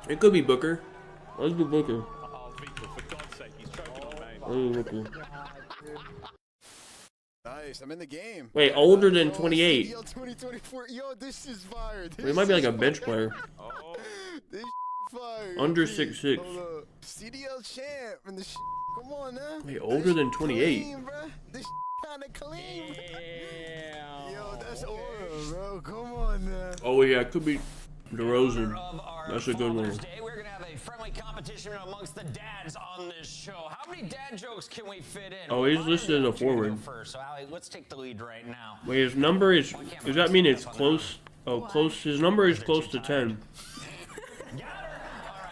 It could be Booker. Let's do Booker. Oh, Vico, for God's sake, he's choking on me. Let's do Booker. Nice, I'm in the game. Wait, older than 28. CDL 2024. Yo, this is fire. It might be like a bench player. This fire. Under Hey, 6'6". hold up. CDL champ and the come on now. Wait, older than 28. Clean, bruh. This kind of clean. Yo, that's aura, bro. Come on now. Oh yeah, it could be DeRozan. That's a good one. Day, we're gonna have a friendly competition amongst the dads on this show. How many dad jokes can we fit in? Oh, he's listed as a forward. First, so Ali, let's take the lead right now. Wait, his number is. Does that mean it's close? Oh, close. His number is close to 10.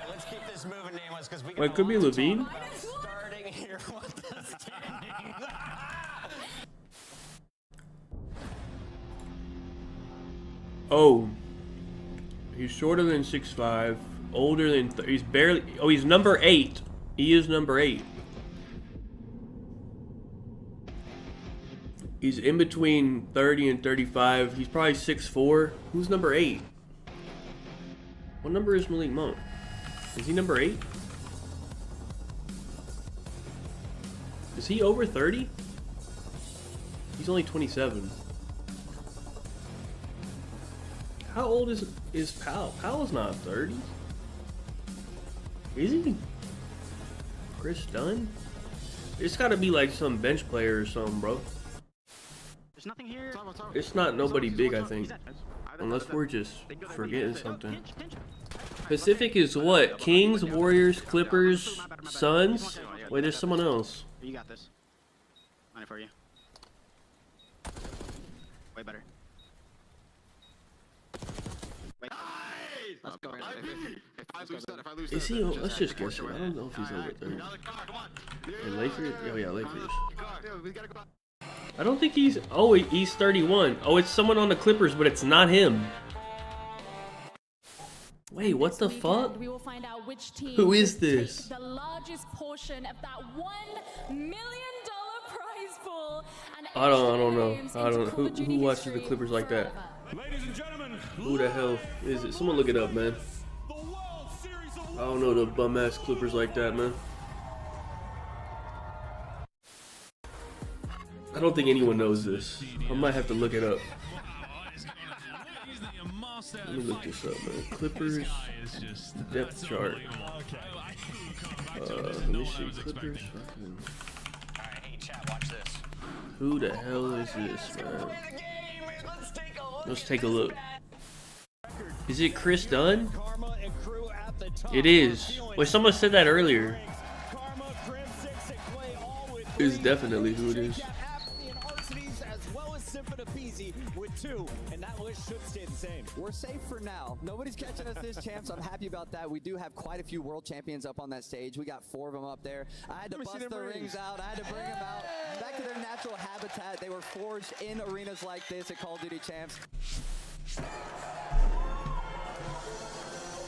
Let's keep this moving, nameless, because we Wait, it could be Levine. starting here with the standings. Oh, he's shorter than 6'5", older than. He's barely. Oh, he's number 8. He is number 8. He's in between 30 and 35. He's probably 6'4". Who's number 8? What number is Malik Monk? Is he number 8? Is he over 30? He's only 27. How old is Powell? Powell's not 30. Is he? Chris Dunn? It's gotta be like some bench player or something, bro. There's nothing here. It's not nobody big, I think. Unless we're just forgetting something. Pacific is what? Kings, Warriors, Clippers, Suns? Wait, there's someone else. You got this. Money for you. Way better. Wait. Let's go. If I lose Is he? Let's just guess it. I don't know if he's over 30. And Lakers? Oh yeah, Lakers. I don't think he's. Oh, he's 31. Oh, it's someone on the Clippers, but it's not him. Wait, what the fuck? We will find out which team Who is this? the largest portion of that $1 million I don't know. Who watches the Clippers like that? Who the hell is it? Someone look it up, man. I don't know the bum ass Clippers like that, man. I don't think anyone knows this. I might have to look it up. Let me look this up, man. Clippers depth chart. Let me see. Clippers. Alright, hey chat, watch this. Who the hell is this, man? Let's take a look. Is it Chris Dunn? It is. Wait, someone said that earlier. It's definitely who it is. With 2, and that list should stay the same. We're safe for now. Nobody's catching us this champ, so I'm happy about that. We do have quite a few world champions up on that stage. We got 4 of them up there. I had to bust their rings out. I had to bring them out back to their natural habitat. They were forged in arenas like this at Call of Duty Champs.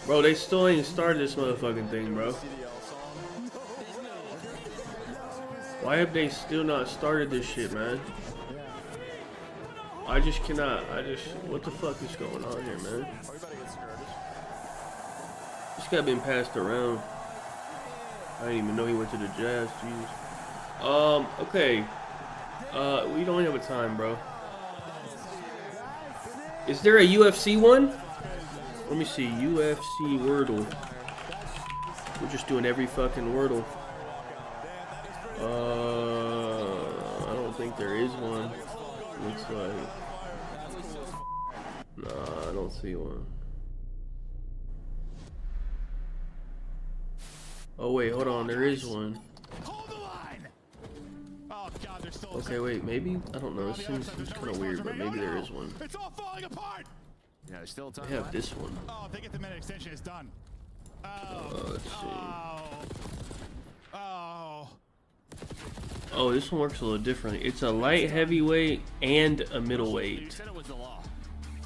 Bro, they still ain't started this motherfucking thing, bro. Why have they still not started this shit, man? I just cannot. What the fuck is going on here, man? This guy been passed around. I didn't even know he went to the Jazz. Jeez. Okay. We don't have a time, bro. Is there a UFC one? Let me see. UFC Wordle. We're just doing every fucking Wordle. I don't think there is one. Looks like. Nah, I don't see one. Oh wait, hold on, there is one. Okay, wait, maybe, I don't know, it seems kind of weird, but maybe there is one. It's all falling apart. Yeah, there's still time. I have this one. Oh, if they get the minute extension, it's done. Let's see. Oh. Oh, this one works a little differently. It's a light heavyweight and a middleweight. You said it was the law.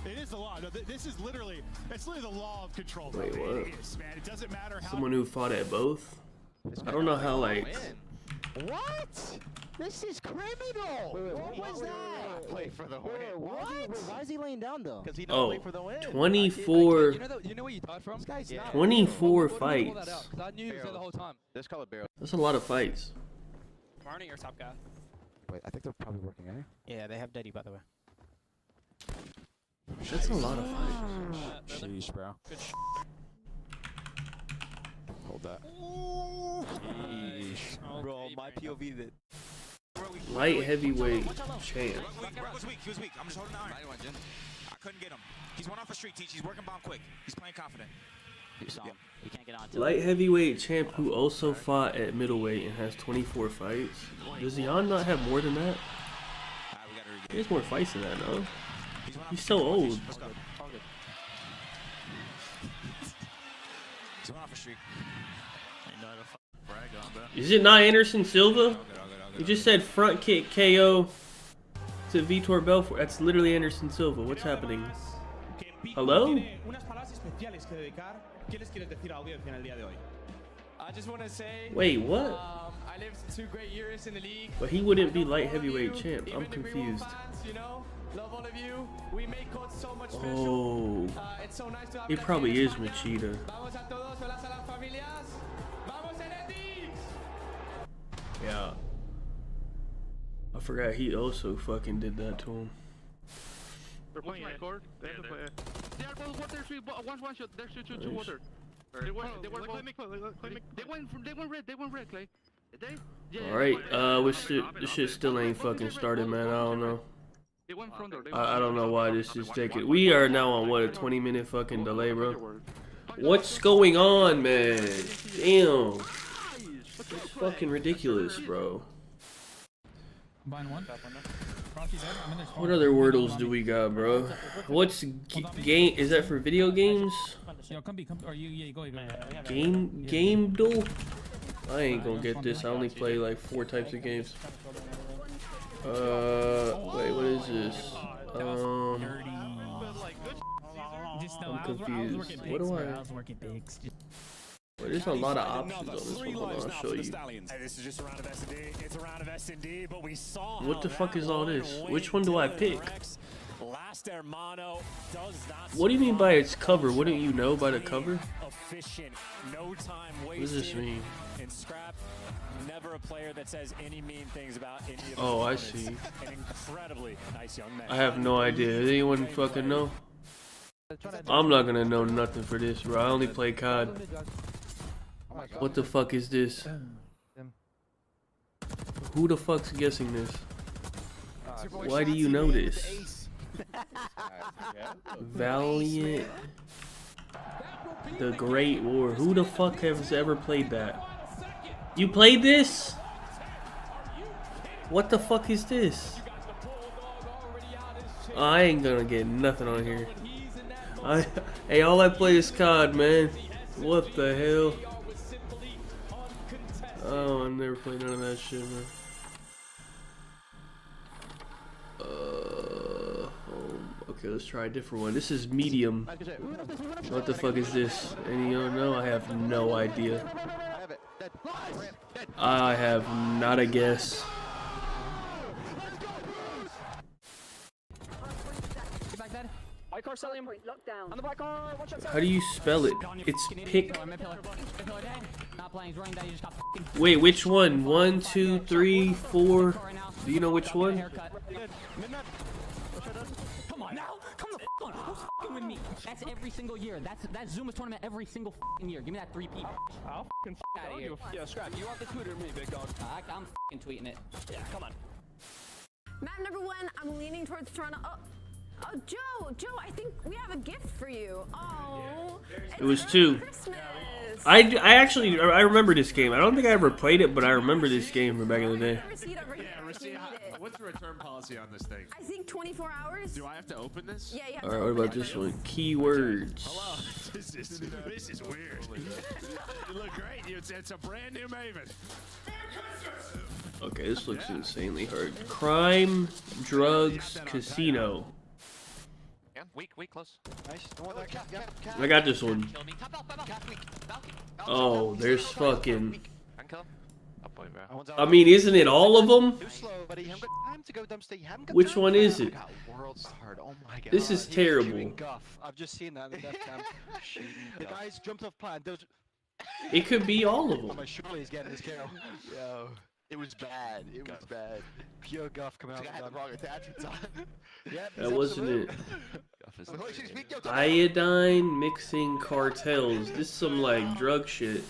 It is the law. No, this is literally, it's literally the law of control. Wait, what? It is, man. It doesn't matter how. Someone who fought at both? I don't know how, like. What? This is criminal. What was that? Play for the win. What? Why is he laying down though? Because he Oh, play for the win. 24. You know where you died from? This guy's 24 fights. I knew you was there the whole time. Let's call it barrel. That's a lot of fights. Marnie, your top guy. Wait, I think they're probably working, eh? Yeah, they have Daddy, by the way. That's a lot of fights. Sheesh, bro. Good Hold that. Sheesh. Bro, my POV that. Light heavyweight champ. He was weak. I'm just holding the iron. I couldn't get him. He's one off the street teach. He's working bomb quick. He's playing confident. You saw him. He can't get on. Light heavyweight champ who also fought at middleweight and has 24 fights. Does Jan not have more than that? He has more fights than that, no? He's so old. He's one off the street. Is it not Anderson Silva? You just said front kick KO to Vitor Belfort. That's literally Anderson Silva. What's happening? Hello? I just want to say. Wait, what? I lived 2 great years in the league. But he wouldn't be light heavyweight champ. I'm confused. You know, love all of you. We make coach so much special. Oh, it's so nice to have it probably is Machida. Vamos a todos, hola a las familias. Vamos Energy. Yeah. I forgot he also fucking did that to him. They're playing record. They have to play. They are both water. One shot. They're two water. They went red. They went red, Clay. All right. This shit still ain't fucking started, man. I don't know. I don't know why this is taking. We are now on what, a 20-minute fucking delay, bro. What's going on, man? Damn. It's fucking ridiculous, bro. What other Wordles do we got, bro? What's game? Is that for video games? Game duel? I ain't gonna get this. I only play like 4 types of games. Wait, what is this? I'm confused. What do I? Well, there's a lot of options on this one. Hold on, I'll show you. Hey, this is just a round of S&D. It's a round of S&D, but we saw What the fuck is all this? Which one do I pick? Last Hermano does not. What do you mean by its cover? Wouldn't you know by the cover? Efficient, no time wasted. What does this mean? And Scrap, never a player that says any mean things about any of his Oh, I opponents. see. An incredibly nice young man. I have no idea. Does anyone fucking know? I'm not gonna know nothing for this, bro. I only play COD. What the fuck is this? Who the fuck's guessing this? Why do you know this? Valiant. The Great War. Who the fuck has ever played that? You played this? What the fuck is this? I ain't gonna get nothing on here. Hey, all I play is COD, man. What the hell? Oh, I never played none of that shit, man. Okay, let's try a different one. This is medium. What the fuck is this? Any of you know? I have no idea. I have not a guess. How do you spell it? It's pick. Wait, which one? 1, 2, 3, 4. Do you know which one? Come on now, come the f on. Who's f***ing with me? That's every single year. That's Zuma's tournament every single f***ing year. Give me that 3P. I'll f***ing out of here. Yeah, Scrap, you want the Twitter or me, big dog? I'm f***ing tweeting it. Yeah, come on. Map number 1, I'm leaning towards Toronto. Oh, Joe, I think we have a gift for you. Oh, It was 2. Christmas. I remember this game. I don't think I ever played it, but I remember this game from back in the day. What's the return policy on this thing? I think 24 hours. Do I have to open this? Yeah, you have Alright, what about this one? Keywords. Hello. This is weird. You look great. It's a brand new Maven. Okay, this looks insanely hard. Crime, drugs, casino. Weak, close. Nice. I got this one. Oh, there's fucking... I mean, isn't it all of them? Which one is it? This is terrible. I've just seen that in the death cam. The guys jumped off plan. It could be all of them. Surely he's getting his kill. Yo, it was bad. It was bad. Pure guff coming out. I had the wrong attachments on. Yep, That wasn't it. Iodine mixing cartels. This is some like drug shit.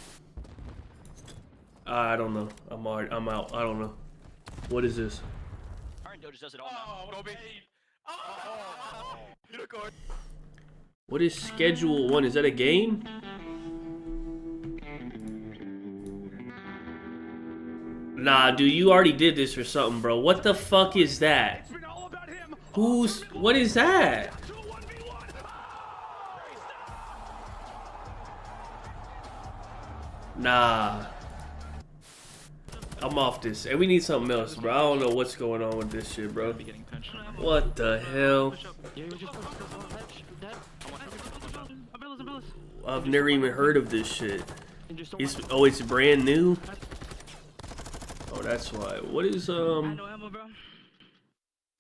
I don't know. I'm out. I don't know. What is this? Does it all Unicorn. What is Schedule 1? Is that a game? Nah, dude, you already did this or something, bro. What the fuck is that? What is that? Nah. I'm off this. And we need something else, bro. I don't know what's going on with this shit, bro. What the hell? I've never even heard of this shit. It's brand new? Oh, that's why. What is,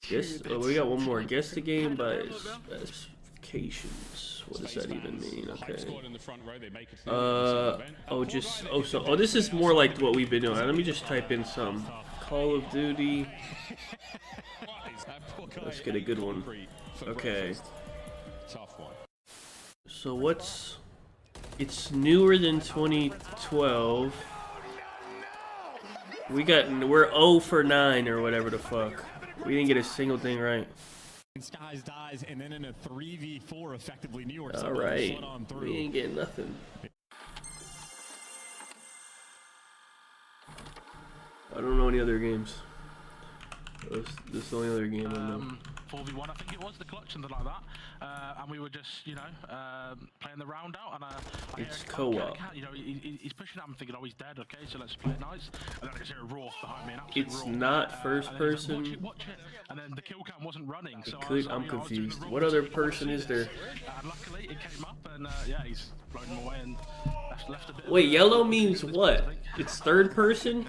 Guess, we got one more. Guess the game by specifications. What does that even mean? Okay. This is more like what we've been doing. Let me just type in some. Call of Duty. Let's get a good one. Okay. So what's... It's newer than 2012. We're 0 for 9 or whatever the fuck. We didn't get a single thing right. Skies dies, and then in a 3v4, effectively New York. All right, we ain't getting nothing. I don't know any other games. This is the only other game I know. 4v1, I think it was, the clutch, something like that. And we were just, you know, playing the round out. And it's co-op. You know, he's pushing up. I'm thinking, oh, he's dead. Okay, so let's play it nice. And then I just hear a roar behind me. It's not first person. Like, watch it. And then the kill cam wasn't running. So I'm confused. What other person is there? And luckily, it came up, and yeah, he's blown him away and left a bit. Wait, yellow means what? It's third person?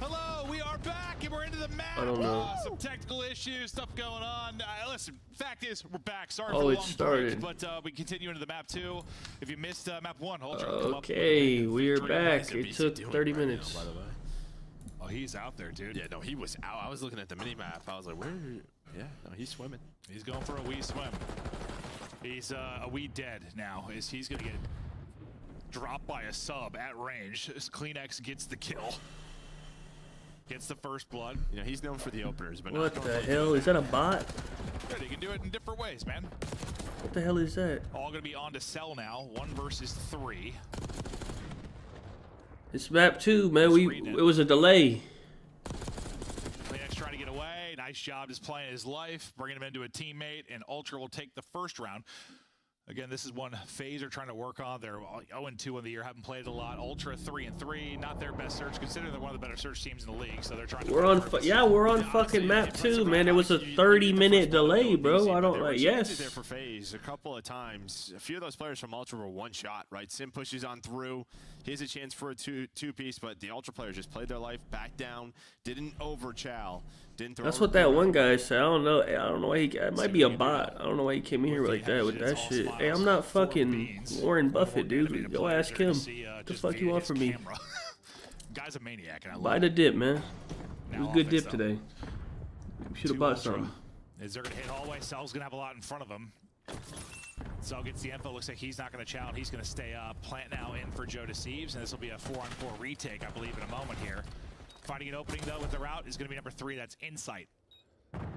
Hello, we are back and we're into the map. I don't know. Some technical issues, stuff going on. Listen, fact is, we're back. Sorry Oh, for the it long started. break, but we continue into the map 2. If you missed map 1, Ultra, Okay, we are back. It took 30 minutes. by the way. Oh, he's out there, dude. Yeah, no, he was out. I was looking at the mini map. I was like, where? Yeah, no, he's swimming. He's going for a wee swim. He's a wee dead now. He's going to get dropped by a sub at range. Kleenex gets the kill. Gets the first blood. You know, he's known for the openers, but What the hell? Is that a bot? Good, he can do it in different ways, man. What the hell is that? All going to be on to cell now. 1 versus 3. It's map 2, man. It was a delay. Kleenex trying to get away. Nice job just playing his life, bringing him into a teammate, and Ultra will take the first round. Again, this is one FaZe are trying to work on. They're 0-2 in the year, haven't played a lot. Ultra 3-3, not their best search, considering they're one of the better search teams in the league. So they're trying to. We're on fucking map 2, man. It was a 30-minute delay, bro. I don't like. Yes. There for FaZe a couple of times. A few of those players from Ultra were one shot, right? Sim pushes on through. Here's a chance for a two-piece, but the Ultra players just played their life back down. Didn't overchow. Didn't throw. That's what that one guy said. I don't know why he. It might be a bot. I don't know why he came in here like that with that shit. Hey, I'm not fucking Warren Buffett, dude. Go ask him. What the fuck you want from me? Guy's a maniac. And I Buy the dip, man. It was a good dip today. Should have bought something. Is they're gonna hit hallway? Cell's gonna have a lot in front of him. Cell gets the info. Looks like he's not gonna chow. He's gonna stay up. Plant now in for Joe Deceives, and this will be a 4-on-4 retake, I believe, in a moment here. Finding an opening though with the route is gonna be number 3. That's Insight.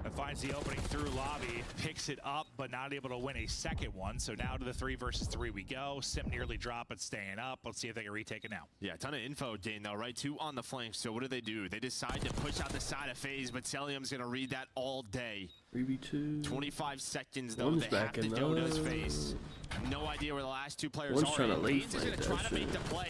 That finds the opening through lobby, picks it up, but not able to win a second one. So now to the 3 versus 3 we go. Sim nearly dropped, but staying up. Let's see if they can retake it now. Yeah, a ton of info, Dane, though, right? 2 on the flank. So what do? They decide to push out the side of FaZe, but Celium's going to read that all day. 3v2. 25 seconds, though. One's they back have in to go to his face. No idea where the last 2 players One's are. trying to late He's flank going to try that to make shit. the play.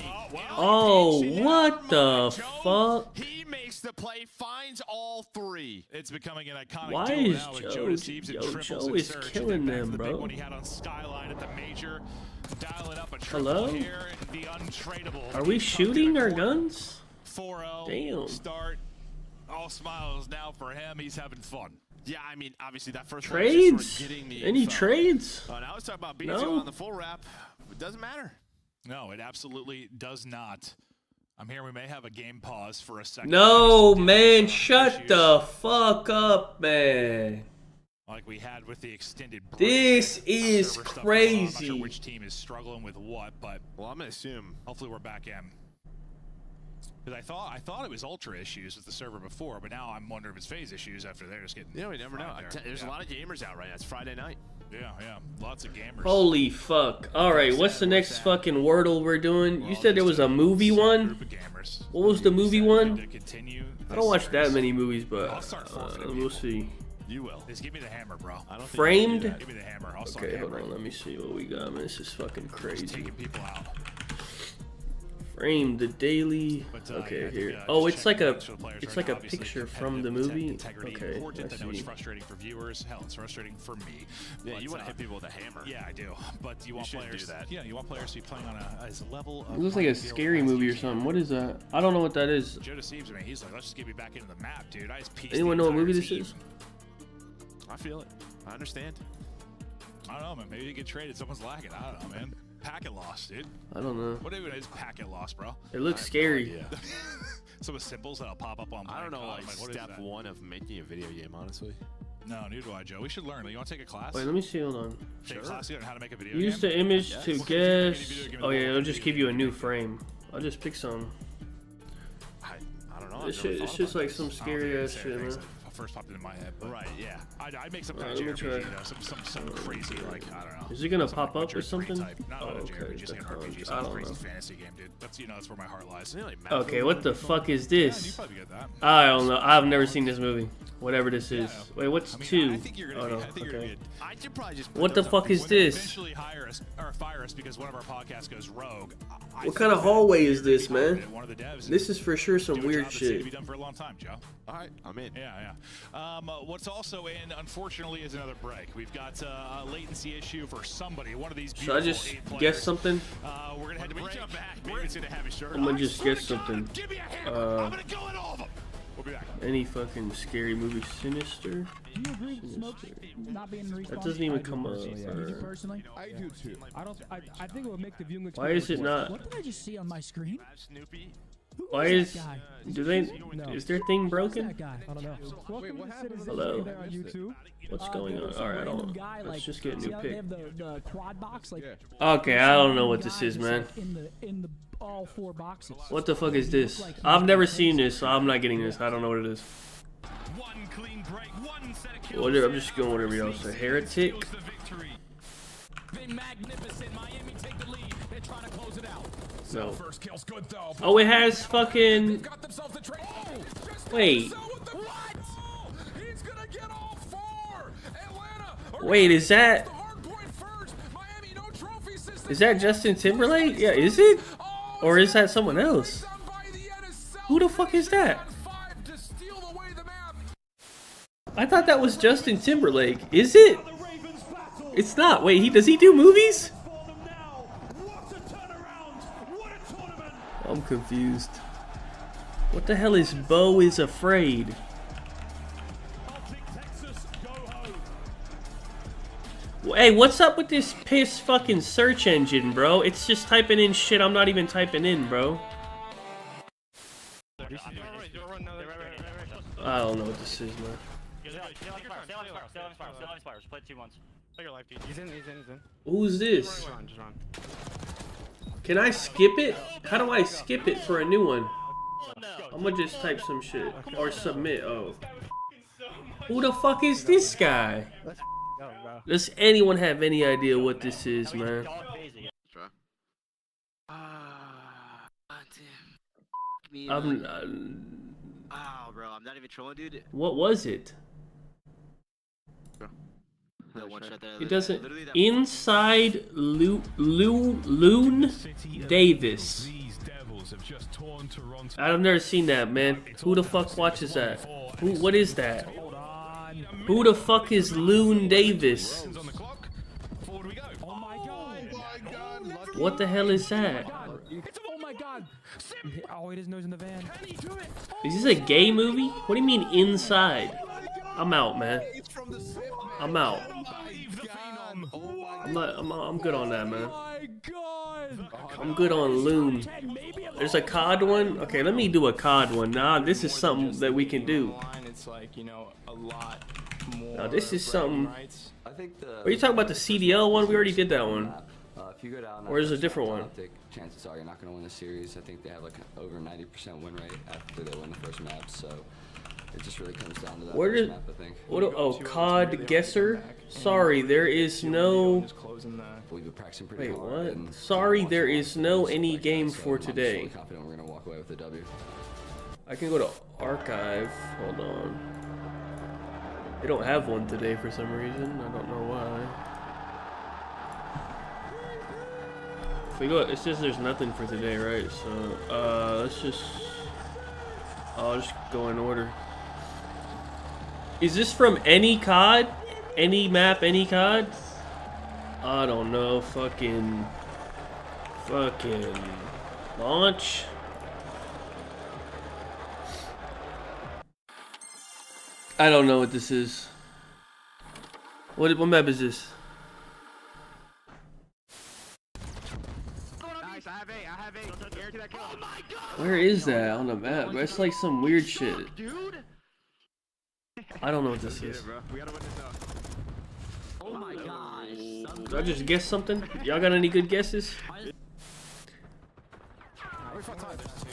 Oh, what the fuck? He makes the play, finds all 3. It's becoming an iconic Why duel is now with Joe? Deceives and Yo, triples Joe and is Surge. killing That's them, the big bro. one he had on Skyline at the major. Dialing up a triple Hello? here. The untradeable. Are we shooting our guns? 4-0. Damn. Start. All smiles now for him. He's having fun. Yeah, I mean, obviously that first Trades? getting the Any info. trades? Now let's talk about BTO No. on the full wrap. It doesn't matter. No, it absolutely does not. I'm here. We may have a game pause for a second. No, man. Shut the fuck up, man. Like we had with the extended break. This is Server stuff going on. I'm not crazy. sure which team is struggling with what, but well, I'm gonna assume. Hopefully we're back in. Because I thought it was Ultra issues with the server before, but now I'm wondering if it's FaZe issues after they're just getting. Yeah, we never know. There's a lot of gamers out right now. It's Friday night. Yeah, lots of gamers. Holy fuck. Alright, what's the next fucking Wordle we're doing? You said there was a movie one? What was the movie one? I don't watch that many movies, but we'll see. You will. Just give me the hammer, bro. I don't Framed? Give me the hammer. I'll start Okay, hold hammering. on. Let me see what we got, man. This is fucking crazy. Taking people out. Framed, the daily. Okay, here. Oh, it's like a Obviously, picture from the competitive movie. integrity Okay, important. I know I it's see. frustrating for viewers. Hell, it's frustrating for me. Yeah, But, you want to hit people with a hammer. Yeah, I do. But you want shouldn't players. do that. Yeah, you want players to be playing on a level. It looks like a scary movie or something. What is that? I don't know what that is. Joe Deceives me. He's like, let's just get me back into the map, dude. I just pieced Anyone the know what entire movie this team. is? I feel it. I understand. I don't know, man. Maybe they get traded. Someone's lacking. I don't know, man. Packet loss, dude. I don't know. What even is packet loss, bro? It looks scary. Some of symbols that'll pop up on. I don't know, Black like Ops. What is step that? 1 of making a video game, honestly. No, neither do I, Joe. We should learn. You want to take a class? Wait, let me see. Hold on. Take a class on how to make a video Use game? the image to Yes. guess. Oh yeah, it'll just give you a new frame. I'll just pick some. I don't know. It's just like some scary ass shit, man. first popped into my head. But Right, yeah. I'd make some kind Alright, of let me JRPG, try. you know, some crazy, like, I don't know. Is it gonna some pop up or Witcher 3 something? type. Not Oh, a okay, JRPG, just an that's RPG, fine. some I don't crazy know. fantasy game, dude. That's, you know, that's where my heart lies. Okay, what the fuck is Yeah, you this? probably get that. I don't know. I've never seen this movie. Whatever this is. Wait, what's I mean, 2? I think you're gonna Oh be, no. I think you're gonna Okay. be I should probably just What the fuck is this? eventually hire us or fire us because one of our podcasts goes rogue. What kind of hallway is this, man? One of the devs This is for sure some do a weird job that seemed to shit. be done for a long time, Joe. All right, I'm in. Yeah. What's also in, unfortunately, is another break. We've got a latency issue for somebody. One of these. Should I just guess something? We're gonna head to break. Jump back. David's gonna have his shirt I'm gonna just guess something. Give me a hammer. I'm gonna go in all of them. We'll be back. Any fucking scary movie? Sinister? Do you agree with Smoke not being respawned? That doesn't even come up. You personally? I do too. I think it would make the viewing Why is it not? What did I just see on my screen? Snoopy. Why Who's is? that guy? Do they? No. Is their thing Who's broken? that guy? I don't know. Welcome to Citizen Hello? there on YouTube. What's going on? All right, I don't. Guy, Let's just get a see new how they pick. have the quad box, like. Okay, I don't know what this is, man. In the all 4 boxes. What the fuck is this? I've never seen this, so I'm not getting this. I don't know what it is. One clean break, one set of kills. Whatever, I'm just going whatever y'all say. Heretic. Magnificent. Miami take the lead. They're trying to close it out. No. First kill's good though. Oh, it has fucking. Got themselves the trade. Wait. What? He's gonna get all 4. Atlanta. Wait, is that? Is that Justin Timberlake? Yeah, is it? Or is that someone else? Who the fuck is that? I thought that was Justin Timberlake. Is it? It's not. Wait, does he do movies? I'm confused. What the hell is Bo is Afraid? Hey, what's up with this piss fucking search engine, bro? It's just typing in shit I'm not even typing in, bro. I don't know what this is, man. Play 2 once. Play your life, dude. He's in. Who's this? Just run. Can I skip it? How do I skip it for a new one? I'm gonna just type some shit. Or submit. Oh. Who the fuck is this guy? Does anyone have any idea what this is, man? Oh, bro, I'm not even trolling, dude. What was it? That one shot there. It doesn't. Inside Loon Davis. I've never seen that, man. Who the fuck watches that? Who? What is that? Who the fuck is Loon Davis? What the hell is that? Oh my god! Oh, he doesn't know he's in the van. Is this a gay movie? What do you mean inside? I'm out, man. I'm out. I'm good on that, man. I'm good on Loon. There's a COD one? Okay, let me do a COD one. Nah, this is something that we can do. It's like, you know, a lot more. Now, this is something. I think the. Are you talking about the CDL one? We already did that one. If you go down, Or is it a different one? I think chances are you're not going to win the series. I think they have like over 90% win rate after they win the first map. So it just really comes down to that Where first did? map, I think. Oh, COD Guesser. Sorry, there is no. We've been practicing pretty Wait, hard. what? and Sorry, watching there a lot is of no videos any like game that, so for I'm just today. really confident we're going to walk away with the W. I can go to archive. Hold on. They don't have one today for some reason. I don't know why. If we go, it says there's nothing for today, right? So, let's just. I'll just go in order. Is this from any COD? Any map, any COD? I don't know. Fucking launch. I don't know what this is. What map is this? Nice, I have eight. Guarantee that kill. Oh my god! Where is that on the map? That's like some weird shit. Dude! I don't know what this is. We gotta win this out. Oh my gosh. Did I just guess something? Y'all got any good guesses?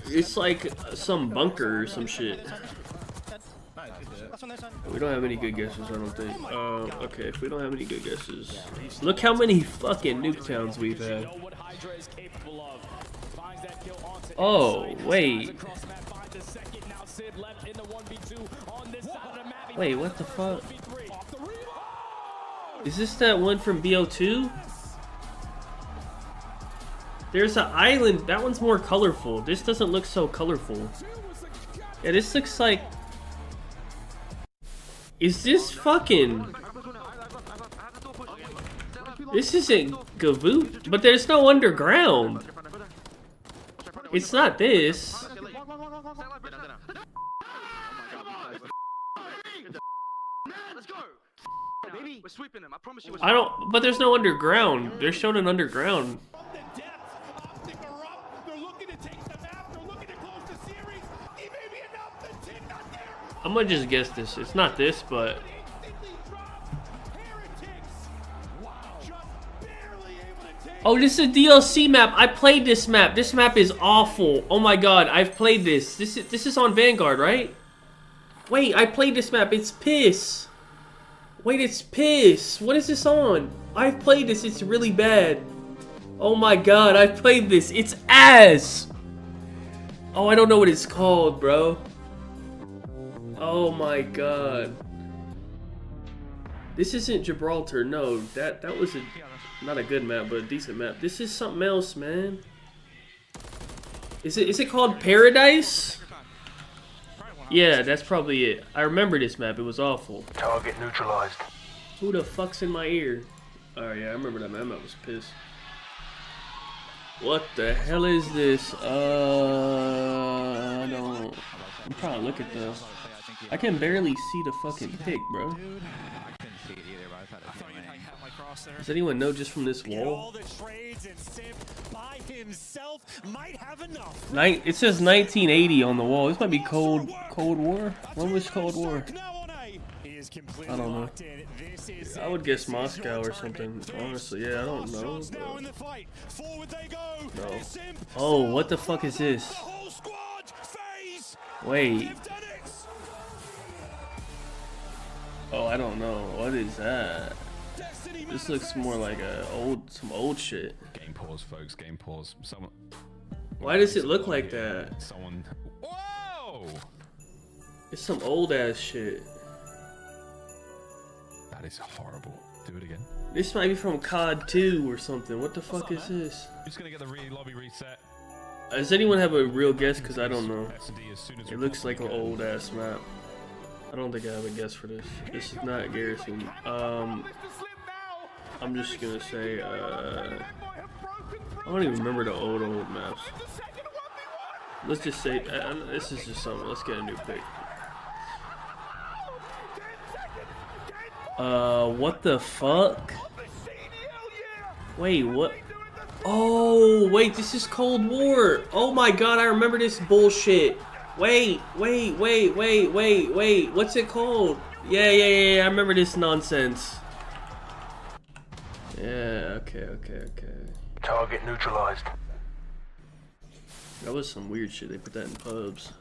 It's like some bunker or some shit. We don't have any good guesses, I don't think. Okay, if we don't have any good guesses, look how many fucking Nuketowns we've had. Oh, wait. Wait, what the fuck? Is this that one from BO2? There's an island. That one's more colorful. This doesn't look so colorful. Yeah, this looks like... Is this fucking... This isn't Gavoot, but there's no underground. It's not this. We're sweeping them. I promise you. I don't, but there's no underground. They're showing an underground. I'm gonna just guess this. It's not this, but... Oh, this is a DLC map. I played this map. This map is awful. Oh my god, I've played this. This is on Vanguard, right? Wait, I played this map. It's piss. Wait, it's piss. What is this on? I've played this. It's really bad. Oh my god, I've played this. It's ass. Oh, I don't know what it's called, bro. Oh my god. This isn't Gibraltar. No, that was not a good map, but a decent map. This is something else, man. Is it called Paradise? Yeah, that's probably it. I remember this map. It was awful. Target neutralized. Who the fuck's in my ear? Oh yeah, I remember that map. That was pissed. What the hell is this? I don't... I'm trying to look at this. I can barely see the fucking pick, bro. Does anyone know just from this wall? It says 1980 on the wall. This might be Cold War. When was Cold War? I don't know. I would guess Moscow or something. Honestly, yeah, I don't know. No. Oh, what the fuck is this? Wait. Oh, I don't know. What is that? This looks more like some old shit. Game pause, folks. Game pause. Someone. Why does it look like that? Someone. Whoa! It's some old ass shit. That is horrible. Do it again. This might be from COD 2 or something. What the fuck is this? I'm just gonna get the lobby reset. Does anyone have a real guess? Because I don't know. It looks like an old ass map. I don't think I have a guess for this. This is not Garrison. I'm just gonna say, I don't even remember the old maps. Let's just say, this is just something. Let's get a new pick. What the fuck? Wait, what? Oh, wait, this is Cold War. Oh my god, I remember this bullshit. Wait. What's it called? Yeah, I remember this nonsense. Yeah, okay. Target neutralized. That was some weird shit. They put that in pubs.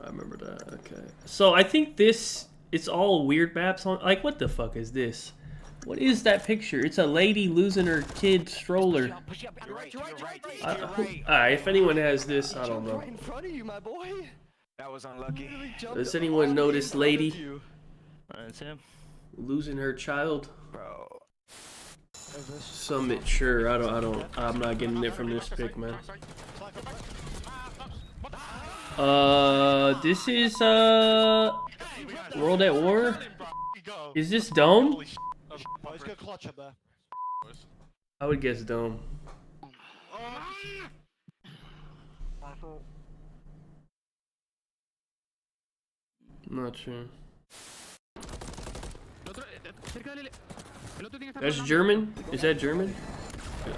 I remember that. Okay. So I think it's all weird maps on. Like, what the fuck is this? What is that picture? It's a lady losing her kid stroller. Alright, if anyone has this, I don't know. Right in front of you, my boy. That was unlucky. Does anyone know this lady? That's him. Losing her child? Bro. Summit, sure. I'm not getting it from this pick, man. This is World at War? Is this Dome? I would guess Dome. I'm not sure. That's German? Is that German?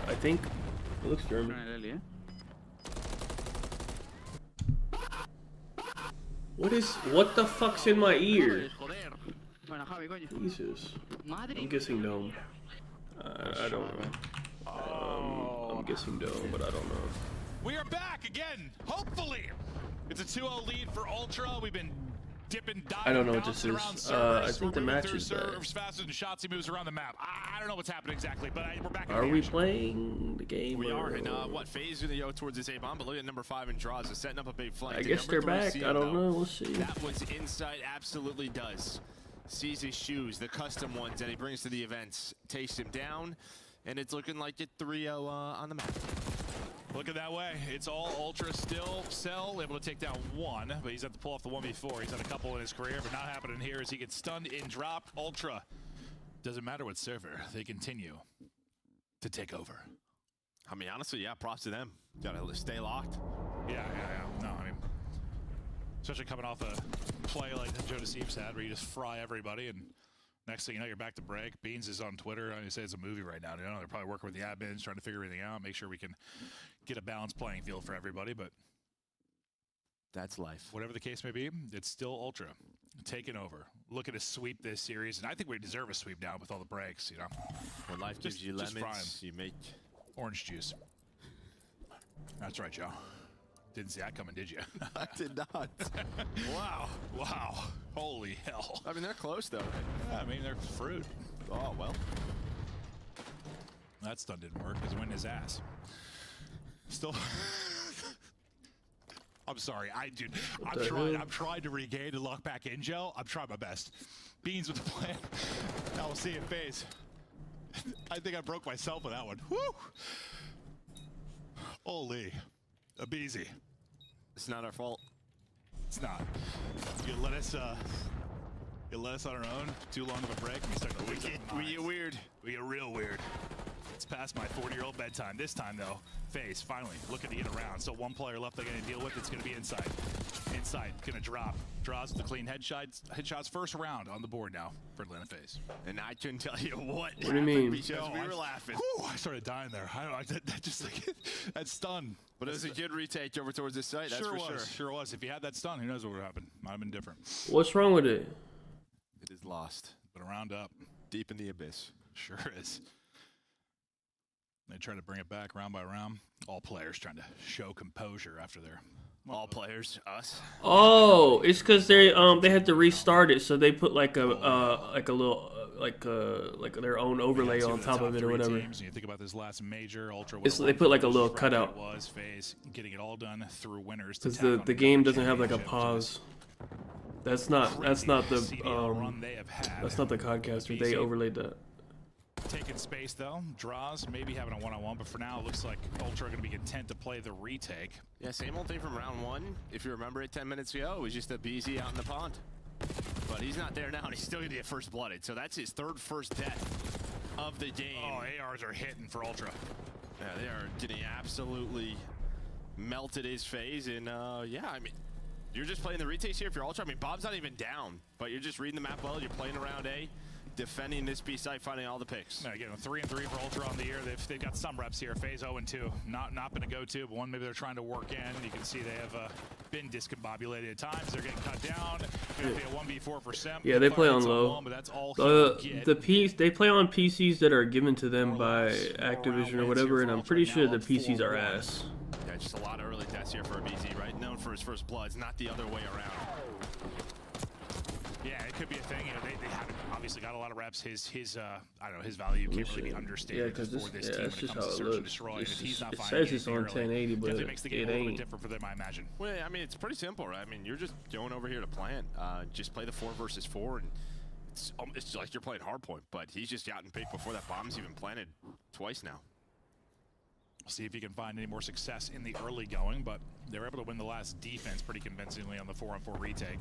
I think. It looks German. What the fuck's in my ear? Jesus. I'm guessing Dome. I don't know. I'm guessing Dome, but I don't know. We are back again, hopefully. It's a 2-0 lead for Ultra. We've been I don't know what this is. I think the match is back. Serves faster than shots he moves around the map. I don't know what's happening exactly, but we're back. Are we playing the game? We are, and what phase gonna go towards this A-bomb? But look at number 5 and draws. Is setting up a big flank. I guess they're back. I don't know. We'll see. That was Insight. Absolutely does. Sees his shoes, the custom ones that he brings to the events. Takes him down, and it's looking like a 3-0 on the map. Looking that way. It's all Ultra still. Cell able to take down one, but he's had to pull off the 1v4. He's had a couple in his career, but not happening here as he gets stunned in drop. Ultra. Doesn't matter what server. They continue to take over. I mean, honestly, yeah, props to them. Gotta stay locked. Yeah. No, I mean, especially coming off a play like Joe Deceives had, where you just fry everybody, and next thing you know, you're back to break. Beans is on Twitter. I say it's a movie right now. You know, they're probably working with the admins, trying to figure everything out, make sure we can get a balanced playing field for everybody. But that's life. Whatever the case may be, it's still Ultra taking over. Looking to sweep this series, and I think we deserve a sweep now with all the breaks. You know, when life gives you lemons, you make orange juice. That's right, Joe. Didn't see that coming, did you? I did not. Wow. Holy hell. I mean, they're close, though. Yeah, I mean, they're fruit. Oh, well. That stunt didn't work because it went in his ass. Still. I'm sorry. I'm trying to regain and lock back in, Joe. I'm trying my best. Beans with the plan. Now we'll see in phase. I think I broke myself with that one. Woo! Holy. Abeezy. It's not our fault. It's not. You let us on our own too long of a break, and we start to lose our minds. We get weird. We get real weird. It's past my 40-year-old bedtime. This time, though, FaZe finally looking to get around. So one player left they're going to deal with. It's going to be Inside. Inside going to drop. Draws the clean headshots first round on the board now for Atlanta FaZe. And I couldn't tell you what do you mean? Because we were laughing. Whew, I started dying there. That just like that stun. But it was a good retake over towards this site. That's for sure. Sure was. If you had that stun, who knows what would happen? Might have been different. What's wrong with it? It is lost. But a round up. Deep in the abyss. Sure is. They try to bring it back round by round. All players trying to show composure after their. All players, us. Oh, it's because they had to restart it, so they put like a little like their own overlay on top of it or whatever. Teams, you think about this last major Ultra. They put like a little cutout. It was FaZe getting it all done through winners. Because the game doesn't have like a pause. That's not the Codcaster. They overlaid that. Taking space though, draws, maybe having a one-on-one, but for now it looks like Ultra are going to be content to play the retake. Yeah, same old thing from round one. If you remember it 10 minutes ago, it was just a BZ out in the pond. But he's not there now, and he's still going to get first blooded. So that's his third first death of the game. Oh, ARs are hitting for Ultra. Yeah, they are getting absolutely melted his phase. And yeah, I mean, you're just playing the retakes here if you're Ultra. I mean, Bob's not even down, but you're just reading the map well. You're playing around A. Defending this B site, finding all the picks. Yeah, again, 3-3 for Ultra on the year. They've got some reps here. FaZe 0-2, not been a go-to, but one maybe they're trying to work in. You can see they have been discombobulated at times. They're getting cut down. Going to be a 1v4 for Sem. Yeah, they play on low. But that's all they play on PCs that are given to them by Activision or whatever, and I'm pretty sure the PCs are ass. Yeah, just a lot of early deaths here for BZ, right? Known for his first bloods, not the other way around. Yeah, it could be a thing. You know, they haven't obviously got a lot of reps. His I don't know, his value can't really be understated for this team when it comes to search and destroy. If he's not finding it says it's on 1080, but it makes the game a little bit different for them, I imagine. Well, I mean, it's pretty simple, right? I mean, you're just going over here to plant. Just play the 4 versus 4, and it's like you're playing hardpoint. But he's just gotten picked before that bomb's even planted twice now. We'll see if he can find any more success in the early going, but they were able to win the last defense pretty convincingly on the 4-on-4 retake.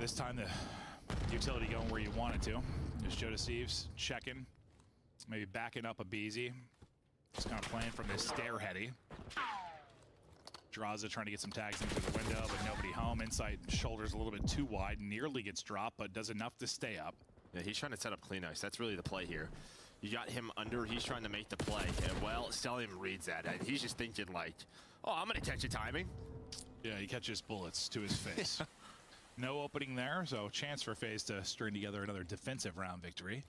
This time the utility going where you want it to. There's Joe Deceives checking, maybe backing up a Abeezy. Just kind of playing from this stair-heady. Draza trying to get some tags into the window, but nobody home. Insight shoulders a little bit too wide, nearly gets dropped, but does enough to stay up. Yeah, he's trying to set up clean ice. That's really the play here. You got him under, he's trying to make the play. And well, Stellium reads that, and he's just thinking like, oh, I'm gonna catch a timing. Yeah, he catches bullets to his face. No opening there, so chance for FaZe to string together another defensive round victory.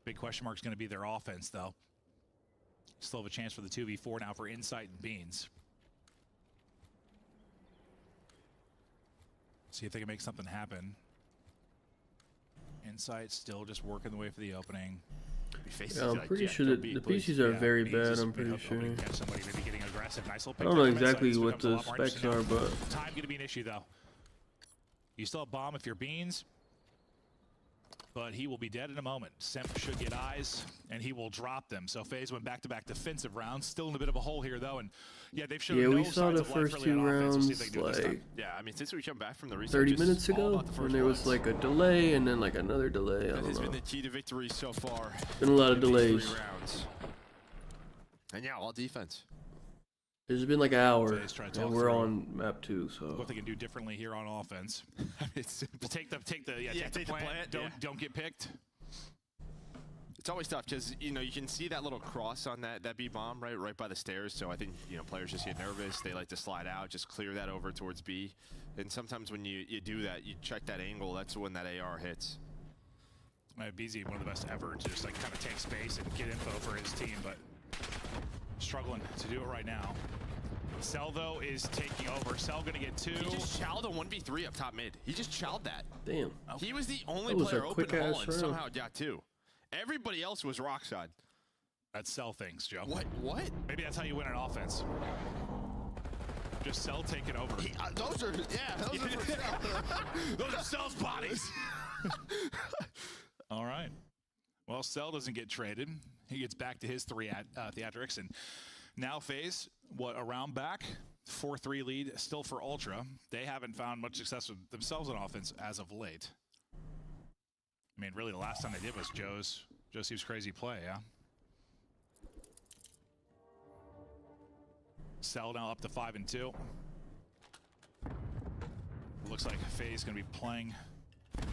Big question mark is going to be their offense, though. Still have a chance for the 2v4 now for Insight and Beans. See if they can make something happen. Insight still just working the way for the opening. Yeah, I'm pretty sure that the PCs are very bad. I'm pretty sure. Somebody maybe getting aggressive. Nice little I don't know exactly what the specs are, but time going to be an issue though. You still have bomb if you're Beans, but he will be dead in a moment. Simp should get eyes, and he will drop them. So FaZe went back-to-back defensive rounds. Still in a bit of a hole here, though. And yeah, they've shown yeah, no we saw the first two rounds like yeah, I mean, since we come back from the research, 30 minutes ago, when there was like a delay and then like another delay. I don't know. Has been the key to victory so far. Been a lot of delays. And yeah, all defense. It's been like an hour, and we're on map 2. So what they can do differently here on offense? It's simple. Take the plant. Don't get picked. It's always tough because you can see that little cross on that B bomb right by the stairs. So I think players just get nervous. They like to slide out, just clear that over towards B. And sometimes when you do that, you check that angle. That's when that AR hits. BZ, one of the best ever to just like kind of take space and get info for his team, but struggling to do it right now. Cell though is taking over. Cell gonna get 2. He just chowed a 1v3 up top mid. He just chowed that. Damn. He was the only player open hole and somehow got 2. Everybody else was rock side. That's Cell things, Joe. What? Maybe that's how you win an offense. Just Cell taking over. Those are for Cell. Those are Cell's bodies. All right. Well, Cell doesn't get traded. He gets back to his theatrics, and now FaZe, a round back, 4-3 lead still for Ultra. They haven't found much success with themselves on offense as of late. I mean, really, the last time they did was Joseph's crazy play, yeah? Cell now up to 5-2. Looks like FaZe going to be playing the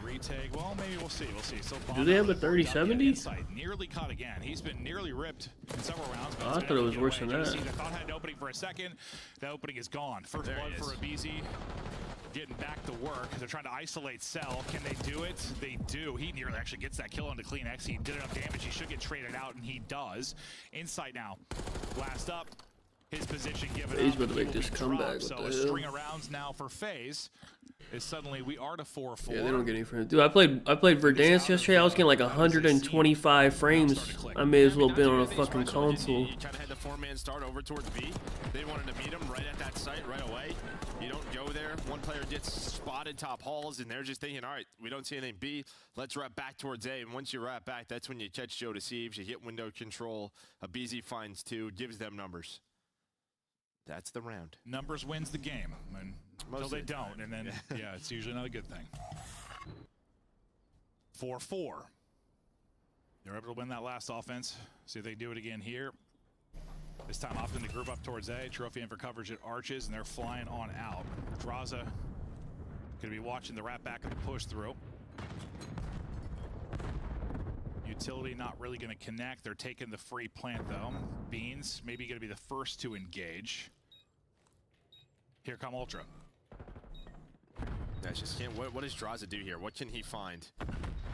retake. Well, maybe we'll see. So do they have a 3070? Nearly caught again. He's been nearly ripped in several rounds. I thought it was worse than that. I thought I had an opening for a second. That opening is gone. First blood for Abizi. Getting back to work. They're trying to isolate Cell. Can they do it? They do. He nearly actually gets that kill onto Clean X. He did enough damage. He should get traded out, and he does. Insight now. Blast up. His position given FaZe up. better make this comeback. So a string of rounds now for FaZe is suddenly we are to 4-4. Yeah, they don't get any frames. Dude, I played Verdansk yesterday. I was getting like 125 frames. I may as well been on a fucking console. You kind of had the 4-man start over towards B. They wanted to meet him right at that site right away. You don't go there. One player gets spotted top halls, and they're just thinking, all right, we don't see anything B. Let's wrap back towards A. And once you wrap back, that's when you catch Joe Deceives. You hit window control. Abizi finds 2, gives them numbers. That's the round. Numbers wins the game. Until they don't, and then, yeah, it's usually not a good thing. 4-4. They're able to win that last offense. See if they do it again here. This time opting to group up towards A. Trophy in for coverage at Arches, and they're flying on out. Draza going to be watching the wrap back of the push through. Utility not really going to connect. They're taking the free plant, though. Beans maybe going to be the first to engage. Here come Ultra. That's just what does Draza do here? What can he find?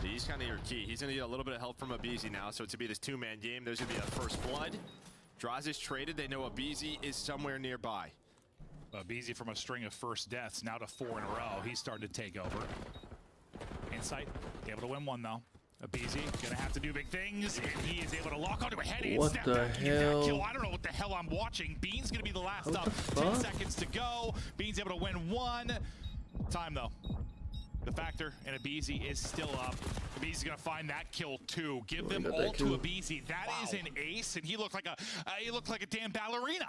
He's kind of your key. He's going to get a little bit of help from Abizi now, so it's to be this 2-man game. There's going to be a first blood. Draza's traded. They know Abizi is somewhere nearby. Abizi from a string of first deaths, now to 4 in a row. He's starting to take over. Insight, able to win one, though. Abizi gonna have to do big things, and he is able to lock onto a head and what snap the back hell? Kill. I don't know what the hell I'm watching. Bean's gonna be the last what up. The 10 seconds to go. Bean's able to win 1. Time though. The factor and Abizi is still up. Abizi's gonna find that kill too. Give them all to Abizi. That is an ace, and he looked like a damn ballerina.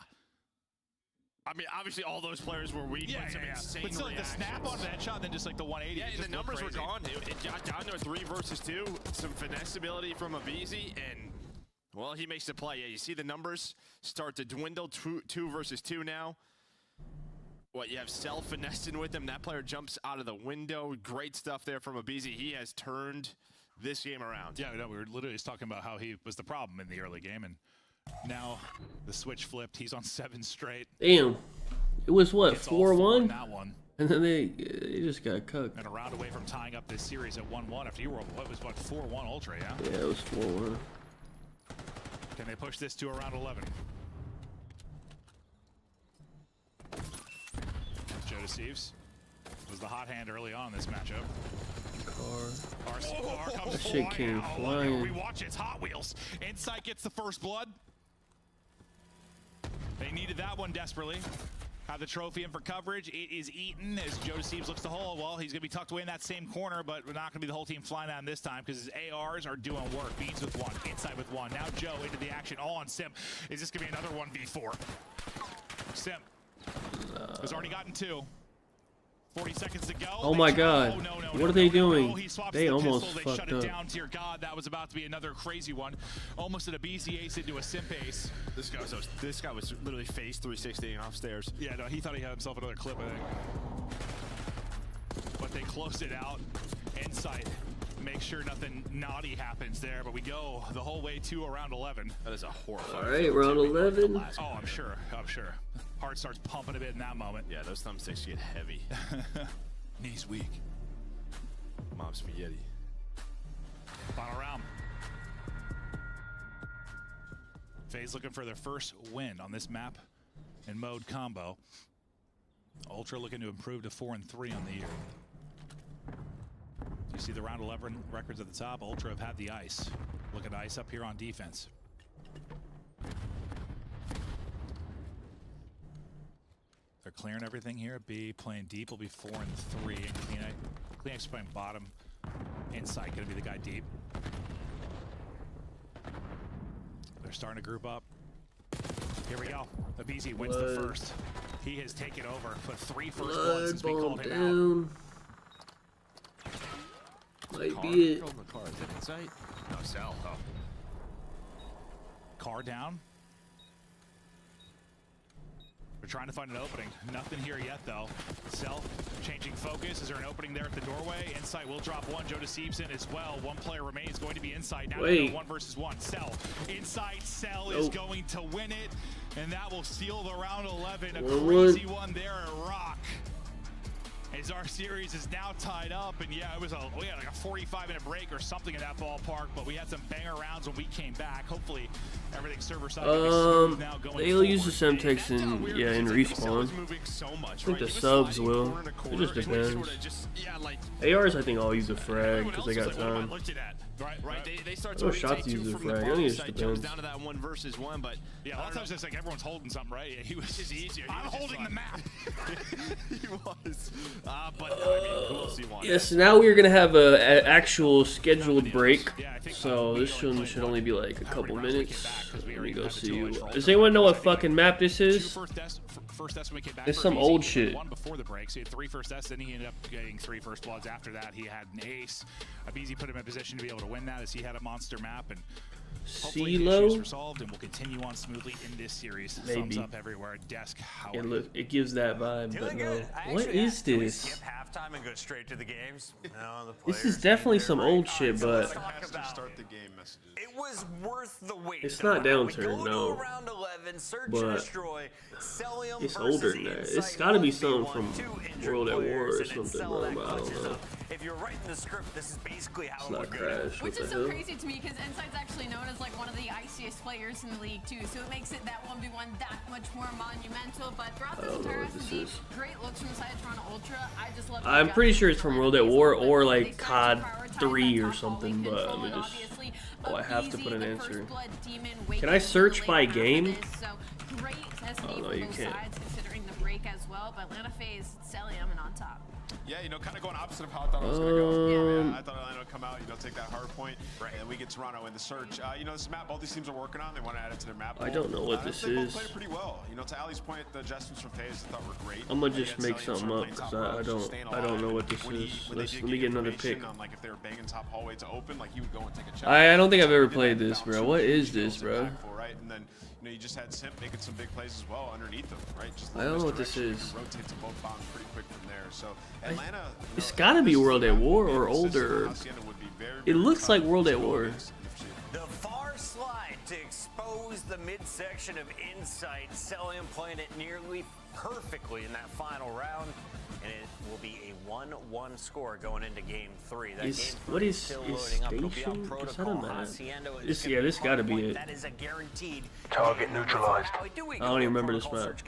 I mean, obviously all those players were weak. Yeah, insane but still, like the snap onto that shot, then just like the 180. Yeah, and the numbers were gone. It got down to a 3 versus 2. Some finesse ability from Abizi, and well, he makes the play. Yeah, you see the numbers start to dwindle. 2 versus 2 now. What, you have Cell finessing with him. That player jumps out of the window. Great stuff there from Abizi. He has turned this game around. Yeah, no, we were literally just talking about how he was the problem in the early game, and now the switch flipped. He's on 7 straight. Damn. It was what, 4-1? That one. And then they just got cooked. And a round away from tying up this series at 1-1 after you were, what was, 4-1 Ultra, yeah? Yeah, it was 4-1. Can they push this to around 11? Joe Deceives Was the hot hand early on in this matchup. Car. Car comes That shit came flying. We watch it's Hot Wheels. Insight gets the first blood. They needed that one desperately. Have the trophy in for coverage. It is eaten as Joe DeSeeves looks to hole. Well, he's going to be tucked away in that same corner, but we're not going to be the whole team flying out this time because his ARs are doing work. Beans with one, Insight with one. Now Joe into the action, all on Sim. Is this going to be another 1v4? Sim has already gotten 2. 40 seconds to go. Oh my god. What are they doing? They almost They fucked shut it up. down. Dear God, that was about to be another crazy one. Almost at a BC ace into a Simp ace. This guy was literally face 360 upstairs. Yeah, no, he thought he had himself another clip, I think. But they closed it out. Insight. Make sure nothing naughty happens there, but we go the whole way to around 11. That is a horrifying. All right, round 11. Oh, I'm sure. Heart starts pumping a bit in that moment. Yeah, those thumbsticks get heavy. Knees weak. Mom spaghetti. Final round. FaZe looking for their first win on this map in mode combo. Ultra looking to improve to 4-3 on the year. You see the round 11 records at the top. Ultra have had the ice. Look at ice up here on defense. They're clearing everything here. B playing deep will be 4-3. And Kleenex playing bottom. Insight gonna be the guy deep. They're starting to group up. Here we go. Abizi wins the first. He has taken over. Put 3 first bloods since we called him out. Might be it. Is it Insight? No, Cell. Oh. Car down. We're trying to find an opening. Nothing here yet, though. Cell changing focus. Is there an opening there at the doorway? Insight will drop one. Joe DeSeeves in as well. One player remains, going to be Insight. Now 1 versus 1. Cell. Insight. Cell is going to win it, and that will seal the round 11. A crazy one there at Rock. As our series is now tied up, and yeah, we had like a 45-minute break or something in that ballpark, but we had some banger rounds when we came back. Hopefully, everything server side can be smooth now going they'll use the Semtex in respawn. I think the subs will. It just depends. ARs, I think I'll use a frag because they got time. They start to shots use a frag. I think it just depends. Down to that 1 versus 1, but yeah, a lot of times it's like everyone's holding something, right? Yeah, he was just easier. I'm holding the map. He was. But I mean, who else do you want? Yes, now we're gonna have a actual scheduled break, so this one should only be like a couple minutes. Let me go see. Does anyone know what fucking map this is? It's some old shit. One before the break, so he had 3 first deaths, then he ended up getting 3 first bloods. After that, he had an ace. Abizi put him in position to be able to win that as he had a monster map, and hopefully the issues resolved, and we'll continue on smoothly in this series. Thumbs up everywhere. Desk, how it gives that vibe, but no. What is this? Skip halftime and go straight to the games. No, the This is definitely some old shit, but Start the game messages. it was worth the wait. it's not downturn, We go no. to round 11, search and But destroy. Cellium it's versus older than that. Insight, It's gotta be 1v1, something from 2 injured World at War players, or and then something, Cell bro, that but I don't clutches know. up. If you're writing the script, this is basically how It's it not would go. Crash. Which What is the so hell? crazy to me because Insight's actually known as like one of the iciest players in the league too, so it makes it that 1v1 that much more monumental. But throughout this entire SMD, great looks from the side of Toronto Ultra. I just love. I'm pretty sure it's from World at War or like COD 3 or something, but let me just. Oh, I have to put an answer. Can I search by game? Great Oh no, you can't. considering the break as well, but Atlanta FaZe, Cellium, and on top. Yeah, kind of going opposite of how I thought it was going to go. Yeah, I thought Atlanta would come out, take that hard point, and we get Toronto in the search. This map both these teams are working on. They want to add it to their map. I don't know what this they both is. played pretty well. To Ali's point, the adjustments from FaZe I thought were great. I'm gonna just make something up because I don't know what this is. Let me get another pick. Like if they were banging top hallway to open, like you would go and take a check. I don't think I've ever played this, bro. What is this, bro? Right, and then you just had Simp making some big plays as well underneath them, right? Just I don't know what this is. Rotate to both bombs pretty quick from there. So Atlanta, It's gotta be World at War or older. It looks like World at War. The far slide to expose the midsection of Insight. Cellium playing it nearly perfectly in that final round. And it will be a 1-1 score going into Game 3. That What is station? Is that a map? This gotta be it. That is a guaranteed target neutralized. I don't even remember this map.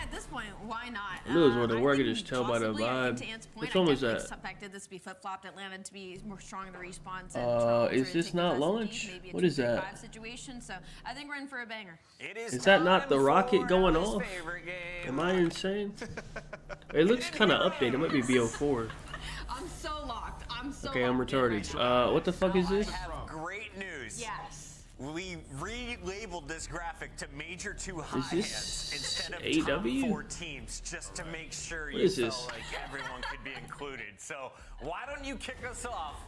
At this point, why not? I knew it was one of the work. I think could just tell by the possibly, I think vibe. to Ant's point, Which one was I that? definitely suspected this to be flip-flopped. Atlanta to be more strong in the respawns. And Is this not launch? What is that? Situation. So I think we're in for a banger. Is that not the rocket going off? Am I insane? It looks kind of updated. It might be BO4. I'm so locked. I'm so Okay, I'm locked in retarded. right now. What the fuck is this? I have great news. Yes. We relabeled this graphic to Major 2 high Is this hands instead of top AW? 4 teams, just to make sure What you is felt this? like everyone could be included. So why don't you kick us off?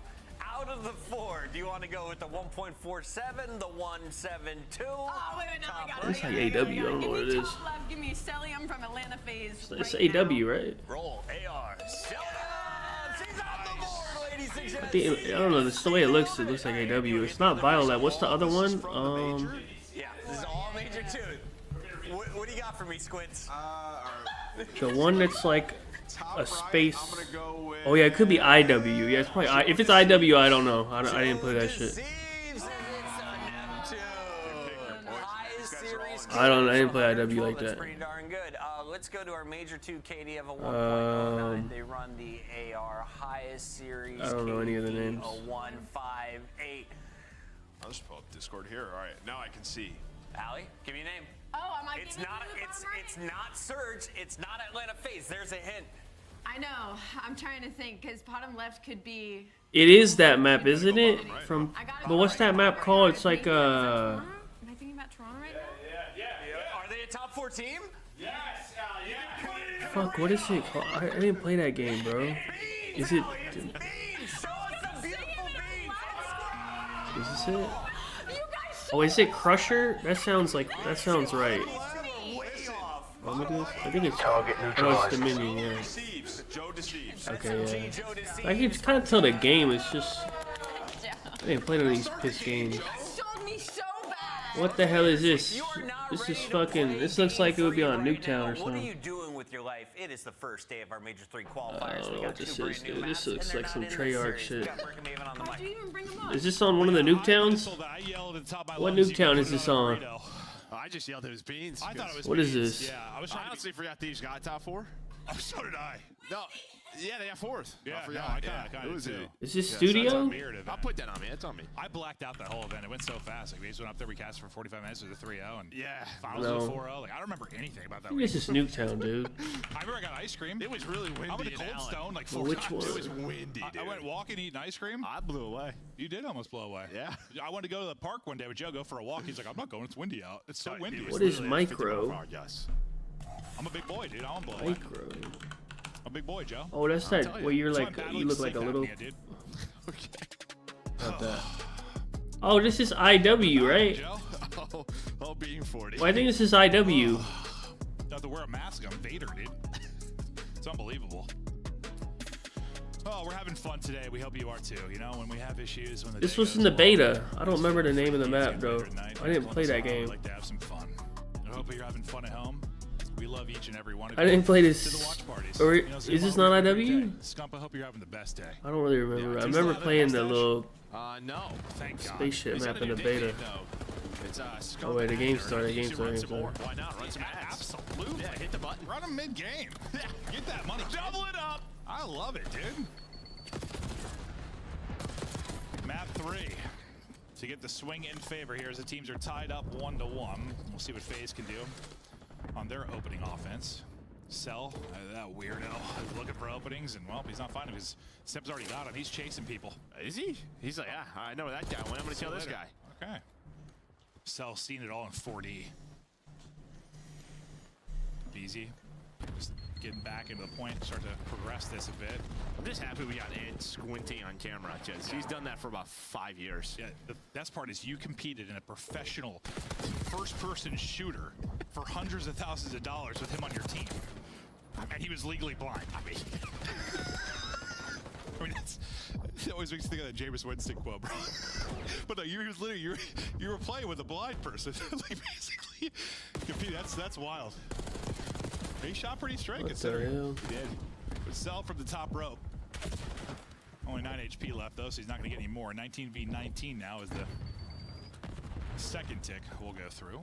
Out of the 4, do you want to go with the 1.47, the 172? Oh, wait, no, I got it. It's like AW. I don't know what it is. Top left, give me Celium from Atlanta Phase. It's right now. AW, right? Roll AR. She's on the board, ladies and I gents. think I don't know. It's the way it looks. It looks like AW. It's not Violet. What's the other one? Yeah, this is all Major 2. What do you got for me, Squints? The one that's like a space. Oh yeah, it could be IW. Yeah, it's probably if it's IW, I don't know. I didn't play that shit. I didn't play IW like that. Pretty darn good. Let's go to our Major 2 KD of a 1.09. They run the AR highest series. I don't know any of the names. A 158. I'll just pull up Discord here. All right, now I can see. Allie, give me a name. Oh, am I It's giving not. you the bomb right? It's not Surge. It's not Atlanta Phase. There's a hint. I know. I'm trying to think because bottom left could be. It is that map, isn't it? From but what's that map called? It's like Am I thinking about Toronto right now? Yeah. Are they a top 4 team? Yes. Yeah. fuck. What is it called? I didn't play that game, bro. Is it? Is this it? Oh, is it Crusher? That sounds right. What am I doing? I think it's Target neutralized. Dominion, yeah. Joe deceives. Okay, yeah. I can kind of tell the game. It's just I didn't play none of these piss games. What the hell is this? This is fucking. This looks like it would be on Nuketown or What are you something. doing with your life? It is the first day of our Major 3 I qualifiers. don't We know got what this 2 is, brand new dude. This maps, looks and like they're some not in this Treyarch series. shit. We got Brookhaven on the mic. Is this on one of the Nuketowns? What Nuketown is this on? I just yelled at his beans. I thought it was What is beans. this? Yeah, I was trying honestly forgot these got top 4. Oh, so did I. No. Yeah, they got 4th. Yeah, I forgot. no, I kinda it was did it. too. Is this Yeah, studio? so I'll put that on me. It's on me. I blacked out that whole event. It went so fast. Like, we just went up there, we cast for 45 minutes with a 3-0, and finals No. with a 4-0. Like, I don't remember anything about I that think week. this is Nuketown, dude. I remember I got ice cream. It was really windy. I went to in Cold Allen. Stone like Well, 4 which times. one? It was windy, dude. I went walking, eating ice cream. I blew away. You did almost blow away. Yeah. I wanted to go to the park one day with Joe, go for a walk. He's like, I'm not going. It's windy out. It's so windy. What is micro? Yes. I'm a big boy, dude. I want to blow away. Micro. I'm a big boy, Joe. Oh, that's I'll that tell where you're So I'm like battling you look like a sleep little. apnea, dude. Not that. Oh, this is IW, right? Joe? Oh, being 40. Well, I think this is IW. You have to wear a mask. I'm Vader, dude. It's unbelievable. Oh, we're having fun today. We hope you are too. You know, when we have issues, when the This day was goes in the long, beta. I don't remember the name of the it's map getting though. later at night. I didn't play that We game. like to have some fun. I hope you're having fun at home. We love each and every one of I you. didn't play To this. the watch parties. Or You know, is this not IW? Scump, I hope you're having the best day. I don't really remember. Yeah, I it's remember not playing that the little No. Thank God. spaceship He's map got in a the new beta. nickname, though. It's Oh wait, the game Actor. started. He should run some more. started. Why not? Run some ads. Absolutely. Yeah, hit the button. Run them mid-game. Yeah, get that money. Double it up. I love it, dude. Map 3. To get the swing in favor here as the teams are tied up 1-1. We'll see what FaZe can do on their opening offense. Cell, that weirdo, is looking for openings, and well, he's not finding because Sim's already got him. He's chasing people. Is he? He's like, yeah, I know where that guy went. I'm going to kill this guy. Okay. Cell seen it all in 4D. Easy. Just getting back into the point, start to progress this a bit. I'm just happy we got Ed squinting on camera, because he's done that for about 5 years. Yeah, the best part is you competed in a professional first-person shooter for hundreds of thousands of dollars with him on your team. And he was legally blind. I mean, that always makes me think of that Jameis Winston quote, bro. But no, you was literally you were playing with a blind person, like basically. That's wild. He shot pretty straight, What the considering. hell? He did. But Cell from the top rope. Only 9 HP left though, so he's not going to get any more. 19v19 now is the second tick we'll go through.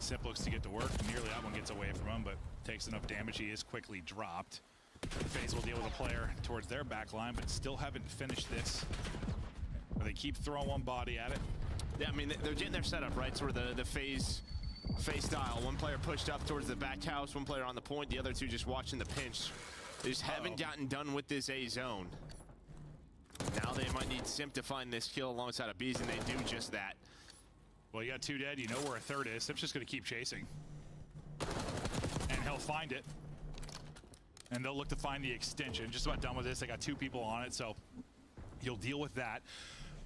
Simp looks to get to work. Nearly that one gets away from him, but takes enough damage. He is quickly dropped. FaZe will deal with a player towards their back line, but still haven't finished this. They keep throwing one body at it. Yeah, I mean, they're getting their setup, right? Sort of the FaZe style. One player pushed up towards the back house, one player on the point, the other two just watching the pinch. They just haven't gotten done with this A zone. Now they might need Simp to find this kill alongside of Bees, and they do just that. Well, you got 2 dead. You know where a third is. Simp's just going to keep chasing. And he'll find it. And they'll look to find the extension. Just about done with this. They got 2 people on it, so he'll deal with that.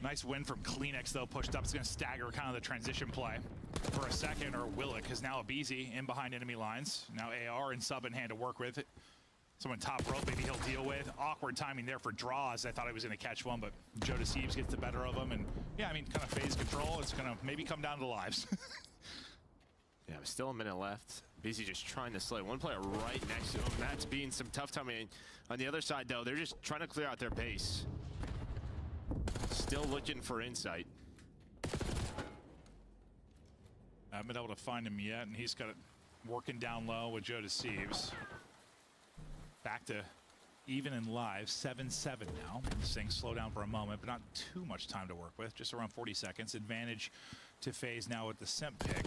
Nice win from Kleenex, though. Pushed up. It's going to stagger kind of the transition play for a second, or will it? Because now Abizi in behind enemy lines. Now AR and sub in hand to work with. Someone top rope, maybe he'll deal with. Awkward timing there for Draws. I thought he was going to catch one, but Joe Deceives gets the better of him. And yeah, I mean, kind of FaZe control. It's going to maybe come down to lives. Yeah, still a minute left. Beezy just trying to slay one player right next to him. That's being some tough timing. On the other side, though, they're just trying to clear out their base. Still looking for insight. I haven't been able to find him yet, and he's got it working down low with Joe Deceives. Back to even in live, 7-7 now. This thing slow down for a moment, but not too much time to work with. Just around 40 seconds. Advantage to FaZe now with the Simp pick.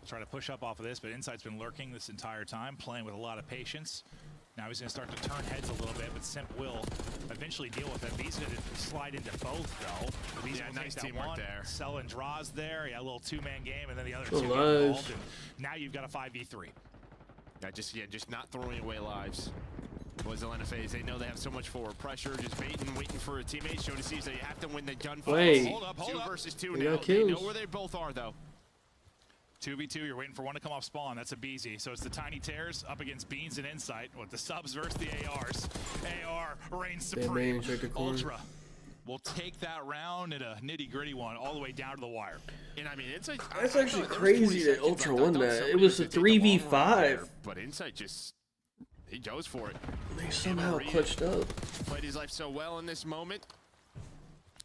Try to push up off of this, but Insight's been lurking this entire time, playing with a lot of patience. Now he's going to start to turn heads a little bit, but Simp will eventually deal with it. He's going to slide into both, though. He's nice teamwork there. Selling Draws there. Yeah, a little 2-man game, and then the other 2 get involved. And now you've got a 5v3. Yeah, just not throwing away lives. Boys of FaZe, they know they have so much forward pressure, just waiting for a teammate. Joe Deceives, they have to win the gunfight. Wait. Hold up. 2 versus 2 now. They know where they both are, though. 2v2, you're waiting for one to come off spawn. That's a BZ. So it's the Tiny Tears up against Beans and Insight with the subs versus the ARs. AR reigns supreme. Ultra will take that round in a nitty-gritty one all the way down to the wire. And I mean, Insight... That's actually crazy that Ultra won that. It was a 3v5. But Insight just... He goes for it. They somehow clutched up. Played his life so well in this moment.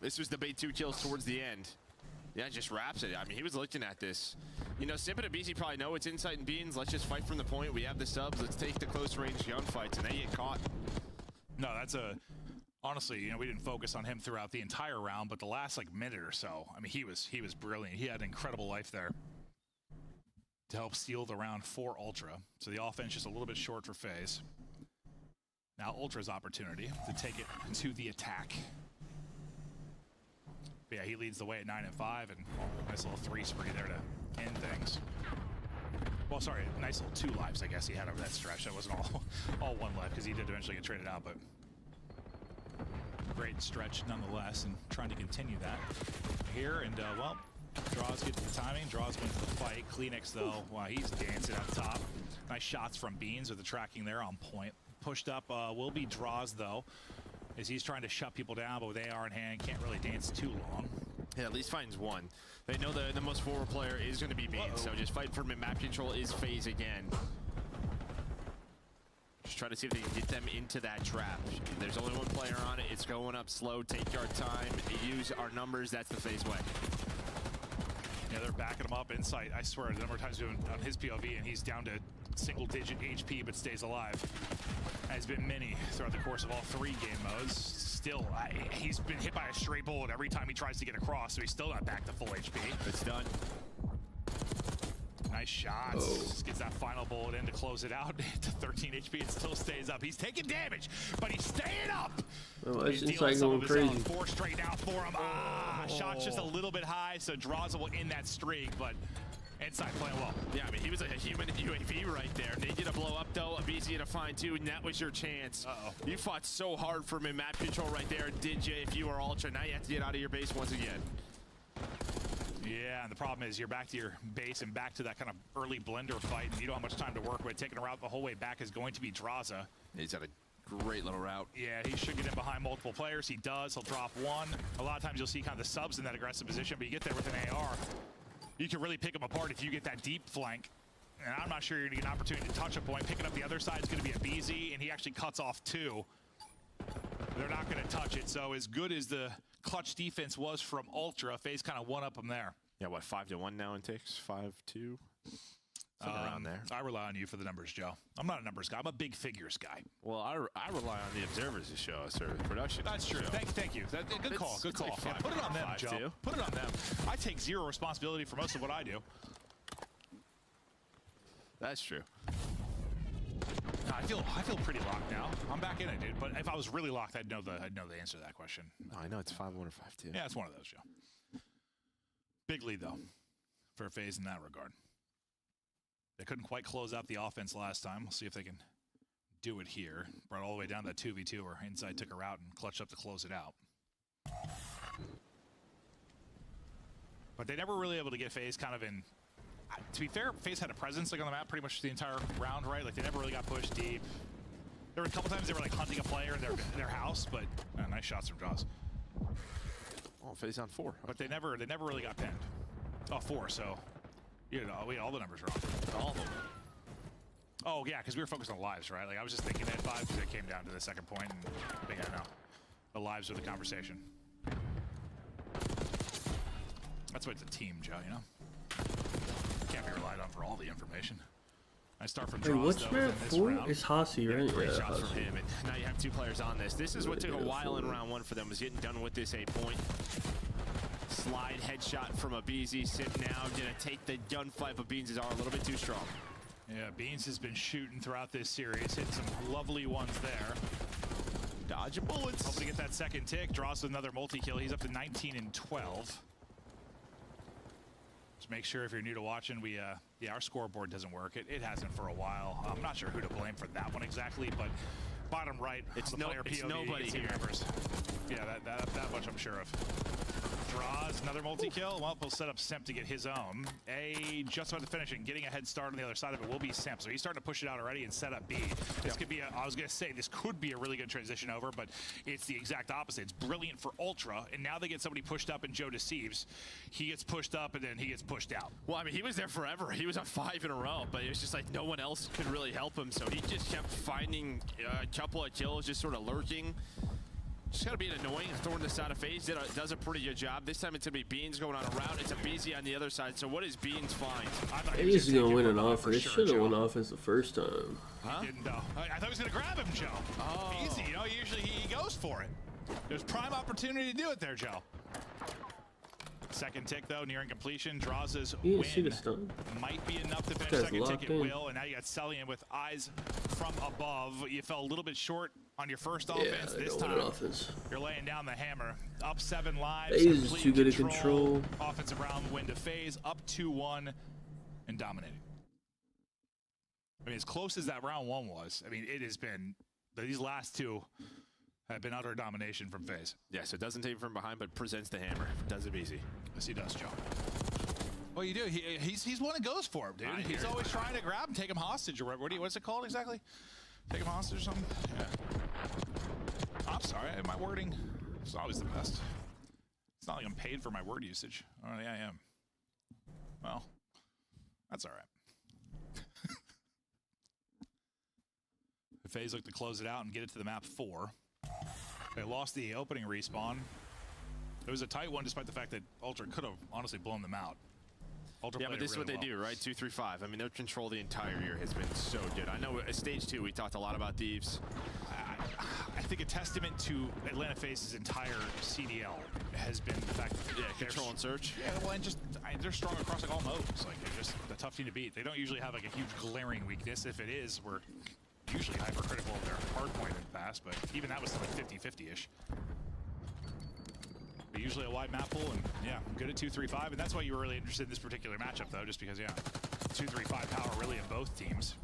This was the bait 2 kills towards the end. Yeah, just wraps it. I mean, he was looking at this. You know, Simp and BC probably know it's Insight and Beans. Let's just fight from the point. We have the subs. Let's take the close range gunfights, and they get caught. No, that's a... Honestly, you know, we didn't focus on him throughout the entire round, but the last, like, minute or so, I mean, he was brilliant. He had incredible life there to help steal the round for Ultra. So the offense just a little bit short for FaZe. Now Ultra's opportunity to take it to the attack. But yeah, he leads the way at 9 and 5, and nice little 3 spree there to end things. Well, sorry, nice little 2 lives, I guess he had over that stretch. That wasn't all 1 life, because he did eventually get traded out, but great stretch nonetheless, and trying to continue that here. And well, Draws gets the timing. Draws wins the fight. Kleenex, though, wow, he's dancing up top. Nice shots from Beans with the tracking there on point. Pushed up will be Draws, though, as he's trying to shut people down, but with AR in hand, can't really dance too long. Yeah, at least finds one. They know the most forward player is going to be Beans, so just fight for map control is FaZe again. Just trying to see if they can get them into that trap. There's only 1 player on it. It's going up slow. Take our time. Use our numbers. That's the FaZe way. Yeah, they're backing him up. Insight, I swear, the number of times doing on his POV, and he's down to single-digit HP, but stays alive. Has been many throughout the course of all 3 game modes. Still, he's been hit by a stray bullet every time he tries to get across, so he's still not back to full HP. It's done. Nice shots. Just gets that final bullet in to close it out to 13 HP. It still stays up. He's taking damage, but he's staying up. Oh, it's Insight going crazy. 4 straight now for him. Shot's just a little bit high, so Draws will end that streak, but Insight playing well. Yeah, I mean, he was like a human UAV right there. They did a blow up, though. Abizi to find 2, and that was your chance. You fought so hard for map control right there, did you? If you were Ultra, now you have to get out of your base once again. Yeah, and the problem is you're back to your base and back to that kind of early blender fight, and you don't have much time to work with. Taking a route the whole way back is going to be Draza. He's got a great little route. Yeah, he should get in behind multiple players. He does. He'll drop 1. A lot of times you'll see kind of the subs in that aggressive position, but you get there with an AR, you can really pick them apart if you get that deep flank. And I'm not sure you're going to get an opportunity to touch a point. Picking up the other side is going to be a BZ, and he actually cuts off 2. They're not going to touch it, so as good as the clutch defense was from Ultra, FaZe kind of one-up them there. Yeah, what, 5-1 now in takes? 5-2? Something around there. I rely on you for the numbers, Joe. I'm not a numbers guy. I'm a big figures guy. Well, I rely on the observers to show us, or production. That's true. Thank you. Good call. Good call. Like Yeah, put it on them, Joe. Put it on them. I take zero responsibility for most of what I do. That's true. I feel pretty locked now. I'm back in it, dude. But if I was really locked, I'd know the answer to that question. No, I know it's 5-1 or 5-2. Yeah, it's one of those, Joe. Big lead though for FaZe in that regard. They couldn't quite close out the offense last time. We'll see if they can do it here. Brought all the way down to that 2v2 where Inside took a route and clutched up to close it out. But they never really able to get FaZe kind of in. To be fair, FaZe had a presence like on the map pretty much the entire round, right? Like they never really got pushed deep. There were a couple times they were like hunting a player in their house, but nice shots from Jaws. Oh, FaZe on 4. But they never really got pinned. Oh, 4. So all the numbers wrong. All of them. Oh yeah, because we were focused on lives, right? Like I was just thinking they had 5 because it came down to the second point, and I know the lives were the conversation. That's why it's a team, Joe. You know. Can't be relied on for all the information. I start from draws. Hey, what's map 4? It's Hossie, right? Great Yeah, shots from Hossie. him. And now you have 2 players on this. This is what took a while in round 1 for them, was getting done with this 8-point. Slide headshot from Abizi. Sip now gonna take the gunfight, but Beans are a little bit too strong. Yeah, Beans has been shooting throughout this series, hitting some lovely ones there. Dodge bullets. Hoping to get that second tick. Draws with another multi-kill. He's up to 19 and 12. Just make sure if you're new to watching, our scoreboard doesn't work. It hasn't for a while. I'm not sure who to blame for that one exactly, but bottom right, it's player POV, nobody here. Members. Yeah, that much I'm sure of. Draws another multi-kill. Well, we'll set up Simp to get his own. A just about to finish it and getting a head start on the other side of it will be Simp. So he's starting to push it out already and set up B. This could be I was going to say this could be a really good transition over, but it's the exact opposite. It's brilliant for Ultra, and now they get somebody pushed up and Joe deceives. He gets pushed up and then he gets pushed out. Well, I mean, he was there forever. He was on 5 in a row, but it was just like no one else could really help him. So he just kept finding a couple of kills, just sort of lurking. Just gotta be annoying, throwing this out of FaZe. Does a pretty good job. This time it's gonna be Beans going on a route. It's a BZ on the other side. So what is Beans find? He's gonna win an offense. They should have won offense the first time. Huh? He didn't though. I thought he was gonna grab him, Joe. Oh. Easy, you know. Usually he goes for it. There's prime opportunity to do it there, Joe. Second tick though, nearing completion. Draws his win. Might be enough to finish second tick. It will, and now you got Celian with eyes from above. You fell a little bit short on your first offense. This time you're laying down the hammer. Up 7 lives. FaZe is too good at control. Offensive round win to FaZe. Up 2-1 and dominating. I mean, as close as that round 1 was, I mean, it has been these last 2 have been utter domination from FaZe. Yeah, so it doesn't take from behind, but presents the hammer. Does it easy. Yes, he does, Joe. Well, you do. He's one that goes for him, dude. He's always trying to grab him, take him hostage, or what's it called exactly? Take him hostage or something? Yeah. I'm sorry, my wording is always the best. It's not like I'm paid for my word usage. Oh, yeah, I am. Well, that's all right. FaZe look to close it out and get it to the map 4. They lost the opening respawn. It was a tight one despite the fact that Ultra could have honestly blown them out. Ultra but this is what they do, right? 2-3-5. I mean, their control the entire year has been so good. I know at stage 2 we talked a lot about Thieves. I think a testament to Atlanta FaZe's entire CDL has been the fact that control and search. Yeah, well, and just they're strong across like all modes. Like they're just a tough team to beat. They don't usually have like a huge glaring weakness. If it is, we're usually hypercritical of their hard point in the past, but even that was like 50-50-ish. But usually a wide map pool, and yeah, good at 2-3-5, and that's why you were really interested in this particular matchup, though, just because, yeah, 2-3-5 power really in both teams.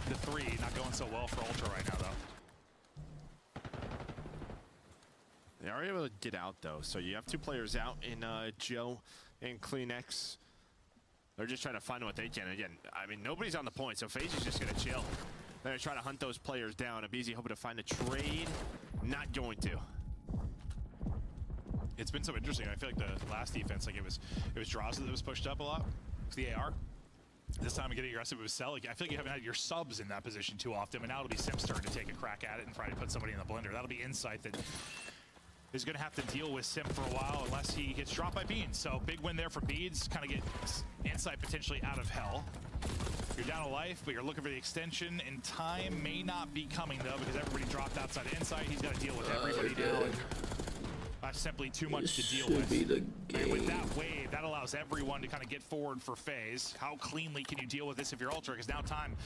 The 3 not going so well for Ultra right now, though. They are able to get out, though, so you have 2 players out in Joe and CleanX. They're just trying to find what they can. Again, I mean, nobody's on the point, so FaZe is just going to chill. They're going to try to hunt those players down. Abizi hoping to find a trade. Not going to. It's been so interesting. I feel like the last defense, like it was Draza that was pushed up a lot. It's the AR. This time getting aggressive, it was Cell. Like, I feel like you haven't had your subs in that position too often, but now it'll be Sim's turn to take a crack at it and try to put somebody in the blender. That'll be insight that is going to have to deal with Sim for a while unless he gets dropped by Beans. So big win there for Beans. Kind of get Insight potentially out of hell. You're down a life, but you're looking for the extension, and time may not be coming, though, because everybody dropped outside Insight. He's got to deal with everybody now. That's simply too much to deal with. And with that wave, that allows everyone to kind of get forward for phase. How cleanly can you deal with this if you're Ultra? Because now time,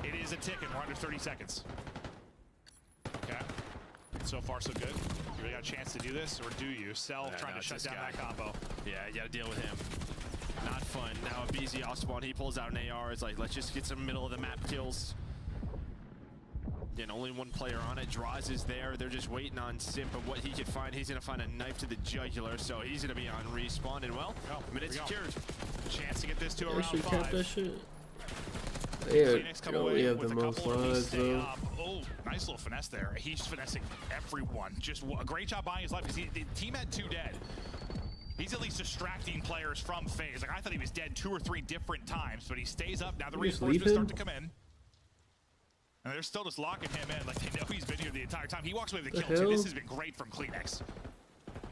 it is a tick, and we're under 30 seconds. Okay. So far, so good. You really got a chance to do this, or do you? Cell trying to shut down that combo. Yeah, you got to deal with him. Not fun. Now a BZ off spawn. He pulls out an AR. It's like, let's just get some middle of the map kills. Again, only one player on it. Draws is there. They're just waiting on Simp, but what he can find, he's going to find a knife to the jugular, so he's going to be on respawn. And well, minute secured. Chance to get this to around 5. That shit. Yeah, you only have the most lives, though. Oh, nice little finesse there. He's finessing everyone. Just a great job buying his life, because the team had 2 dead. He's at least distracting players from phase. Like, I thought he was dead 2 or 3 different times, but he stays up. Now the reinforcements start to come in. And they're still just locking him in. Like, they know he's been here the entire time. He walks away with a kill, too. This has been great from Cleanex.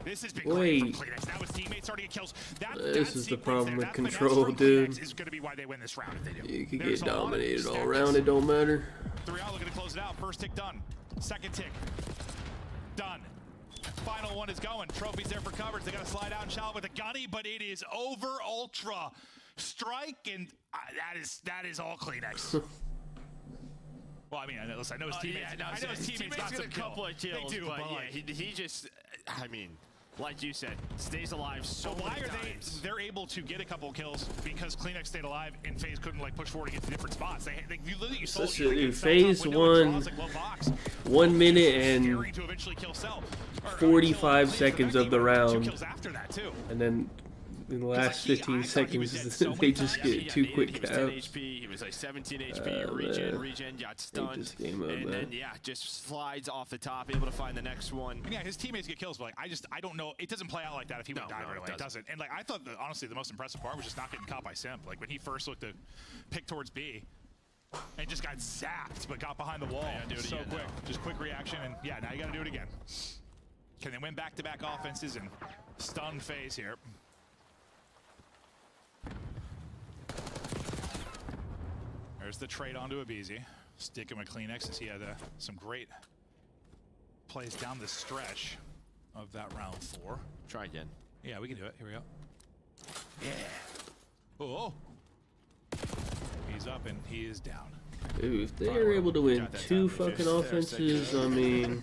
This has been great from Cleanex. Now his teammates starting to get kills. This is the problem with control, dude. Is going to be why they win this round if they do. You could get dominated all around. It don't matter. 3 out looking to close it out. First tick done. Second tick done. Final one is going. Trophy's there for coverage. They got to slide out and shout with a gunny, but it is over. Ultra strike, and that is all Cleanex. Well, I mean, I know his teammates. I know his teammates got a couple of kills, they do, but yeah, he just, I mean, like you said, stays alive so many times. They're able to get a couple of kills because Cleanex stayed alive and FaZe couldn't like push forward to get to different spots. You literally FaZe won 1 minute and 45 seconds of the round, and then in the last 15 seconds, they just get 2 quick caps. He was like 17 HP, regen, got stunned, and then just slides off the top, able to find the next one. And yeah, his teammates get kills, but like I don't know, it doesn't play out like that if he would die right away. It doesn't. And like I thought, honestly, the most impressive part was just not getting caught by Simp. Like when he first looked to pick towards B, and just got zapped, but got behind the wall so quick. Just quick reaction, and yeah, now you got to do it again. Can they win back-to-back offenses and stun FaZe here? There's the trade onto a BZ. Sticking with Cleanex as he had some great plays down the stretch of that round 4. Try again. Yeah, we can do it. Here we go. Yeah. Oh. He's up and he is down. Dude, if they are able to win 2 fucking offenses, I mean...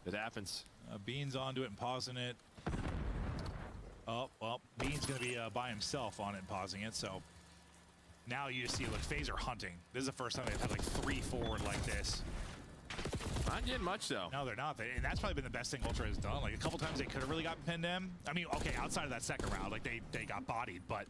It happens. Beans onto it and pausing it. Oh, well, Beans going to be by himself on it and pausing it, so... Now you see, look, FaZe are hunting. This is the first time they've had like 3 forward like this. Not getting much, though. No, they're not. And that's probably been the best thing Ultra has done. Like, a couple times they could have really gotten pinned in. I mean, okay, outside of that second round, like, they got bodied, but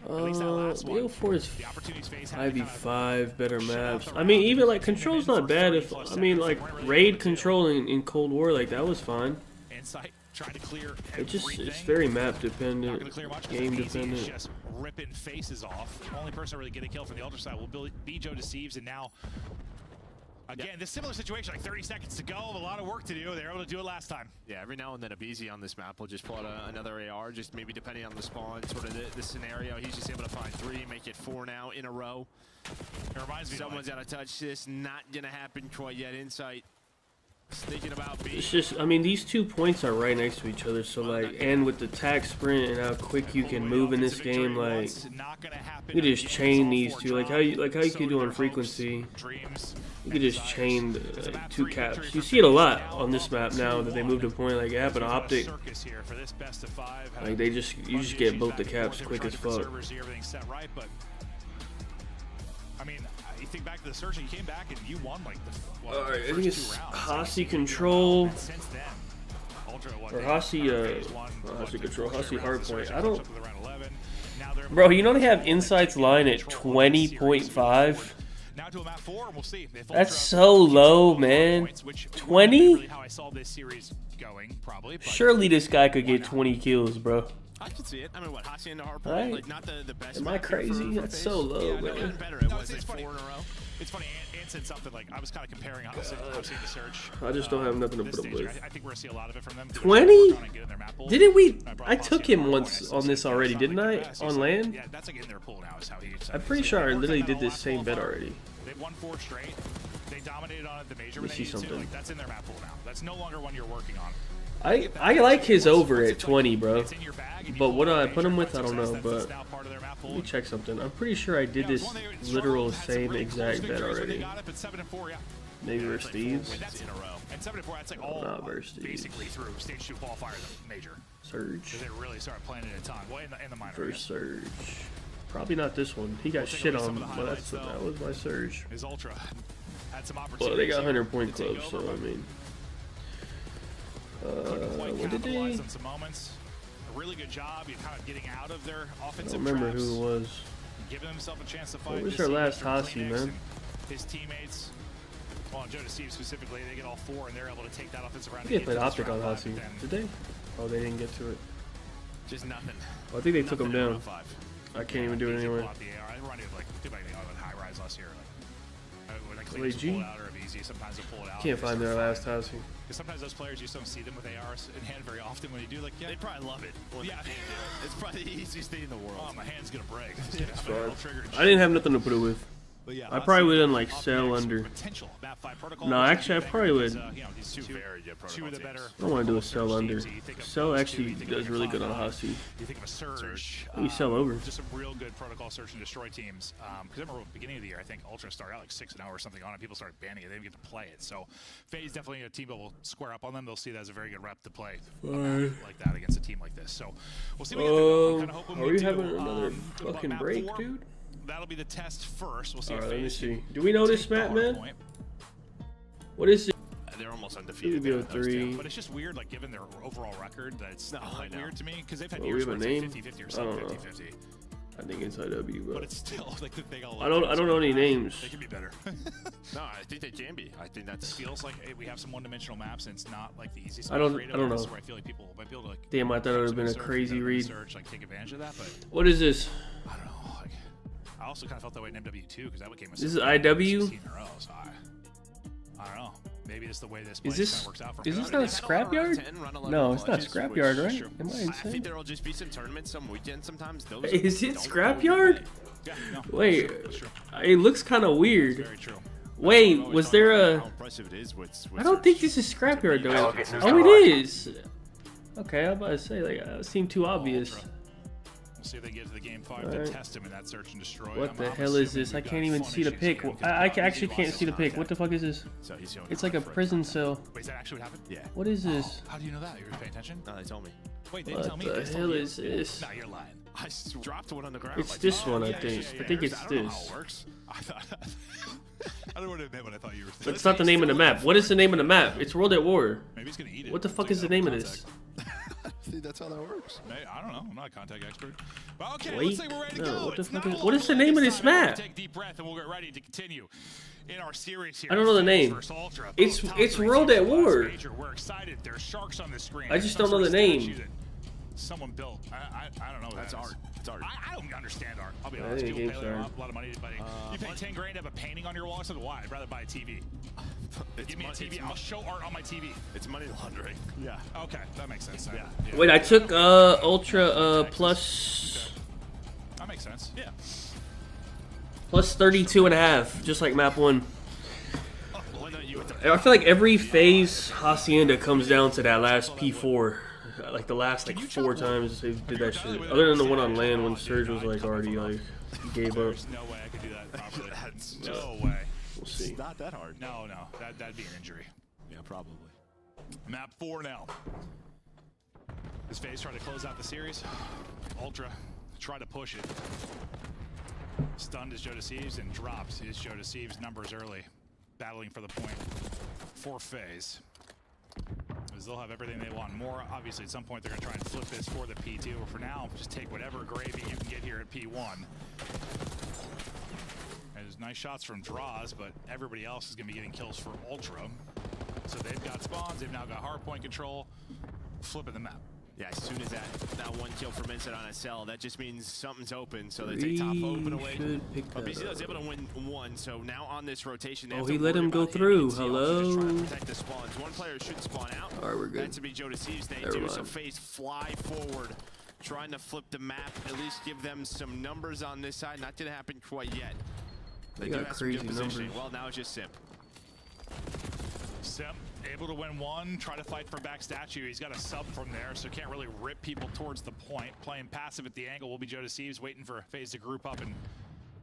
at least that last one, the opportunities FaZe had 5v5, better maps. I mean, even, like, Control's not bad. If I mean, like, raid Control in Cold War, like, that was fine. Insight trying to clear it's very map dependent, game dependent. Just ripping faces off. The only person really get a kill from the Ultra side will be Joe Deceives, and now again, this similar situation, like 30 seconds to go, a lot of work to do. They were able to do it last time. Yeah, every now and then a BZ on this map will just pull out another AR, just maybe depending on the spawn, sort of the scenario. He's just able to find 3, make it 4 now in a row. It reminds me, someone's got to touch this. Not gonna happen quite yet. Insight. Thinking about B. It's just, I mean, these 2 points are right next to each other, so like, and with the tag sprint and how quick you can move in this game, like, you could just chain these 2, like how you could do on frequency. You could just chain 2 caps. You see it a lot on this map now that they moved to point, like, yeah, but optic, like you just get both the caps quick as fuck. I mean, you think back to the search, and you came back and you won like the Alright, I think it's Hasi Control or Hasi Control, Hasi Hardpoint. I don't. Bro, you know they have Insight's line at 20.5. That's so low, man. 20? Surely this guy could get 20 kills, bro. I can see it. I mean, what, Hasi into hard Right. point? Like, not the best. Am I matchup crazy? for That's FaZe. so low, Yeah, man. gotten better. It No, was it's like funny. 4 in a row. It's funny, Ant said something like, I was kind of comparing Hasi to Surge. I just don't have nothing to this put up stage. with. I think we're going to see a lot of it from them. 20? Didn't Didn't we? I took him once on this already, didn't I? On land? Yeah, that's like in their pool now is how he I'm pretty sure I literally did this same bet already. They've won 4 straight. They dominated on it the major Let me when they see needed to. something. Like, that's in their map pool now. That's no longer one you're working on. I like his over at 20, bro. But what I put him with, I don't know. But let me check something. I'm pretty sure I did this literal same exact bet already. Maybe versus Thieves. And 7-4, that's like all Not versus basically through stage 2 qualifier, the major. Surge. They really started playing it a ton. Well, in the minor. First Surge. Probably not this one. He got shit on, but that was my Surge. His Ultra had some opportunities. Well, they got 100-point club, so I mean. What did they? On some moments. A really good job. You're kind of getting out of their I offensive don't remember traps, who it was. giving himself a chance to fight. What was this their season last through Hasi, Kleenex man? and His teammates. Well, Joe Steve specifically, they get all 4 and they're able to take that offensive round. I think they played Optic on Hasi. Did they? Oh, they didn't get to it. Just nothing. Well, I think they took him down. 5. I can't even do it anyway. I run it like high rise last year. Like, when they Wait, pull it out or easy, sometimes they pull it out. Can't find their last Hasi. Because sometimes those players, you just don't see them with ARs in hand very often. When you do, like, yeah, They probably love it. Yeah. It's probably the easiest thing in the world. oh, my hand's gonna break. It's fine. I didn't have nothing to put it with. But yeah, I probably would have done like sell under. Potential map 5 protocol. No, actually, I probably would. These two very good protocol teams. I don't want to do a sell under. Sell actually does really good on Hasi. You think of a Surge. You sell over. Just some real good protocol search and destroy teams. Because I remember at the beginning of the year, I think Ultra started out like 6-0 or something on it. People started banning it. They didn't get to play it. So FaZe definitely a team that will square up on them. They'll see that as a very good rep to play like that against a team like this. So we'll see what we get through. Kind of hoping Are we having another fucking break, dude? That'll be the test first. We'll see. Alright, if let me FaZe see. Do we know this map, man? What is it? They're almost undefeated. Studio 3. But it's just weird, like, given their overall record, that it's like weird to me, because they've had Well, years we where have a it's name? like 50-50 or I something, don't know. 50-50. I think it's IW, But it's still, like, they got I don't know any names. They could be better. No, I think they can be. I think that's. It feels like hey, we have some one-dimensional maps, and it's not, like, the easiest. I don't know. Where I feel like people might be able to, like... Damn, I thought it would have been a crazy read. Like, take advantage of that, but... What is this? I don't know, like... I also kind of felt that way in MW2, because that became a... This is IW? 16 in a row, so I don't know. Maybe it's the way this place kind of works out for Is me. this not Scrapyard? No, it's not Scrapyard, right? Am I I think insane? there'll just be some tournaments some weekend sometimes. Those Is it don't Scrapyard? Yeah, no, Wait, that's true. it looks kind of weird. Very true. Wait, was there a... How impressive it is with I don't think this is Scrapyard, though. Oh, it is! Okay, I was about to say, like, it seemed too obvious. We'll see if they get to the game 5 Alright. to test him in that search and destroy. What the hell is this? I can't even see the pick. I actually can't see the pick. What the fuck is this? So he's showing It's like a prison cell. Wait, is that actually what happened? Yeah. What is this? How do you know that? You were paying attention? No, they told me. Wait, they didn't tell What me. the They told hell you. is this? No, you're lying. I dropped one on the ground. It's like, this one, I yeah, think. yeah, I think yeah. it's I don't know how this. it works. I thought... I don't want to admit what I thought you were saying. That's not the name of the map. What is the name of the map? It's World at War. Maybe he's going to eat it. What the fuck is the name of this? I think that's how that works. I don't know. I'm not a contact expert. Well, okay, Wait, looks like we're ready to no, go. what the It's fuck not is- a what long is the delay name of this this time. We'll map? Take a deep breath and we'll get ready to continue in our series here. I don't know the FaZe name. versus Ultra. It's Both top it's three World teams at in the last War. major. We're excited. There's sharks on the screen. I just Some don't know sort the of name. statue that someone built. I don't know what That's that is. art. It's art. I don't understand art. I'll be I honest. think People game's pay art. a lot of money to buy. You pay 10 grand to have a painting on your wall. I said, why? I'd rather buy a TV. Give me a TV. I'll show art on my TV. It's money laundering. Yeah. Okay, that makes sense. Yeah. Wait, I took Ultra plus That makes sense. Yeah. plus 32.5, just like map 1. I feel like every phase Hacienda comes down to that last P4. Like the last like 4 times they did that shit. Other than the one on land when Surge was like already like gave up. There's no way I could do that properly. No way. We'll see. It's not that hard. No, that'd be an injury. Yeah, probably. Map 4 now. Is FaZe trying to close out the series? Ultra try to push it. Stunned is Joe Deceives and dropped is Joe Deceives numbers early. Battling for the point for FaZe. As they'll have everything they want more. Obviously, at some point, they're going to try and flip this for the P2. But for now, just take whatever gravy you can get here at P1. There's nice shots from draws, but everybody else is going to be getting kills for Ultra. So they've got spawns. They've now got hardpoint control. Flipping the map. Yeah, as soon as that one kill from inside on SL, that just means something's open. So they take top open away. But BC was able to win one. So now on this rotation, they have to he let him go through. Hello. just trying to protect the spawns. One player should spawn out. All right, we're good. That to be Joe Deceives. They do. So FaZe fly forward, trying to flip the map. At least give them some numbers on this side. Not gonna happen quite yet. They got crazy numbers. Well, now it's just Simp. Simp able to win one, try to fight for back statue. He's got a sub from there, so can't really rip people towards the point. Playing passive at the angle will be Joe Deceives, waiting for FaZe to group up and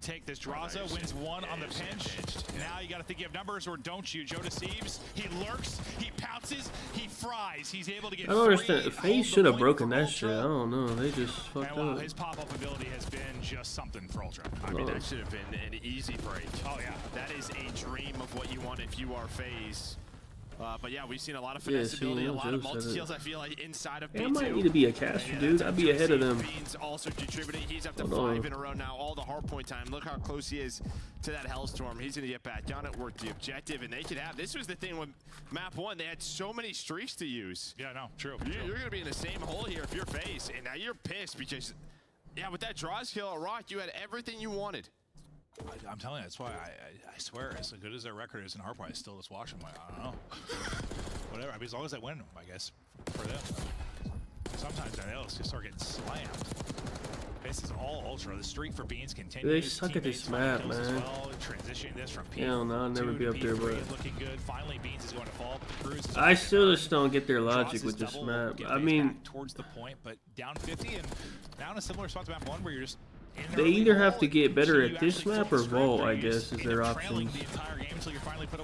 take this. Draza wins one on the pinch. Now you got to think you have numbers, or don't you? Joe Deceives, he lurks, he pounces, he fries. He's able to get. I don't understand. FaZe should have broken that shit. I don't know. They just fucked up. His pop-up ability has been just something for Ultra. I mean, that should have been an easy break. Oh yeah, that is a dream of what you want if you are FaZe. But yeah, we've seen a lot of finesse ability, a lot of multi-kills, I feel like, inside of B2. I might need to be a caster, dude. I'd be ahead of them. Beans also contributing. He's up to 5 in a row now, all the hardpoint time. Look how close he is to that Hellstorm. He's going to get back on it, work the objective, and they could have. This was the thing with map 1. They had so many streaks to use. Yeah, no, true. You're going to be in the same hole here if you're FaZe, and now you're pissed because, yeah, with that draws kill at Rock, you had everything you wanted. I'm telling you, that's why I swear, as good as their record is in hardpoint, I still just watch them. I don't know. Whatever. I mean, as long as they win, I guess, for them. Sometimes they'll just start getting slammed. This is all Ultra. The streak for Beans continues. They suck at this map, man. Well, transitioning this from P4 Hell no, I'll never be up there, but looking good. Finally, Beans is going to fall. I still just don't get their logic with this map. I mean, towards the point, but down 50 and now in a similar spot to map 1 where you're just. They either have to get better at this map or Vault, I guess, is their options.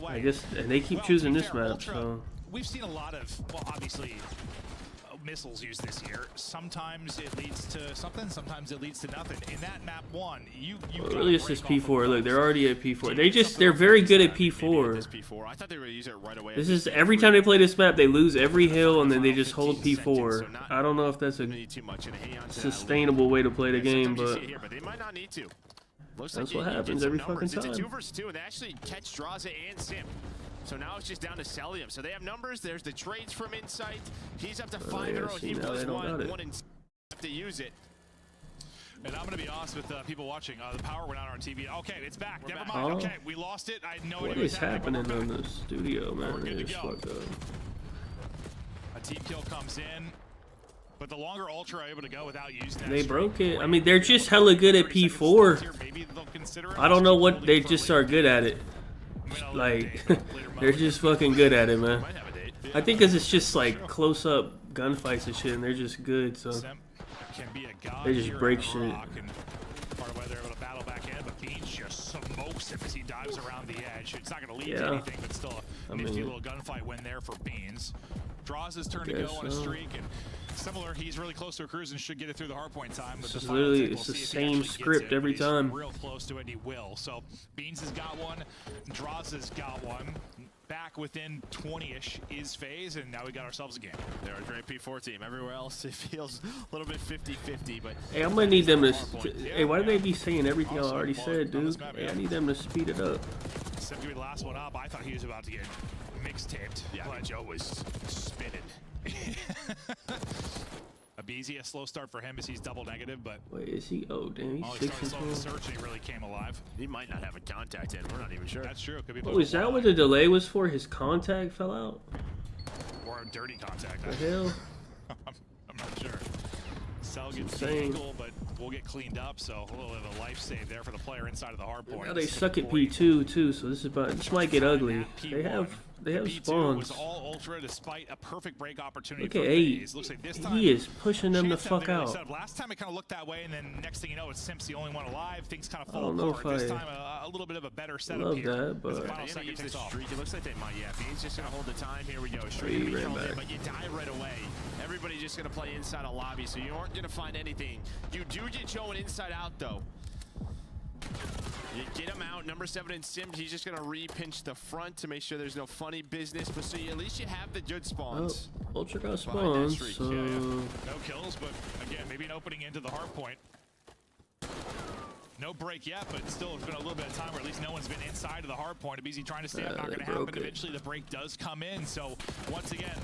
I guess, and they keep choosing this map, so. We've seen a lot of, well, obviously, missiles used this year. Sometimes it leads to something, sometimes it leads to nothing. In that map 1, you really, it's just P4. Look, they're already at P4. They're very good at P4. I thought they were going to use it right away. This is, every time they play this map, they lose every hill and then they just hold P4. I don't know if that's a sustainable way to play the game, but they might not need to. That's what happens every fucking time. It's a 2 versus 2, and they actually catch Draza and Simp. So now it's just down to Celium. So they have numbers. There's the trades from Insight. He's up to 5 in a row. He was one in to use it. And I'm going to be honest with people watching. The power went out on our TV. Okay, it's back. Never mind. Okay, we lost it. I had no idea what is happening on the studio, man. We're good to go. A team kill comes in. But the longer Ultra are able to go without using that, they broke it. I mean, they're just hella good at P4. I don't know what they just are good at it. Like, they're just fucking good at it, man. I think because it's just like close-up gunfights and shit, and they're just good, so they just break shit. Part of why they're able to battle back in, but Beans just smokes him as he dives around the edge. It's not going to lead to anything, but still a nifty little gunfight win there for Beans. Draws his turn to go on a streak, and similar, he's really close to a cruise and should get it through the hardpoint time. But it's literally it's the same script every time. Real close to it, he will. So Beans has got one, Draws has got one. Back within 20-ish is FaZe, and now we got ourselves a game. They're a great P4 team. Everywhere else, it feels a little bit 50-50, but... Hey, I'm gonna need them to... Hey, why do they be saying everything I already said, dude? Hey, I need them to speed it up. Sim could be the last one up. I thought he was about to get mixtaped. Yeah, Joe was spinning. Abizi, a slow start for him as he's double negative, but... Wait, is he... Oh, damn, he's 6 and 4. The search and he really came alive. He might not have a contact in. We're not even sure. That's true. Could be oh, is that what the delay was for? His contact fell out? Or a dirty contact. The hell? I'm not sure. Cell gets the angle, but we'll get cleaned up, so a little bit of a life save there for the player inside of the hard point. Now they suck at P2 too, so this might get ugly. They have spawns. Was all Ultra despite a perfect break opportunity. Look at 8. Looks like this time, he is pushing them the fuck out. Last time it kind of looked that way, and then next thing you know, it's Simp's the only one alive. Things kind of fall apart. This time, a little bit of a better setup love here. That, but streak. It looks like they might. Yeah, Bean's just gonna hold the time. Here we go. Streak, but you die right away. Everybody's just gonna play inside a lobby, so you aren't gonna find anything. You do get Joe an inside out though. You get him out. Number 7 in Sims, he's just going to re-pinch the front to make sure there's no funny business. But so at least you have the good spawns. Oh, Ultra got spawns, so... No kills, but again, maybe an opening into the hard point. No break yet, but still it's been a little bit of time where at least no one's been inside of the hard point. Abizi trying to stay up, not going to happen. Eventually the break does come in, so once again,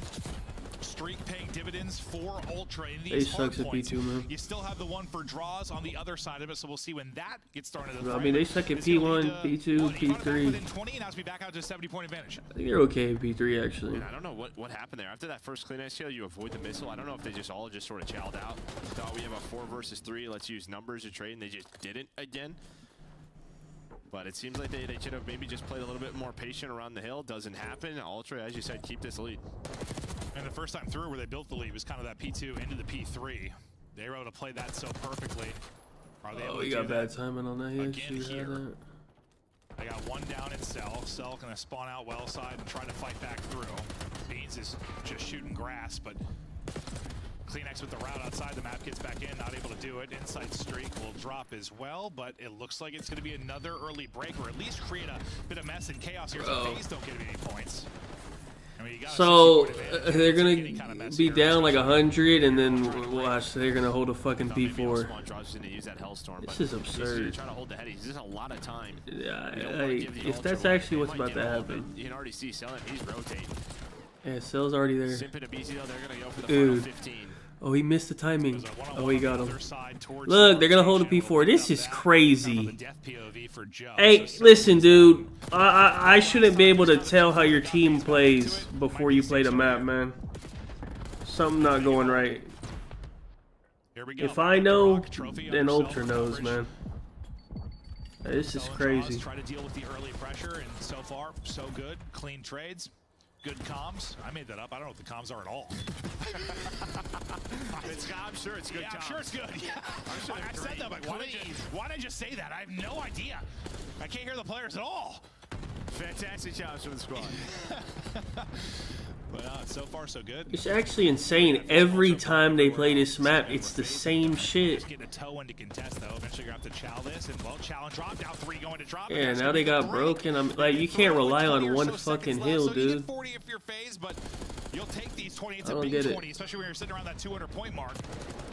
streak paying dividends for Ultra in They these hard sucks at points. P2, man. You still have the one for draws on the other side of it, so we'll see when that gets thrown into the I frame. mean, they suck at P1, P2, P3. Within 20, and now we back out to a 70-point advantage. I think they're okay at P3, actually. And I don't know what happened there. After that first clean ice kill, you avoid the missile. I don't know if they just all sort of chowed out. Thought we have a 4 versus 3. Let's use numbers to trade, and they just didn't again. But it seems like they should have maybe just played a little bit more patient around the hill. Doesn't happen. Ultra, as you said, keep this lead. And the first time through where they built the lead was kind of that P2 into the P3. They were able to play that so perfectly. Are they able to he do got that bad timing on that. He again actually had here? that. They got one down in Cell. Cell gonna spawn out well side and try to fight back through. Beans is just shooting grass, but Kleenex with the route outside the map gets back in, not able to do it. Inside streak will drop as well, but it looks like it's gonna be another early break, or at least create a bit of mess and chaos here so FaZe don't get any points. I mean, So they're gonna be down like 100, and then watch, they're gonna hold a fucking P4. This is absurd. Trying to hold the headies. There's a lot of time. Yeah, like, if that's actually what's about to happen. You can already see Cell, he's rotating. Yeah, Cell's already there. Simp and Abisi, though, they're gonna go for the final 15. Oh, he missed the timing. Oh, he got him. Look, they're gonna hold a P4. This is crazy. Hey, listen, dude. I shouldn't be able to tell how your team plays before you play the map, man. Something not going right. If I know, then Ultra knows, man. This is crazy. Try to deal with the early pressure, and so far, so good. Clean trades. Good comms. I made that up. I don't know what the comms are at all. I'm sure it's good. Yeah, I'm sure it's good. Yeah. I said that, but why did I just say that? I have no idea. I can't hear the players at all. Fantastic jobs from the squad. But so far, so good. It's actually insane. Every time they play this map, it's the same shit. Just getting a toe into contest, though. Eventually, you're going to have to chow this, and well, chow and drop. Now 3 going to drop. Yeah, now they got broken. I'm like, you can't rely on one fucking hill, dude. You get 40 if you're FaZe, but you'll take these 20. It's a big 20, especially when you're sitting around that 200-point mark.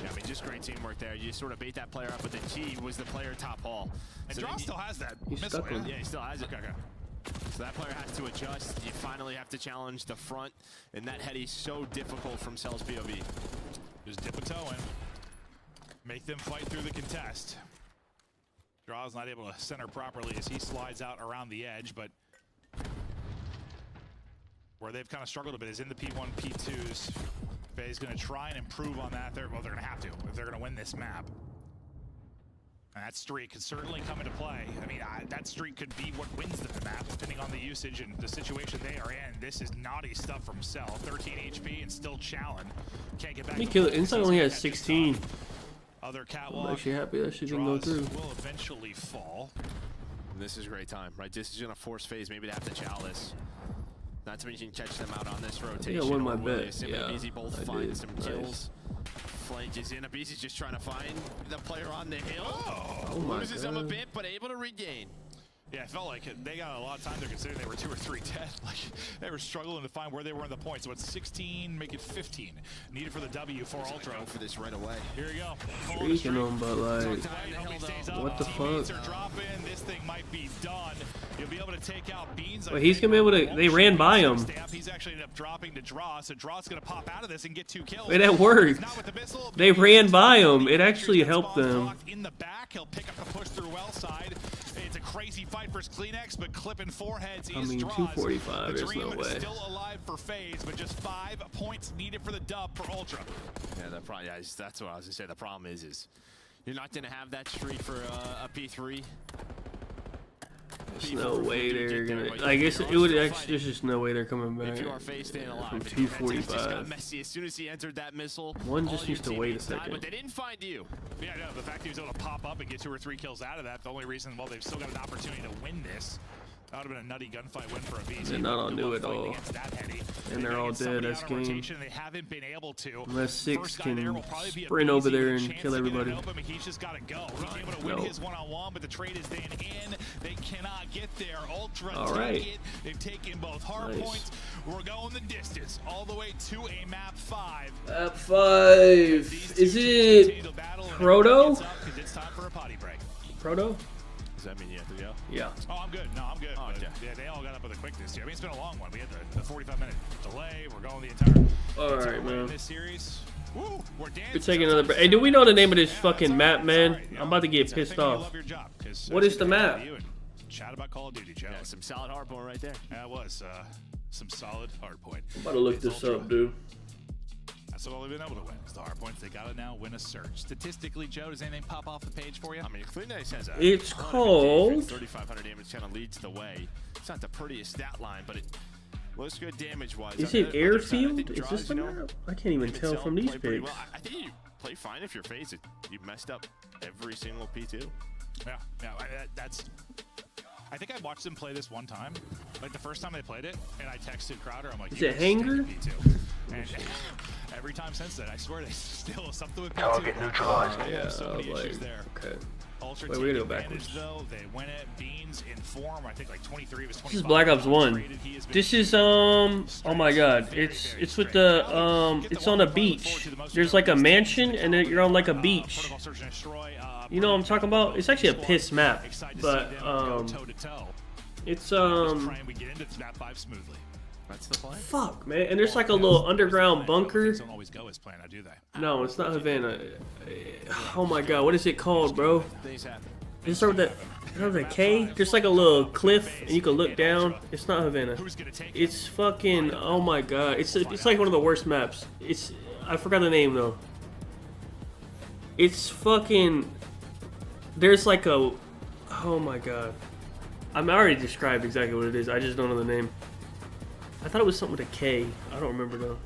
Yeah, I mean, just great teamwork there. You sort of bait that player up, but the G was the player top hall. And Draw still has that missile. Yeah, he still has it. Okay. So that player has to adjust. You finally have to challenge the front, and that heady's so difficult from Cell's POV. Just dip a toe in. Make them fight through the contest. Draw's not able to center properly as he slides out around the edge, but where they've kind of struggled a bit is in the P1, P2s. FaZe going to try and improve on that. Well, they're going to have to if they're going to win this map. And that streak could certainly come into play. I mean, that streak could be what wins them the map, depending on the usage and the situation they are in. This is naughty stuff from Cell. 13 HP and still challenge. Can't get back. Let me kill it. Inside only has 16. Other catwalk. I'm actually happy that shit didn't go through. Will eventually fall. And this is a great time, right? This is going to force FaZe maybe to have to chow this. Not to mention catch them out on this rotation. I won my bet. Yeah, Easy both find some kills. Flank is in. Abisi's just trying to find the player on the hill. Oh my Loses God. him a bit, but able to regain. Yeah, it felt like they got a lot of time there considering they were 2 or 3 dead. Like, they were struggling to find where they were in the points. So it's 16, make it 15. Needed for the W for Ultra. Go for this right away. Here we go. Streaking them, but like, what the fuck? Are dropping. This thing might be done. You'll be able to take out Beans. But he's gonna be able to. They ran by him. He's actually ended up dropping to Draw, so Draw's gonna pop out of this and get 2 kills. Wait, that worked. They ran by him. It actually helped them. In the back, he'll pick up the push through well side. It's a crazy fight for Kleenex, but clipping foreheads is Draws. 245. There's no way. Still alive for FaZe, but just 5 points needed for the dub for Ultra. Yeah, that's what I was gonna say. The problem is you're not gonna have that streak for a P3. There's no way they're gonna. I guess it would actually. There's just no way they're coming back. If you are FaZe staying alive, from just got 245. messy as soon as he entered that missile. One just needs to wait a second. But they didn't find you. Yeah, no. The fact he was able to pop up and get 2 or 3 kills out of that. The only reason, well, they've still got an opportunity to win this. That would have been a nutty gunfight win for a VC. They're not on new at all. And they're all dead. That's game. They haven't been able to. Unless 6 can sprint over there and kill everybody. He's just got to go. He's able to win his one-on-one, but the trade is staying in. They cannot get there. Ultra take it. They've taken both hard points. We're going the distance all the way to a map 5. Map 5. Is it Proto? It's time for a potty break. Proto? Does that mean you have to go? Yeah. Oh, I'm good. No, I'm good. Oh, okay. Yeah, they all got up with a quickness here. I mean, it's been a long one. We had the 45-minute delay. We're going the entire. All right, man. This series. Woo, we're dancing. We're taking another break. Hey, do we know the name of this fucking map, man? I'm about to get pissed off. What is the map? Chat about Call of Duty, Joe. Yeah, some solid hard point right there. That was some solid hard point. I'm about to look this up, dude. That's all they've been able to win. It's the hard points. They got to now win a surge. Statistically, Joe, does anything pop off the page for you? I mean, Cleanice has a it's called 3,500 damage, kind of leads the way. It's not the prettiest stat line, but it looks good damage-wise. Is it airfield? Is this the map? I can't even tell from these pics. Well. I think you play fine if you're phased. You messed up every single P2. Yeah, that's. I think I watched them play this one time, like the first time they played it, and I texted Crowder. I'm like, is it Hanger? And every time since then, I swear they still something with P2. Target neutralized. Yeah, so many issues there. Okay. Ultra wait, we gotta go backwards. Though they win it. Beans in form. I think like 23 was 25. This is Black Ops 1. This is oh my god. It's with the it's on a beach. There's like a mansion and then you're on like a beach. You know what I'm talking about? It's actually a piss map, but it's That's the play. fuck, man. And there's like a little underground bunker. Don't always go as planned, do they? No, it's not Havana. Oh my god, what is it called, bro? Things happen. It's start with that K. There's like a little cliff and you can look down. It's not Havana. It's fucking, oh my god. It's like one of the worst maps. I forgot the name though. It's fucking, there's like a, oh my god. I already described exactly what it is. I just don't know the name. I thought it was something with a K. I don't remember though.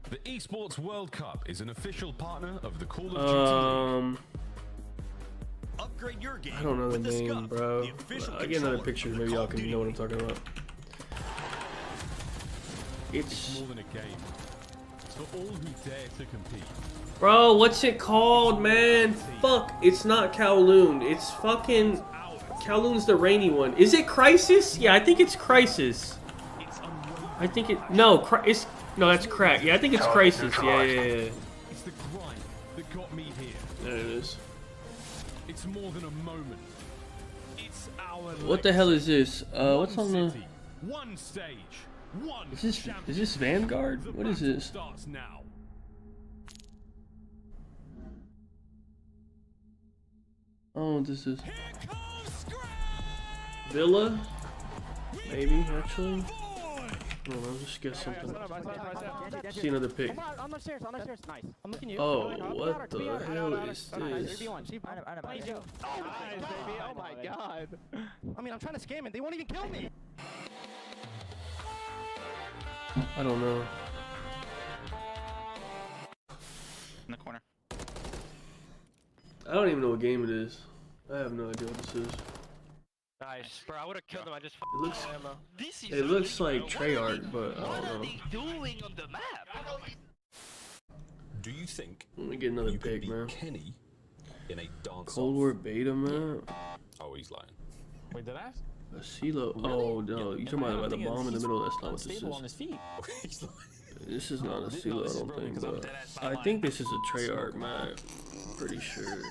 The Esports World Cup is an official partner of the Call of Duty League. Upgrade your game I don't know the name, bro. I get another picture. Maybe y'all can know what I'm talking about. It's more than a game. It's for all who dare to compete. Bro, what's it called, man? Fuck, it's not Kowloon. It's fucking Kowloon's the rainy one. Is it Crisis? Yeah, I think it's Crisis. I think it. No, no, that's Crack. Yeah, I think it's Crisis. Yeah. It's the grind that got me here. There it is. It's more than a moment. It's our What the hell is this? What's on the? One stage. One. Is this Vanguard? What is this? Starts now. Oh, this is Villa? Maybe, actually. I don't know, just guess something. See another pick. On the stairs, nice. I'm looking you. Oh, what the hell is this? Nice, baby. Oh my god. I mean, I'm trying to scam it. They won't even kill me. I don't know. In the corner. I don't even know what game it is. I have no idea what this is. Nice, bro. I would have killed him. I just. It looks like Treyarch, but I don't know. What are they doing on the map? Do you think? Let me get another pick, man. Kenny in a dance Cold War beta, man. Oh, he's lying. Wait, did I? A CeeLo. Oh no, you talking about the bomb in the middle? That's not what this is. On his feet. This is not a CeeLo, I don't think. But I think this is a Treyarch map. Pretty sure.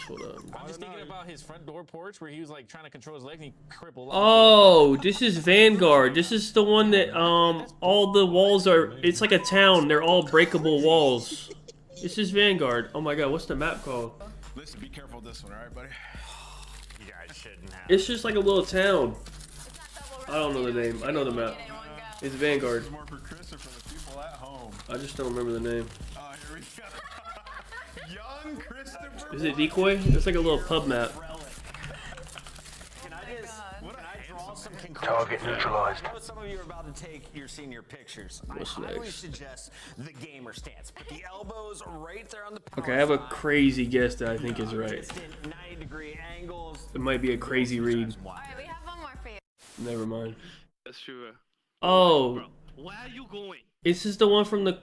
Hold up. I'm just thinking about his front door porch where he was like trying to control his leg and he crippled. Oh, this is Vanguard. This is the one that all the walls are. It's like a town. They're all breakable walls. This is Vanguard. Oh my god, what's the map called? Listen, be careful with this one, alright, buddy? You guys shouldn't have. It's just like a little town. I don't know the name. I know the map. It's Vanguard. More for Chris or for the people at home? I just don't remember the name. Oh, here we go. Young Christopher. Is it Decoy? It's like a little pub map. Can I draw some conclusions? Target neutralized. I know some of you are about to take your senior pictures. What's I highly next? suggest the gamer stance. Put the elbows right there on the Okay, I have a crazy guess that I think is right. 90-degree angles. It might be a crazy read. Alright, we have one more for you. Never mind. That's true. Oh, Where are you going? is this the one from the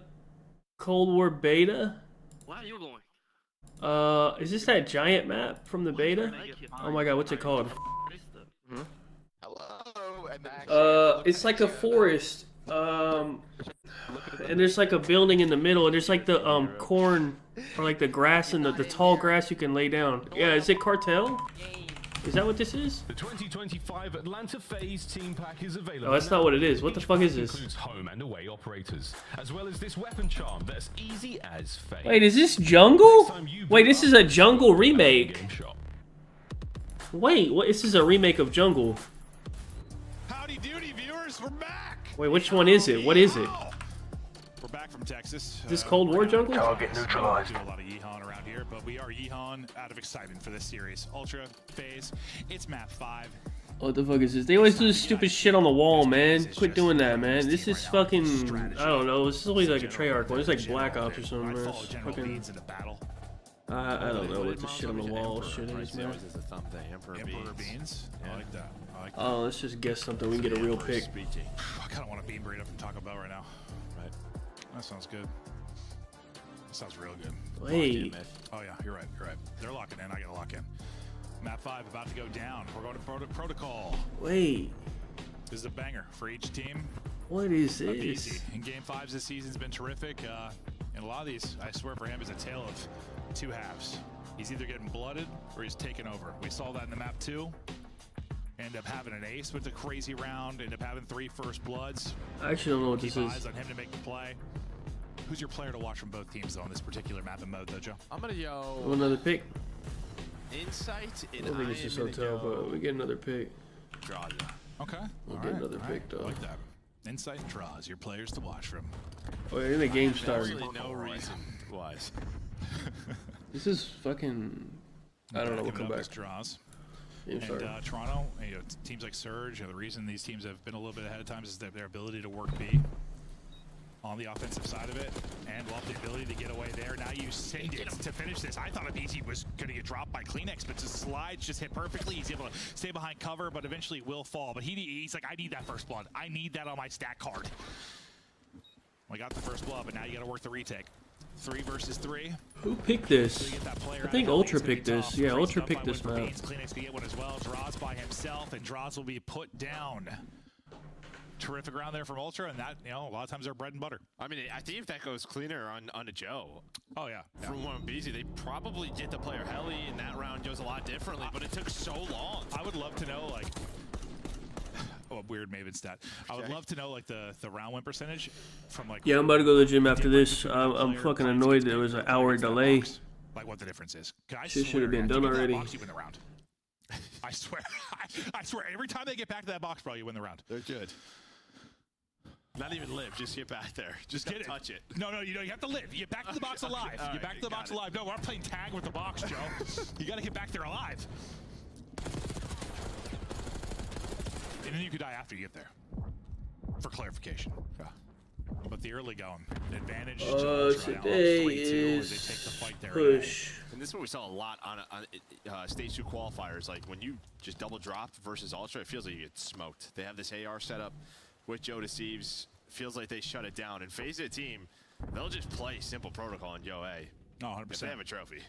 Cold War beta? Where are you going? Is this that giant map from the beta? Oh my god, what's it called? Hello. It's like a forest. And there's like a building in the middle, and there's like the corn or like the grass and the tall grass you can lay down. Yeah, is it Cartel? Is that what this is? The 2025 Atlanta FaZe team pack is available. Oh, that's not what it is. What the fuck is this? Includes home and away operators, as well as this weapon charm that's easy as FaZe. Wait, is this Jungle? Wait, this is a Jungle remake. Wait, what? This is a remake of Jungle. Howdy doody, viewers, we're back. Wait, which one is it? What is it? We're back from Texas. Is this Cold War Jungle? Target neutralized. We do a lot of yeehawing around here, but we are yeehawing out of excitement for this series. Ultra FaZe. It's map 5. What the fuck is this? They always do this stupid shit on the wall, man. Quit doing that, man. This is fucking, I don't know. This is always like a Treyarch one. It's like Black Ops or something, man. It's fucking, I don't know what this shit on the wall shit is, man. Emperor beans. I like that. I like that. Oh, let's just guess something. We can get a real pick. I kind of want a bean burrito from Taco Bell right now. Right. That sounds good. That sounds real good. Wait. Oh yeah, you're right. You're right. They're locking in. I gotta lock in. Map 5 about to go down. We're going to protocol. Wait. This is a banger for each team. What is this? In game 5s this season's been terrific. And a lot of these, I swear for him, is a tale of two halves. He's either getting blooded or he's taken over. We saw that in the map 2. End up having an ace, but it's a crazy round. End up having 3 first bloods. I actually don't know what this Keep is. eyes on him to make the play. Who's your player to watch from both teams though on this particular map and mode though, Joe? I'm gonna go Another pick. Insight. I don't think it's just hotel, but we get another pick. Draw. Okay. We'll get another pick though. I like that. Insight and draws your players to watch from. Oh, in the game started. No reason wise. This is fucking. I don't know. We'll come back. Draws. Game started. And Toronto, you know, teams like Surge, the reason these teams have been a little bit ahead of times is their ability to work B on the offensive side of it, and well, the ability to get away there. Now you send it to finish this. I thought BZ was going to get dropped by Kleenex, but his slides just hit perfectly. He's able to stay behind cover, but eventually will fall. But he's like, I need that first blood. I need that on my stat card. We got the first blood, but now you got to work the retake. 3 versus 3. Who picked this? I think Ultra picked this. Yeah, Ultra picked this map. Kleenex can get one as well. Draws by himself, and Draws will be put down. Terrific round there from Ultra, and that, you know, a lot of times they're bread and butter. I mean, I think if that goes cleaner on a Joe. Oh yeah. From one BZ, they probably get the player heli, and that round goes a lot differently. But it took so long. I would love to know, like, a weird Maven stat. I would love to know like the round win percentage from like. Yeah, I'm about to go to the gym after this. I'm fucking annoyed there was an hour delay. Like what the difference is. Shit should have been done already. Box, you win the round. I swear. I swear. Every time they get back to that box, bro, you win the round. They're good. Not even live, just get back there. Just get touch it. No, you know, you have to live. You get back to the box alive. Okay. Get back to the box alive. No, we're not playing tag with the box, Joe. You got to get back there alive. And then you could die after you get there. For clarification. Yeah. But the early going advantage. Today is push. And this is what we saw a lot on stage 2 qualifiers. Like when you just double drop versus Ultra, it feels like you get smoked. They have this AR setup with Joe Deceives. Feels like they shut it down. And FaZe a team, they'll just play simple protocol in Joe A. No, 100%. If they have a trophy.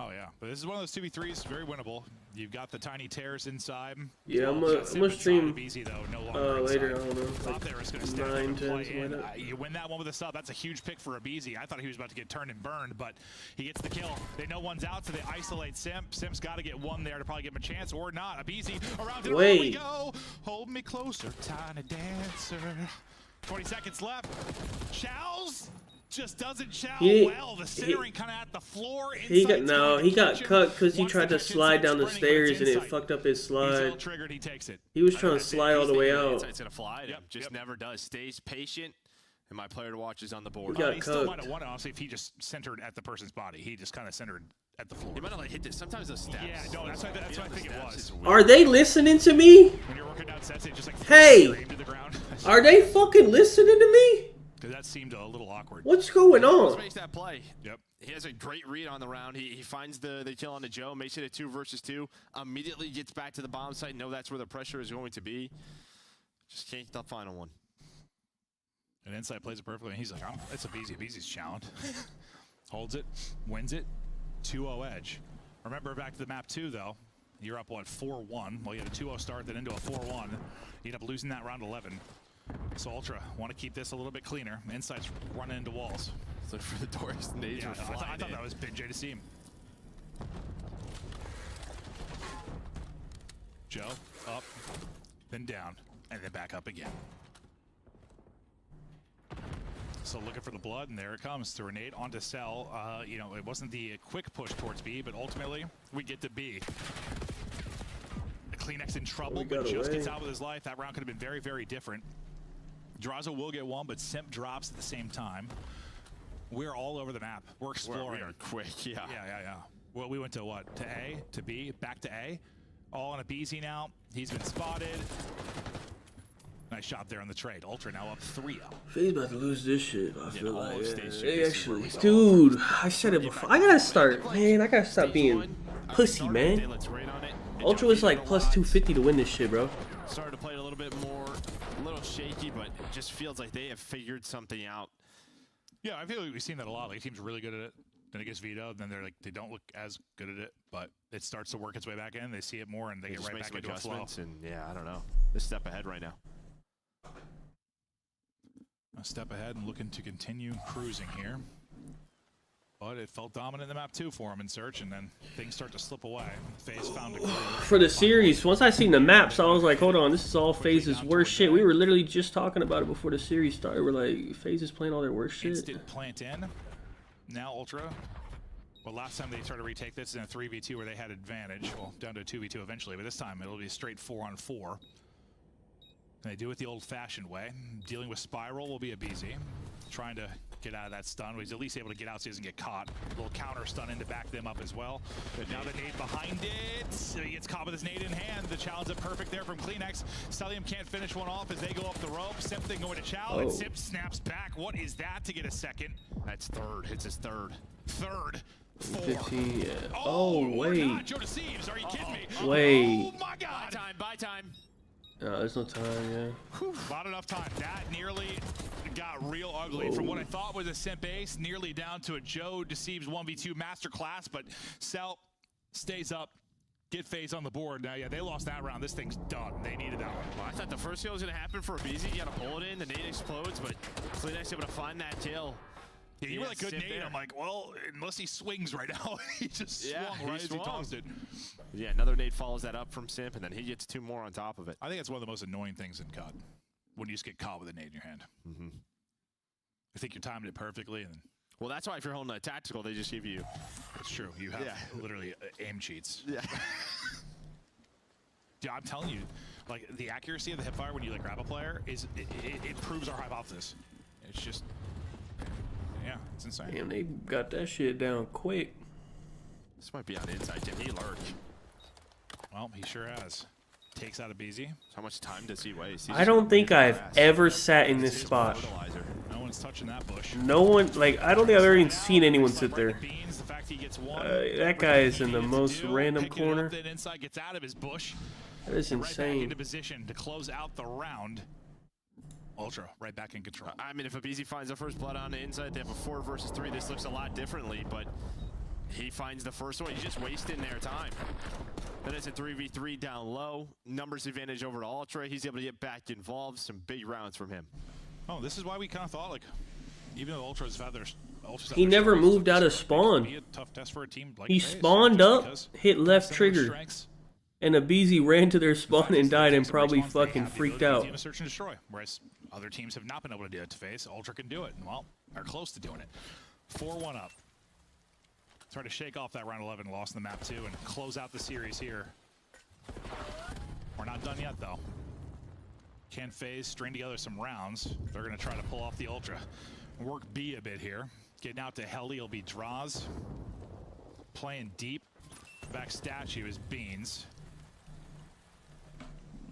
Oh yeah, but this is one of those 2v3s, very winnable. You've got the tiny tears inside. Yeah, I'm gonna stream easy, though, no later. I don't know, like there was 9, 10, something like that. You win that one with a sub. That's a huge pick for Abizi. I thought he was about to get turned and burned, but he gets the kill. They know one's out, so they isolate Simp. Simp's got to get one there to probably give him a chance, or not. Abizi around to the room we go. Hold me closer, tiny dancer. 20 seconds left. Chows just doesn't chow well. The centering kind of at the floor. He got cut because he tried to slide down the stairs and it fucked up his slide. He's triggered, he takes it. He was trying to slide all the way out. Insight's gonna fly at him. Just never does. Stays patient, and my player to watch is on the board. He still might have won, honestly, if he just centered at the person's body. He just kind of centered at the floor. He might have like hit this. Sometimes those steps. Yeah, no, that's what I think it was. Are they listening to me? When you're working out sets, it just like hey, to the ground. Are they fucking listening to me? Because that seemed a little awkward. What's going on? Makes that play. Yep. He has a great read on the round. He finds the kill on the Joe, makes it a 2 versus 2. Immediately gets back to the bomb site. Know that's where the pressure is going to be. Just can't get the final one. And Insight plays it perfectly. And he's like, oh, it's Abizi's challenge. Holds it, wins it, 2-0 edge. Remember back to the map 2 though. You're up what 4-1. Well, you had a 2-0 start, then into a 4-1. You end up losing that round 11. So Ultra want to keep this a little bit cleaner. Insight's running into walls. Look for the doors. Nades yeah, were flying I thought that was Big J to see him. Joe. Up, then down, and then back up again. So looking for the blood, and there it comes. To Renate onto Cell. You know, it wasn't the quick push towards B, but ultimately we get to B. Kleenex in trouble, but just gets out with his life. That round could have been very, very different. Draza will get one, but Simp drops at the same time. We're all over the map. We're exploring. We are quick, yeah. Yeah. Well, we went to what? To A, to B, back to A. All on a BZ now. He's been spotted. Nice shot there on the trade. Ultra now up 3-0. FaZe about to lose this shit. I feel like they actually, dude. I said it before. I gotta start, man. I gotta stop being pussy, man. Ultra was like plus 250 to win this shit, bro. Started to play a little bit more, a little shaky, but it just feels like they have figured something out. Yeah, I feel like we've seen that a lot. Like, teams really good at it. Then it gets vetoed, then they're like, they don't look as good at it, but it starts to work its way back in. They see it more, and they get right back into a flow. And yeah, I don't know. They're a step ahead right now. A step ahead and looking to continue cruising here. But it felt dominant in the map too for him in search, and then things start to slip away. FaZe found a groove. For the series, once I seen the maps, I was like, hold on, this is all FaZe's worst shit. We were literally just talking about it before the series started. We're like, FaZe is playing all their worst shit. Instant plant in. Now Ultra. Well, last time they tried to retake this in a 3v2 where they had advantage. Well, down to a 2v2 eventually, but this time it'll be a straight 4-on-4. And they do it the old-fashioned way. Dealing with Spiral will be a BZ. Trying to get out of that stun. He's at least able to get out so he doesn't get caught. A little counter stun in to back them up as well. But now the nade behind it. So he gets caught with his nade in hand. The challenge is perfect there from Kleenex. Stellium can't finish one off as they go up the rope. Simp then going to Chow, and Simp snaps back. What is that to get a second? That's third. Hits his third. Third. 4. 15, yeah. Oh, wait. Joe Deceives, are you kidding me? Wait. Oh my God. Buy time. There's no time, yeah. Not enough time. That nearly got real ugly. From what I thought was a Simp ace, nearly down to a Joe Deceives 1v2 masterclass, but Cell stays up. Get FaZe on the board. Now, yeah, they lost that round. This thing's done. They needed that one. Well, I thought the first kill was going to happen for a BZ. You got to pull it in. The nade explodes, but Kleenex able to find that kill. Yeah, you were like, good nade. I'm like, well, unless he swings right now. He just swung right as he tossed it. Yeah, another nade follows that up from Simp, and then he gets 2 more on top of it. I think that's one of the most annoying things in COD, when you just get caught with a nade in your hand. I think you timed it perfectly. And well, that's why if you're holding a tactical, they just give you... It's true. You have literally aim cheats. Yeah. Yeah, I'm telling you, like, the accuracy of the hipfire when you like grab a player is it proves our hypothesis. It's just... Yeah, it's insane. Damn, they got that shit down quick. This might be on the inside, Jim. He lurked. Well, he sure has. Takes out a BZ. How much time does he waste? I don't think I've ever sat in this spot. No one's touching that bush. No one, like, I don't think I've ever even seen anyone sit there. That guy is in the most random corner. That inside gets out of his bush. That is insane. Right back into position to close out the round. Ultra right back in control. I mean, if a BZ finds the first blood on the inside, they have a 4 versus 3. This looks a lot differently, but he finds the first one. He's just wasting their time. Then it's a 3v3 down low. Numbers advantage over to Ultra. He's able to get back involved. Some big rounds from him. Oh, this is why we kind of thought, like, even though Ultra's had their... He never moved out of spawn. Be a tough test for a team like he FaZe, spawned up, hit left trigger, and a BZ ran to their spawn and died and probably fucking freaked out. Search and destroy, whereas other teams have not been able to do it to FaZe. Ultra can do it, and well, are close to doing it. 4-1 up. Try to shake off that round 11 loss in the map too, and close out the series here. We're not done yet though. Can FaZe string together some rounds? They're going to try to pull off the Ultra. Work B a bit here. Getting out to Heli will be Draws. Playing deep. Back statue is Beans.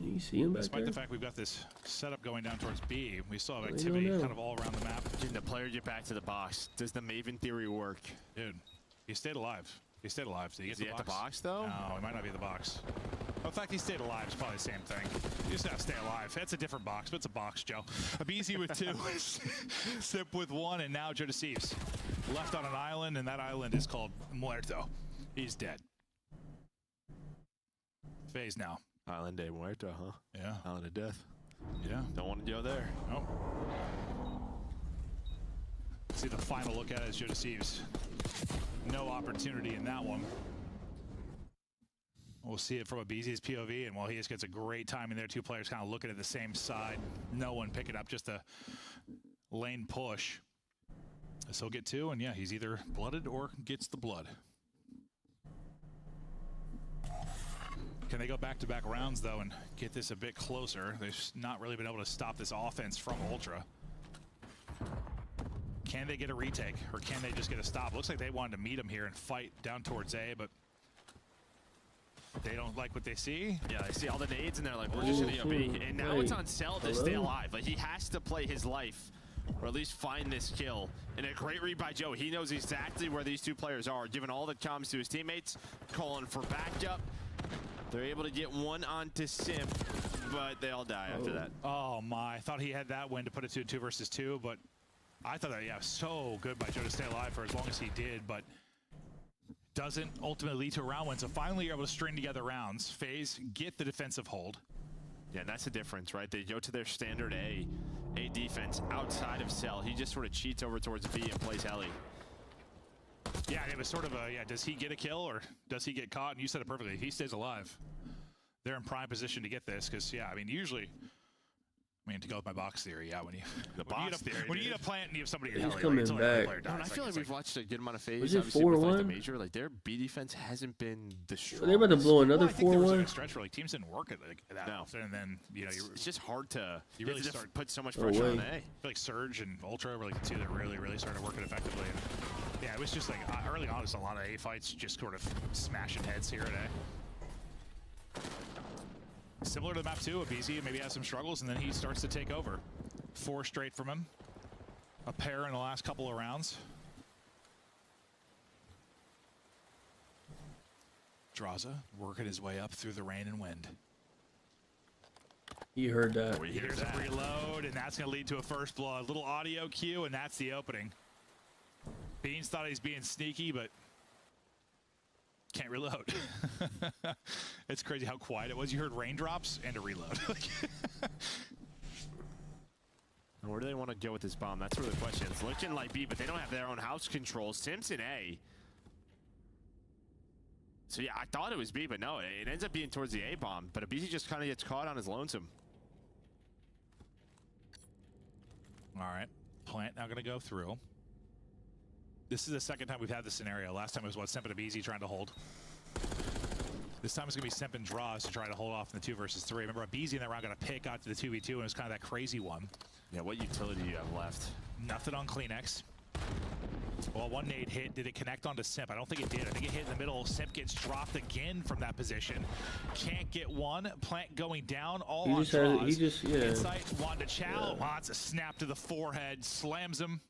You see him back Despite there? the fact we've got this setup going down towards B, we still have activity kind of all around the map. Can the player get back to the box? Does the Maven theory work? Dude, he stayed alive. He stayed alive. Did he get Is he at the box, though? No, he might not be at the box. Well, in fact, he stayed alive is probably the same thing. You just have to stay alive. That's a different box, but it's a box, Joe. A BZ with 2, Sip with 1, and now Joe Deceives. Left on an island, and that island is called Muerto. He's dead. FaZe now. Island de Muerto, huh? Yeah. Island of death. Yeah. Don't want to go there. Nope. See the final look at it as Joe Deceives. No opportunity in that one. We'll see it from a BZ's POV, and while he just gets a great time in there, two players kind of looking at the same side. No one picking up, just a lane push. So he'll get two, and yeah, he's either blooded or gets the blood. Can they go back-to-back rounds, though, and get this a bit closer? They've not really been able to stop this offense from Ultra. Can they get a retake, or can they just get a stop? Looks like they wanted to meet him here and fight down towards A, but they don't like what they see. Yeah, they see all the nades, and they're like, we're just going to B. And now it's on Cell to stay alive. Like, he has to play his life, or at least find this kill. And a great read by Joe. He knows exactly where these two players are, giving all the comms to his teammates, calling for backup. They're able to get one onto Simp, but they all die after that. Oh my, I thought he had that win to put it to a 2 versus 2, but I thought that, yeah, so good by Joe to stay alive for as long as he did, but doesn't ultimately lead to a round win. So finally you're able to string together rounds. FaZe get the defensive hold. Yeah, and that's the difference, right? They go to their standard A defense outside of Cell. He just sort of cheats over towards B and plays Ellie. Yeah, it was sort of a, yeah, does he get a kill or does he get caught? And you said it perfectly. If he stays alive, they're in prime position to get this because, yeah, I mean, usually, I mean, to go with my box theory, yeah, when you need a plant and you have somebody in He's Ellie, coming right? back. I feel like we've watched a good amount of FaZe. Was it Obviously, with, like, the 4-1? major, like their B defense hasn't been the strongest. They're about to blow another 4-1. I think there was like a stretch where like teams didn't work it like that often, and then it's just hard to. You really have to start put so much pressure on A. I feel like Surge and Ultra were like the two that really started working effectively. And yeah, it was just like early on, just a lot of A fights, just sort of smashing heads here at A. Similar to the map too, BZ maybe has some struggles, and then he starts to take over. 4 straight from him. A pair in the last couple of rounds. Draza working his way up through the rain and wind. You heard that. Here's a reload, and that's going to lead to a first blood. Little audio cue, and that's the opening. Beans thought he's being sneaky, but can't reload. It's crazy how quiet it was. You heard raindrops and a reload. Where do they want to go with this bomb? That's really the question. It's looking like B, but they don't have their own house control. Simpson A. So yeah, I thought it was B, but no, it ends up being towards the A bomb. But BZ just kind of gets caught on his lonesome. All right, plant now going to go through. This is the second time we've had this scenario. Last time it was what, Simp and BZ trying to hold. This time it's going to be Simp and Draws to try to hold off in the 2 versus 3. Remember, BZ in that round got a pick out to the 2v2, and it was kind of that crazy one. Yeah, what utility do you have left? Nothing on Kleenex. Well, one nade hit. Did it connect onto Simp? I don't think it did. I think it hit in the middle. Simp gets dropped again from that position. Can't get one. Plant going down. All on Draws. Insight, Wanda Chow. Wants a snap to the forehead. Slams him.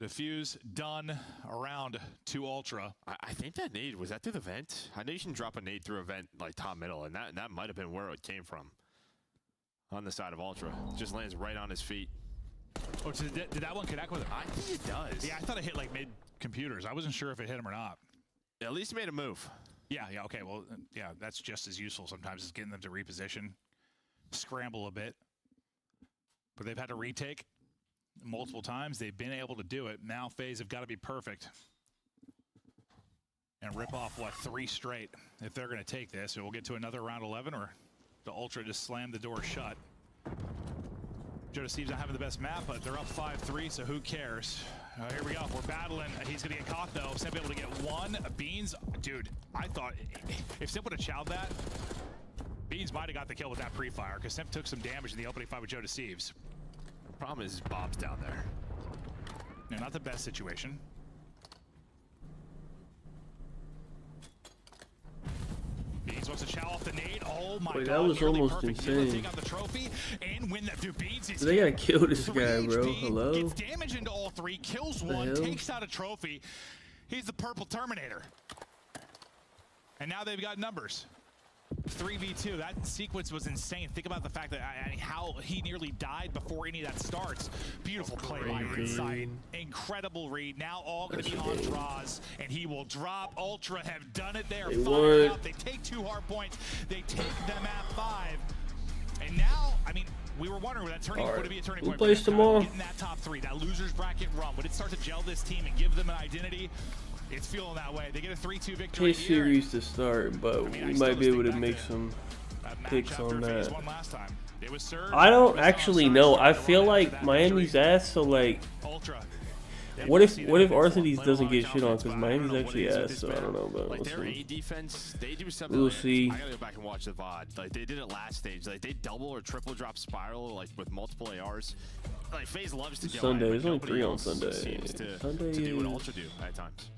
Defuse done around to Ultra. I think that nade, was that through the vent? I know you can drop a nade through a vent like top middle, and that might have been where it came from. On the side of Ultra. Just lands right on his feet. Oh, so did that one connect with him? I think it does. Yeah, I thought it hit like mid-computers. I wasn't sure if it hit him or not. At least it made a move. Yeah, okay. Well, yeah, that's just as useful sometimes as getting them to reposition. Scramble a bit. But they've had to retake multiple times. They've been able to do it. Now FaZe have got to be perfect. And rip off, what, 3 straight if they're going to take this. So we'll get to another round 11, or the Ultra just slammed the door shut. Joe Steve's not having the best map, but they're up 5-3, so who cares? Here we go. We're battling. He's going to get caught, though. Simp able to get one. Beans, dude, I thought if Simp would have chowed that, Beans might have got the kill with that pre-fire, because Simp took some damage in the opening fight with Joe Steve's. The problem is Bob's down there. No, not the best situation. Beans wants to chow off the nade. Oh my god, that was almost perfect. insane. Take out the trophy and win that. Dude, Beans is They gotta kill this guy, bro. Hello? Gets damage into all 3, kills one, takes out a trophy. He's the purple Terminator. And now they've got numbers. 3v2, that sequence was insane. Think about the fact that how he nearly died before any of that starts. Beautiful play by Insight. Incredible read. Now all going to be on Draws, and he will drop. Ultra have done it there. Firing up. They take 2 hard points. They take them at 5. And now, I mean, we were wondering would that turning would it be a turning point? Who plays tomorrow? Getting that top 3, that losers bracket run, would it start to gel this team and give them an identity? it's feeling that way. They get a 3-2 victory His series to start, but we might be able to make some picks on that. I don't actually know. I feel like Miami's ass, so like, what if Arthades doesn't get shit on? Because Miami's actually ass, so I don't know. But like their A defense, they do something. We'll see. I gotta go back and watch the VOD. Like they did it last stage. Like they double or triple drop spiral like with multiple ARs. Like FaZe loves to go. Sunday. At it, There's only 3 on else Sunday. Seems to Sunday do what Ultra do at times.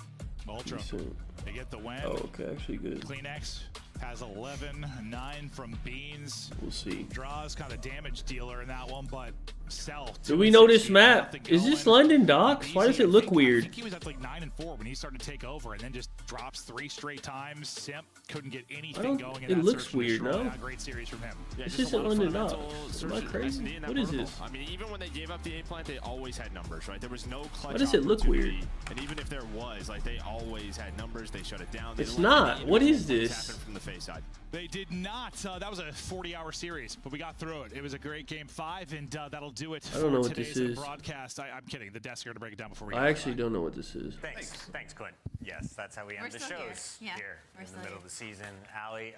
Ultra. Decent. They get the win. Oh, okay, actually good. Kleenex has 11, 9 from Beans. We'll see. Draws kind of damage dealer in that one, but Cell. Do we know this map? Is this London Docks? Why does it look I weird? think he was at like 9 and 4 when he started to take over, and then just drops 3 straight times. Simp couldn't get anything going. In It that looks search and weird, destroy. no? Not a great series from him. Yeah, This just a isn't lot of London fundamental Docks. Am I search and crazy? S&D in that What is vertical. this? I mean, even when they gave up the A plant, they always had numbers, right? There was no clutch. Why does it look weird? opportunity, And even if there was, like they always had numbers. They shut it down. They It's didn't let not. any What is individual points this? happen from the FaZe side. They did not. That was a 40-hour series, but we got through it. It was a great game 5, and that'll do it I don't know for what this today's is. broadcast. I'm kidding. The desk are going to break it down before we I actually don't know what this is. Thanks, Clint. Yes, that's how we end the still shows here. Yeah, here we're in the still middle here. of the season. Allie,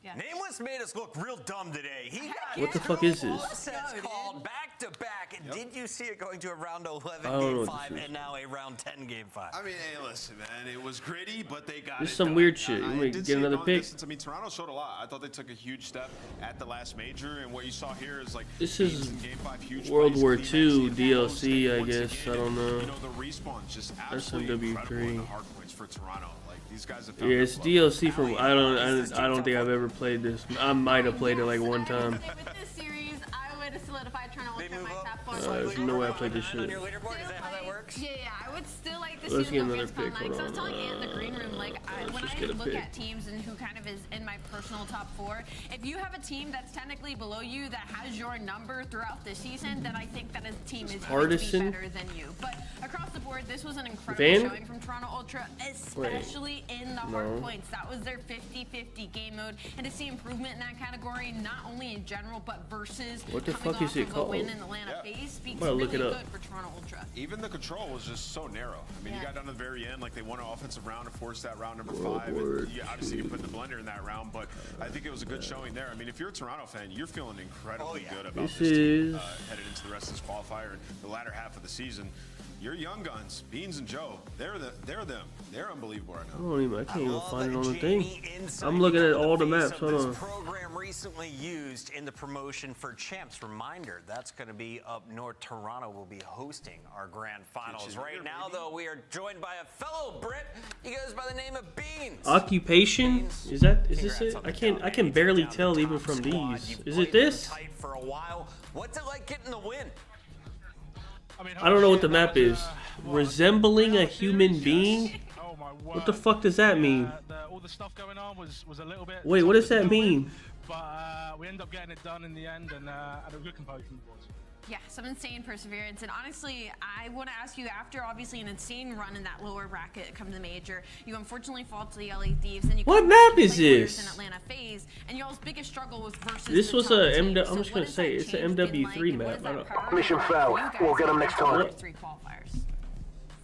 Yeah. Nameless made us look real dumb today. He got What the fuck is this? sets called back to back. Did you see it going to a round 11 I don't know game what 5 this is. and now a round 10 game 5? I mean, hey, listen, man, it was gritty, but they got This it is some done. weird shit. I You might did get see it another long pick. distance. I mean, Toronto showed a lot. I thought they took a huge step at the last major, and what you saw here is like This Beans is in game 5, huge World plays, War Kleenex, II the DLC, I once guess. again. I don't know. You know, the respawn's just absolutely incredible in the hard points for Toronto. Like these guys have found Yeah, their it's flow. DLC from I don't think I've ever played this. I might have played it like one time. With this series, I would solidify trying to ultra my top 4. There's no way I played this shit. Yeah, I would still like to Let's see get the another focus pick. on. Like, Hold so I was on. telling Ann in the green room, like when just I get a look pick. at teams and who kind of is in my personal top 4, if you have a team that's technically below you that has your number throughout the season, then I think that a team is going to be Partisan? better than you. But across the board, this was an incredible Van? showing from Toronto Ultra, especially in the hard points. That was their 50-50 game mode, and to see improvement in that category, not only in general but versus What the coming fuck is off it of a called? win in Atlanta FaZe speaks I'm gonna really look it up. good for Toronto Ultra. Even the control was just so narrow. I mean, Yeah. you got down to the very end, like they won an offensive round and forced that round number World 5. War And you obviously you put the blender in that round, but I think it was a good showing there. I mean, if you're a Toronto fan, you're feeling incredibly good about This this team is- headed into the rest of this qualifier and the latter half of the season. Your young guns, Beans and Joe, they're them. They're unbelievable right now. I can't even find it on the thing. I'm looking at all the maps. Hold on. Program recently used in the promotion for champs. Reminder, that's going to be up north. Toronto will be hosting our grand finals. Right now, though, we are joined by a fellow Brit. He goes by the name of Beans. Occupation? Is this it? I can barely tell even from these. Is it this? Tight for a while. What's it like getting the win? I don't know what the map is. Resembling a human being? Oh my word. What the fuck does that mean? All the stuff going on was a little bit. Wait, what does that mean? But we ended up getting it done in the end, and had a good composure from the boys. Yeah, some insane perseverance. And honestly, I want to ask you, after obviously an insane run in that lower bracket come to the major, you unfortunately fall to the LA Thieves. And you What come map to is play this? in Atlanta FaZe, and y'all's biggest struggle was versus This the was top a team. I'm So just what gonna has say that it's an change been MW3 like, and what map. is I that don't. priority Mission for failed. you guys We'll get 'em in next the time. first 3 qualifiers?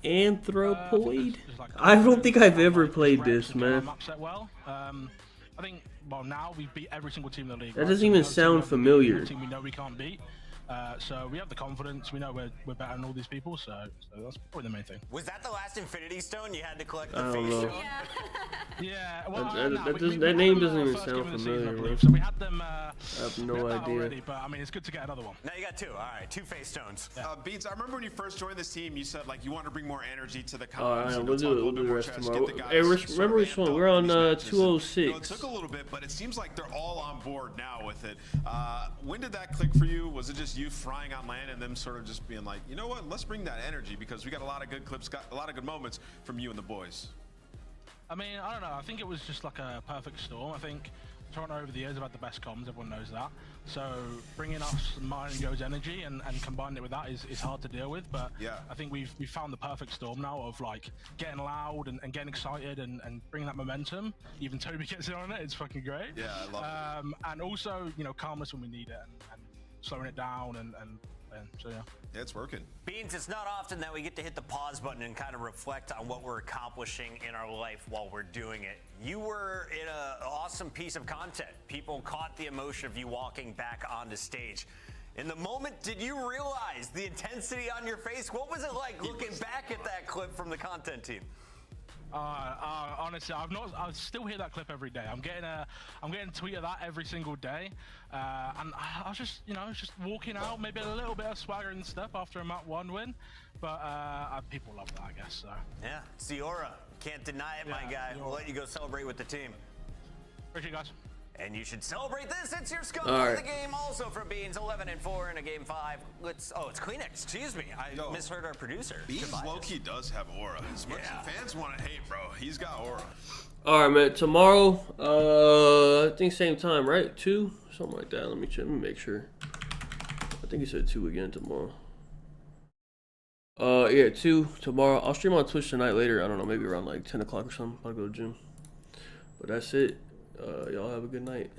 Anthropoid? I don't think I've ever played this, man. Map set well. I think, well, now we've beat every single team in the league. That right? doesn't So even no team sound we familiar. no team we know we can't beat. So we have the confidence. We know we're better than all these people. So that's probably the main thing. Was that the last Infinity Stone you had to collect I the don't face know. stone? Yeah. That- Well, that- no, that we doesn't- had that name them, doesn't even first sound game of the season, I familiar, believe. bro. So we had them. I have we no had that idea. already, but I mean, it's good to get another one. Now you got 2. All right, 2 face stones. Beans, I remember when you first joined this team, you said like you want to bring more energy to the comms. Alright, you know, we'll talk a do little the bit more rest trash, tomorrow. get the Hey, guys sort remember of which amped one? up We're for on these matches. And, 206. you know, it took a little bit, but it seems like they're all on board now with it. When did that click for you? Was it just you frying on land and them sort of just being like, you know what, let's bring that energy because we got a lot of good clips, got a lot of good moments from you and the boys? I mean, I don't know. I think it was just like a perfect storm. I think Toronto over the years have had the best comms. Everyone knows that. So bringing us Mine and Go's energy and combining it with that is hard to deal with. But yeah. I think we've found the perfect storm now of like getting loud and getting excited and bringing that momentum. Even Toby gets in on it. It's fucking great. Yeah, I love it. And also, you know, calmness when we need it and slowing it down and playing. So yeah. It's working. Beans, it's not often that we get to hit the pause button and kind of reflect on what we're accomplishing in our life while we're doing it. You were in an awesome piece of content. People caught the emotion of you walking back onto stage. In the moment, did you realize the intensity on your face? What was it like looking back at that clip from the content team? Honestly, I still hear that clip every day. I'm getting a tweet of that every single day, and I was just, just walking out, maybe a little bit of swagger and stuff after a Map 1 win, but people love that, I guess. So yeah, it's the aura. Can't deny it, my guy. We'll let you go celebrate with the team. Appreciate it, guys. And you should celebrate this. It's your scope All for right. the game. Also from Beans, 11-4 in a game 5. It's Kleenex. Excuse me. I misheard our producer. Beans low-key does have aura. As much as fans want to hate, bro, he's got aura. All right, man. Tomorrow, I think same time, right? 2, something like that. Let me check. Let me make sure. I think he said 2 again tomorrow. Yeah, 2 tomorrow. I'll stream on Twitch tonight later. I don't know, maybe around like 10 o'clock or something. I'll go to the gym. But that's it. Y'all have a good night.